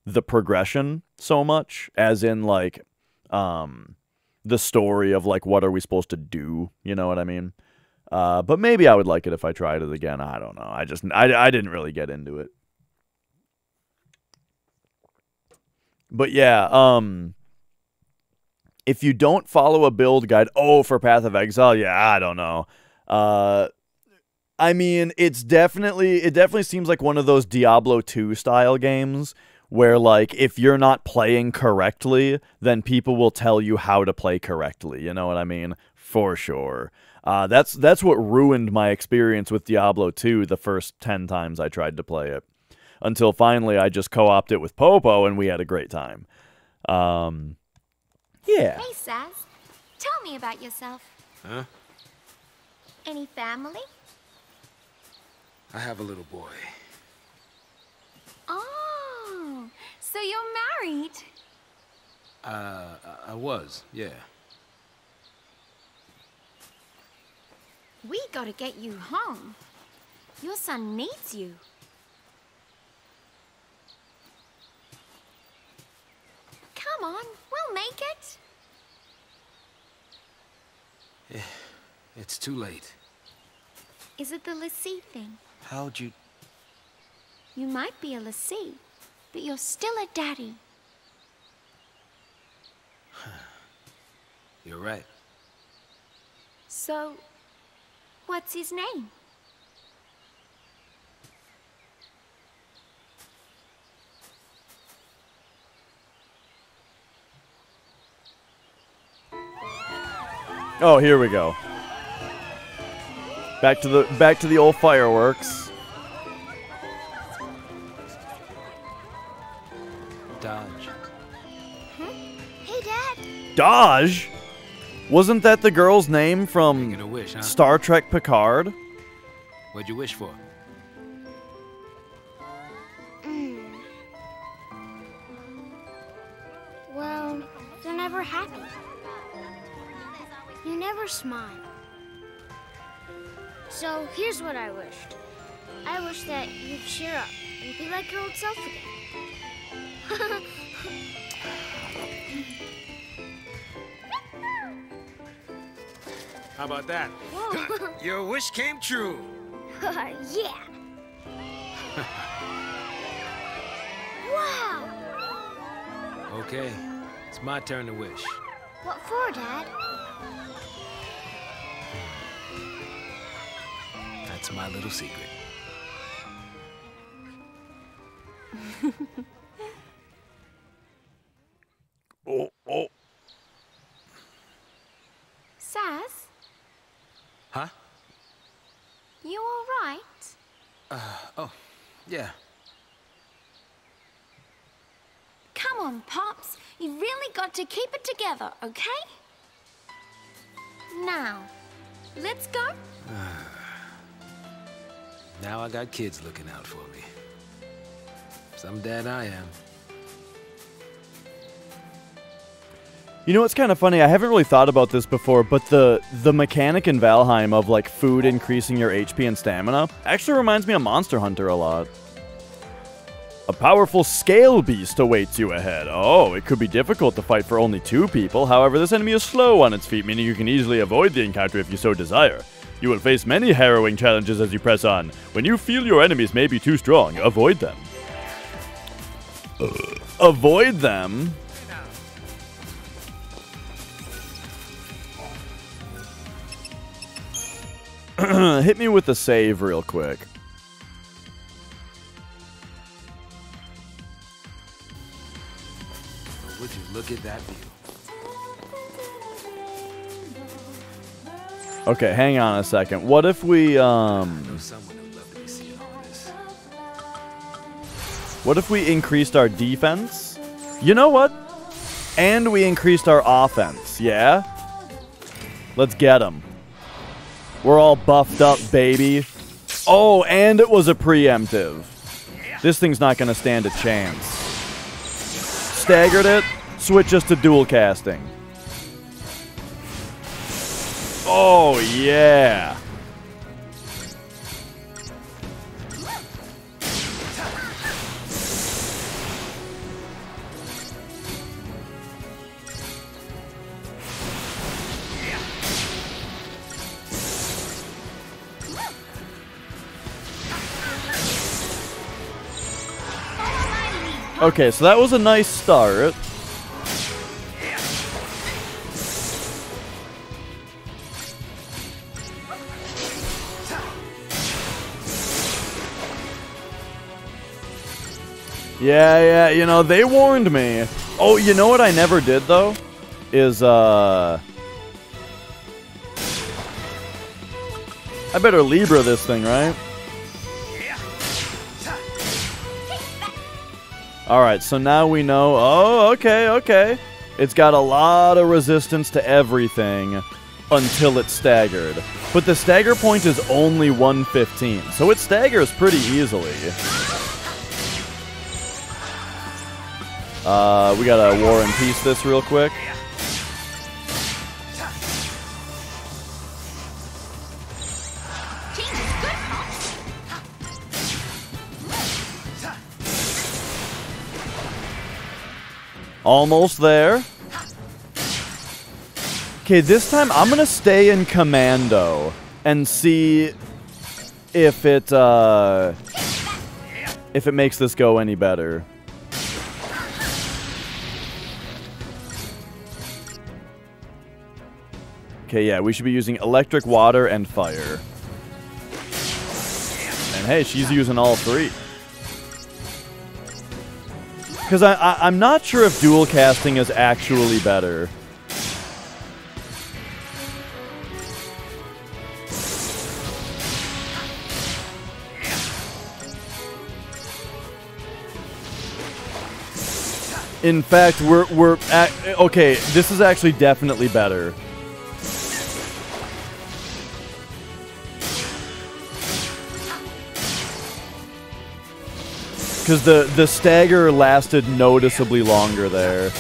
the progression so much, as in like the story of like what are we supposed to do, you know what I mean? But maybe I would like it if I tried it again. I don't know. I didn't really get into it. But yeah, if you don't follow a build guide, for Path of Exile, yeah, I don't know. I mean, it definitely seems like one of those Diablo 2 style games where like if you're not playing correctly, then people will tell you how to play correctly, you know what I mean? For sure. That's what ruined my experience with Diablo 2 the first 10 times I tried to play it. Until finally I just co-opted it with Popo and we had a great time. Yeah. Hey, Saz. Tell me about yourself. Huh? Any family? I have a little boy. Oh, so you're married? I was, yeah. We gotta get you home. Your son needs you. Come on, we'll make it. It's too late. Is it the Lassie thing? How'd you... You might be a Lassie, but you're still a daddy. You're right. So, what's his name? Oh, here we go. Back to the old fireworks. Dodge. Huh? Hey, Dad. Dodge? Wasn't that the girl's name from Making a wish, huh? Star Trek Picard? What'd you wish for? Well, they're never happy. You never smile. So here's what I wished. I wish that you'd cheer up and be like your old self again. How about that? Whoa. Your wish came true. Yeah. Wow. Okay, it's my turn to wish. What for, Dad? That's my little secret. Oh. Saz? Huh? You all right? Oh, Yeah. Come on, Pops. You've really got to keep it together, okay? Now, let's go. Now I got kids looking out for me. Some dad I am. You know what's kind of funny? I haven't really thought about this before, but the mechanic in Valheim of like food increasing your HP and stamina actually reminds me of Monster Hunter a lot. A powerful scale beast awaits you ahead. Oh, it could be difficult to fight for only 2 people. However, this enemy is slow on its feet, meaning you can easily avoid the encounter if you so desire. You will face many harrowing challenges as you press on. When you feel your enemies may be too strong, avoid them. Avoid them? Hit me with the save real quick. Would you look at that view? Okay, hang on a second. What if we, what if we increased our defense? You know what? And we increased our offense, yeah? Let's get them. We're all buffed up, baby. Oh, and it was a preemptive. This thing's not going to stand a chance. Staggered it. Switch us to dual casting. Oh, yeah. Okay, so that was a nice start. Yeah, you know, they warned me. Oh, you know what I never did, though? Is, I better Libra this thing, right? Alright, so now we know... Oh, okay. It's got a lot of resistance to everything until it's staggered. But the stagger point is only 115, so it staggers pretty easily. We gotta War and Peace this real quick. Almost there. Okay, this time I'm gonna stay in commando and see if it makes this go any better. Okay, yeah, we should be using electric, water, and fire. And hey, she's using all 3. Because I'm not sure if dual casting is actually better. In fact, okay, this is actually definitely better. Because the stagger lasted noticeably longer there.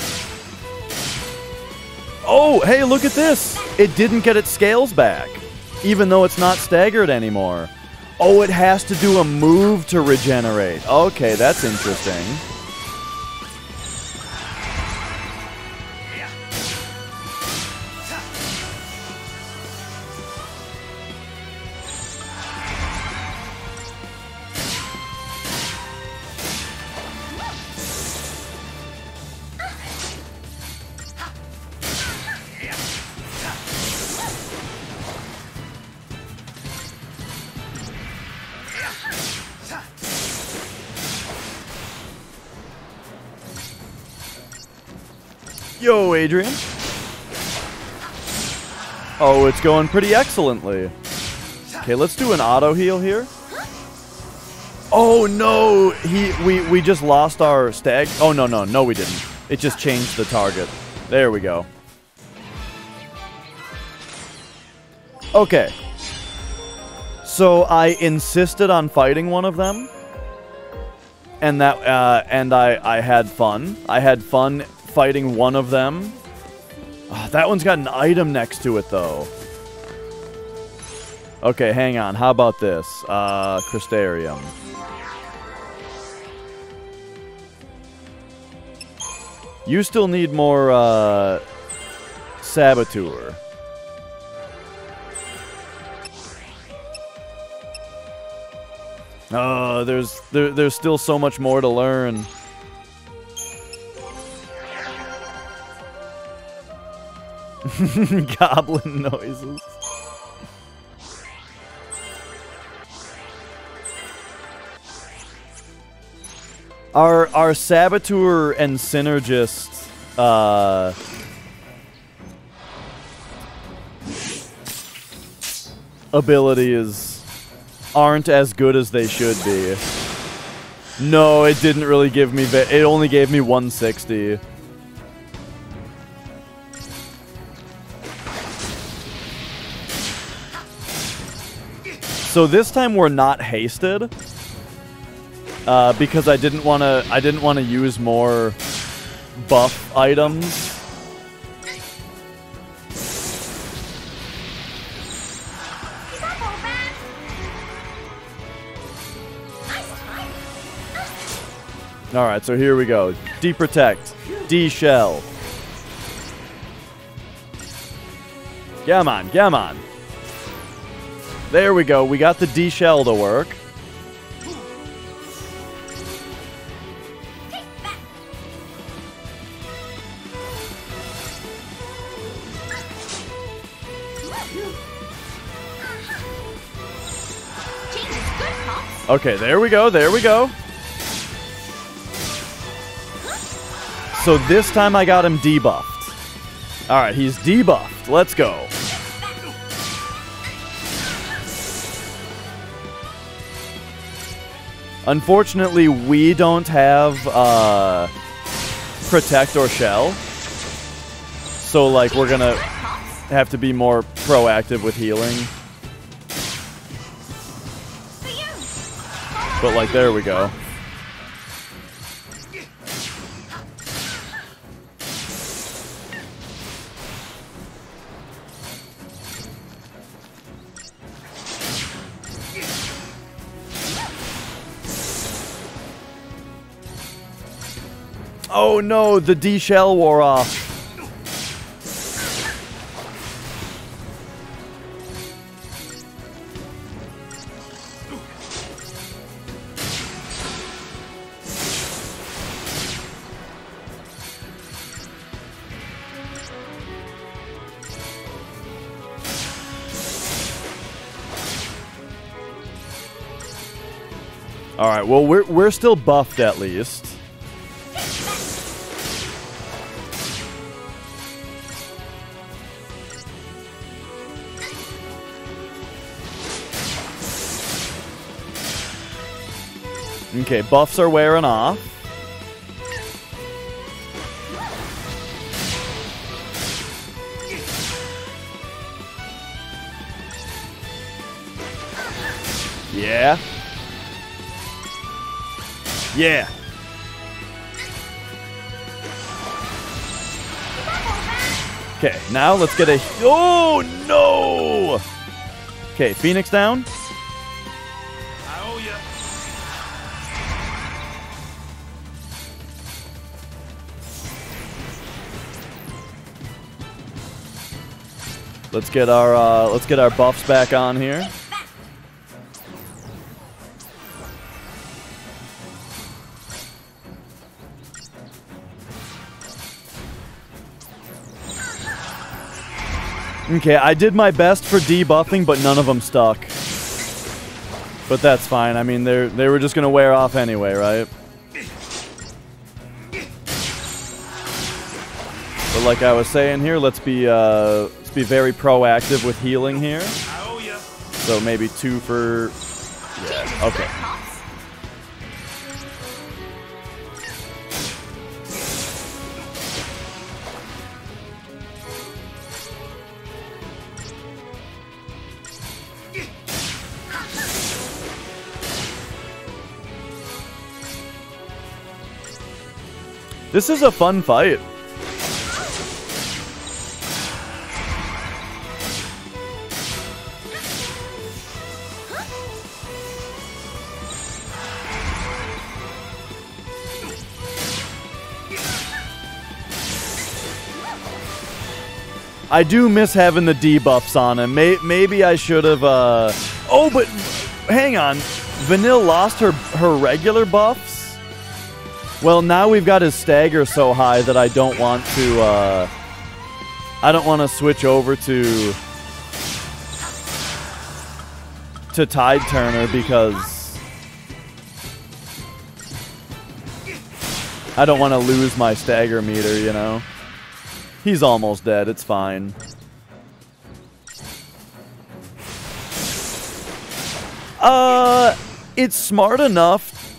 Oh, hey, look at this! It didn't get its scales back, even though it's not staggered anymore. Oh, it has to do a move to regenerate. Okay, that's interesting. Yo, Adrian. Oh, it's going pretty excellently. Okay, let's do an auto heal here. Oh no, we just lost our stag. Oh no we didn't. It just changed the target. There we go. Okay. So I insisted on fighting one of them, and I had fun. I had fun fighting one of them. Oh, that one's got an item next to it though. Okay, hang on. How about this? Crystarium. You still need more, Saboteur. Oh, there's still so much more to learn. Goblin noises. Our Saboteur and Synergist abilities aren't as good as they should be. No, it didn't really give me... It only gave me 160. So this time we're not hasted. Because I didn't want to use more buff items. All right, so here we go. D-Protect, D-Shell. Come on, come on. There we go. We got the D-Shell to work. Okay, there we go, there we go. So this time I got him debuffed. Alright, he's debuffed. Let's go. Unfortunately, we don't have Protect or Shell. So, like, we're gonna have to be more proactive with healing. But, like, there we go. Oh no, the D-Shell wore off. All right, well we're still buffed at least. Okay, buffs are wearing off. Yeah. Yeah. Okay, now let's get a... Oh, no! Okay, Phoenix down. Let's get our buffs back on here. Okay, I did my best for debuffing, but none of them stuck. But that's fine. I mean, they were just gonna wear off anyway, right? But like I was saying here, let's be very proactive with healing here. So maybe 2 for... Yeah, okay. This is a fun fight. I do miss having the debuffs on him. Maybe I should have, Oh, but hang on. Vanille lost her regular buffs? Well, now we've got his stagger so high that I don't want to switch over to Tide Turner because I don't want to lose my stagger meter, you know? He's almost dead. It's fine. It's smart enough.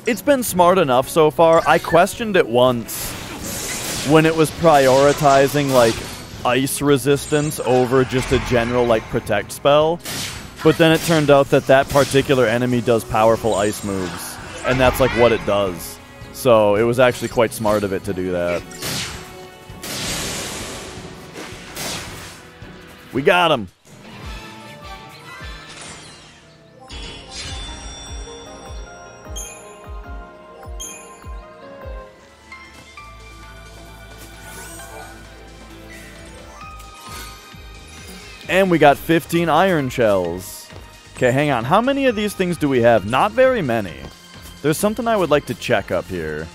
It's been smart enough so far. I questioned it once when it was prioritizing, like, ice resistance over just a general, like, protect spell. But then it turned out that that particular enemy does powerful ice moves. And that's, like, what it does. So it was actually quite smart of it to do that. We got him. And we got 15 iron shells. Okay, hang on. How many of these things do we have? Not very many. There's something I would like to check up here.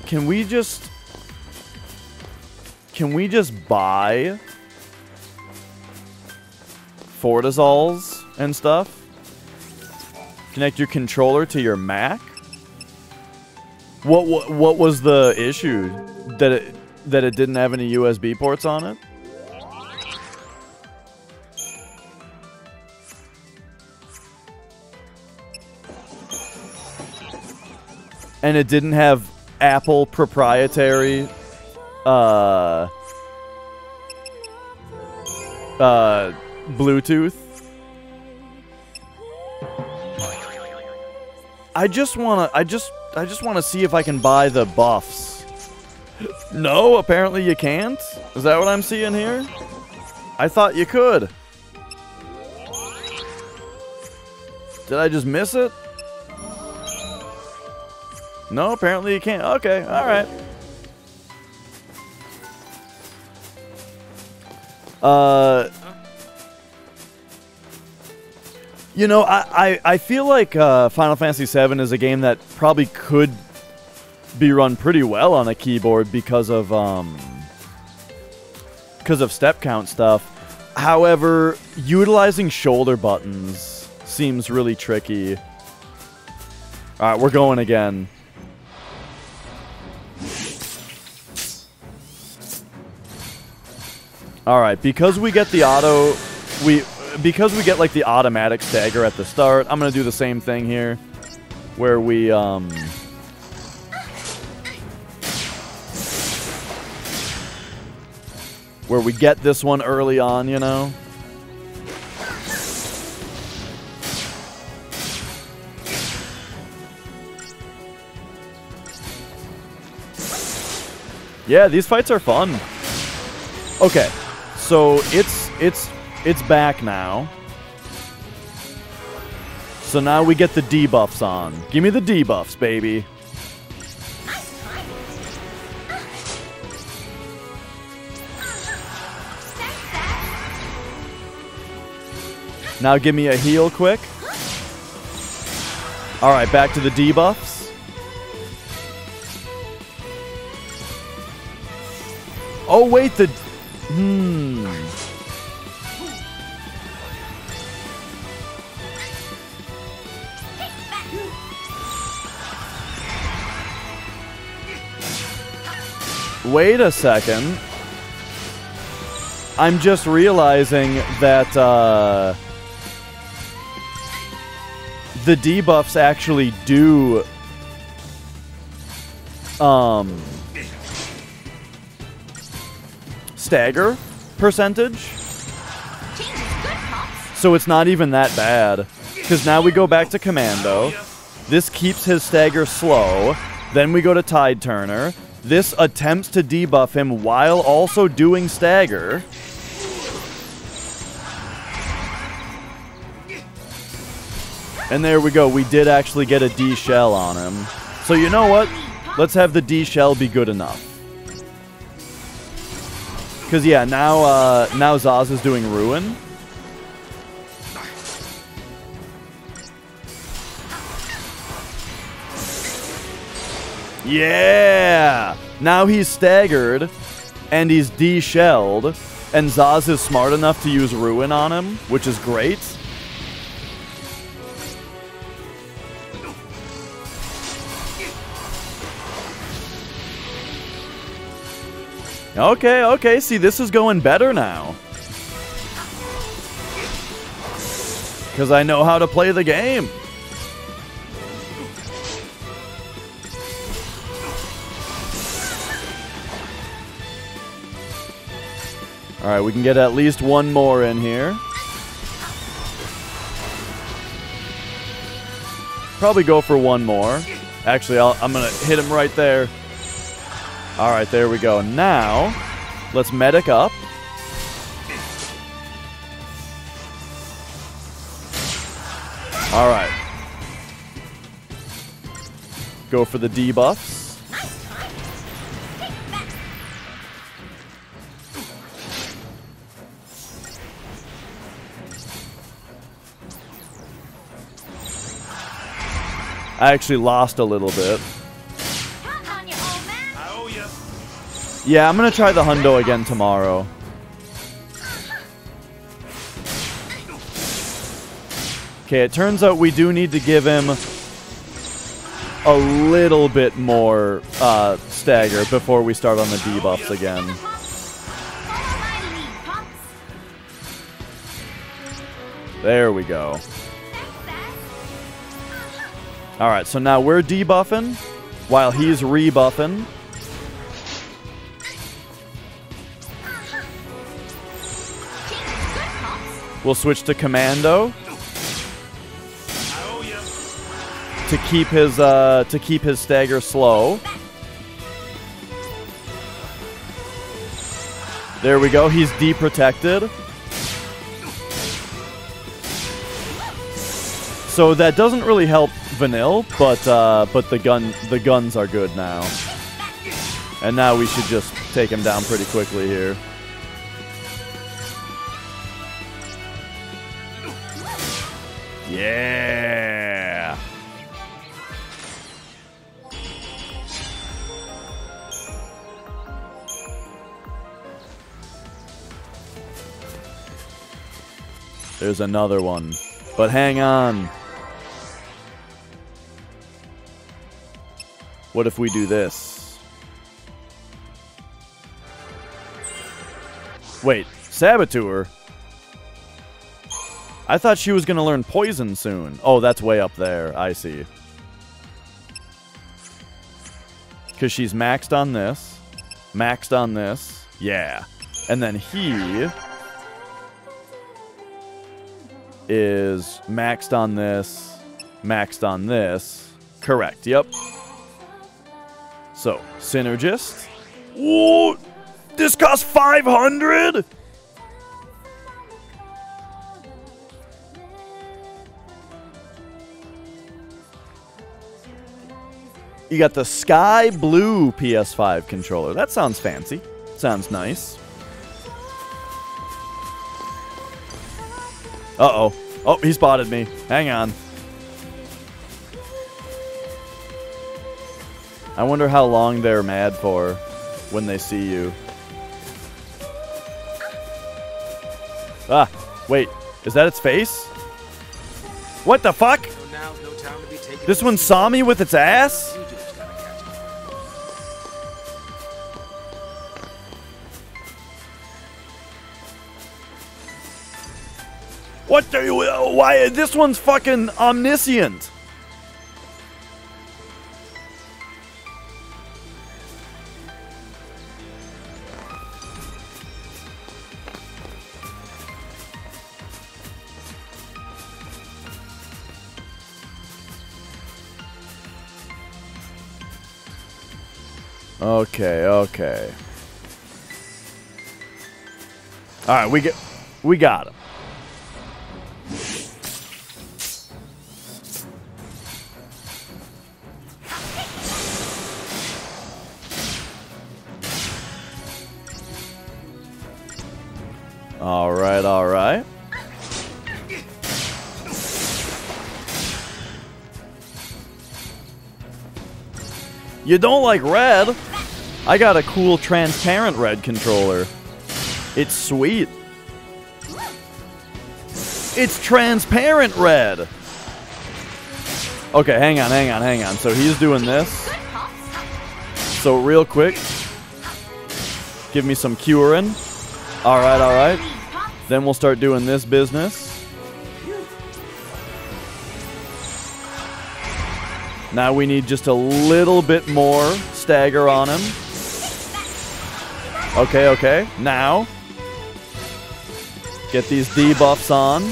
Can we just buy Fortizols and stuff? Connect your controller to your Mac? What was the issue? That it didn't have any USB ports on it? And it didn't have Apple proprietary Bluetooth. I just wanna see if I can buy the buffs. No, apparently you can't. Is that what I'm seeing here? I thought you could. Did I just miss it? No, apparently you can't. Okay, alright. You know, I feel like Final Fantasy VII is a game that probably could be run pretty well on a keyboard because of step count stuff. However, utilizing shoulder buttons seems really tricky. Alright, we're going again. Alright, because we get the because we get like the automatic stagger at the start, I'm gonna do the same thing here. Where we get this one early on, you know? Yeah, these fights are fun. Okay. So it's back now. So now we get the debuffs on. Give me the debuffs, baby. Now give me a heal quick. Alright, back to the debuffs. Oh wait, the... Wait a second. I'm just realizing that the debuffs actually do stagger percentage. So it's not even that bad. Because now we go back to Commando. This keeps his stagger slow. Then we go to Tide Turner. This attempts to debuff him while also doing stagger. And there we go. We did actually get a D shell on him. So you know what? Let's have the D shell be good enough. Because yeah, now Zaz is doing Ruin. Yeah! Now he's staggered, and he's D-shelled, and Zaz is smart enough to use Ruin on him, which is great. Okay, see, this is going better now. Because I know how to play the game. Alright, we can get at least one more in here. Probably go for one more. Actually, I'm going to hit him right there. Alright, there we go. Now, let's medic up. Alright. Go for the debuffs. I actually lost a little bit. Yeah, I'm going to try the hundo again tomorrow. Okay, it turns out we do need to give him a little bit more stagger before we start on the debuffs again. There we go. Alright, so now we're debuffing while he's rebuffing. We'll switch to Commando to keep his stagger slow. There we go. He's deprotected. So that doesn't really help Vanille, but the guns are good now. And now we should just take him down pretty quickly here. Yeah. There's another one. But hang on. What if we do this? Wait, Saboteur? I thought she was going to learn Poison soon. Oh, that's way up there. I see. Because she's maxed on this. Maxed on this. Yeah. And then he is maxed on this. Maxed on this. Correct. Yep. So, Synergist. Ooh, this costs 500? You got the sky blue PS5 controller. That sounds fancy. Sounds nice. Uh-oh. Oh, he spotted me. Hang on. I wonder how long they're mad for when they see you. Ah, wait. Is that its face? What the fuck? This one saw me with its ass? What the... Why? This one's fucking omniscient. Okay, okay. All right, we got him. All right, all right. You don't like red? I got a cool transparent red controller. It's sweet. It's transparent red. Okay, hang on. So he's doing this. So real quick, give me some curing. All right. Then we'll start doing this business. Now we need just a little bit more stagger on him. Okay. Now, get these debuffs on.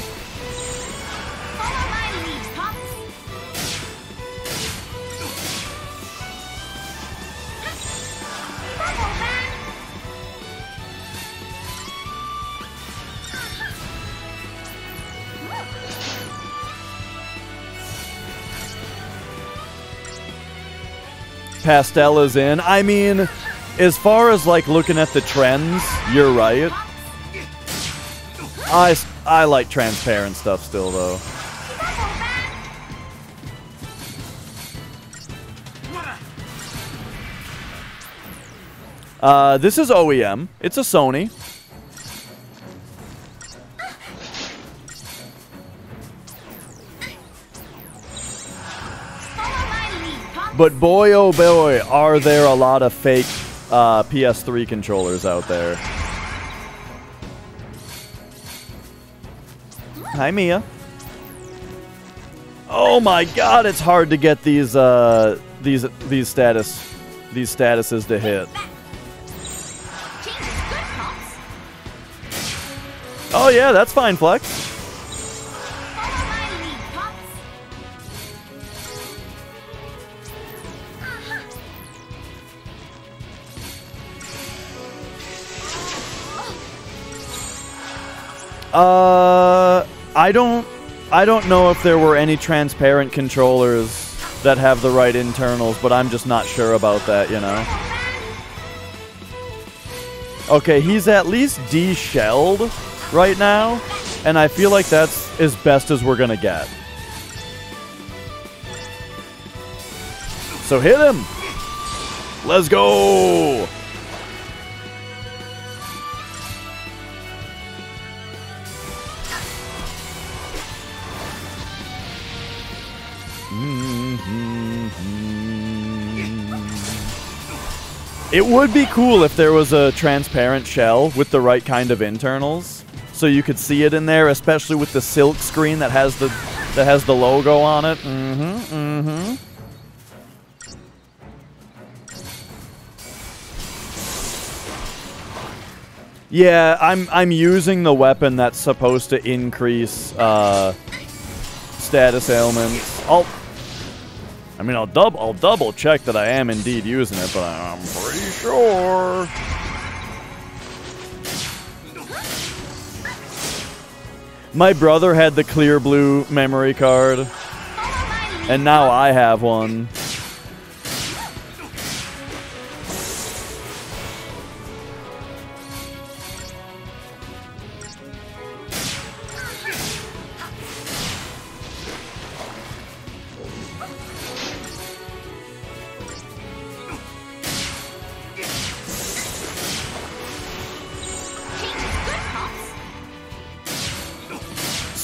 Pastel is in. I mean, as far as like looking at the trends, you're right. I like transparent stuff still though. This is OEM. It's a Sony. But boy, oh boy, are there a lot of fake PS3 controllers out there. Hi, Mia. Oh my God, it's hard to get these statuses to hit. Oh yeah, that's fine, Flex. I don't know if there were any transparent controllers that have the right internals, but I'm just not sure about that, you know. Okay, he's at least de-shelled right now, and I feel like that's as best as we're gonna get. So hit him! Let's go! It would be cool if there was a transparent shell with the right kind of internals, so you could see it in there, especially with the silk screen that has the logo on it. Yeah, I'm using the weapon that's supposed to increase status ailments. I'll double check that I am indeed using it, but I'm pretty sure. My brother had the clear blue memory card, and now I have one.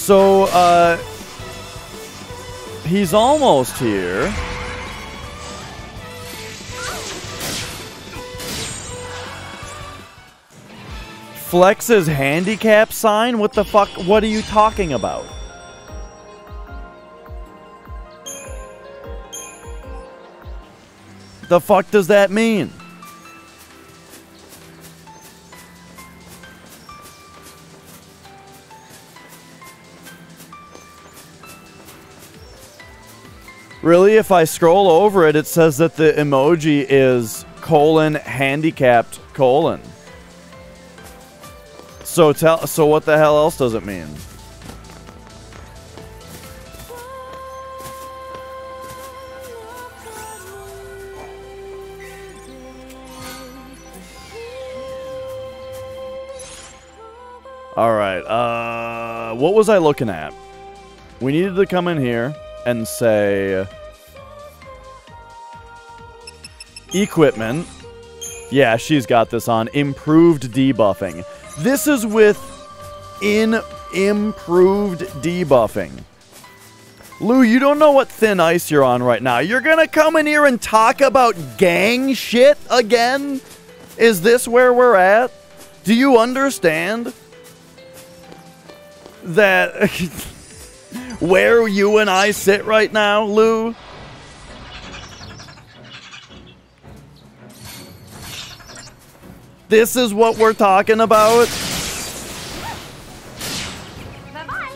So, he's almost here. Flex's handicap sign? What the fuck? What are you talking about? The fuck does that mean? Really, if I scroll over it, it says that the emoji is handicapped : So what the hell else does it mean? Alright, what was I looking at? We needed to come in here and say... Equipment. Yeah, she's got this on. Improved debuffing. This is with improved debuffing. Lou, you don't know what thin ice you're on right now. You're gonna come in here and talk about gang shit again? Is this where we're at? Do you understand that where you and I sit right now, Lou? This is what we're talking about? Bye-bye.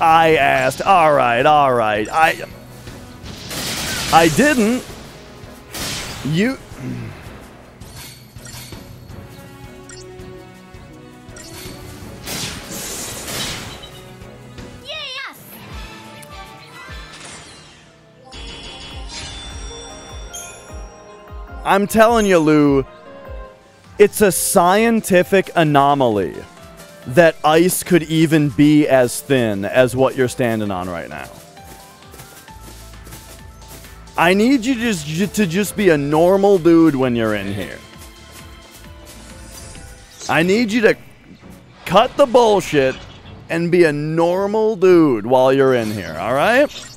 I asked. Alright. I didn't. You... I'm telling you, Lou, it's a scientific anomaly that ice could even be as thin as what you're standing on right now. I need you to just be a normal dude when you're in here. I need you to cut the bullshit and be a normal dude while you're in here, alright?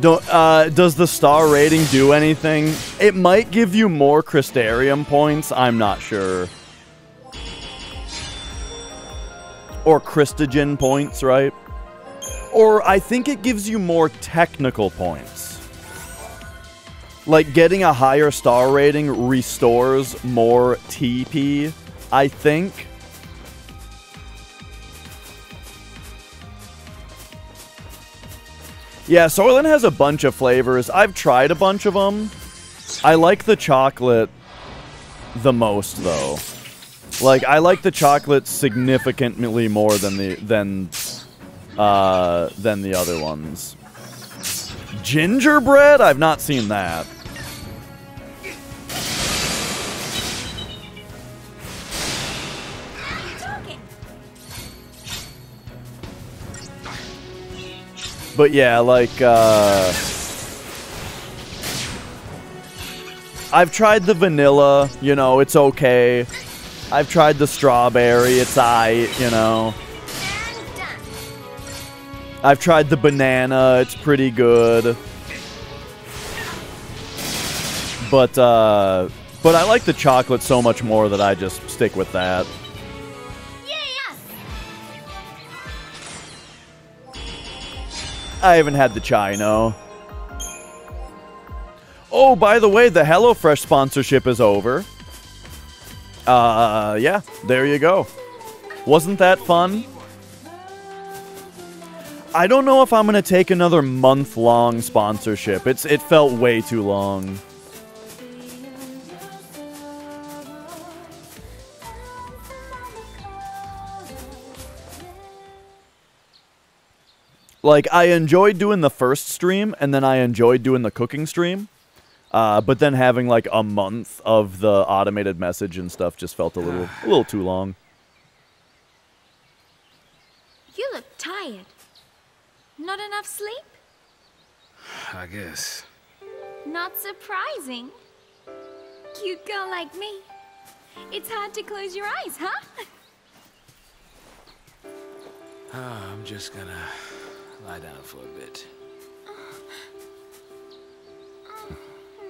Does the star rating do anything? It might give you more Crystarium points, I'm not sure. Or Christogen points, right? Or I think it gives you more technical points. Like getting a higher star rating restores more TP, I think. Yeah, Soylent has a bunch of flavors. I've tried a bunch of them. I like the chocolate the most, though. Like, I like the chocolate significantly more than the other ones. Gingerbread? I've not seen that. But yeah, like, I've tried the vanilla, you know, it's okay. I've tried the strawberry, it's aight, you know. I've tried the banana, it's pretty good. But I like the chocolate so much more that I just stick with that. I haven't had the chai, no. Oh, by the way, the HelloFresh sponsorship is over. Yeah, there you go. Wasn't that fun? I don't know if I'm going to take another month-long sponsorship. It felt way too long. Like, I enjoyed doing the first stream, and then I enjoyed doing the cooking stream. But then having, like, a month of the automated message and stuff just felt a little too long. You look tired. Not enough sleep? I guess. Not surprising. Cute girl like me. It's hard to close your eyes, huh? I'm just gonna lie down for a bit.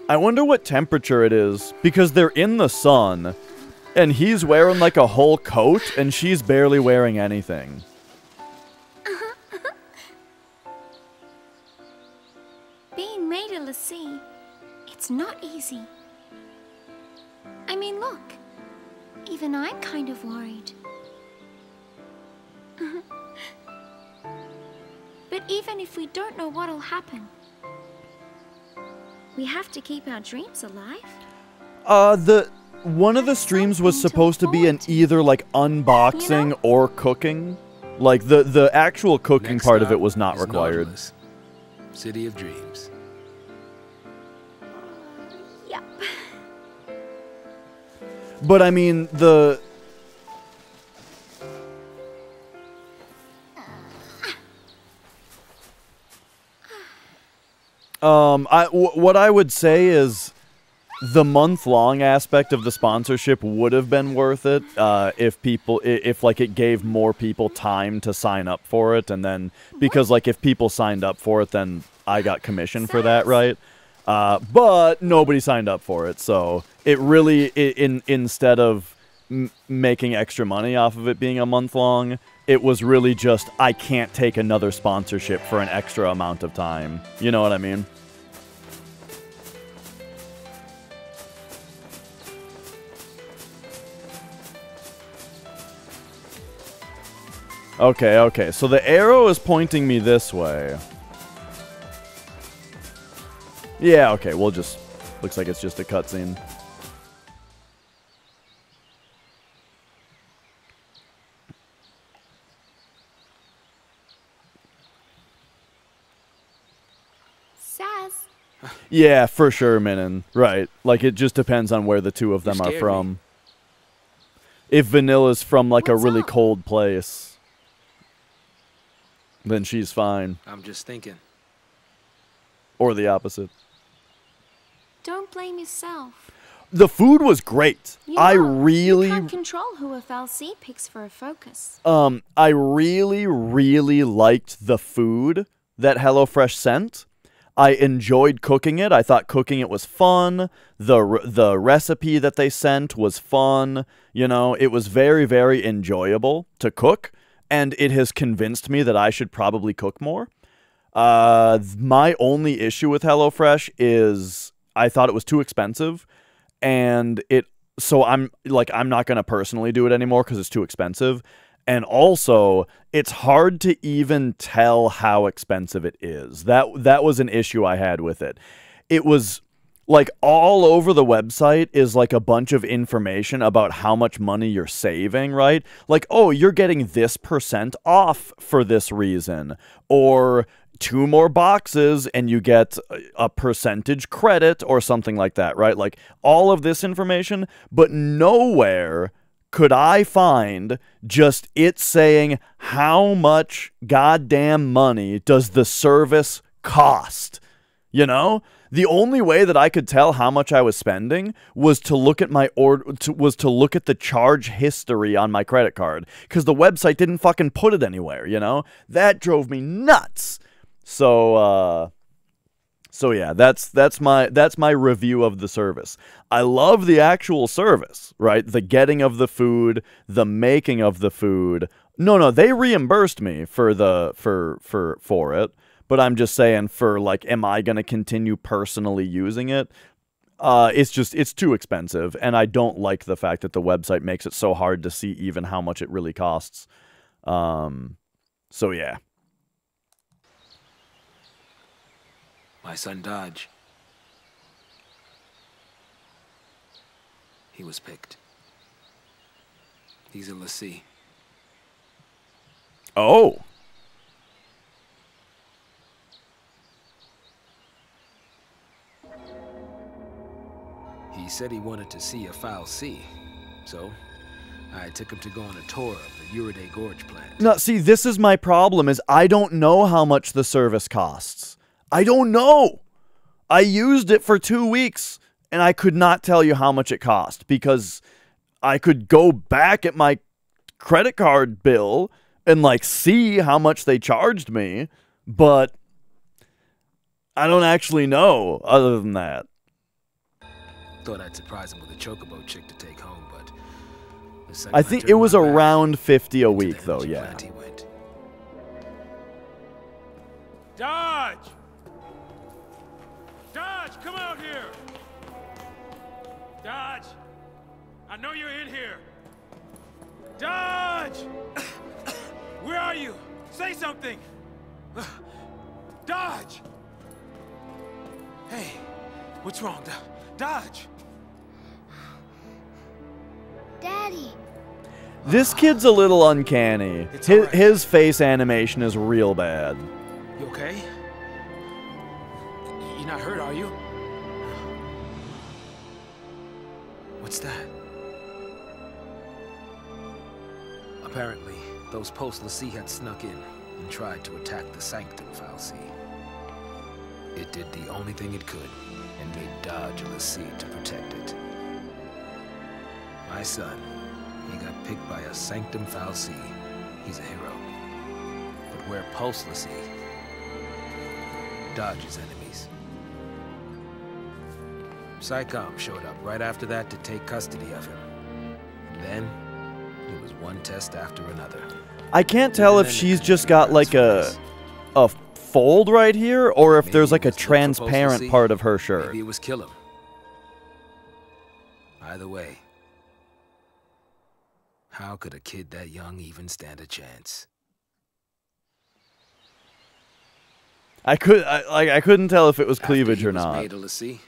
I wonder what temperature it is, because they're in the sun, and he's wearing like a whole coat, and she's barely wearing anything. Being made a crazy. I mean, look. Even I'm kind of worried. But even if we don't know what'll happen, we have to keep our dreams alive. One of the streams was supposed to be an either like unboxing or cooking. Like the actual cooking Next part of stop it was not is required. Nautilus, City of Dreams. Yep. But I mean what I would say is the month-long aspect of the sponsorship would have been worth it if like it gave more people time to sign up for it, and then because like if people signed up for it, then I got commission for that, right? But nobody signed up for it, so it really instead of making extra money off of it being a month long, it was really just I can't take another sponsorship for an extra amount of time. You know what I mean? Okay, so the arrow is pointing me this way. Yeah, okay, we'll just... Looks like it's just a cutscene. Saz. Yeah, for sure, Minin. Right. Like, it just depends on where the two of them are from. If Vanilla's from, like, a really cold place, then she's fine. I'm just thinking. Or the opposite. Don't blame yourself. The food was great. You really... You can't control who a FLC picks for a focus. I really, really liked the food that HelloFresh sent. I enjoyed cooking it. I thought cooking it was fun. The recipe that they sent was fun. You know, it was very, very enjoyable to cook. And it has convinced me that I should probably cook more. My only issue with HelloFresh is I thought it was too expensive. And so I'm not going to personally do it anymore because it's too expensive. And also, it's hard to even tell how expensive it is. That was an issue I had with it. It was like all over the website is like a bunch of information about how much money you're saving, right? Like, oh, you're getting this % off for this reason. Or 2 more boxes and you get a percentage credit or something like that, right? Like all of this information, but nowhere could I find just it saying how much goddamn money does the service cost? You know? The only way that I could tell how much I was spending was to look at look at the charge history on my credit card, because the website didn't fucking put it anywhere, you know? That drove me nuts. So yeah, that's my review of the service. I love the actual service, right? The getting of the food, the making of the food. No, they reimbursed me for it, but I'm just saying for like, am I going to continue personally using it? It's too expensive, and I don't like the fact that the website makes it so hard to see even how much it really costs. So yeah. My son Dodge. He was picked. He's a lessee. Oh. He said he wanted to see a foul sea, so I took him to go on a tour of the Uriday Gorge plant. No, see, this is my problem, is I don't know how much the service costs. I don't know. I used it for 2 weeks, and I could not tell you how much it cost, because I could go back at my credit card bill and, like, see how much they charged me, but I don't actually know other than that. Thought I'd surprise him with a chocobo chick to take home, but I think it was around 50 a week, though, yeah. Dodge! Dodge, come out here! Dodge! I know you're in here! Dodge! Where are you? Say something! Dodge! Hey, what's wrong? Dodge! Daddy. This kid's a little uncanny. His face animation is real bad. You okay? You're not hurt, are you? What's that? Apparently, those post l'Cie had snuck in and tried to attack the Sanctum fal'Cie. It did the only thing it could and made Dodge a l'Cie to protect it. My son, he got picked by a Sanctum fal'Cie. He's a hero. But we're post l'Cie. Dodge's enemies. PSICOM showed up right after that to take custody of him. And then, it was one test after another. I can't tell if she's just got like a fold right here, or if there's like a transparent part of her shirt. Maybe it was kill him. Either way, how could a kid that young even stand a chance? I couldn't tell if it was cleavage or not. Made a l'Cie,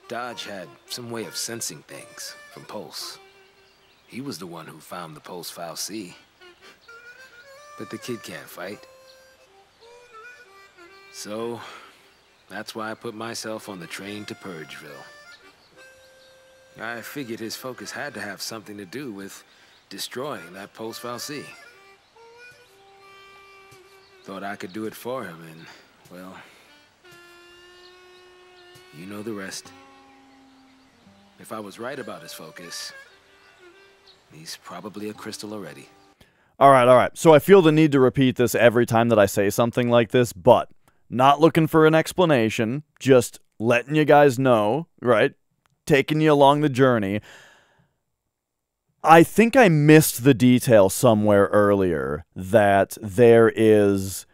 Dodge had some way of sensing things from Pulse. He was the one who found the post fal'Cie. But the kid can't fight. So, that's why I put myself on the train to Purgeville. I figured his focus had to have something to do with destroying that post fal'Cie. Thought I could do it for him, and, well, you know the rest. If I was right about his focus, he's probably a crystal already. All right. So I feel the need to repeat this every time that I say something like this, but not looking for an explanation, just letting you guys know, right? Taking you along the journey. I think I missed the detail somewhere earlier that the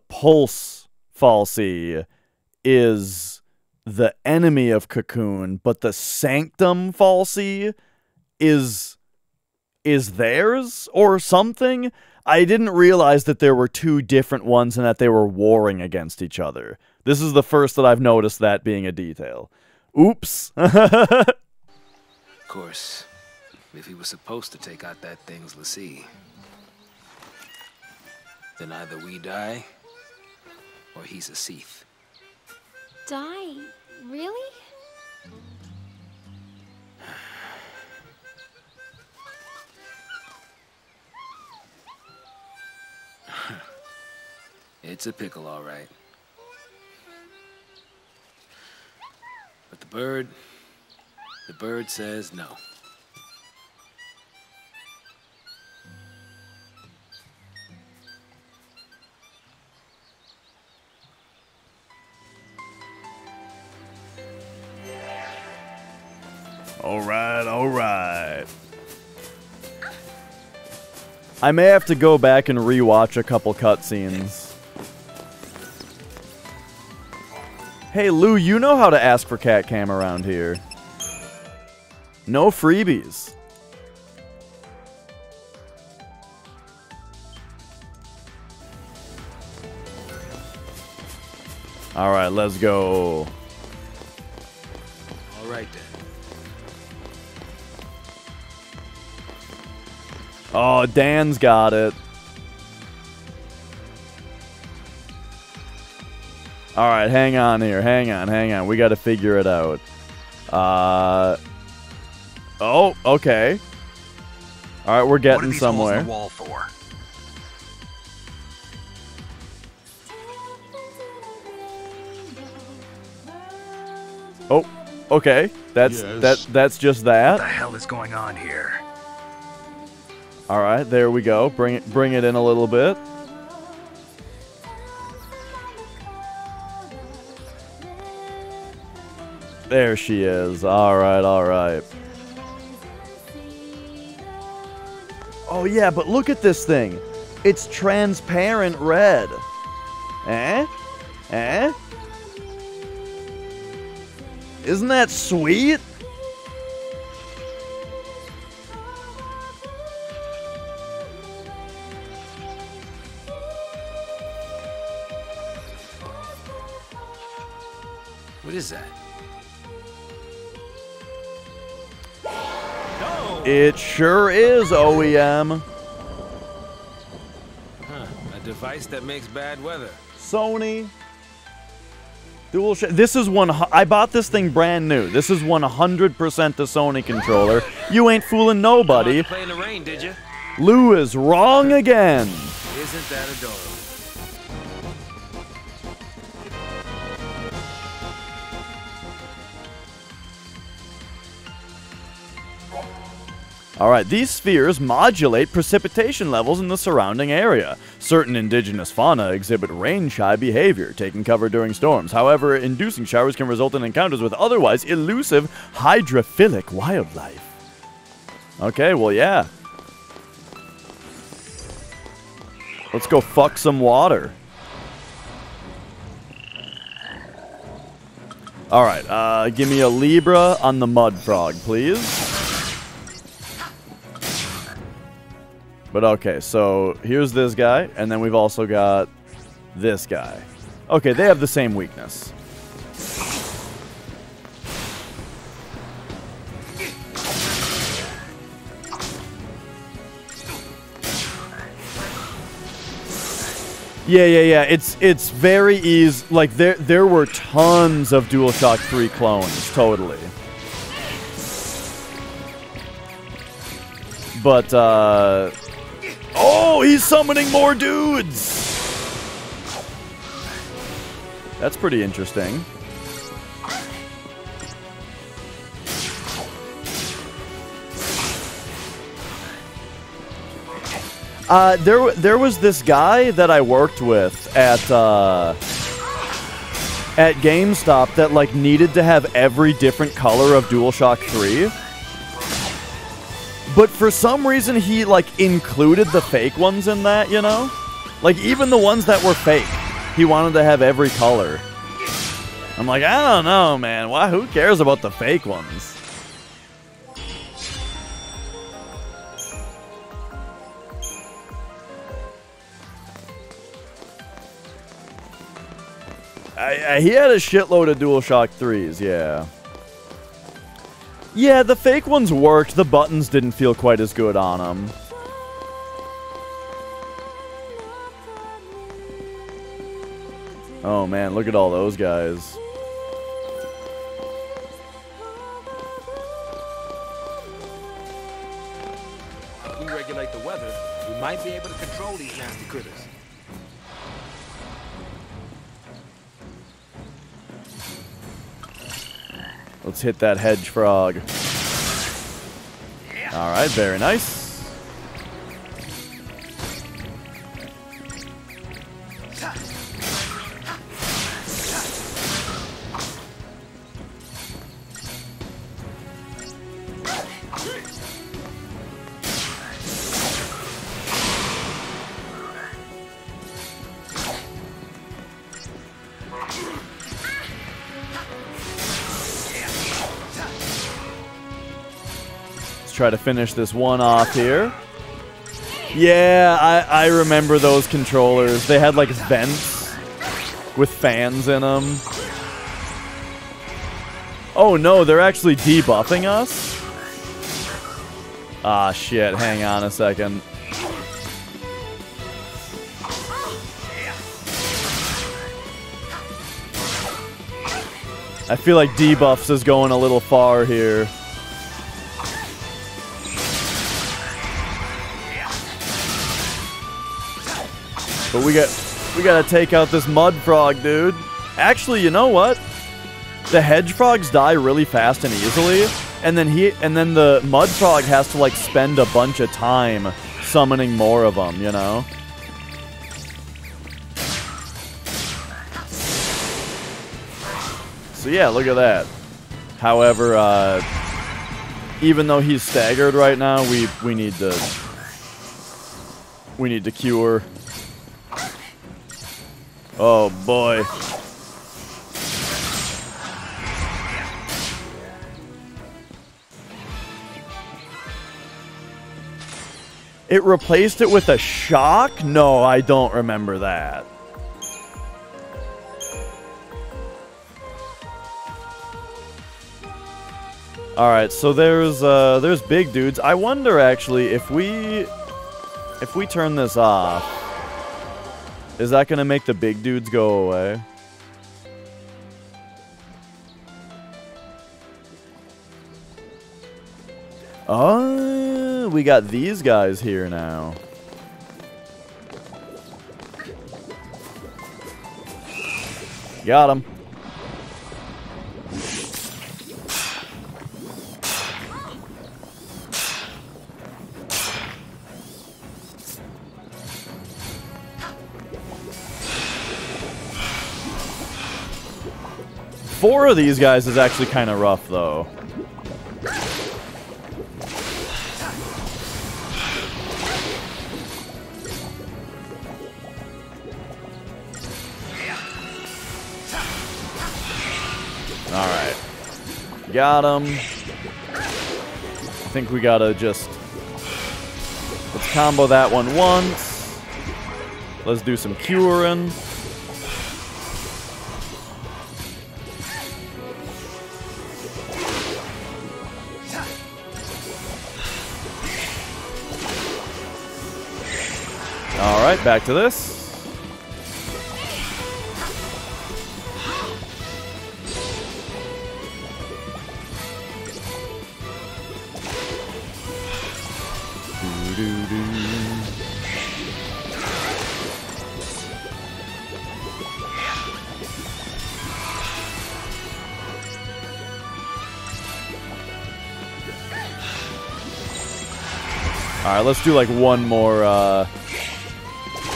Pulse fal'Cie is the enemy of Cocoon, but the Sanctum fal'Cie is theirs or something. I didn't realize that there were two different ones and that they were warring against each other. This is the first that I've noticed that being a detail. Oops. Of course, if he was supposed to take out that thing's l'Cie, then either we die, or he's a Sith. Die? Really? It's a pickle, all right. But the bird says no. All right. I may have to go back and rewatch a couple cutscenes. Hey, Lou, you know how to ask for cat cam around here. No freebies. All right, let's go. All right, then. Oh, Dan's got it. All right, hang on here. Hang on. We got to figure it out. Oh, okay. All right, we're getting somewhere. What are these holes in the wall for? Oh, okay. That's just that. What the hell is going on here? All right, there we go. Bring it in a little bit. There she is. All right. Oh yeah, but look at this thing. It's transparent red. Isn't that sweet? What is that? It sure is OEM. Huh, a device that makes bad weather. Sony. This is I bought this thing brand new. This is 100% the Sony controller. You ain't fooling nobody. Play in the rain, did you? Lou is wrong again. Isn't that adorable? Alright, these spheres modulate precipitation levels in the surrounding area. Certain indigenous fauna exhibit rain-shy behavior, taking cover during storms. However, inducing showers can result in encounters with otherwise elusive hydrophilic wildlife. Okay, well, yeah. Let's go fuck some water. Alright, give me a Libra on the mud frog, please. But okay, so here's this guy, and then we've also got this guy. Okay, they have the same weakness. Yeah. It's very easy. Like there were tons of DualShock 3 clones, totally. But oh, he's summoning more dudes! That's pretty interesting. There was this guy that I worked with at GameStop that like needed to have every different color of DualShock 3. But for some reason, he, like, included the fake ones in that, you know? Like, even the ones that were fake, he wanted to have every color. I'm like, I don't know, man. Why? Who cares about the fake ones? He had a shitload of DualShock 3s, yeah. Yeah, the fake ones worked. The buttons didn't feel quite as good on them. Oh man, look at all those guys. If we regulate the weather, we might be able to control these nasty critters. Let's hit that hedge frog. Alright, very nice. Try to finish this one off here. Yeah, I remember those controllers. They had like vents with fans in them. Oh no, they're actually debuffing us? Ah shit, hang on a second. I feel like debuffs is going a little far here. But we gotta take out this mud frog, dude. Actually, you know what? The hedge frogs die really fast and easily, and then the mud frog has to like spend a bunch of time summoning more of them, you know? So yeah, look at that. However, even though he's staggered right now, we need to cure. Oh boy. It replaced it with a shock? No, I don't remember that. All right, so there's big dudes. I wonder actually if we turn this off, is that gonna make the big dudes go away? Oh, we got these guys here now. Got him. Four of these guys is actually kind of rough, though. Alright. Got him. I think we gotta just... let's combo that one once. Let's do some curing. Alright, back to this. Alright, let's do like one more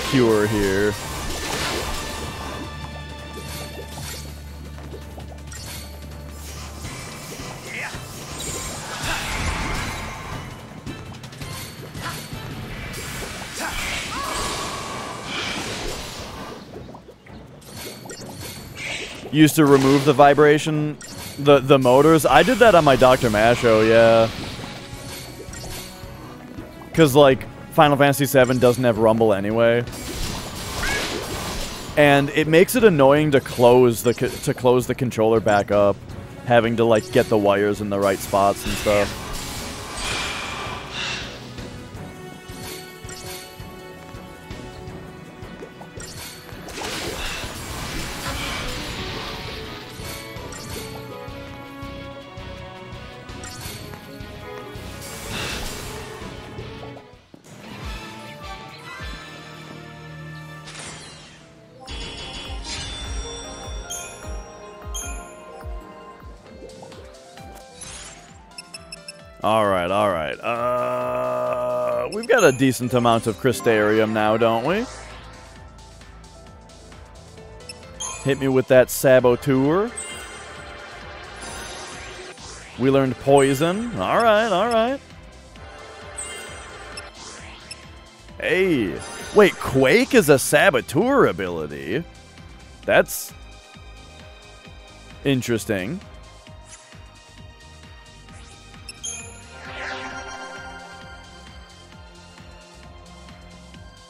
cure here. Used to remove the vibration, the motors. I did that on my Dr. Masho, yeah. Because, like, Final Fantasy VII doesn't have rumble anyway. And it makes it annoying to close the controller back up, having to, like, get the wires in the right spots and stuff. Alright. We've got a decent amount of Crystarium now, don't we? Hit me with that Saboteur. We learned Poison. Alright. Hey. Wait, Quake is a Saboteur ability? That's interesting.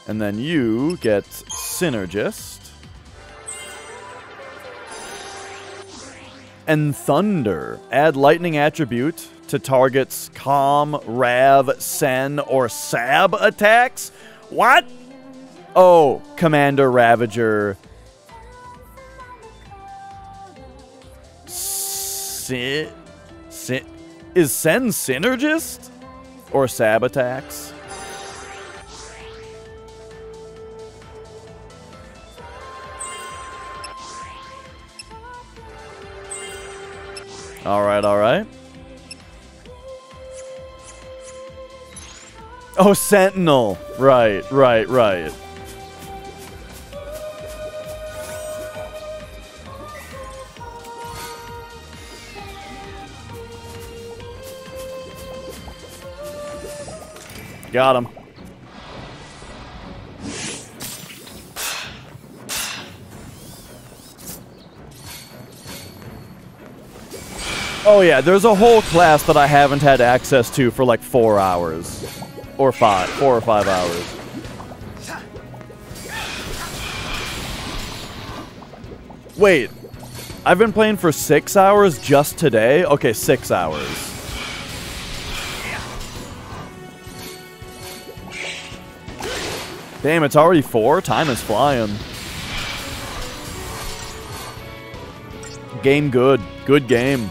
And then you get Synergist. And Thunder. Add lightning attribute to targets Calm, Rav, Sen, or Sab attacks? What? Oh, Commander Ravager. Is Sen Synergist? Or Sab attacks? Alright. Oh, Sentinel. Right. Got him. Oh yeah, there's a whole class that I haven't had access to for like 4 hours. Or 4 or 5 hours. Wait, I've been playing for 6 hours just today? Okay, 6 hours. Damn, it's already 4? Time is flying. Game good. Good game.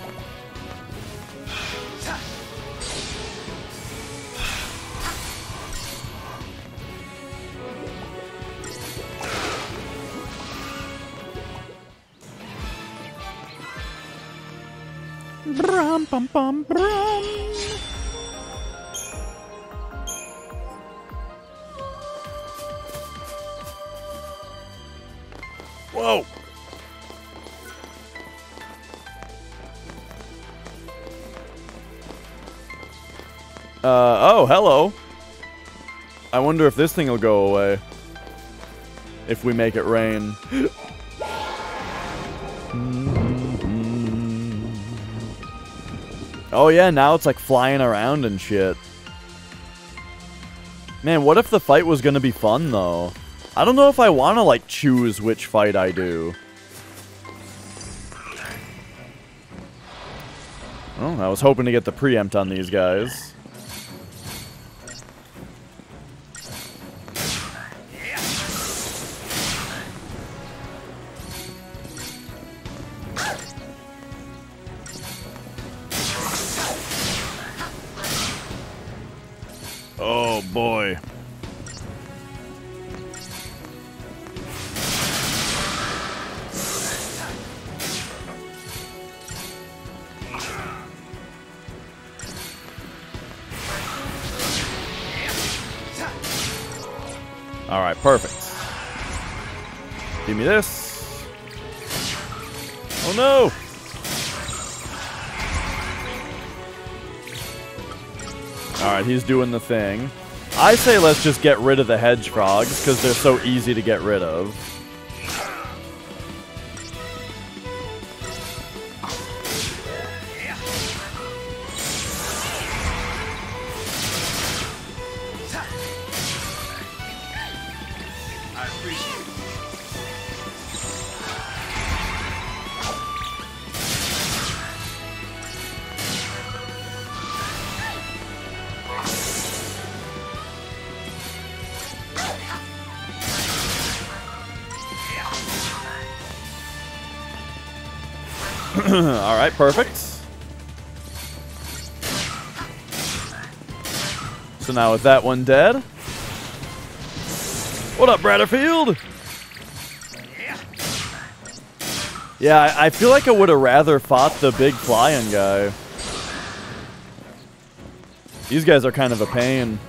Brum, bum, bum, brum. Whoa. Oh, hello. I wonder if this thing will go away. If we make it rain. Oh yeah, now it's like flying around and shit. Man, what if the fight was gonna be fun though? I don't know if I want to like choose which fight I do. Oh, I was hoping to get the preempt on these guys. Oh boy. Alright, perfect. Give me this. Oh no! Alright, he's doing the thing. I say let's just get rid of the hedge frogs, because they're so easy to get rid of. Alright, perfect. So now with that one dead. What up, Bradderfield? Yeah, I feel like I would have rather fought the big flying guy. These guys are kind of a pain.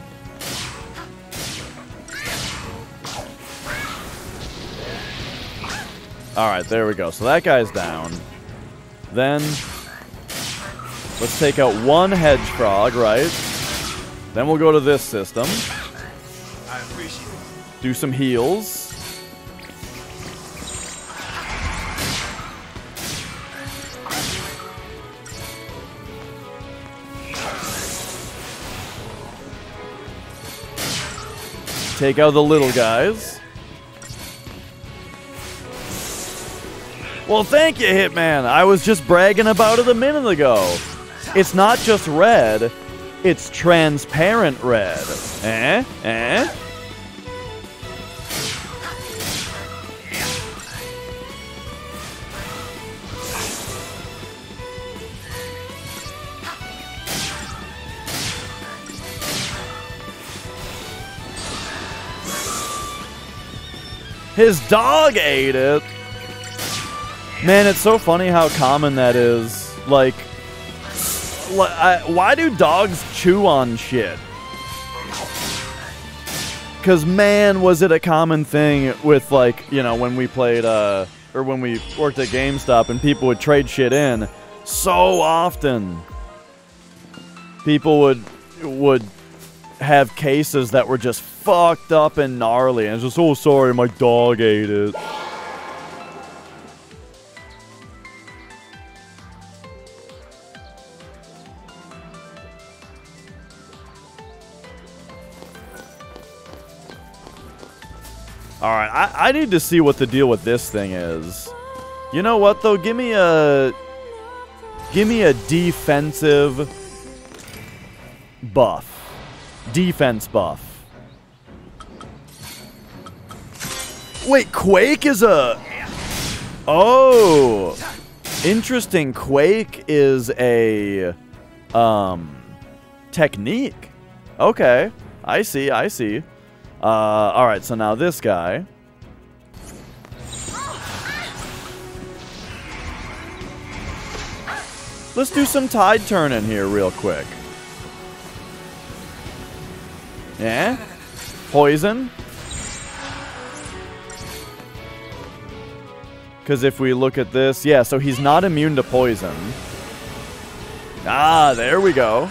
Alright, there we go. So that guy's down. Then, let's take out one hedge frog, right? Then we'll go to this system. I appreciate it. Do some heals. Take out the little guys. Well, thank you, Hitman. I was just bragging about it a minute ago. It's not just red, it's transparent red. Eh? Eh? His dog ate it. Man, it's so funny how common that is. Like, why do dogs chew on shit? Because, man, was it a common thing with, like, you know, when we played, or when we worked at GameStop and people would trade shit in. So often, people would have cases that were just fucked up and gnarly. And it's just, oh, sorry, my dog ate it. Alright, I need to see what the deal with this thing is. You know what, though? Give me a defensive buff. Defense buff. Wait, Quake is a... Oh! Interesting. Quake is a... technique. Okay. I see, I see. Alright, so now this guy. Let's do some tide turning here real quick. Yeah? Poison? Because if we look at this... Yeah, so he's not immune to poison. Ah, there we go.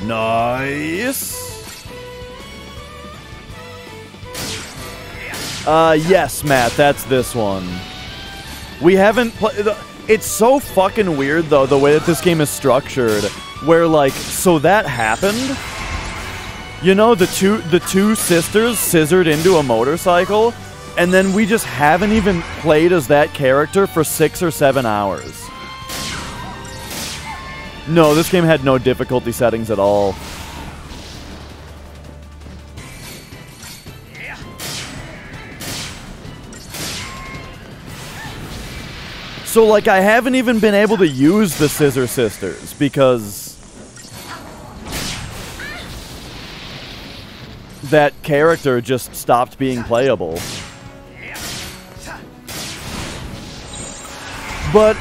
Nice. Yes, Matt, that's this one. We haven't played... It's so fucking weird, though, the way that this game is structured, where, like, so that happened? You know, the two sisters scissored into a motorcycle, and then we just haven't even played as that character for 6 or 7 hours. No, this game had no difficulty settings at all. So, like, I haven't even been able to use the Scissor Sisters because that character just stopped being playable. But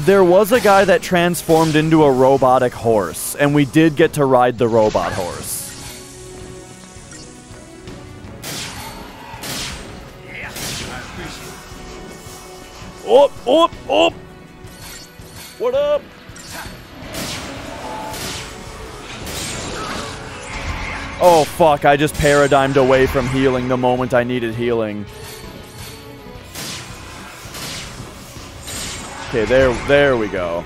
there was a guy that transformed into a robotic horse, and we did get to ride the robot horse. Up, up, up! What up? Oh, fuck, I just paradigmed away from healing the moment I needed healing. Okay, there we go.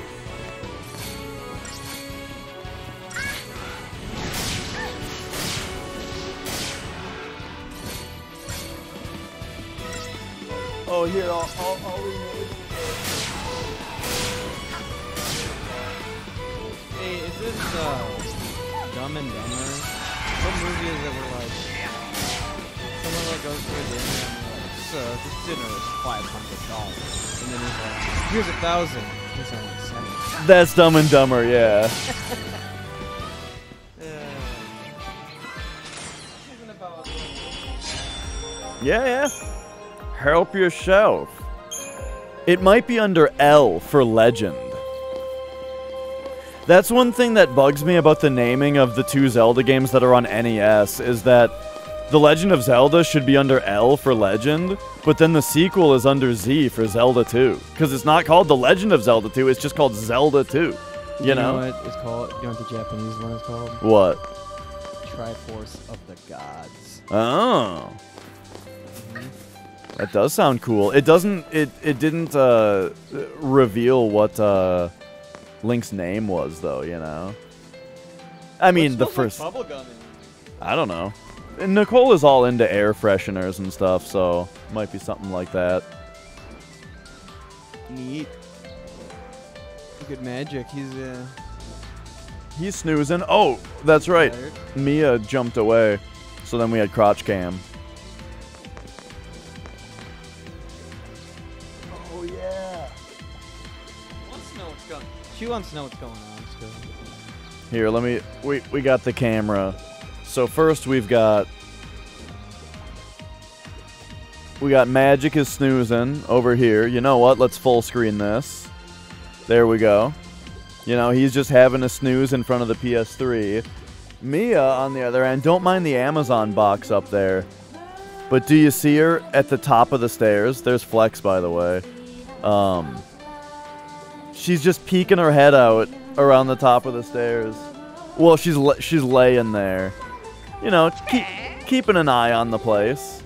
Oh, here, I'll remove. Hey, is this, Dumb and Dumber? What movie is it where, like, someone, like, goes to a dinner and they're like, so, this dinner is $500. And then he's like, here's 1,000. He's only 7. That's Dumb and Dumber, yeah. Yeah. Help yourself. It might be under L for Legend. That's one thing that bugs me about the naming of the 2 Zelda games that are on NES, is that The Legend of Zelda should be under L for Legend, but then the sequel is under Z for Zelda 2. Because it's not called The Legend of Zelda 2, it's just called Zelda 2. You know what it's called? You know what the Japanese one is called? What? Triforce of the Gods. Oh. That does sound cool. It doesn't... It didn't reveal what Link's name was, though, you know? I mean, the first... Like bubblegum. I don't know. And Nicole is all into air fresheners and stuff, so might be something like that. Neat. Good magic. He's snoozing. Oh, that's right. Mia jumped away, so then we had crotch cam. Oh yeah. She wants to know what's going on. So. Here, let me. We got the camera. So first we got Magic is snoozing over here. You know what? Let's full screen this. There we go. You know, he's just having a snooze in front of the PS3. Mia, on the other end, don't mind the Amazon box up there. But do you see her at the top of the stairs? There's Flex, by the way. She's just peeking her head out around the top of the stairs. Well, she's laying there. You know, keeping an eye on the place.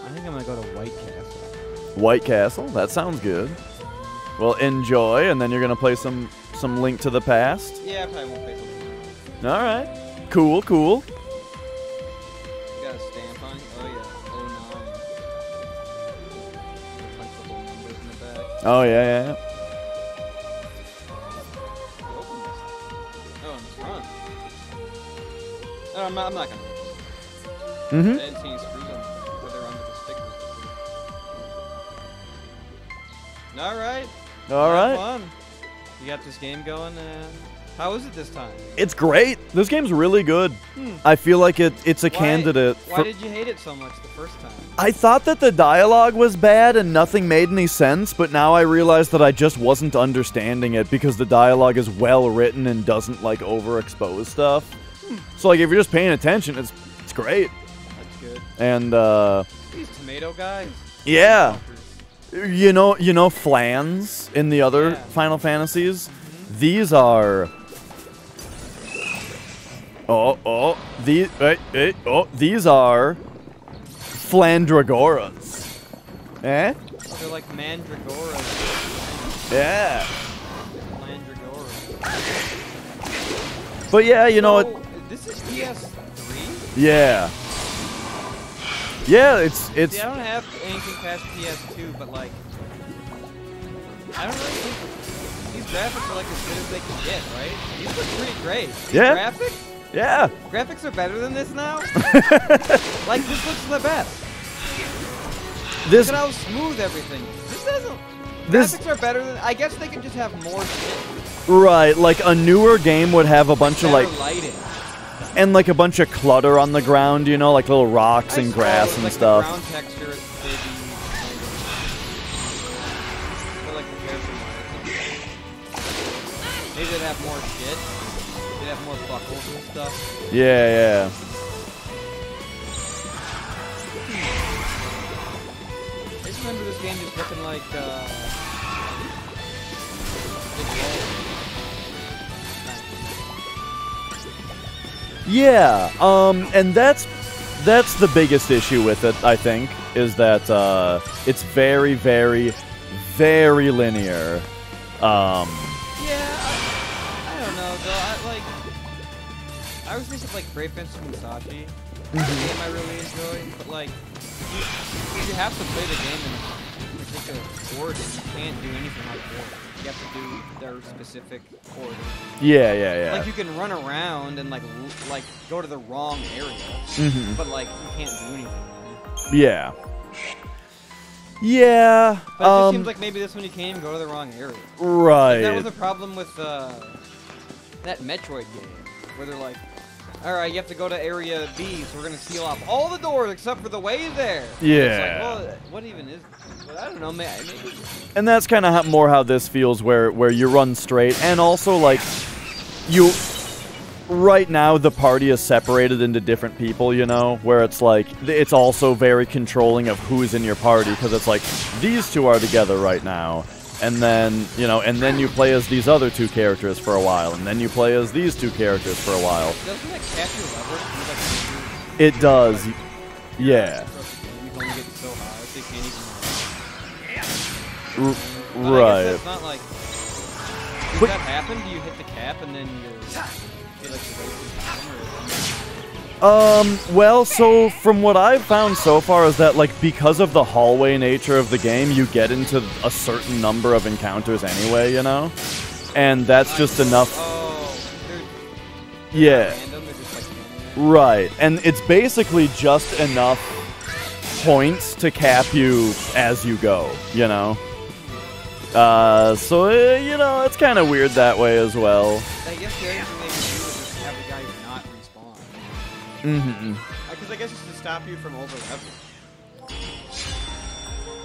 I think I'm gonna go to White Castle. White Castle? That sounds good. Well, enjoy, and then you're gonna play some Link to the Past. Yeah, I probably won't play something. All right. Cool, cool. You got a stamp on? Oh yeah, 09. A bunch of little numbers in the back. Oh yeah. Oh, in front. Oh, I'm not gonna. Mm-hmm. I didn't see any screws on where they're under the stickers. All right. All right. Fun. You got this game going, and how is it this time? It's great. This game's really good. Hmm. I feel like it's a candidate. Why did you hate it so much the first time? I thought that the dialogue was bad and nothing made any sense, but now I realize that I just wasn't understanding it because the dialogue is well written and doesn't like overexpose stuff. So like if you're just paying attention, it's great. That's good. And These tomato guys. yeah. You know flans in the other Final Fantasies? Mm-hmm. These are these are Flandragoras. Eh? They're like mandragoras. Yeah. Mandragoras. But yeah, you know it. This is PS3? Yeah. Yeah, it's. See, I don't have anything past PS2, but like, I don't really think these graphics are like as good as they can get, right? These look pretty great. These graphics? Yeah. Graphics are better than this now? Like, this looks the best. This. Look at how smooth everything is. This doesn't. This. Graphics are better than. I guess they could just have more shit. Right, like a newer game would have a bunch of like. Lighting. And like a bunch of clutter on the ground, you know, like little rocks and grass and like stuff. The ground texture is maybe like the character maybe they'd have more shit. They'd have more buckles and stuff. Yeah. I just remember this game just looking like Yeah, and that's the biggest issue with it, I think, is that it's very, very, very linear. Yeah, I don't know though. I was thinking of like Brave Fencer Musashi. That's a game I really enjoy, but like you have to play the game in a particular order. You can't do anything out of order. You have to do their specific order. Yeah. Like you can run around and like go to the wrong area, but like you can't do anything. Yeah. But it just seems like maybe this one you can't even go to the wrong area. Right. That was a problem with that Metroid game, where they're like, all right, you have to go to area B, so we're gonna seal off all the doors except for the way there. Yeah. It's like, well, what even is? Well, I don't know, maybe. And that's kind of more how this feels, where you run straight, and also like you. Right now, the party is separated into different people, you know, where it's like it's also very controlling of who's in your party because it's like these two are together right now, and then you play as these other two characters for a while, and then you play as these two characters for a while. Doesn't that cap your level? It does, yeah. You can only get so high, so you can't even. Right. I guess that's not like. Does that happen? Do you hit the cap and then you? Well, so from what I've found so far is that, like, because of the hallway nature of the game, you get into a certain number of encounters anyway, you know? And that's just enough. Yeah. Right. And it's basically just enough points to cap you as you go, you know? So, you know, it's kind of weird that way as well. I guess the other thing they can do is just have the guys not respawn. Because I guess it's to stop you from over-leveling.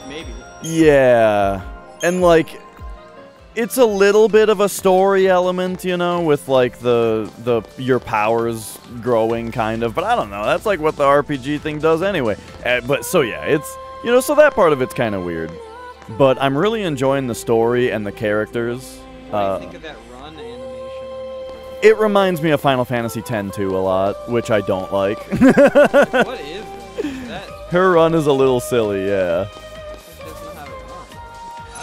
Maybe. Yeah. And, like, it's a little bit of a story element, you know, with, like, your powers growing, kind of. But I don't know. That's, like, what the RPG thing does anyway. But, so, yeah, it's, you know, so that part of it's kind of weird. But I'm really enjoying the story and the characters. What do you think of that run animation? It reminds me of Final Fantasy X too a lot, which I don't like. What is that? Her run is a little silly, yeah.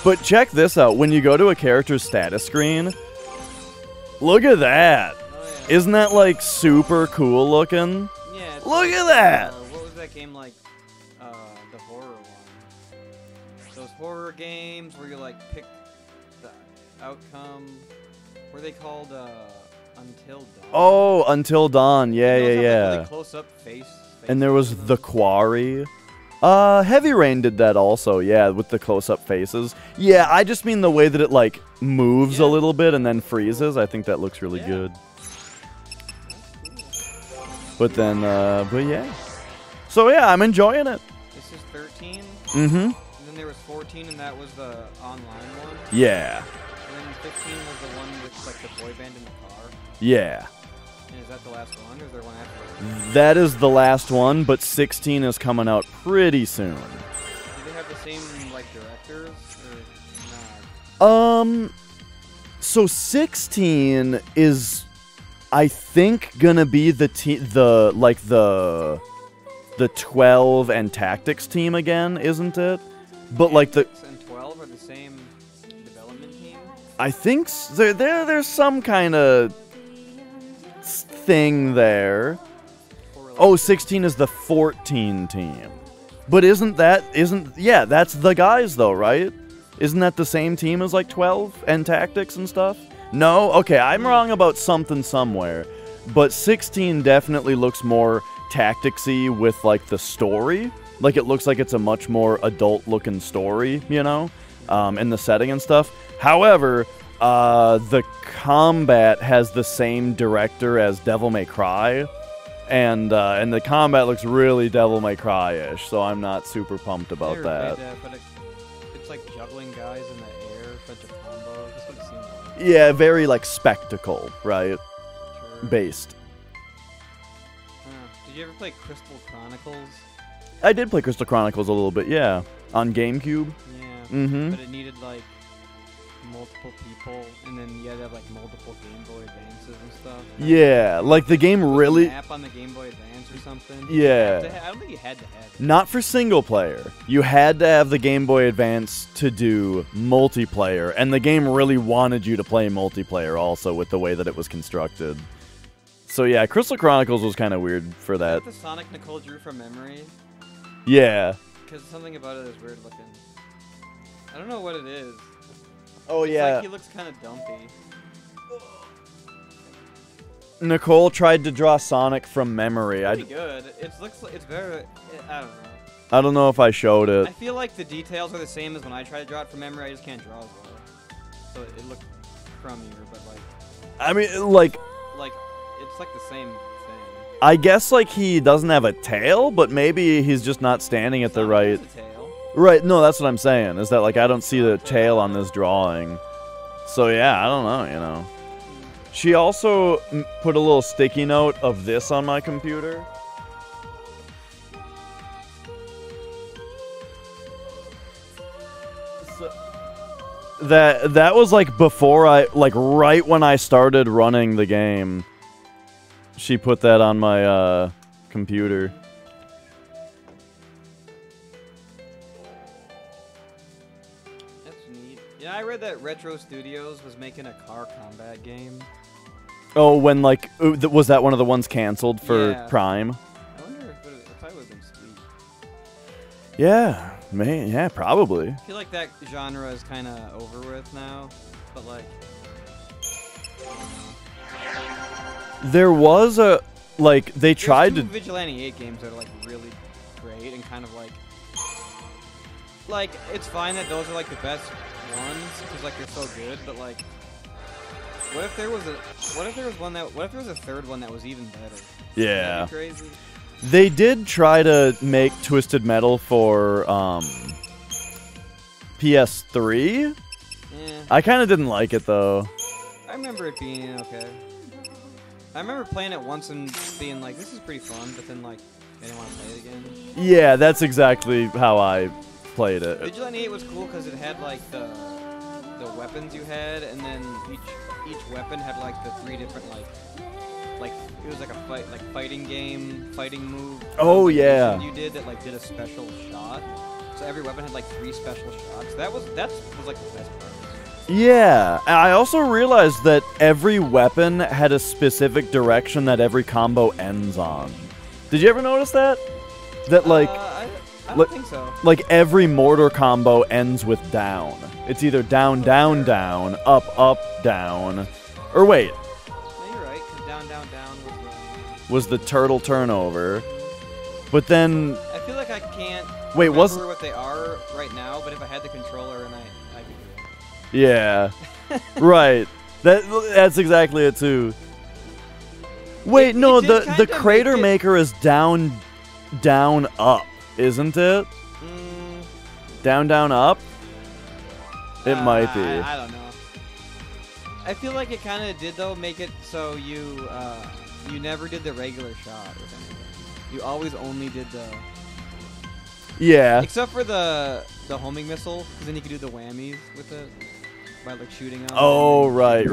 But check this out. When you go to a character's status screen, look at that. Oh, yeah. Isn't that, like, super cool looking? Yeah. Look at that. What was that game like? The horror one. Those horror games where you, like, pick the outcome. What are they called? Until Dawn. Oh, Until Dawn. Yeah, yeah, yeah. Really close-up face. And there was The Quarry. Heavy Rain did that also, yeah, with the close-up faces. Yeah, I just mean the way that it, like, moves a little bit and then freezes. I think that looks really good. But then, but yeah. So yeah, I'm enjoying it. This is 13? Mm-hmm. And then there was 14, and that was the online one? Yeah. And then 15 was the one with, like, the boy band in the car? Yeah. And is that the last one, or is there one after? That is the last one, but 16 is coming out pretty soon. Do they have the same, like, directors, or not? So 16 is, I think, gonna be the 12 and Tactics team again, isn't it? But like the Tactics and 12 are the same development team? I think there's some kind of thing there. Oh, 16 is the 14 team. But yeah, that's the guys though, right? Isn't that the same team as like 12 and Tactics and stuff? No? Okay, I'm wrong about something somewhere. But 16 definitely looks more tacticsy with like the story. Like it looks like it's a much more adult looking story, you know? In the setting and stuff. However, the combat has the same director as Devil May Cry. And the combat looks really Devil May Cry-ish, so I'm not super pumped about that. But it's like juggling guys in the air, a bunch of combos. That's what it seems like. Yeah, very like spectacle, right? Sure. Based. Did you ever play Crystal Chronicles? I did play Crystal Chronicles a little bit, yeah. On GameCube. Yeah. Mm-hmm. But it needed like multiple people, and then you had to have like multiple Game Boy Advances and stuff. Yeah, like the game really. An app on the Game Boy Advance or something. Yeah. I don't think you had to have it. Not for single player. You had to have the Game Boy Advance to do multiplayer, and the game really wanted you to play multiplayer also with the way that it was constructed. So yeah, Crystal Chronicles was kind of weird for that. Is that the Sonic Nicole drew from memory? Yeah. Because something about it is weird looking. I don't know what it is. Oh it's yeah. Like he looks kind of dumpy. Nicole tried to draw Sonic from memory. Pretty good. It looks like it's very. I don't know. I don't know if I showed it. I feel like the details are the same as when I try to draw it from memory. I just can't draw as well. So it looked crummier, but like. I mean, like. Like it's like the same thing. I guess like he doesn't have a tail, but maybe he's just not standing at the right. Has a tail. Right, no, that's what I'm saying, is that, like, I don't see the tail on this drawing. So, yeah, I don't know, you know. She also put a little sticky note of this on my computer. So, that was, like, before right when I started running the game. She put that on my, computer. Yeah, I read that Retro Studios was making a car combat game. Oh, when like was that one of the ones canceled for Prime? I wonder if it probably would have been sweet. Yeah, man, yeah, probably. I feel like that genre is kind of over with now, but like. There was a they tried to. Vigilante 8 games that are like really great and kind of like it's fine that those are like the best ones because like they're so good, but like what if there was a third one that was even better? Yeah. That'd be crazy. They did try to make Twisted Metal for PS3. Yeah. I kind of didn't like it though. I remember it being okay. I remember playing it once and being like, this is pretty fun, but then like I didn't want to play it again. Yeah, that's exactly how I played it. Vigilante 8 was cool because it had like the the weapons you had, and then each weapon had like the 3 different like it was like a fighting move. Oh yeah. You did that like did a special shot. So every weapon had like 3 special shots. That was like the best part. Yeah, I also realized that every weapon had a specific direction that every combo ends on. Did you ever notice that? That like, I don't think so. Like every mortar combo ends with down. It's either down, down, down, up, up, down, or wait. No, you're right. 'Cause down, down, down was the turtle turnover, but then. I feel like I can't. Wait, remember what they are right now? But if I had the controller and I could do it. Yeah, right. That's exactly it too. Wait, no, the crater maker is down, down, up, isn't it? Down, down, up. It might be. I don't know. I feel like it kind of did though make it so you never did the regular shot with anything. You always only did the. Yeah. Except for the homing missile, because then you could do the whammies with it by like shooting on. Oh, right.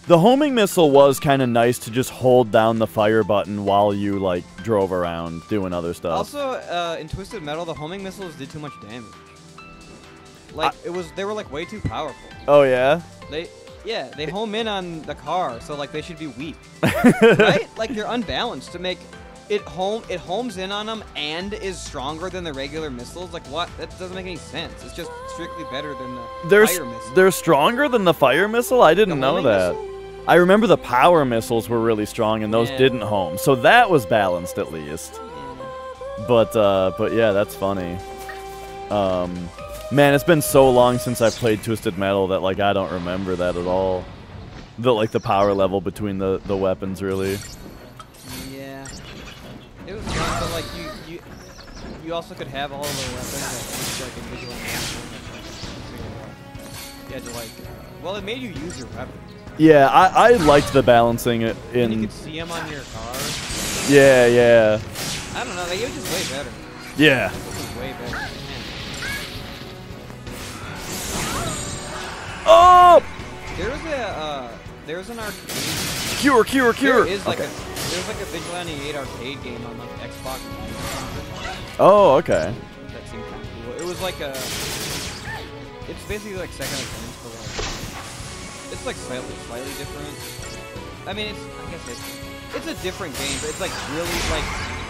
The homing missile was kind of nice to just hold down the fire button while you like drove around doing other stuff. Also, in Twisted Metal, the homing missiles did too much damage. Like they were like way too powerful. Oh yeah. They home in on the car, so like they should be weak, right? Like they're unbalanced to make. It homes in on them and is stronger than the regular missiles. Like what? That doesn't make any sense. It's just strictly better than the fire missile. They're stronger than the fire missile? I didn't know that. Missile? I remember the power missiles were really strong and those didn't home. So that was balanced at least. Yeah. But yeah, that's funny. Man, it's been so long since I played Twisted Metal that like I don't remember that at all. The power level between the weapons really. It was fun, but like you also could have all of the weapons like individual. You had to like, well, it made you use your weapon. Yeah, I liked the balancing it in. And you could see them on your car. Yeah. I don't know, like, it was just way better. Yeah. It was way better. Man. Oh! There's an arcade. Cure. There is like there's like a Vigilante 8 arcade game on like Xbox Live. Oh, okay. That seemed kind of cool. It was like it's basically like Second Offense, but like it's like slightly different. I mean, I guess it's a different game, but it's like really like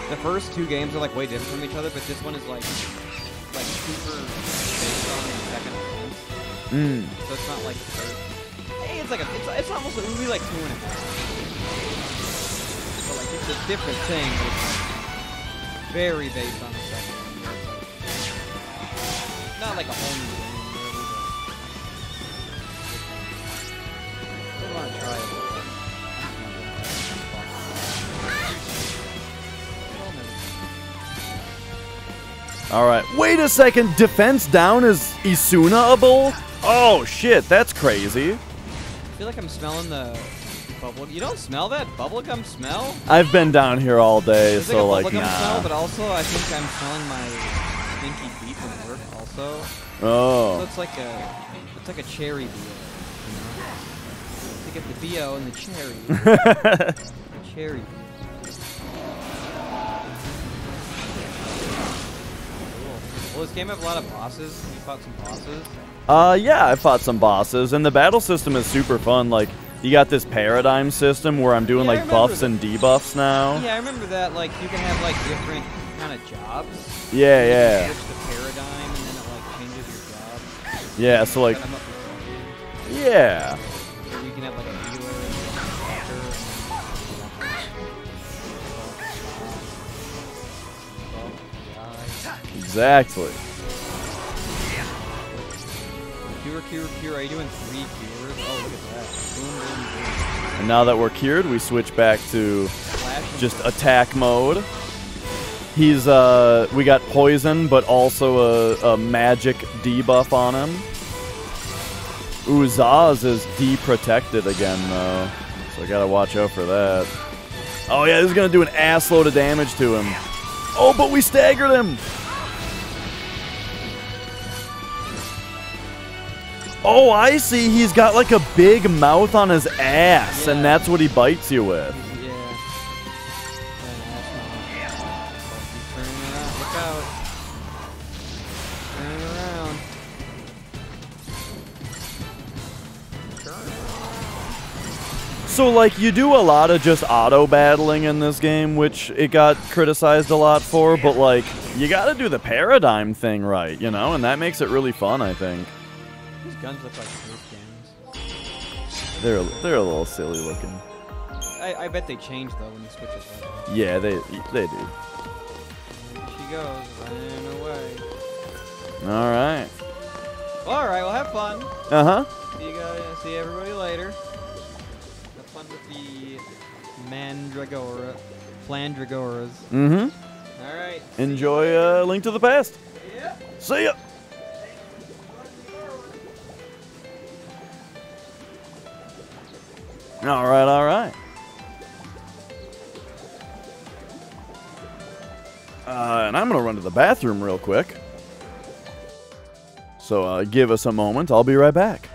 the first 2 games are like way different from each other, but this one is like super based on Second Offense. So it's not like it's like it's almost a movie like 2.5. But like it's a different thing, but it's very based on the second one. Not like a whole new game, really, but I want to try it. Alright, wait a second, defense down is Isuna-able? Oh shit, that's crazy. I feel like I'm smelling the bubble. You don't smell that bubblegum smell? I've been down here all day, There's so like a like, bubblegum nah. smell, but also I think I'm smelling my stinky feet from work also. Oh. So it's like a cherry BO, you know? To get the BO and the cherry. Cherry. Cool. Will this game have a lot of bosses? You fought some bosses? Yeah, I fought some bosses, and the battle system is super fun. Like, you got this paradigm system where I'm doing like buffs and debuffs now. Yeah, I remember that. Like, you can have like different kind of jobs. Yeah. You switch the paradigm, and then it like changes your job. Yeah, so like, yeah. So you can have like a healer and a doctor. Exactly. Cure. Are you doing 3 cures? Oh, look at that. Boom. And now that we're cured, we switch back to just attack mode. He's, we got poison, but also a magic debuff on him. Zaz is de-protected again, though. So I gotta watch out for that. Oh yeah, this is gonna do an assload of damage to him. Oh, but we staggered him! Oh, I see. He's got like a big mouth on his ass, and that's what he bites you with. Look out. Turn around. So, like, you do a lot of just auto-battling in this game, which it got criticized a lot for, but, like, you gotta do the paradigm thing right, you know? And that makes it really fun, I think. These guns look like Earth games. They're a little silly looking. I bet they change, though, when you switch it back. Yeah, they do. There she goes, running away. Alright. Alright, well, have fun. Uh-huh. See you guys, see everybody later. Have fun with the Flandragoras. Mm-hmm. Alright. Enjoy Link to the Past. Yeah. See ya! Alright, alright. And I'm gonna run to the bathroom real quick. So give us a moment, I'll be right back.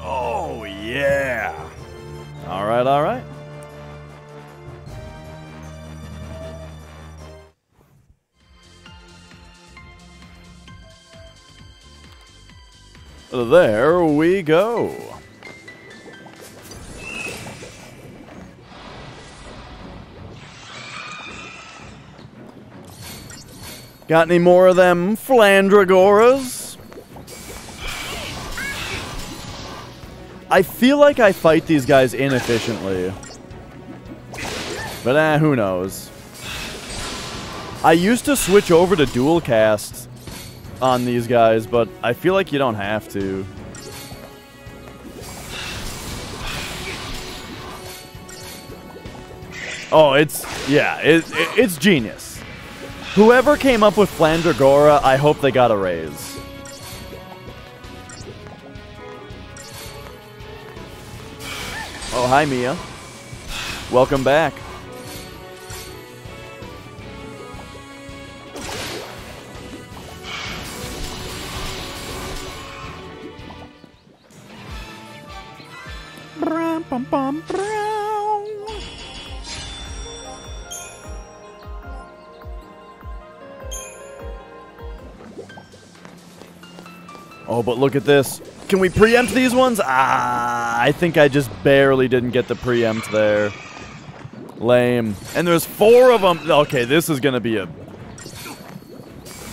Oh, yeah. All right, all right. There we go. Got any more of them Flandragoras? I feel like I fight these guys inefficiently. But who knows. I used to switch over to dual cast on these guys, but I feel like you don't have to. Oh, it's genius. Whoever came up with Flandragora, I hope they got a raise. Oh, hi, Mia. Welcome back. Oh, but look at this. Can we preempt these ones? Ah, I think I just barely didn't get the preempt there. Lame. And there's 4 of them. Okay, this is going to be a...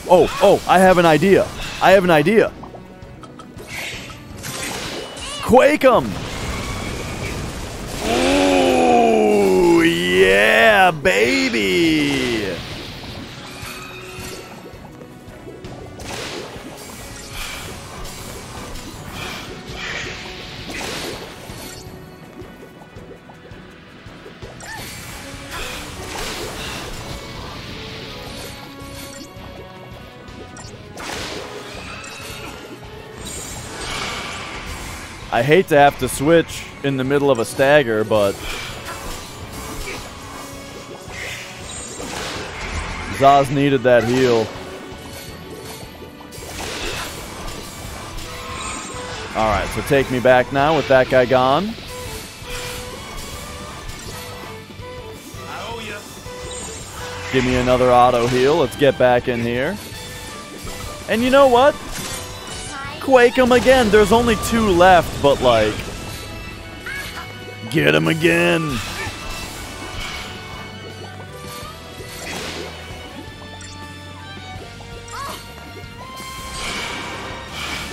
Oh, I have an idea. I have an idea. Quake 'em! Ooh, yeah, baby! I hate to have to switch in the middle of a stagger, but Zaz needed that heal. Alright, so take me back now with that guy gone. Give me another auto heal. Let's get back in here. And you know what? Quake him again. There's only 2 left, but like, get him again.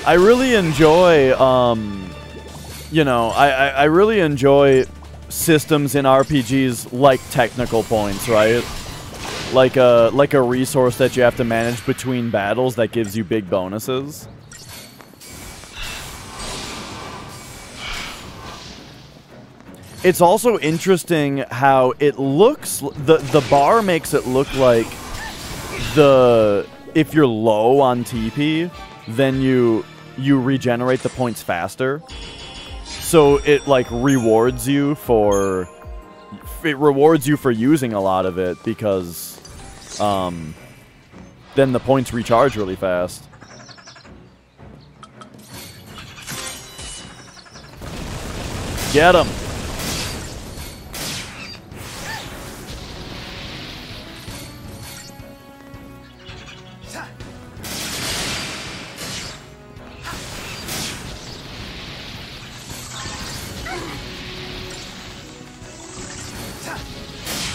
I really enjoy, you know, I really enjoy systems in RPGs like technical points, right? Like a resource that you have to manage between battles that gives you big bonuses. It's also interesting how it looks, the bar makes it look like if you're low on TP, then you regenerate the points faster. So it like rewards you for using a lot of it, because then the points recharge really fast. Get him.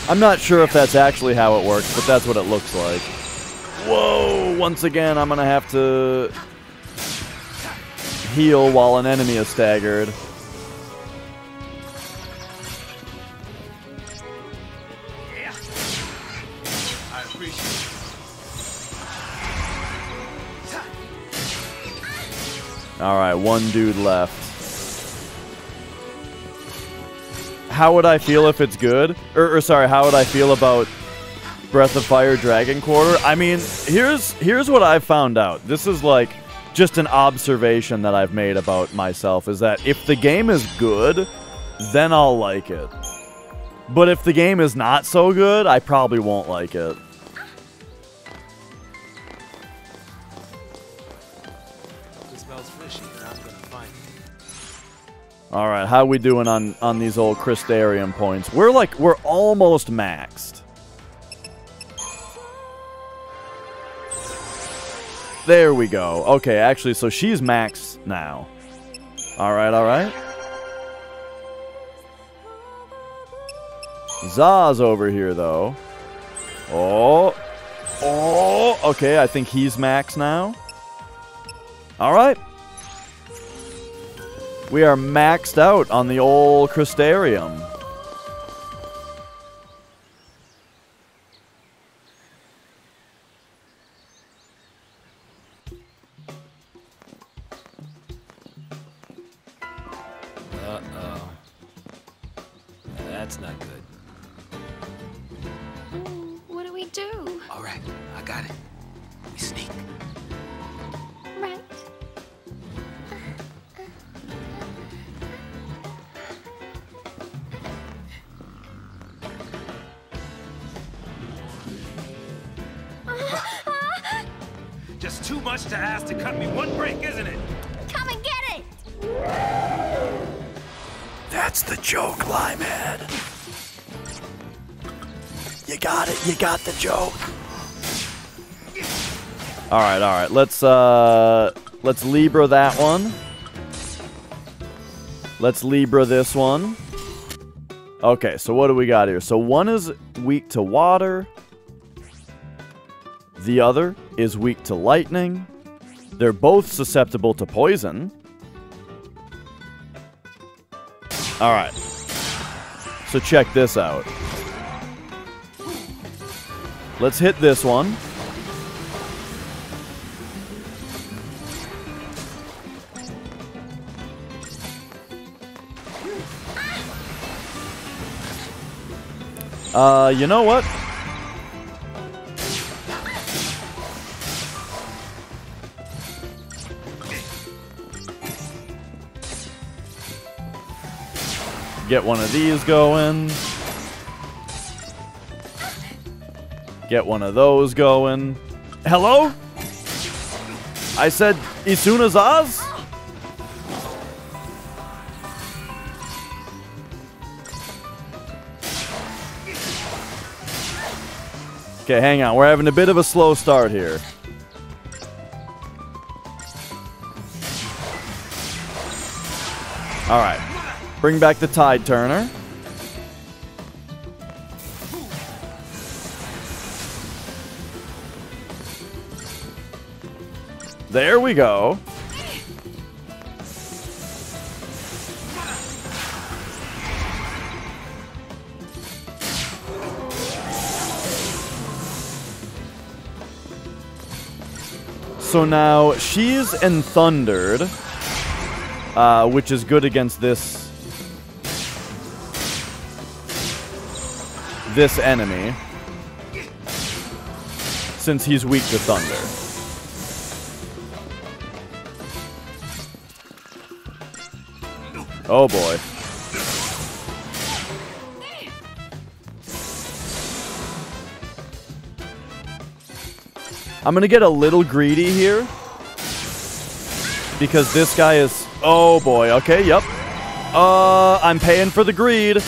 I'm not sure if that's actually how it works, but that's what it looks like. Whoa! Once again, I'm gonna have to heal while an enemy is staggered. I appreciate it. Alright, 1 dude left. How would I feel if it's good? Or sorry, how would I feel about Breath of Fire Dragon Quarter? I mean, here's what I've found out. This is like just an observation that I've made about myself, is that if the game is good, then I'll like it. But if the game is not so good, I probably won't like it. It smells fishy, and I'm gonna find it. Alright, how we doing on these old Crystarium points? We're almost maxed. There we go. Okay, actually, so she's maxed now. Alright, alright. Zaz over here, though. Oh. Oh. Okay, I think he's maxed now. Alright. We are maxed out on the old Crystarium. Uh-oh. That's not good. What do we do? All right, I got it. We sneak. Right. Just too much to ask to cut me 1 break, isn't it? Come and get it! That's the joke, Limehead. You got it. You got the joke. Alright, alright. Let's Libra that one. Let's Libra this one. Okay, so what do we got here? So one is weak to water. The other is weak to lightning. They're both susceptible to poison. Alright. So check this out. Let's hit this one. You know what? Get one of these going. Get one of those going. Hello? I said Isuna's Oz? Okay, hang on. We're having a bit of a slow start here. Alright. Bring back the Tide Turner. There we go. So now she's Thundered, which is good against this enemy, since he's weak to thunder. Oh boy. I'm gonna get a little greedy here, because this guy is... Oh boy, okay, yep. I'm paying for the greed.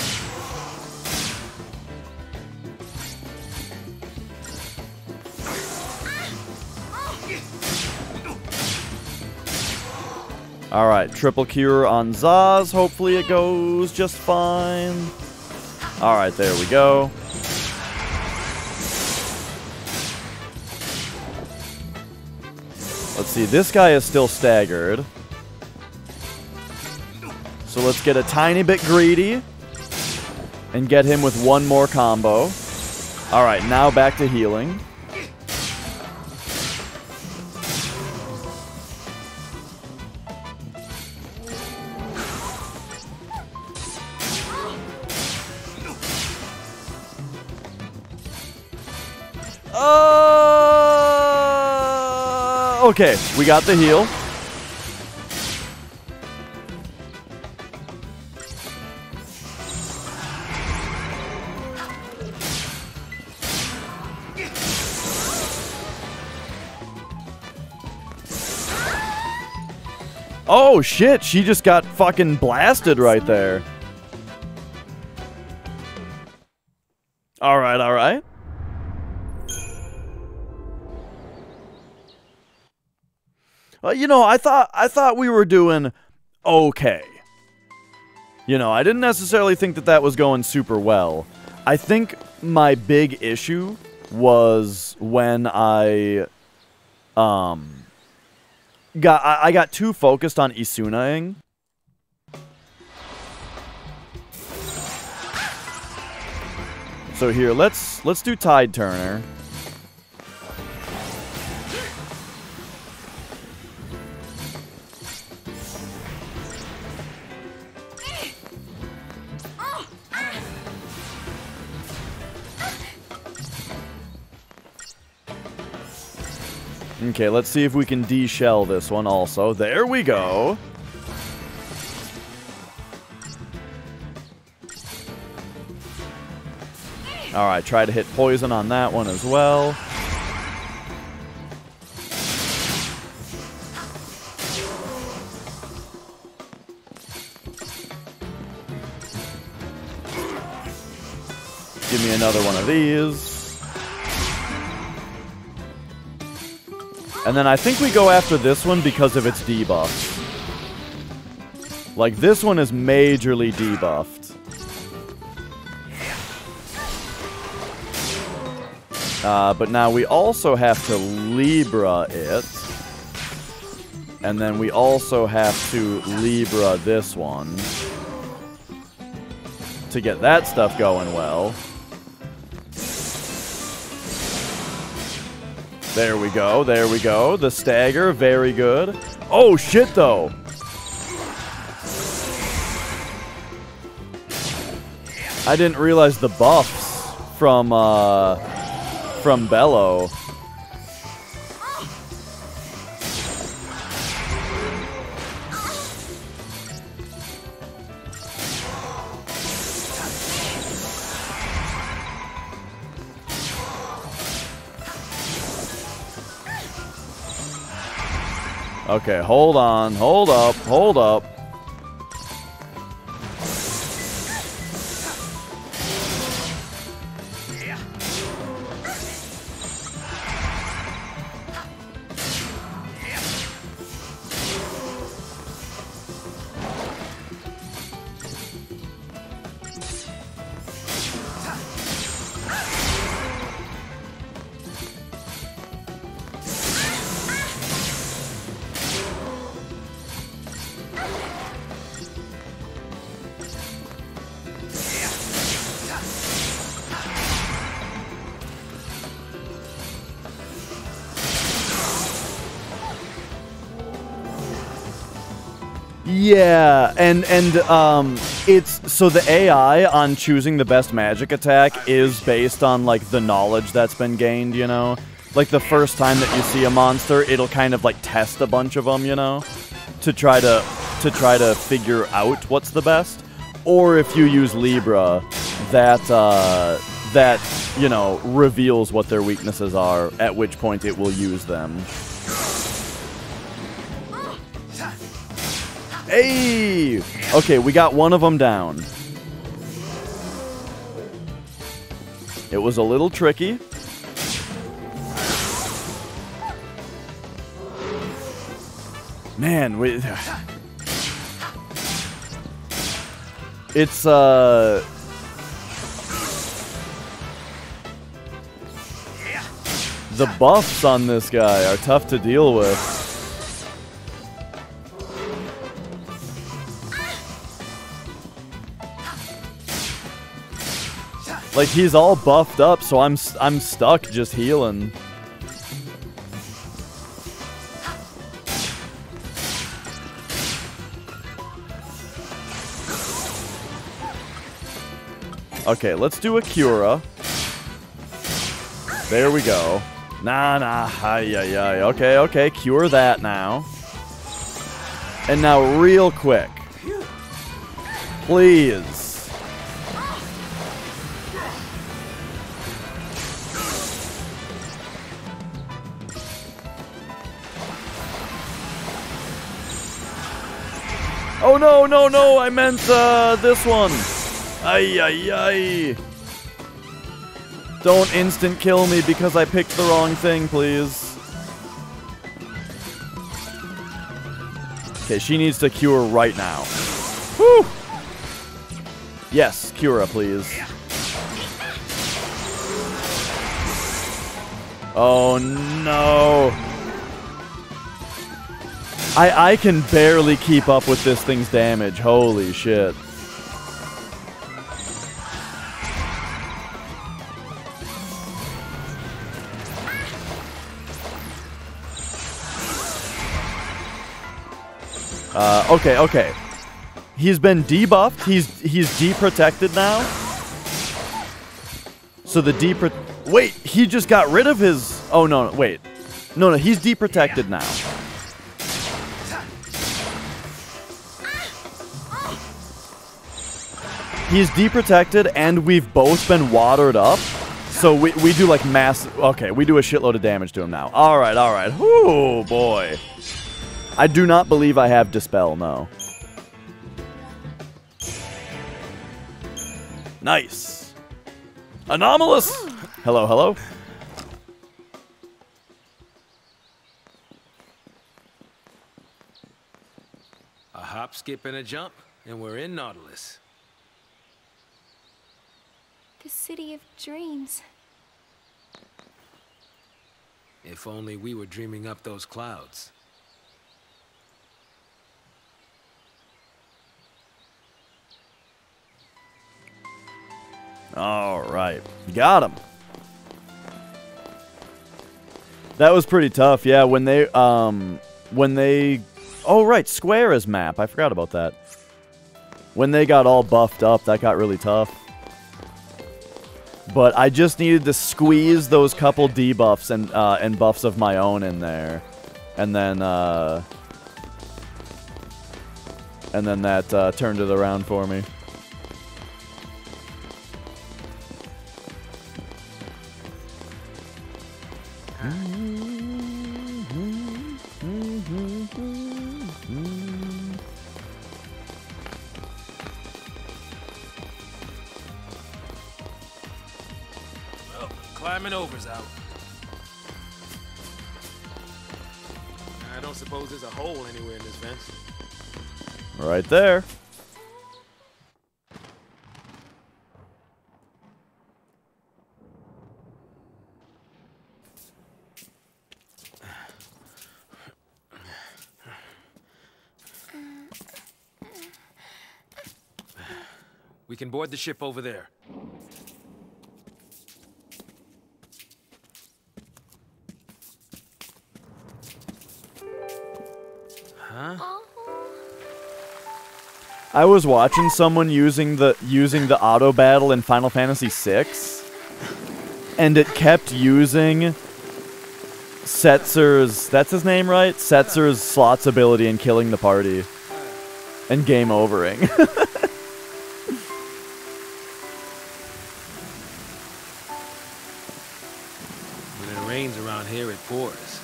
Alright, triple cure on Zaz. Hopefully it goes just fine. Alright, there we go. Let's see, this guy is still staggered. So let's get a tiny bit greedy and get him with one more combo. Alright, now back to healing. Okay, we got the heal. Oh shit, she just got fucking blasted right there. Alright, alright. You know, I thought we were doing okay. You know, I didn't necessarily think that was going super well. I think my big issue was when I got too focused on Isunaing. So here, let's do Tide Turner. Okay, let's see if we can de-shell this one also. There we go. Alright, try to hit poison on that one as well. Give me another one of these. And then I think we go after this one because of its debuff. Like, this one is majorly debuffed. But now we also have to Libra it. And then we also have to Libra this one. To get that stuff going well. There we go, there we go. The stagger, very good. Oh, shit, though. I didn't realize the buffs from Bello. Okay, hold on. Hold up. Hold up. Yeah, and it's so the AI on choosing the best magic attack is based on like the knowledge that's been gained, you know? Like the first time that you see a monster, it'll kind of like test a bunch of them, you know, to try to figure out what's the best. Or if you use Libra, that you know, reveals what their weaknesses are, at which point it will use them. Hey! Okay, we got one of them down. It was a little tricky. Man, it's the buffs on this guy are tough to deal with. Like, he's all buffed up, so I'm stuck just healing. Okay, let's do a Cura. There we go. Nah, hi. Okay, cure that now. And now real quick. Please. Oh no, I meant this one. Ay. Don't instant kill me because I picked the wrong thing, please. Okay, she needs to cure right now. Whew! Yes, Cura, please. Oh no. I can barely keep up with this thing's damage. Holy shit. Okay. He's been debuffed. He's deprotected now. So the wait, he just got rid of his... Oh, no, wait. No, he's deprotected now. He's deprotected, and we've both been watered up. So we do, like, massive... Okay, we do a shitload of damage to him now. All right. Oh, boy. I do not believe I have Dispel, no. Nice. Anomalous! Hello. A hop, skip, and a jump, and we're in Nautilus. The city of dreams. If only we were dreaming up those clouds. All right. Got him. That was pretty tough. Yeah, when they oh right, Square's map. I forgot about that. When they got all buffed up, that got really tough. But I just needed to squeeze those couple debuffs and buffs of my own in there. And then that turned it around for me. Prime and Over's out. I don't suppose there's a hole anywhere in this fence. Right there. We can board the ship over there. Huh? I was watching someone using the auto battle in Final Fantasy VI, and it kept using Setzer's, that's his name, right? Setzer's slots ability and killing the party. And game overing. When it rains around here, it pours.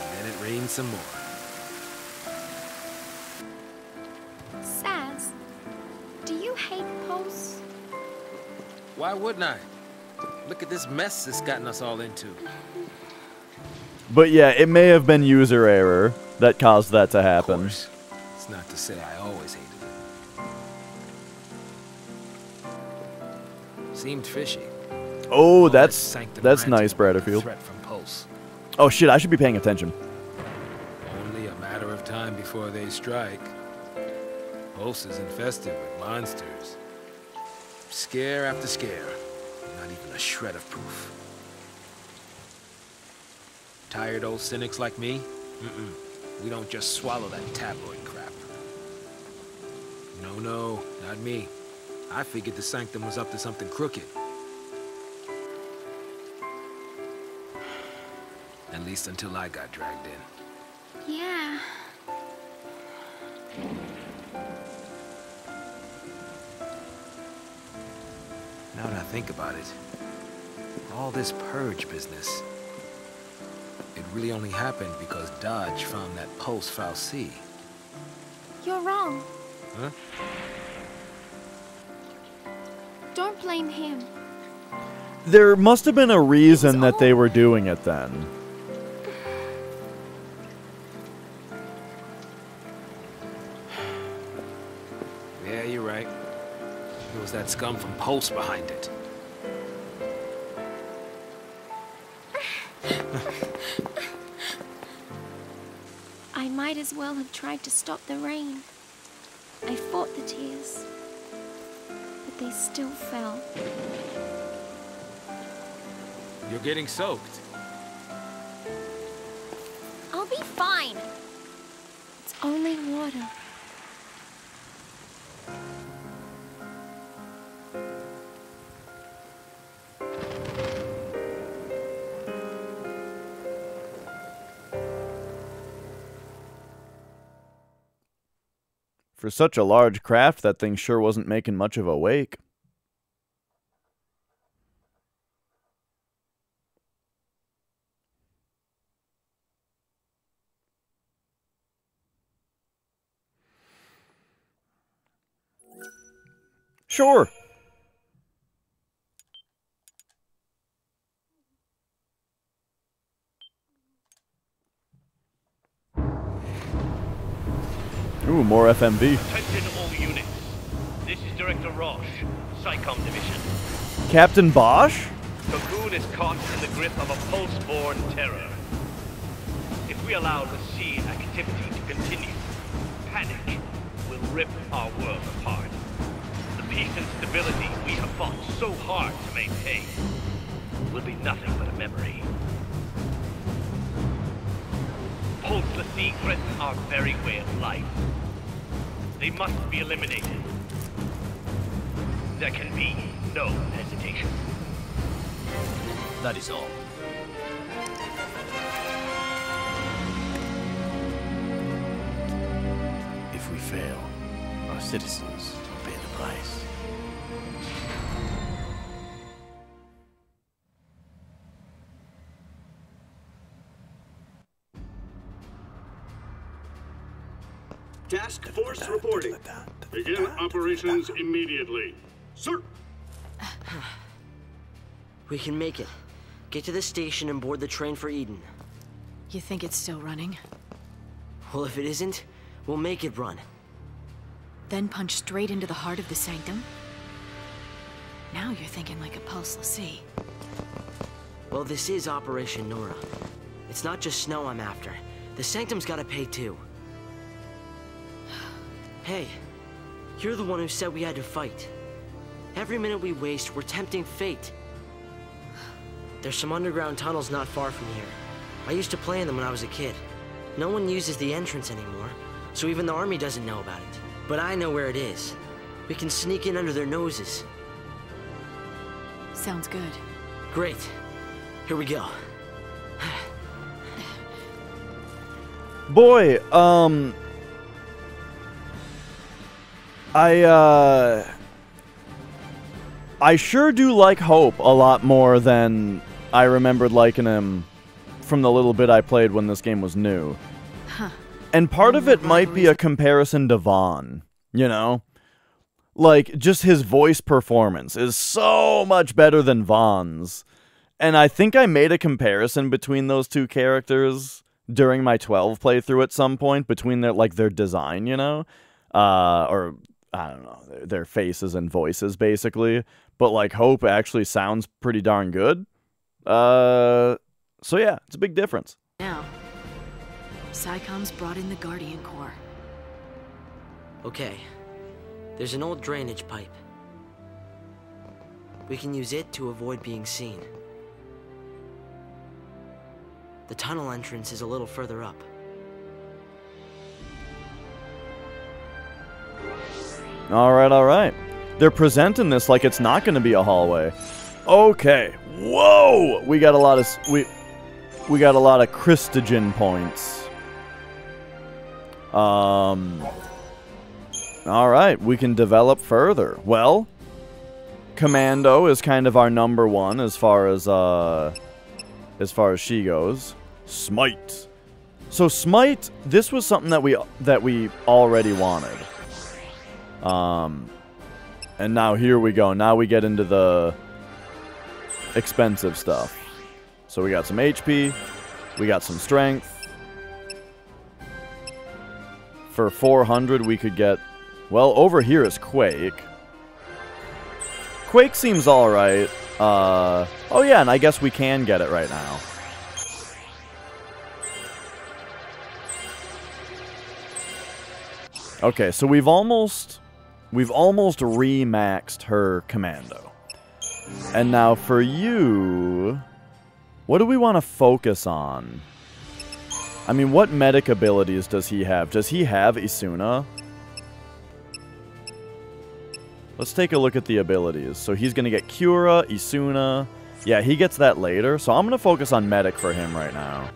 And then it rains some more. Saz, do you hate Pulse? Why wouldn't I? Look at this mess it's gotten us all into. But yeah, it may have been user error that caused that to happen. It's not to say I always hated it. Seemed fishy. Oh, that's nice, Bradderfield. Threat from Pulse. Oh shit, I should be paying attention. Only a matter of time before they strike. Pulse is infested with monsters. Scare after scare. Not even a shred of proof. Tired old cynics like me? We don't just swallow that tabloid crap. No, not me. I figured the Sanctum was up to something crooked. At least until I got dragged in. Yeah. Now that I think about it, all this purge business, it really only happened because Dodge found that Pulse Fal'Cie. You're wrong. Huh? Don't blame him. There must have been a reason that they were doing it then. Yeah, you're right. It was that scum from Pulse behind it. I might as well have tried to stop the rain. I fought the tears, but they still fell. You're getting soaked. I'll be fine. It's only water. For such a large craft, that thing sure wasn't making much of a wake. Sure. Ooh, more FMV. Attention all units. This is Director Roche, SciComm Division. Captain Bosch? Cocoon is caught in the grip of a pulse-borne terror. If we allow the sea activity to continue, panic will rip our world apart. The peace and stability we have fought so hard to maintain will be nothing but a memory. Pulse the sea threaten our very way of life. They must be eliminated. There can be no hesitation. That is all. If we fail, our citizens will pay the price. Task Force reporting. Begin operations immediately. Sir! We can make it. Get to the station and board the train for Eden. You think it's still running? Well, if it isn't, we'll make it run. Then punch straight into the heart of the Sanctum? Now you're thinking like a Pulse L'Cie. Well, this is Operation Nora. It's not just Snow I'm after. The Sanctum's gotta pay too. Hey, you're the one who said we had to fight. Every minute we waste, we're tempting fate. There's some underground tunnels not far from here. I used to play in them when I was a kid. No one uses the entrance anymore, so even the army doesn't know about it. But I know where it is. We can sneak in under their noses. Sounds good. Great. Here we go. Boy, I sure do like Hope a lot more than I remembered liking him from the little bit I played when this game was new. Huh. And part of it might be a comparison to Vaughn, you know? Like, just his voice performance is so much better than Vaughn's. And I think I made a comparison between those two characters during my 12 playthrough at some point, between their design, you know? Or, I don't know, their faces and voices, basically. But, like, Hope actually sounds pretty darn good. So yeah, it's a big difference. Now, Psycom's brought in the Guardian Corps. Okay. There's an old drainage pipe. We can use it to avoid being seen. The tunnel entrance is a little further up. Alright. They're presenting this like it's not going to be a hallway. Okay. Whoa! We got a lot of we got a lot of Christogen points. Alright, we can develop further. Well, Commando is kind of our number one as far as she goes. Smite. So Smite, this was something that we already wanted. And now here we go. Now we get into the expensive stuff. So we got some HP, we got some strength. For 400 we could get, well, over here is Quake. Quake seems alright. Oh yeah, and I guess we can get it right now. Okay, so we've almost re-maxed her Commando. And now for you, what do we want to focus on? I mean, what medic abilities does he have? Does he have Isuna? Let's take a look at the abilities. So he's going to get Cura, Isuna. Yeah, he gets that later. So I'm going to focus on medic for him right now.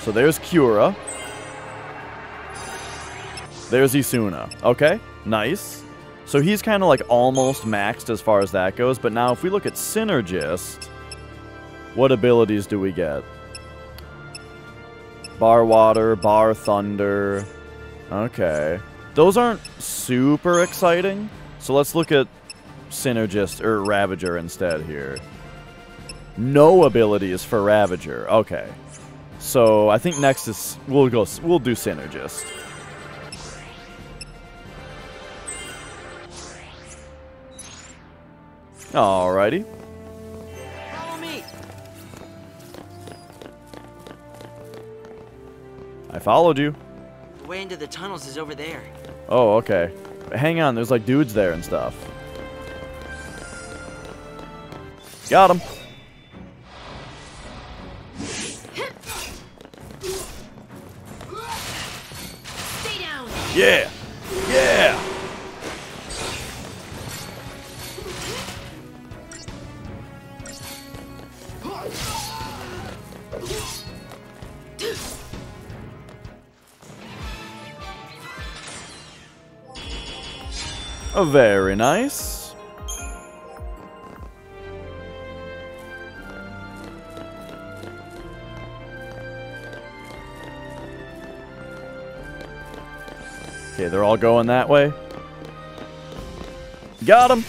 So there's Cura. There's Isuna. Okay, nice. So he's kind of like almost maxed as far as that goes. But now if we look at Synergist, what abilities do we get? Bar Water, Bar Thunder. Okay. Those aren't super exciting. So let's look at Synergist, or Ravager instead here. No abilities for Ravager. Okay. So I think next is we'll do Synergist. Alrighty. Follow me. I followed you. The way into the tunnels is over there. Oh, okay. Hang on, there's like dudes there and stuff. Got him. Stay down. Yeah. Yeah. Oh, very nice. Okay, they're all going that way. Got him.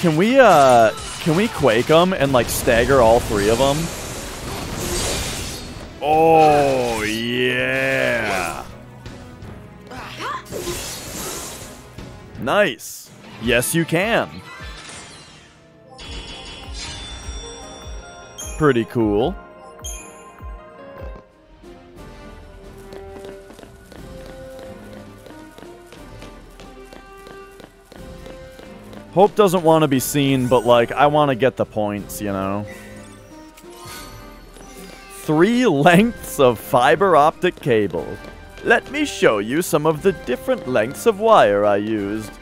Can we quake them and like stagger all three of them? Oh yeah. Nice. Yes, you can. Pretty cool. Hope doesn't want to be seen, but like, I want to get the points, you know? 3 lengths of fiber optic cable. Let me show you some of the different lengths of wire I used.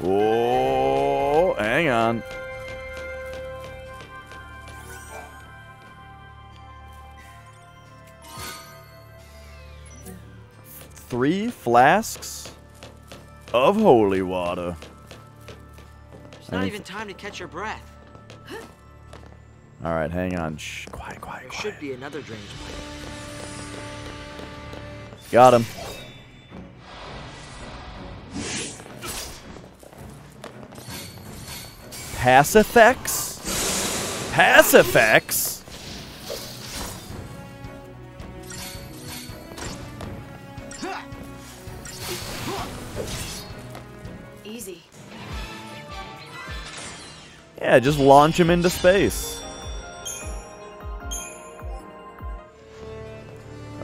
Oh, hang on. Three flasks of holy water. It's not even time to catch your breath. All right, hang on. Shh, quiet, quiet, There quiet. should be another drainage pipe. Got him. Passifex? Passifex? Easy. Yeah, just launch him into space.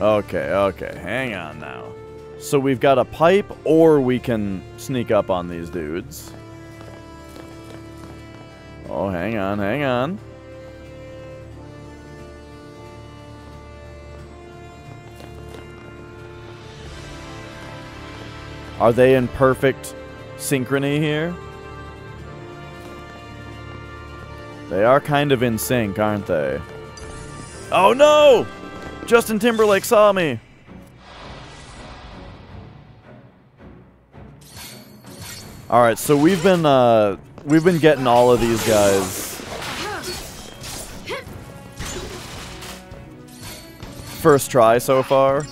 Okay, hang on now. So we've got a pipe, or we can sneak up on these dudes. Oh, hang on. Are they in perfect synchrony here? They are kind of in sync, aren't they? Oh no! Justin Timberlake saw me! Alright, so we've been getting all of these guys. First try so far.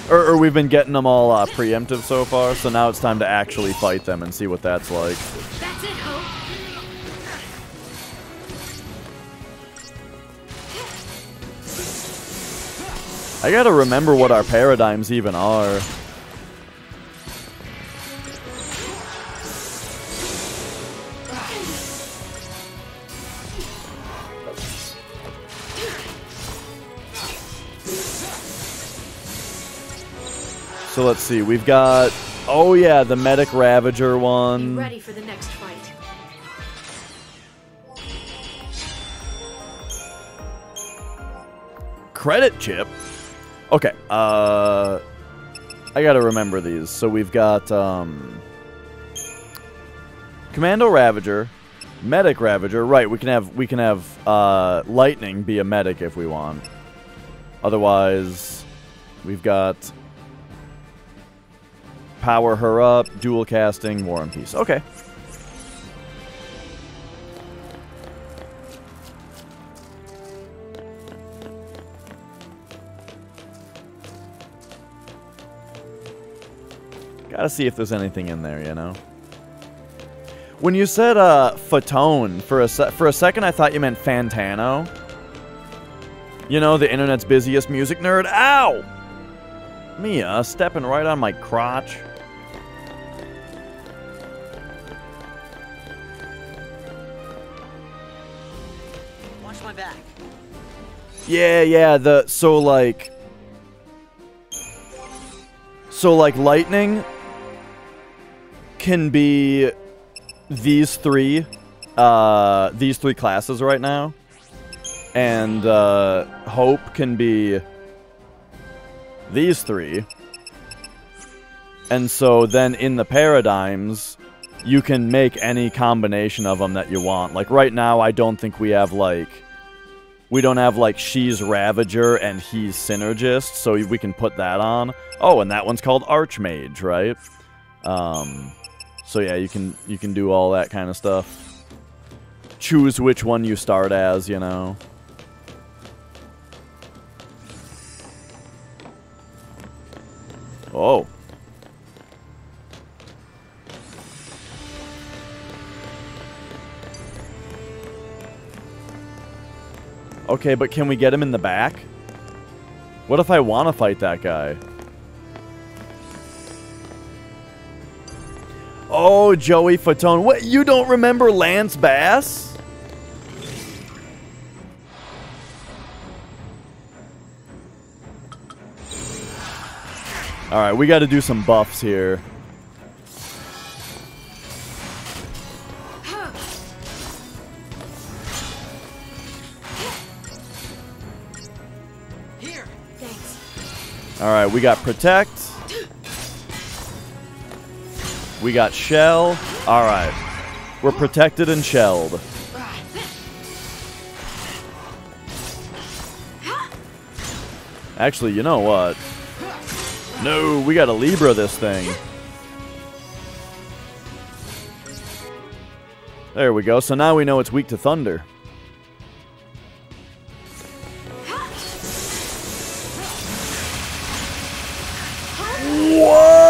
Or we've been getting them all preemptive so far, so now it's time to actually fight them and see what that's like. That's it, Hope. I gotta remember what our paradigms even are. So let's see, we've got, oh yeah, the Medic Ravager one. Be ready for the next fight. Credit chip? Okay, I gotta remember these. So we've got, Commando Ravager, Medic Ravager, right, we can have Lightning be a medic if we want. Otherwise, we've got Power Her Up, Dual Casting, War and Peace. Okay. Gotta see if there's anything in there, you know? When you said, Fatone, for a second I thought you meant Fantano. You know, the internet's busiest music nerd. Ow! Mia, stepping right on my crotch. Watch my back. Yeah, so like Lightning can be these three classes right now. And Hope can be these three. And so then in the paradigms, you can make any combination of them that you want. Like right now, I don't think we have like we don't have, like, she's Ravager and he's Synergist, so we can put that on. Oh, and that one's called Archmage, right? So yeah, you can do all that kind of stuff. Choose which one you start as, you know. Oh. Okay, but can we get him in the back? What if I want to fight that guy? Oh, Joey Fatone. What, you don't remember Lance Bass? Alright, we got to do some buffs here. Here. Thanks. Alright, we got Protect. We got Shell. Alright. We're protected and shelled. Actually, you know what? No, we gotta Libra this thing. There we go. So now we know it's weak to thunder. Whoa!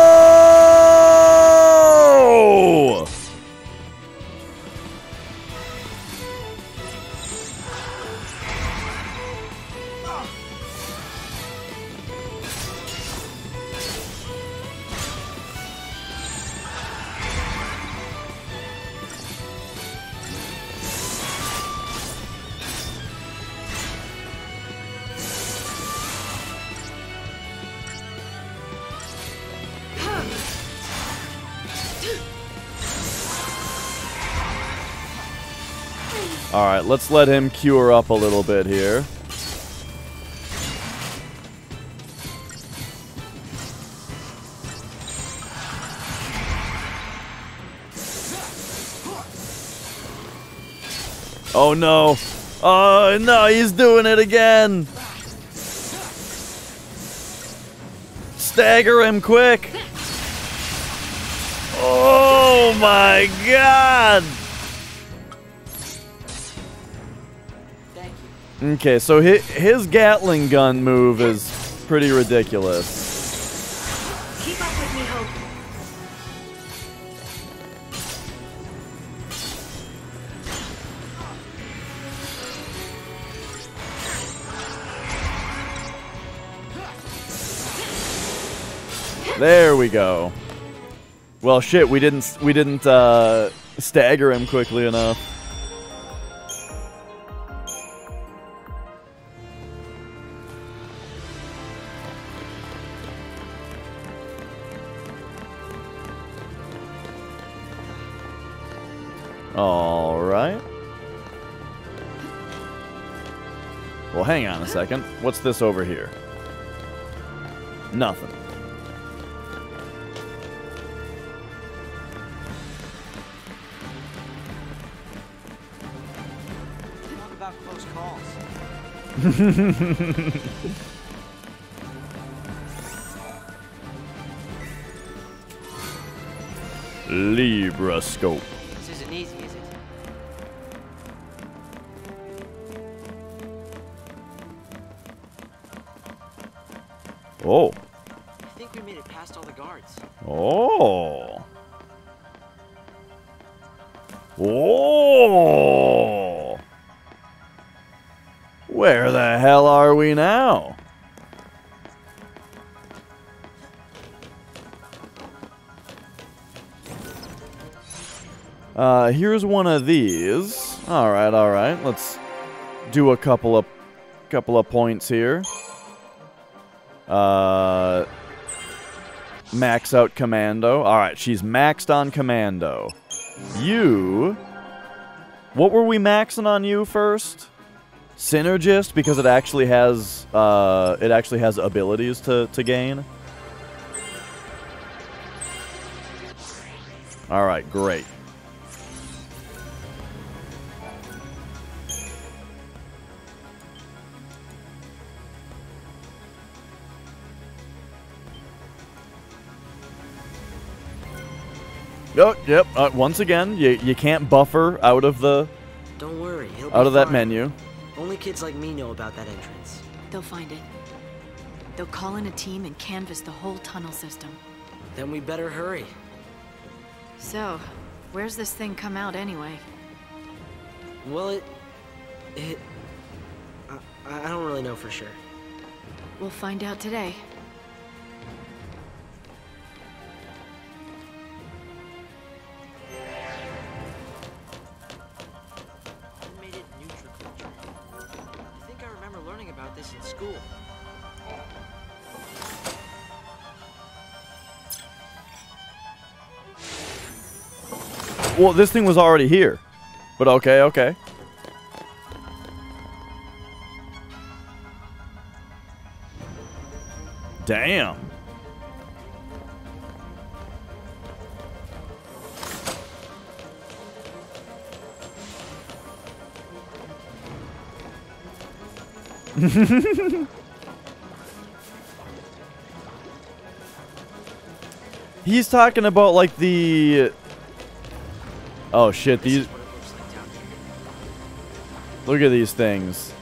Alright, let's let him cure up a little bit here. Oh no! Oh no, he's doing it again! Stagger him quick! Oh my god! Okay, so his Gatling gun move is pretty ridiculous. Keep up with me, Hope. There we go. Well, shit, we didn't stagger him quickly enough. All right. Well, hang on a second. What's this over here? Nothing. Talk about close calls. Libra scope. This isn't easy, is it? Oh. I think we made it past all the guards. Oh. Oh. Where the hell are we now? Here's one of these. All right. Let's do a couple of points here. Max out Commando. All right, she's maxed on Commando. You. What were we maxing on you first? Synergist, because it actually has abilities to gain. All right, great. Oh, yep. Once again, you can't buffer out of the Don't worry, he'll be out of that fine. menu. Only kids like me know about that entrance. They'll find it. They'll call in a team and canvass the whole tunnel system. Then we better hurry. So, where's this thing come out anyway? Well, I don't really know for sure. We'll find out today. Automated nutriculture. I think I remember learning about this in school. Well, this thing was already here. But okay, okay. Damn. He's talking about like the... Oh shit, these... Look at these things.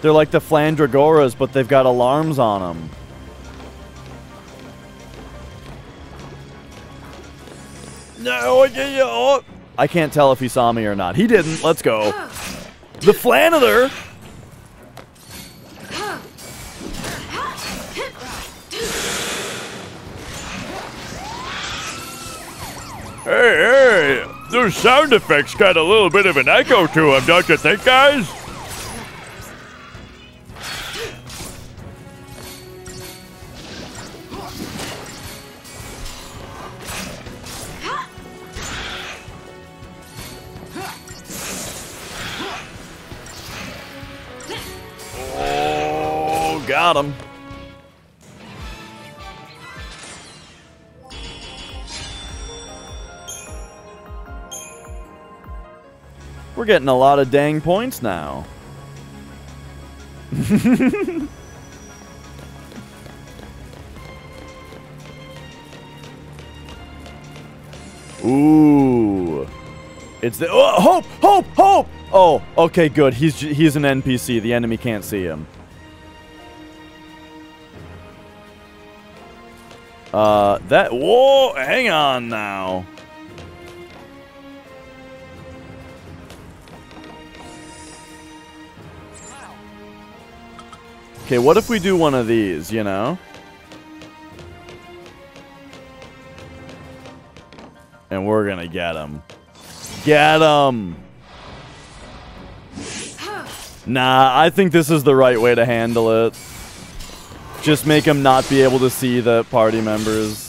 They're like the Flandragoras, but they've got alarms on them. No, I can't tell if he saw me or not. He didn't. Let's go. The Flanather! Hey, those sound effects got a little bit of an echo to them, don't you think, guys? Oh, got him. We're getting a lot of dang points now. Ooh. It's the Hope! Hope! Hope! Oh, okay, good. He's an NPC. The enemy can't see him. Whoa, hang on now. Okay, what if we do one of these, you know? And we're gonna get him. Get him! Nah, I think this is the right way to handle it. Just make him not be able to see the party members.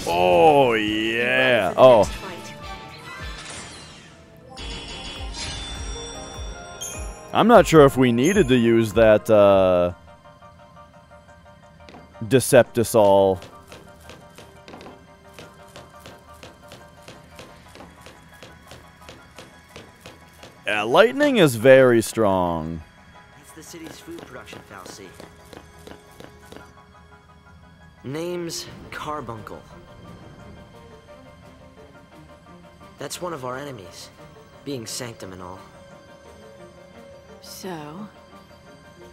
Oh, yeah. Oh. I'm not sure if we needed to use that, Deceptisol. Yeah, lightning is very strong. That's the city's food production fallacy. Name's Carbuncle. That's one of our enemies, being Sanctum and all. So,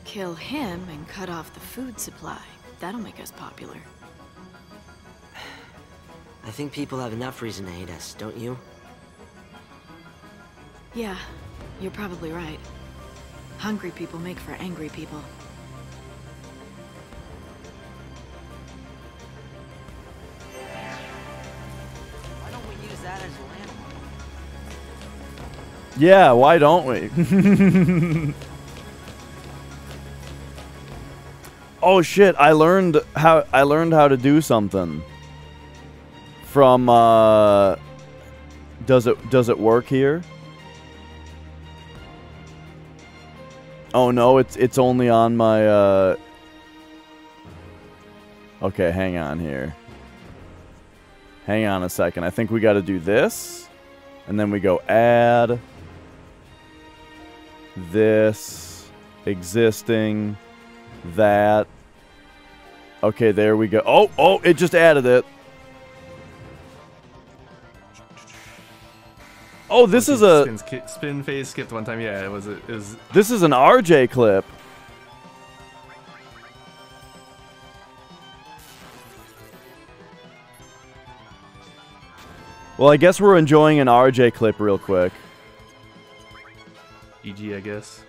kill him and cut off the food supply. That'll make us popular. I think people have enough reason to hate us, don't you? Yeah, you're probably right. Hungry people make for angry people. Why don't we use that as a landmark? Yeah, why don't we? Oh shit, I learned how to do something from does it work here? Oh no, it's only on my okay, hang on here. Hang on a second. I think we got to do this. And then we go add this, existing, that. Okay, there we go. Oh, it just added it. Oh, this is a... Spin phase skipped one time. Yeah, it was... This is an RJ clip. Well, I guess we're enjoying an RJ clip real quick. EG, I guess.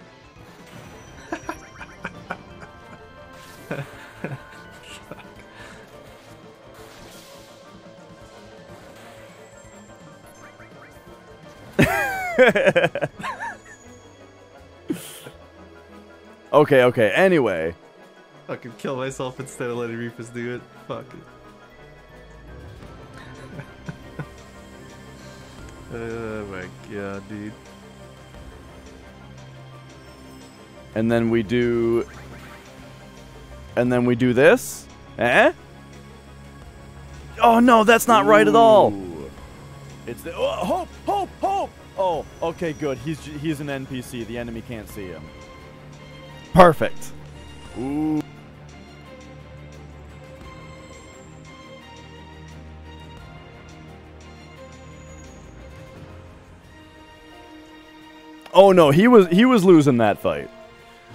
Okay, anyway. I could kill myself instead of letting Reefus do it. Fuck it. Oh my god, dude. And then we do... And then we do this? Eh? Oh no, that's not right at all! It's the... Oh, hope! Oh, okay, good. He's an NPC. The enemy can't see him. Perfect. Ooh. Oh no, he was losing that fight.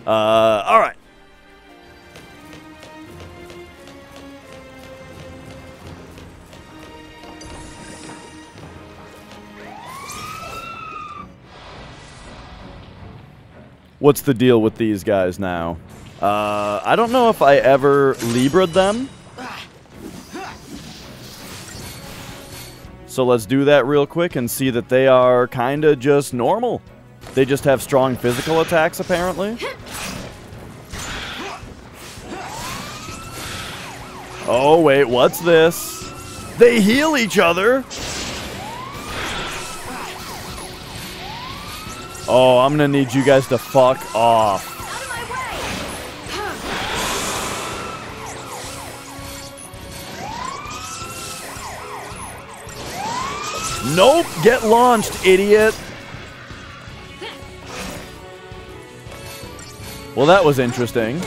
All right. What's the deal with these guys now? I don't know if I ever Libra'd them. So let's do that real quick and see that they are kind of just normal. They just have strong physical attacks, apparently. Oh, wait, what's this? They heal each other! Oh, I'm gonna need you guys to fuck off. Nope! Get launched, idiot! Well, that was interesting.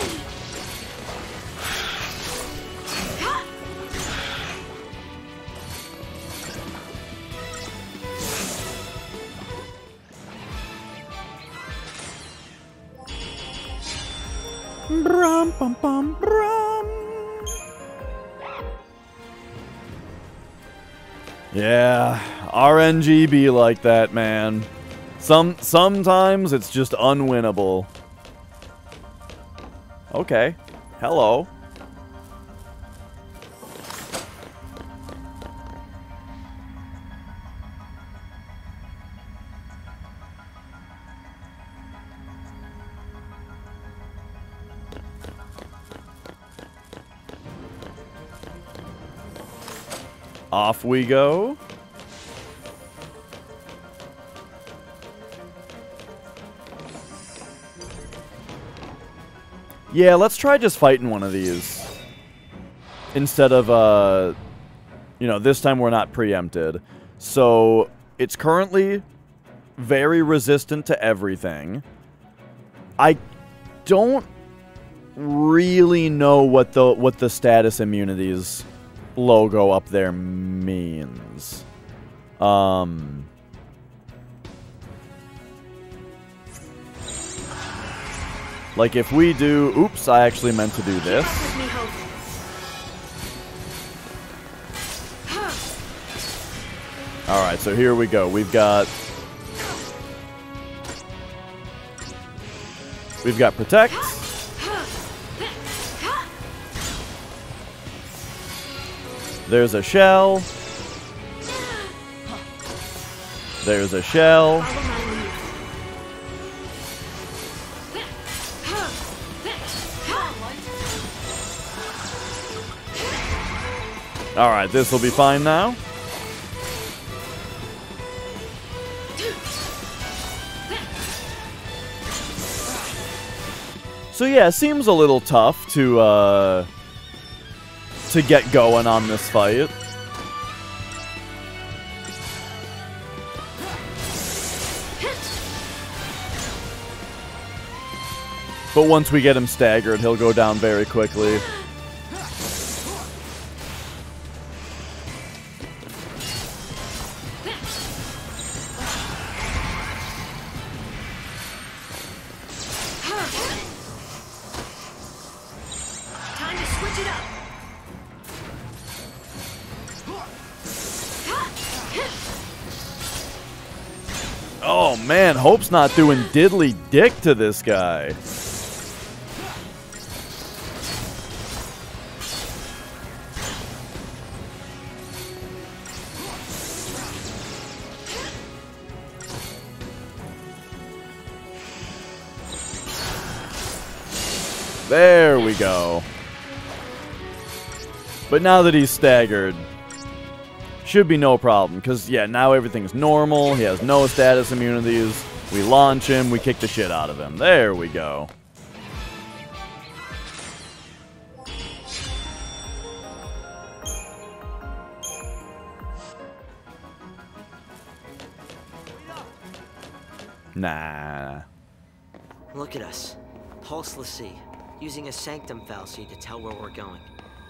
Brum, bum, bum, brum. Yeah, RNG be like that, man. Sometimes it's just unwinnable. Okay. Hello. Off we go. Yeah, let's try just fighting one of these. Instead of, you know, this time we're not preempted. So, it's currently very resistant to everything. I don't really know what the status immunities logo up there means. Like if we do... Oops, I actually meant to do this. Alright, so here we go. We've got Protect. There's a shell. There's a shell. Alright, this will be fine now. So yeah, it seems a little tough to get going on this fight. But once we get him staggered, he'll go down very quickly. Time to switch it up. Oh man, Hope's not doing diddly dick to this guy. There we go. But now that he's staggered, should be no problem. Because, yeah, now everything's normal. He has no status immunities. We launch him. We kick the shit out of him. There we go. Nah. Look at us. Pulse Lassie, using a sanctum fallacy to tell where we're going.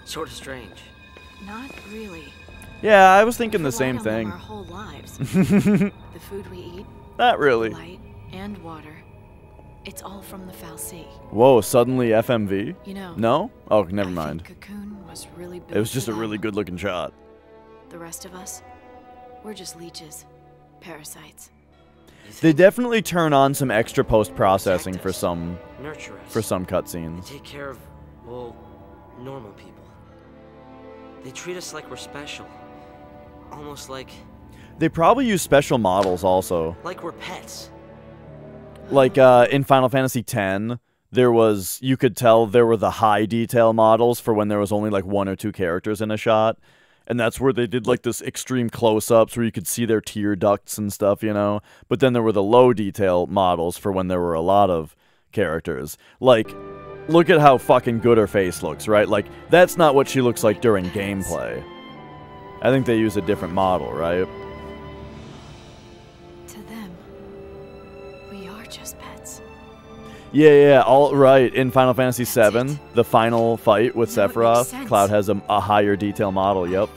Sort of strange. Not really. Yeah, I was thinking the same We've relied on thing. them our whole lives. The food we eat, Not really. light, and water. It's all from the Fal'Cie. Whoa, suddenly FMV? You know, No? Oh, never mind. Cocoon was really built It was just for a really them. good looking shot. The rest of us, we're just leeches, parasites. They definitely turn on some extra post-processing for some Nurture us. cutscenes. Take care of, well, normal people. They treat us like we're special. Almost like They probably use special models also. we're pets. Like in Final Fantasy X, there was, you could tell there were the high detail models for when there was only like 1 or 2 characters in a shot. And that's where they did like this extreme close-ups where you could see their tear ducts and stuff, you know? But then there were the low detail models for when there were a lot of characters. Like, look at how fucking good her face looks, right? Like, that's not what she looks like during gameplay. I think they use a different model, right? To them, we are just pets. Yeah, all right. In Final Fantasy VII, the final fight with Now it makes Sephiroth, sense. Cloud has a higher detail model, yep.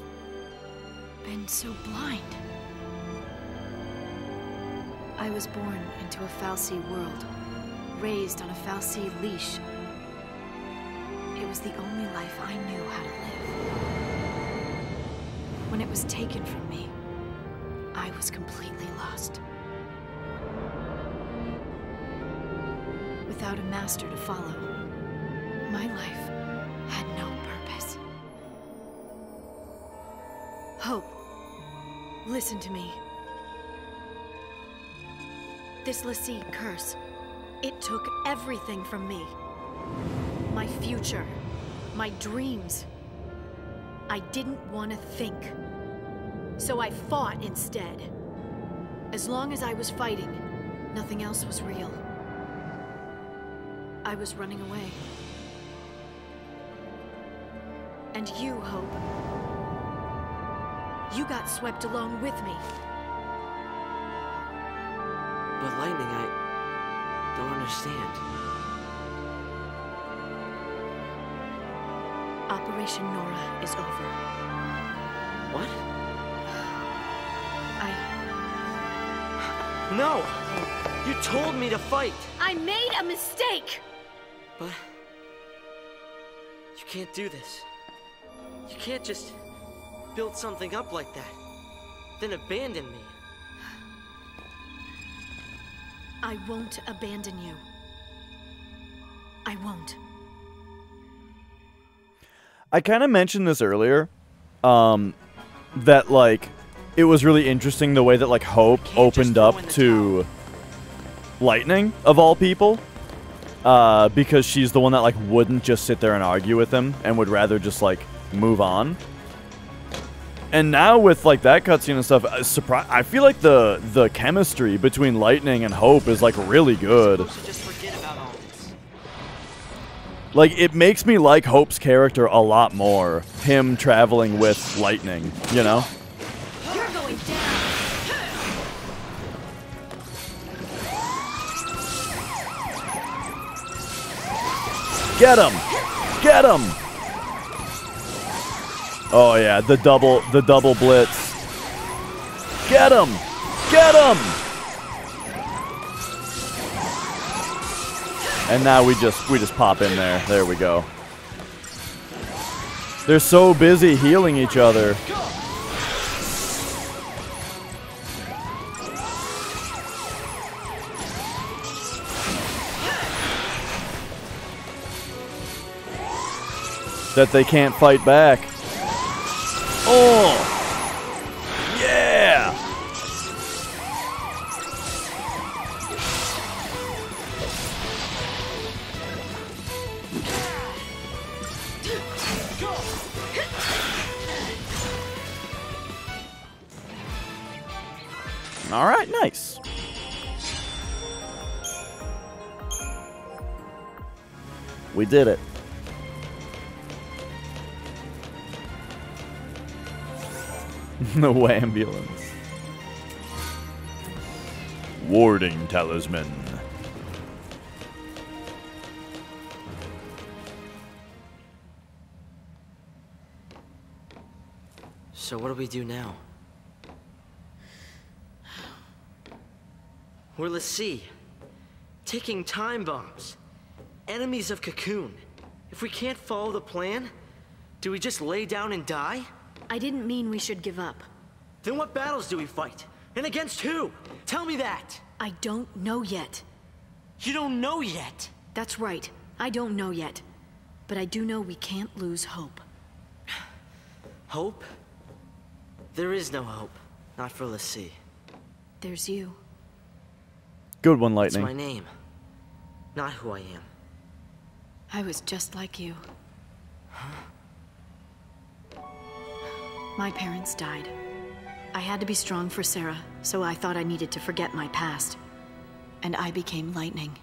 Been so blind. I was born into a Fal'Cie world, raised on a Fal'Cie leash. It was the only life I knew how to live. When it was taken from me, I was completely lost. Without a master to follow, my life had no purpose. Hope, listen to me. This Lassie curse, it took everything from me. My future, my dreams. I didn't want to think. So I fought instead. As long as I was fighting, nothing else was real. I was running away. And you, Hope. You got swept along with me. But Lightning, I don't understand. Operation Nora is over. What? No! You told me to fight! I made a mistake! But you can't do this. You can't just build something up like that, then abandon me. I won't abandon you. I won't. I kind of mentioned this earlier, that, like, it was really interesting the way that, like, Hope opened up to Lightning, of all people, because she's the one that, like, wouldn't just sit there and argue with him, and would rather just, like, move on. And now with, like, that cutscene and stuff, I feel like the chemistry between Lightning and Hope is, like, really good. Like, it makes me like Hope's character a lot more, him traveling with Lightning, you know? You're going down! Get him! Get him! Oh yeah, the double blitz. Get him! Get him! And now we just pop in there. There we go. They're so busy healing each other. That they can't fight back. Oh! Yeah! All right, nice. We did it. No ambulance. Warding talisman. So what do we do now? We're Lassie, ticking time bombs, enemies of Cocoon. If we can't follow the plan, do we just lay down and die? I didn't mean we should give up. Then what battles do we fight? And against who? Tell me that! I don't know yet. You don't know yet? That's right. I don't know yet. But I do know we can't lose hope. Hope? There is no hope. Not for Lassie. There's you. Good one, Lightning. It's my name. Not who I am. I was just like you. My parents died. I had to be strong for Sarah, so I thought I needed to forget my past. And I became Lightning.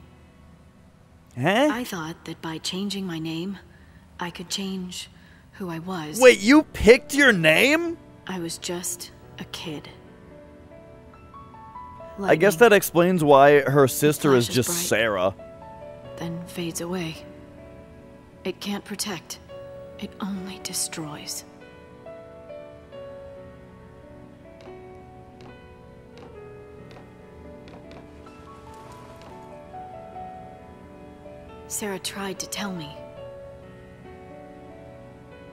Huh? I thought that by changing my name, I could change who I was. Wait, you picked your name? I was just a kid. Lightning. I guess that explains why her sister is just bright, Sarah. Then fades away. It can't protect. It only destroys. Sarah tried to tell me,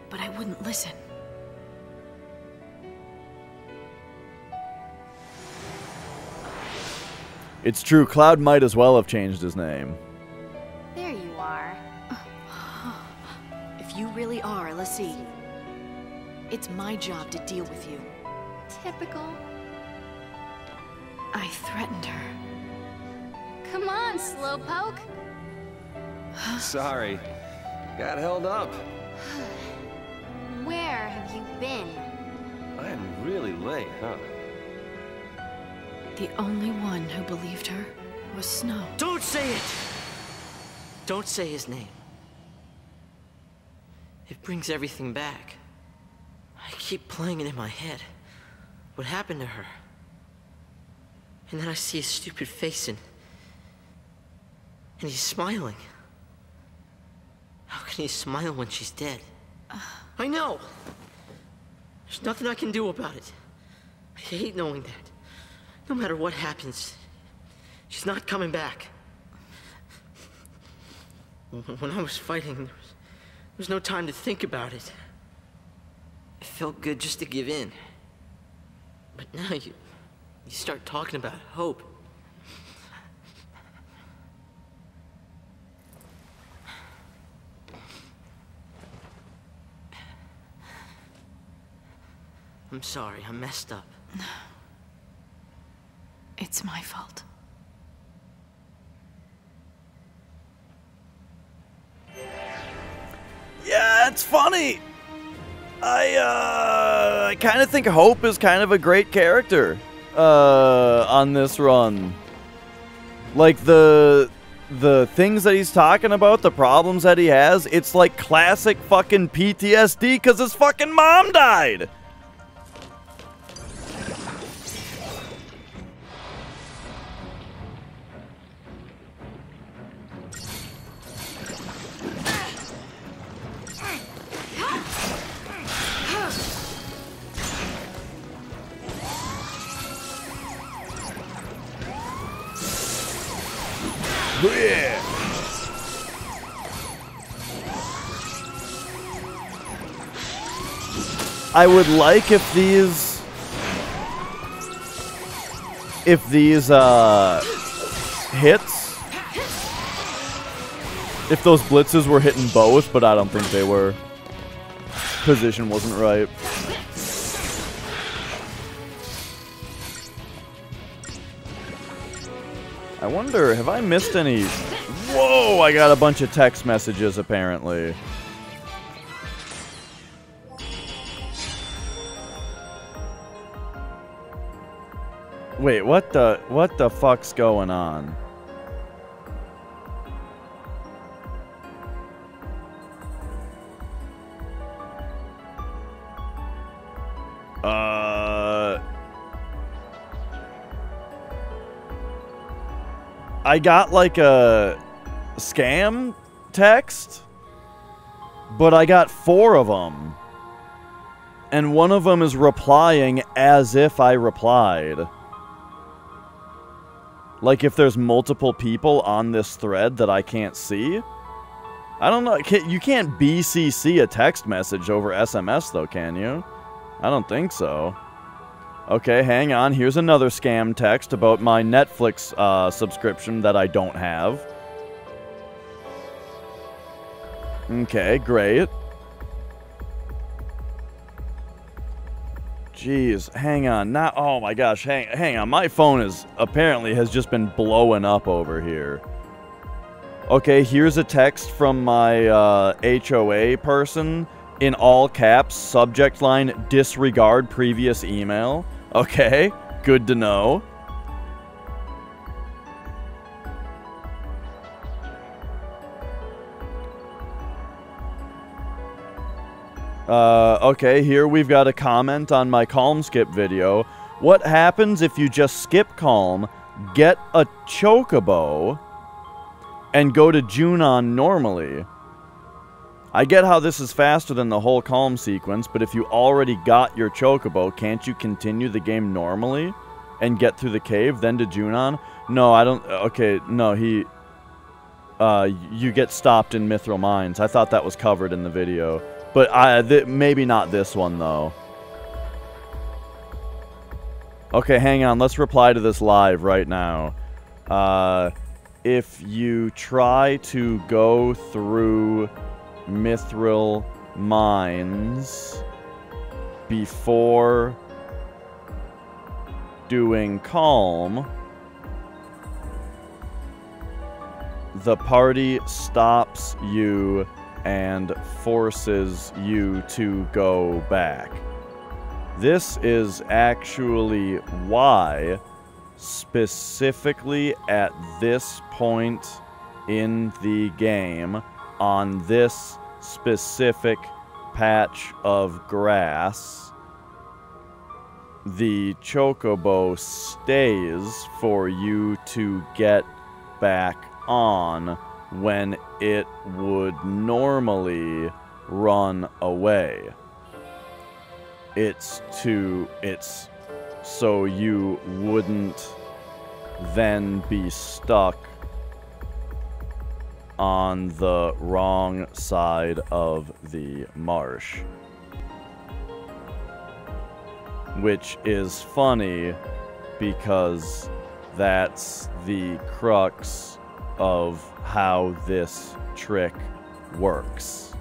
but I wouldn't listen. It's true, Cloud might as well have changed his name. There you are. If you really are Lassie, it's my job to deal with you. Typical. I threatened her. Come on, Slowpoke. Sorry. Got held up. Where have you been? I'm really late, huh? The only one who believed her was Snow. Don't say it! Don't say his name. It brings everything back. I keep playing it in my head. What happened to her? And then I see his stupid face and he's smiling. How can he smile when she's dead? I know! There's nothing I can do about it. I hate knowing that. No matter what happens, she's not coming back. When I was fighting, there was no time to think about it. It felt good just to give in. But now you start talking about hope. I'm sorry, I messed up. It's my fault. Yeah, it's funny. I kind of think Hope is kind of a great character on this run. Like the things that he's talking about, the problems that he has, it's like classic fucking PTSD because his fucking mom died. Yeah. I would like if these hits, if those blitzes were hitting both, but I don't think they were. Position wasn't right. I wonder, have I missed any? Whoa, I got a bunch of text messages apparently. Wait, what the fuck's going on? I got like a scam text, but I got 4 of them. And one of them is replying as if I replied. Like if there's multiple people on this thread that I can't see. I don't know. You can't BCC a text message over SMS though, can you? I don't think so. Okay, hang on. Here's another scam text about my Netflix subscription that I don't have. Okay, great. Jeez, hang on. Now, oh my gosh, hang on. My phone has just been blowing up over here. Okay, here's a text from my HOA person in all caps, subject line, disregard previous email. Okay, good to know. Okay, here we've got a comment on my Calm Skip video. What happens if you just skip Calm, get a Chocobo, and go to Junon normally? I get how this is faster than the whole Calm sequence, but if you already got your Chocobo, can't you continue the game normally and get through the cave, then to Junon? No, I don't... Okay, no, you get stopped in Mithril Mines. I thought that was covered in the video. But maybe not this one, though. Okay, hang on. Let's reply to this live right now. If you try to go through Mithril Mines before doing Calm, the party stops you and forces you to go back. This is actually why, specifically at this point in the game, on this specific patch of grass, the Chocobo stays for you to get back on when it would normally run away. It's so you wouldn't then be stuck on the wrong side of the marsh. Which is funny because that's the crux of how this trick works.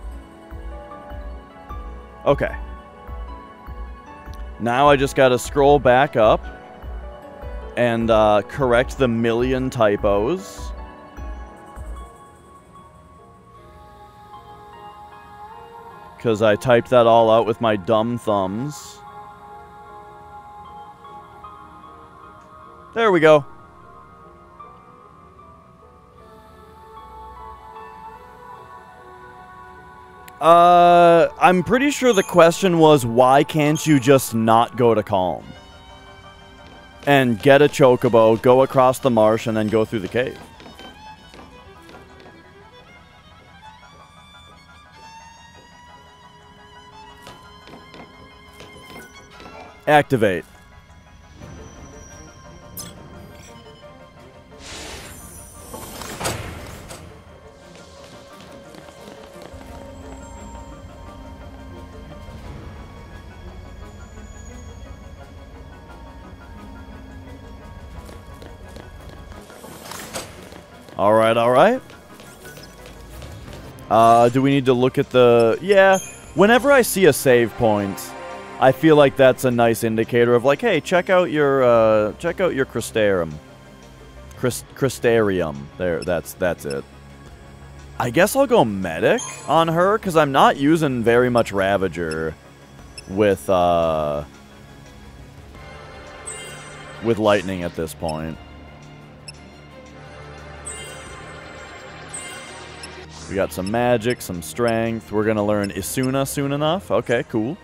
Okay. Now I just gotta scroll back up and correct the million typos. Because I typed that all out with my dumb thumbs. There we go. I'm pretty sure the question was, why can't you just not go to Calm? And get a Chocobo, go across the marsh, and then go through the cave. Activate. All right, all right. Do we need to look at the... Yeah, whenever I see a save point, I feel like that's a nice indicator of like, hey, check out your Crystarium. Crystarium. There, that's it. I guess I'll go Medic on her, because I'm not using very much Ravager with Lightning at this point. We got some magic, some strength. We're going to learn Isuna soon enough. Okay, cool.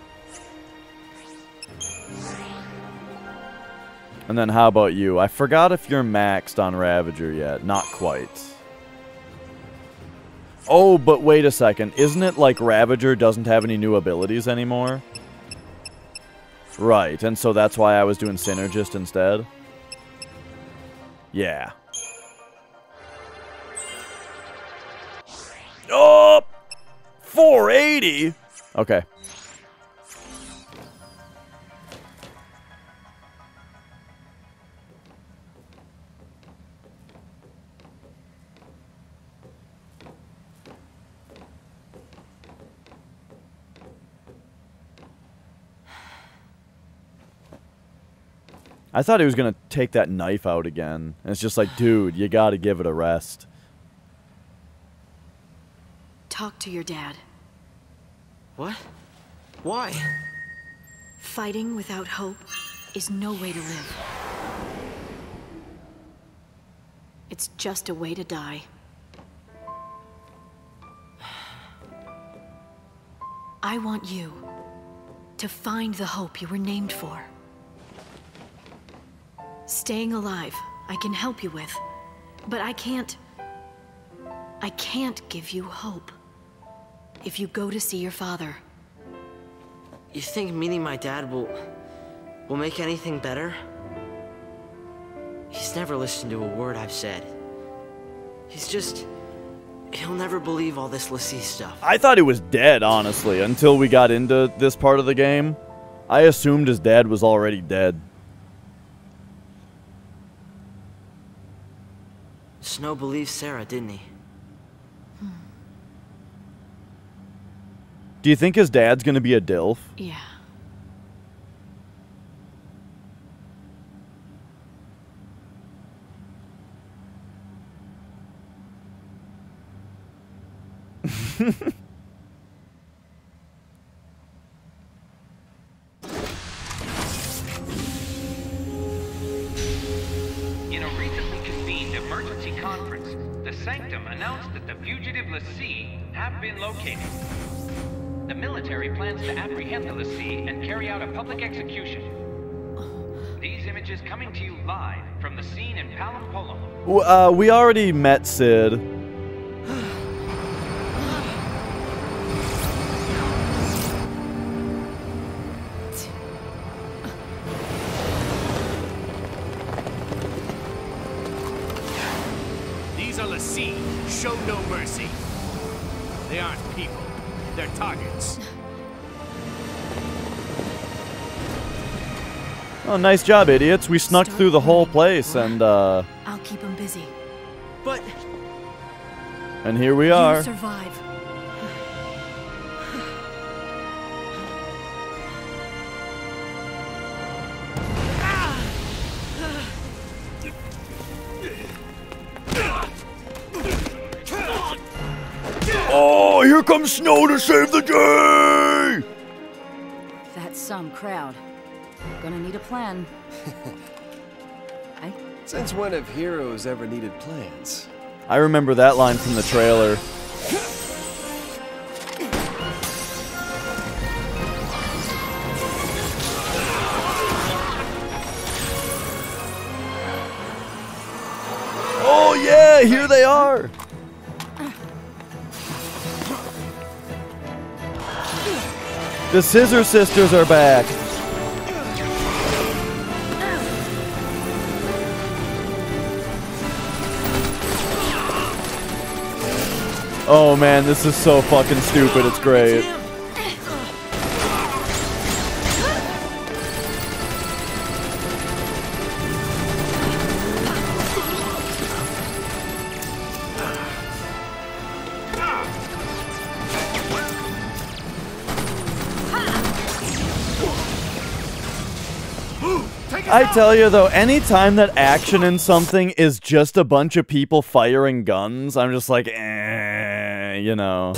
And then how about you? I forgot if you're maxed on Ravager yet. Not quite. Oh, but wait a second. Isn't it like Ravager doesn't have any new abilities anymore? Right, and so that's why I was doing Synergist instead? Yeah. Oh! 480? Okay. I thought he was going to take that knife out again. And it's just like, dude, you got to give it a rest. Talk to your dad. What? Why? Fighting without hope is no way to live. It's just a way to die. I want you to find the hope you were named for. Staying alive, I can help you with, but I can't give you hope. If you go to see your father. You think meeting my dad will make anything better? He's never listened to a word I've said. He'll never believe all this l'Cie stuff. I thought he was dead, honestly, until we got into this part of the game. I assumed his dad was already dead. Snow believed Sarah, didn't he? Do you think his dad's gonna be a DILF? Yeah. In a recently convened emergency conference, the Sanctum announced that the fugitive l'Cie have been located. The military plans to apprehend the l'Cie and carry out a public execution. These images coming to you live from the scene in Palampolum. We already met Sid. These are l'Cie. Show no mercy. They aren't people. They're targets. Oh, nice job, idiots. We snuck through the whole place, and I'll keep him busy. But... and here we are. You survive. Oh, here comes Snow to save the day! That's some crowd. Gonna need a plan. Since when have heroes ever needed plans? I remember that line from the trailer. Oh yeah, here they are! The Scissor Sisters are back. Oh man, this is so fucking stupid, it's great. I tell you though, anytime that action in something is just a bunch of people firing guns, I'm just like, you know.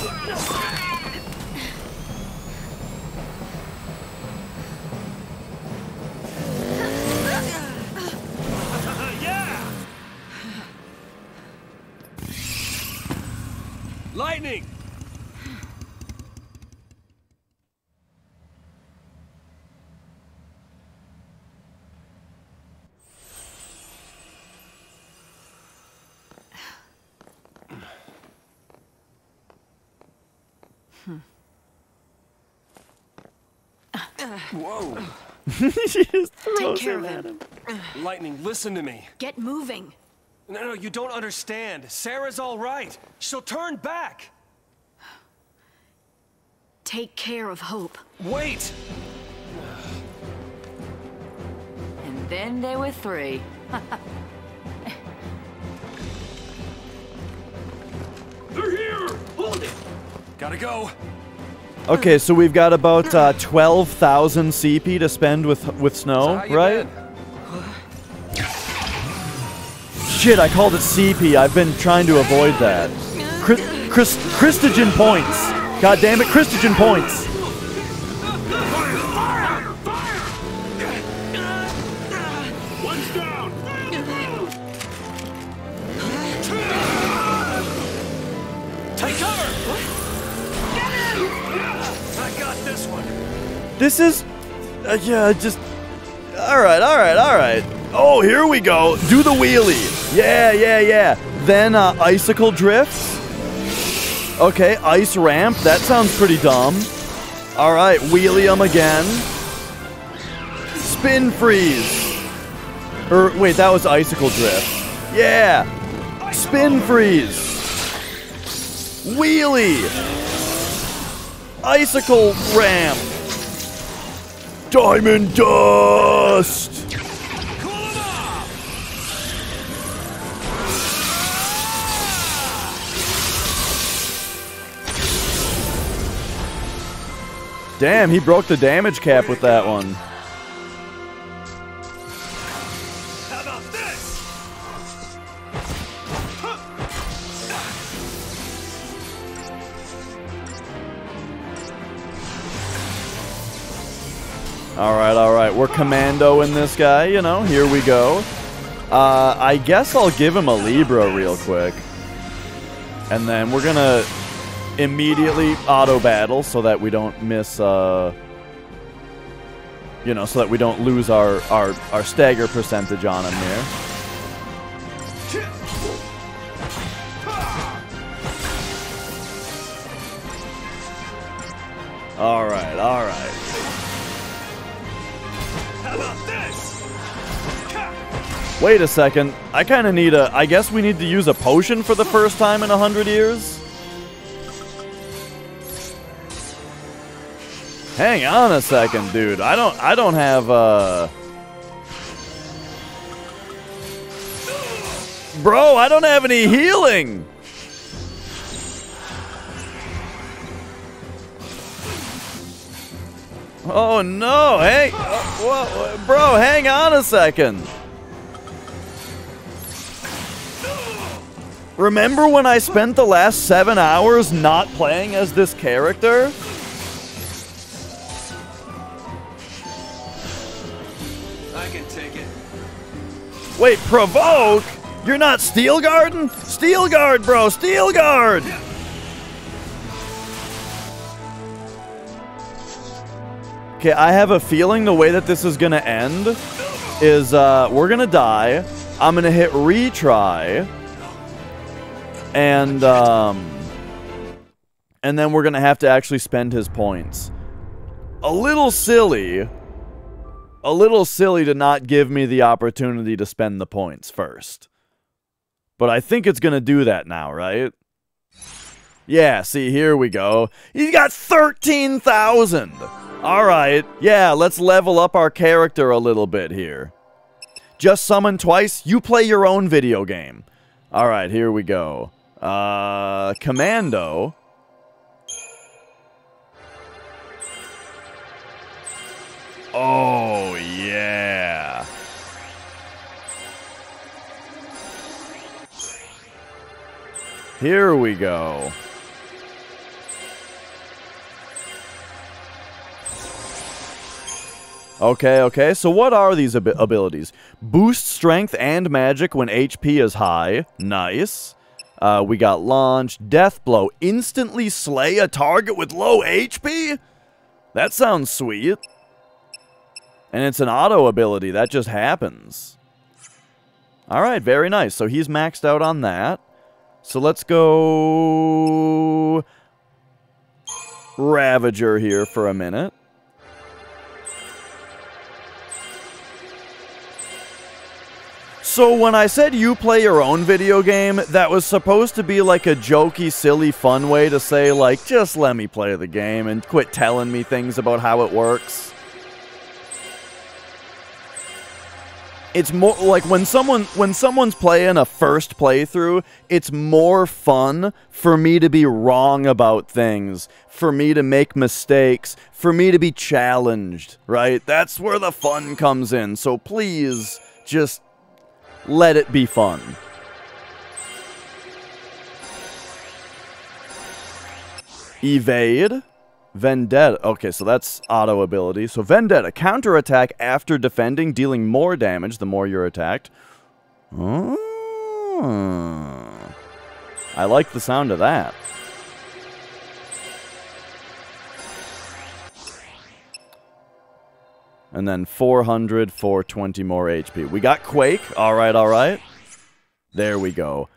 Yeah! Lightning! Whoa. She just Take throws care him of at him. him. Lightning, listen to me. Get moving. No, you don't understand. Sarah's all right. She'll turn back. Take care of Hope. Wait! And then there were three. They're here! Hold it! Gotta go. Okay, so we've got about 12,000 CP to spend with Snow, right? Shit, I called it CP. I've been trying to avoid that. Christogen points. God damn it, Christogen points. One's down! Take cover! I got this one. This is... yeah, just... Alright. Oh, here we go. Do the wheelie. Yeah. Then, icicle drifts. Okay, ice ramp. That sounds pretty dumb. Alright, wheelie 'em again. Spin freeze. Wait, that was icicle drift. Yeah. Spin freeze. Wheelie. Icicle ramp. Diamond dust. Damn, he broke the damage cap with that one. How about this? Alright. We're commandoing this guy, you know. Here we go. I guess I'll give him a Libra real quick. And then we're gonna immediately auto battle so that we don't miss, you know, so that we don't lose our stagger percentage on him here. Alright. How about this? Wait a second. I kind of need I guess we need to use a potion for the first time in 100 years? Hang on a second, dude. I don't have, Bro, I don't have any healing! Oh no, hey! Bro, hang on a second! Remember when I spent the last 7 hours not playing as this character? I can take it. Wait, provoke? You're not Steel Garden? Steel Guard, bro! Steel Guard! Okay, I have a feeling the way that this is gonna end is, we're gonna die. I'm gonna hit retry. And then we're gonna have to actually spend his points. A little silly to not give me the opportunity to spend the points first. But I think it's gonna do that now, right? Yeah, see, here we go. He's got 13,000! Alright, yeah, let's level up our character a little bit here. Just summon twice, you play your own video game. Alright, here we go. Commando. Oh, yeah. Here we go. Okay, so what are these abilities? Boost strength and magic when HP is high. Nice. We got launch, death blow. Instantly slay a target with low HP? That sounds sweet. And it's an auto ability. That just happens. Alright, very nice. So he's maxed out on that. So let's go Ravager here for a minute. So when I said you play your own video game, that was supposed to be like a jokey, silly, fun way to say, like, just let me play the game and quit telling me things about how it works. It's more like when someone's playing a first playthrough, it's more fun for me to be wrong about things, for me to make mistakes, for me to be challenged, right? That's where the fun comes in. So please just let it be fun. Evade. Vendetta. Okay, so that's auto ability. So Vendetta. Counterattack after defending, dealing more damage the more you're attacked. Oh. I like the sound of that. And then 400 for 20 more HP. We got Quake. Alright. There we go.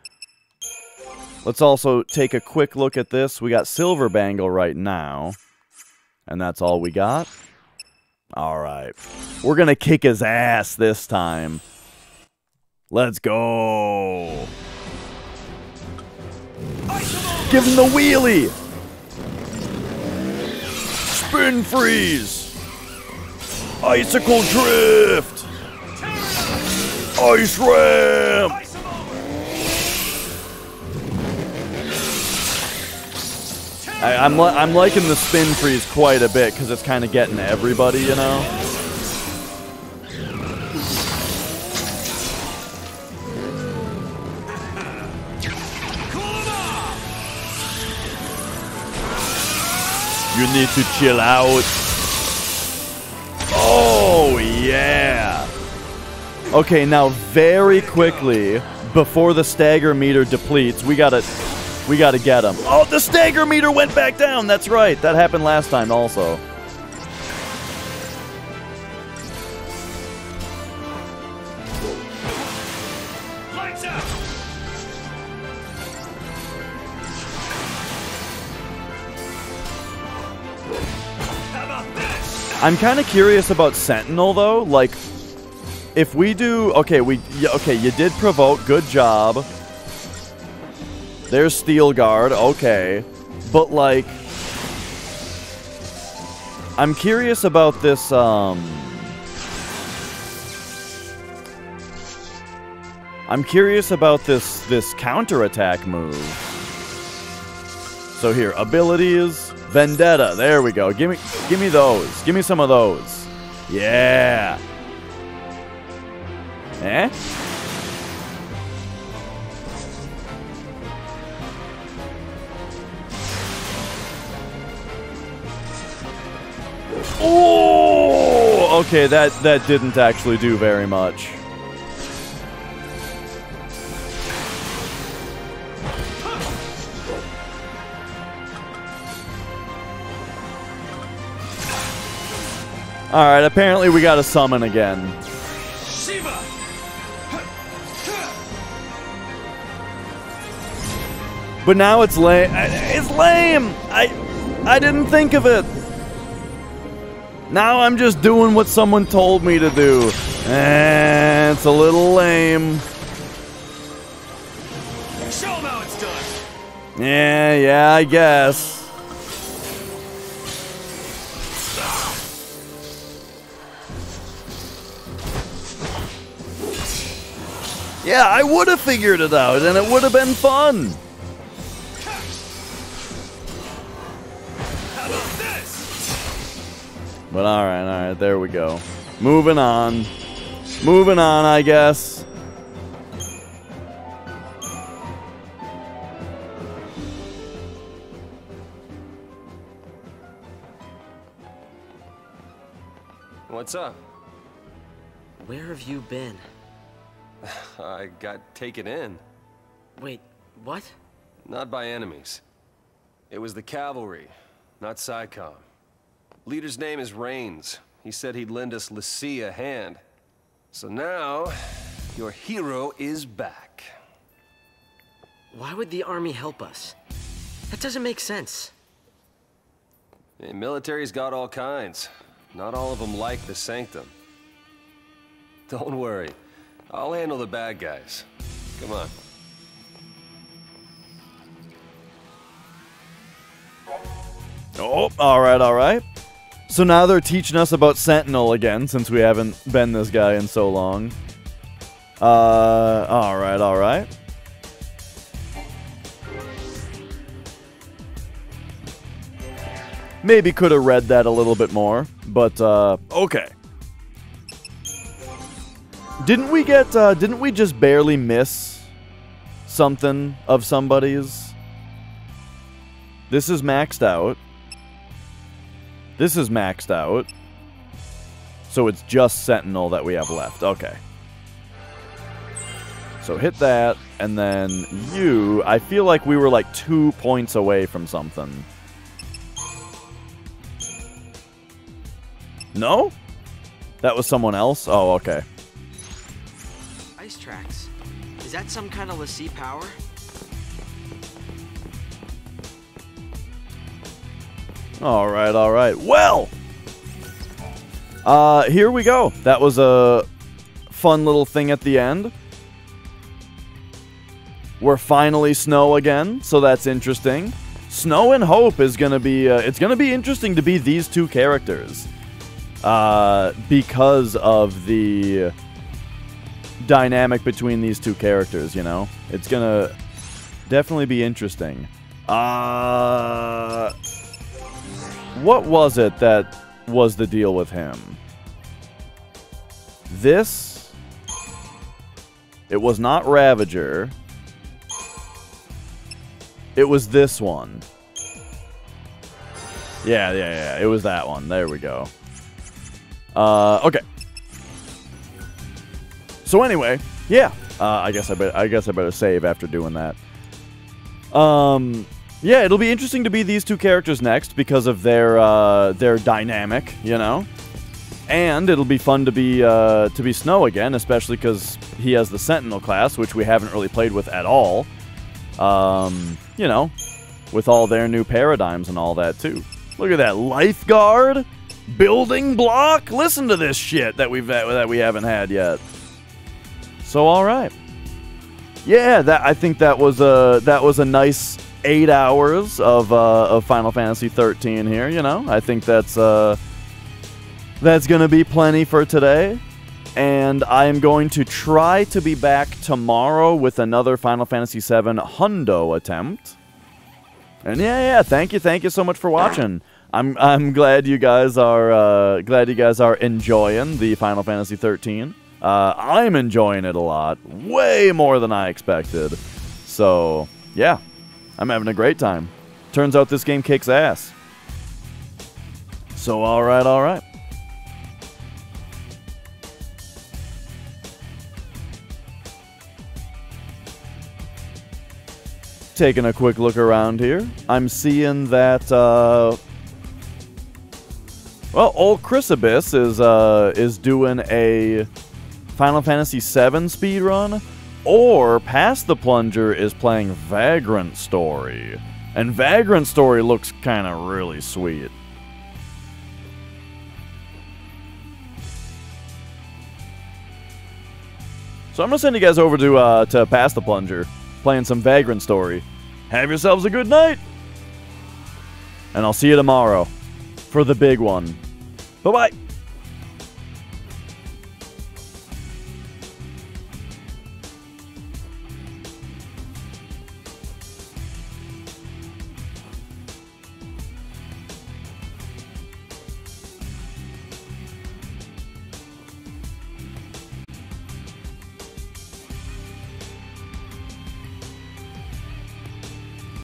Let's also take a quick look at this. We got Silver Bangle right now. And that's all we got? Alright. We're gonna kick his ass this time. Let's go. Give him the wheelie. Spin freeze. Icicle drift. Ice ramp. I'm liking the spin freeze quite a bit because it's kind of getting everybody, you know? You need to chill out. Oh, yeah. Okay, now very quickly, before the stagger meter depletes, we gotta get him. Oh, the stagger meter went back down. That's right. That happened last time also. Lights out. How about this? I'm kind of curious about Sentinel though. Like, if we do, okay, you did provoke. Good job. There's Steel Guard, okay. But, like, I'm curious about this, I'm curious about this counterattack move. So here, abilities, Vendetta, there we go. Give me those. Give me some of those. Yeah. Eh? Oh, okay, that didn't actually do very much. Alright, apparently we gotta summon again. Shiva. But now it's lame. It's lame! I didn't think of it. Now I'm just doing what someone told me to do. And it's a little lame. Show them how it's done. Yeah, I guess. Yeah, I would have figured it out, and it would have been fun. But alright, there we go. Moving on, I guess. What's up? Where have you been? I got taken in. Wait, what? Not by enemies. It was the cavalry, not SciComm. Leader's name is Rains. He said he'd lend us Lassie a hand. So now, your hero is back. Why would the army help us? That doesn't make sense. The military's got all kinds. Not all of them like the Sanctum. Don't worry. I'll handle the bad guys. Come on. Oh, alright, alright. So now they're teaching us about Sentinel again, since we haven't been this guy in so long. Alright, alright. Maybe could have read that a little bit more, but, okay. Didn't we just barely miss something of somebody's? This is maxed out. This is maxed out. So it's just Sentinel that we have left. Okay. So hit that, and then you... I feel like we were like 2 points away from something. No? That was someone else? Oh, okay. Ice tracks. Is that some kind of Lassie power? Alright, alright. Well! Here we go. That was a fun little thing at the end. We're finally Snow again, so that's interesting. Snow and Hope is gonna be, it's gonna be interesting to be these two characters. Because of the dynamic between these two characters, you know? It's gonna definitely be interesting. What was it that was the deal with him? This? It was not Ravager. It was this one. Yeah. It was that one. There we go. Okay. So anyway, yeah. I guess I better save after doing that. Yeah, it'll be interesting to be these two characters next because of their dynamic, you know. And it'll be fun to be Snow again, especially because he has the Sentinel class, which we haven't really played with at all. You know, with all their new paradigms and all that too. Look at that lifeguard, building block. Listen to this shit that we haven't had yet. So all right, yeah, I think that was a nice 8 hours of Final Fantasy 13 here. You know, I think that's gonna be plenty for today. And I am going to try to be back tomorrow with another Final Fantasy VII Hundo attempt. And yeah, thank you so much for watching. I'm glad you guys are enjoying the Final Fantasy 13. I'm enjoying it a lot, way more than I expected. So yeah, I'm having a great time. Turns out this game kicks ass. So all right. Taking a quick look around here, I'm seeing that well, old Chrysibus is doing a Final Fantasy VII speedrun, or Past the Plunger is playing Vagrant Story, and Vagrant Story looks kind of really sweet. So I'm gonna send you guys over to Past the Plunger, playing some Vagrant Story. Have yourselves a good night, and I'll see you tomorrow for the big one. Bye-bye.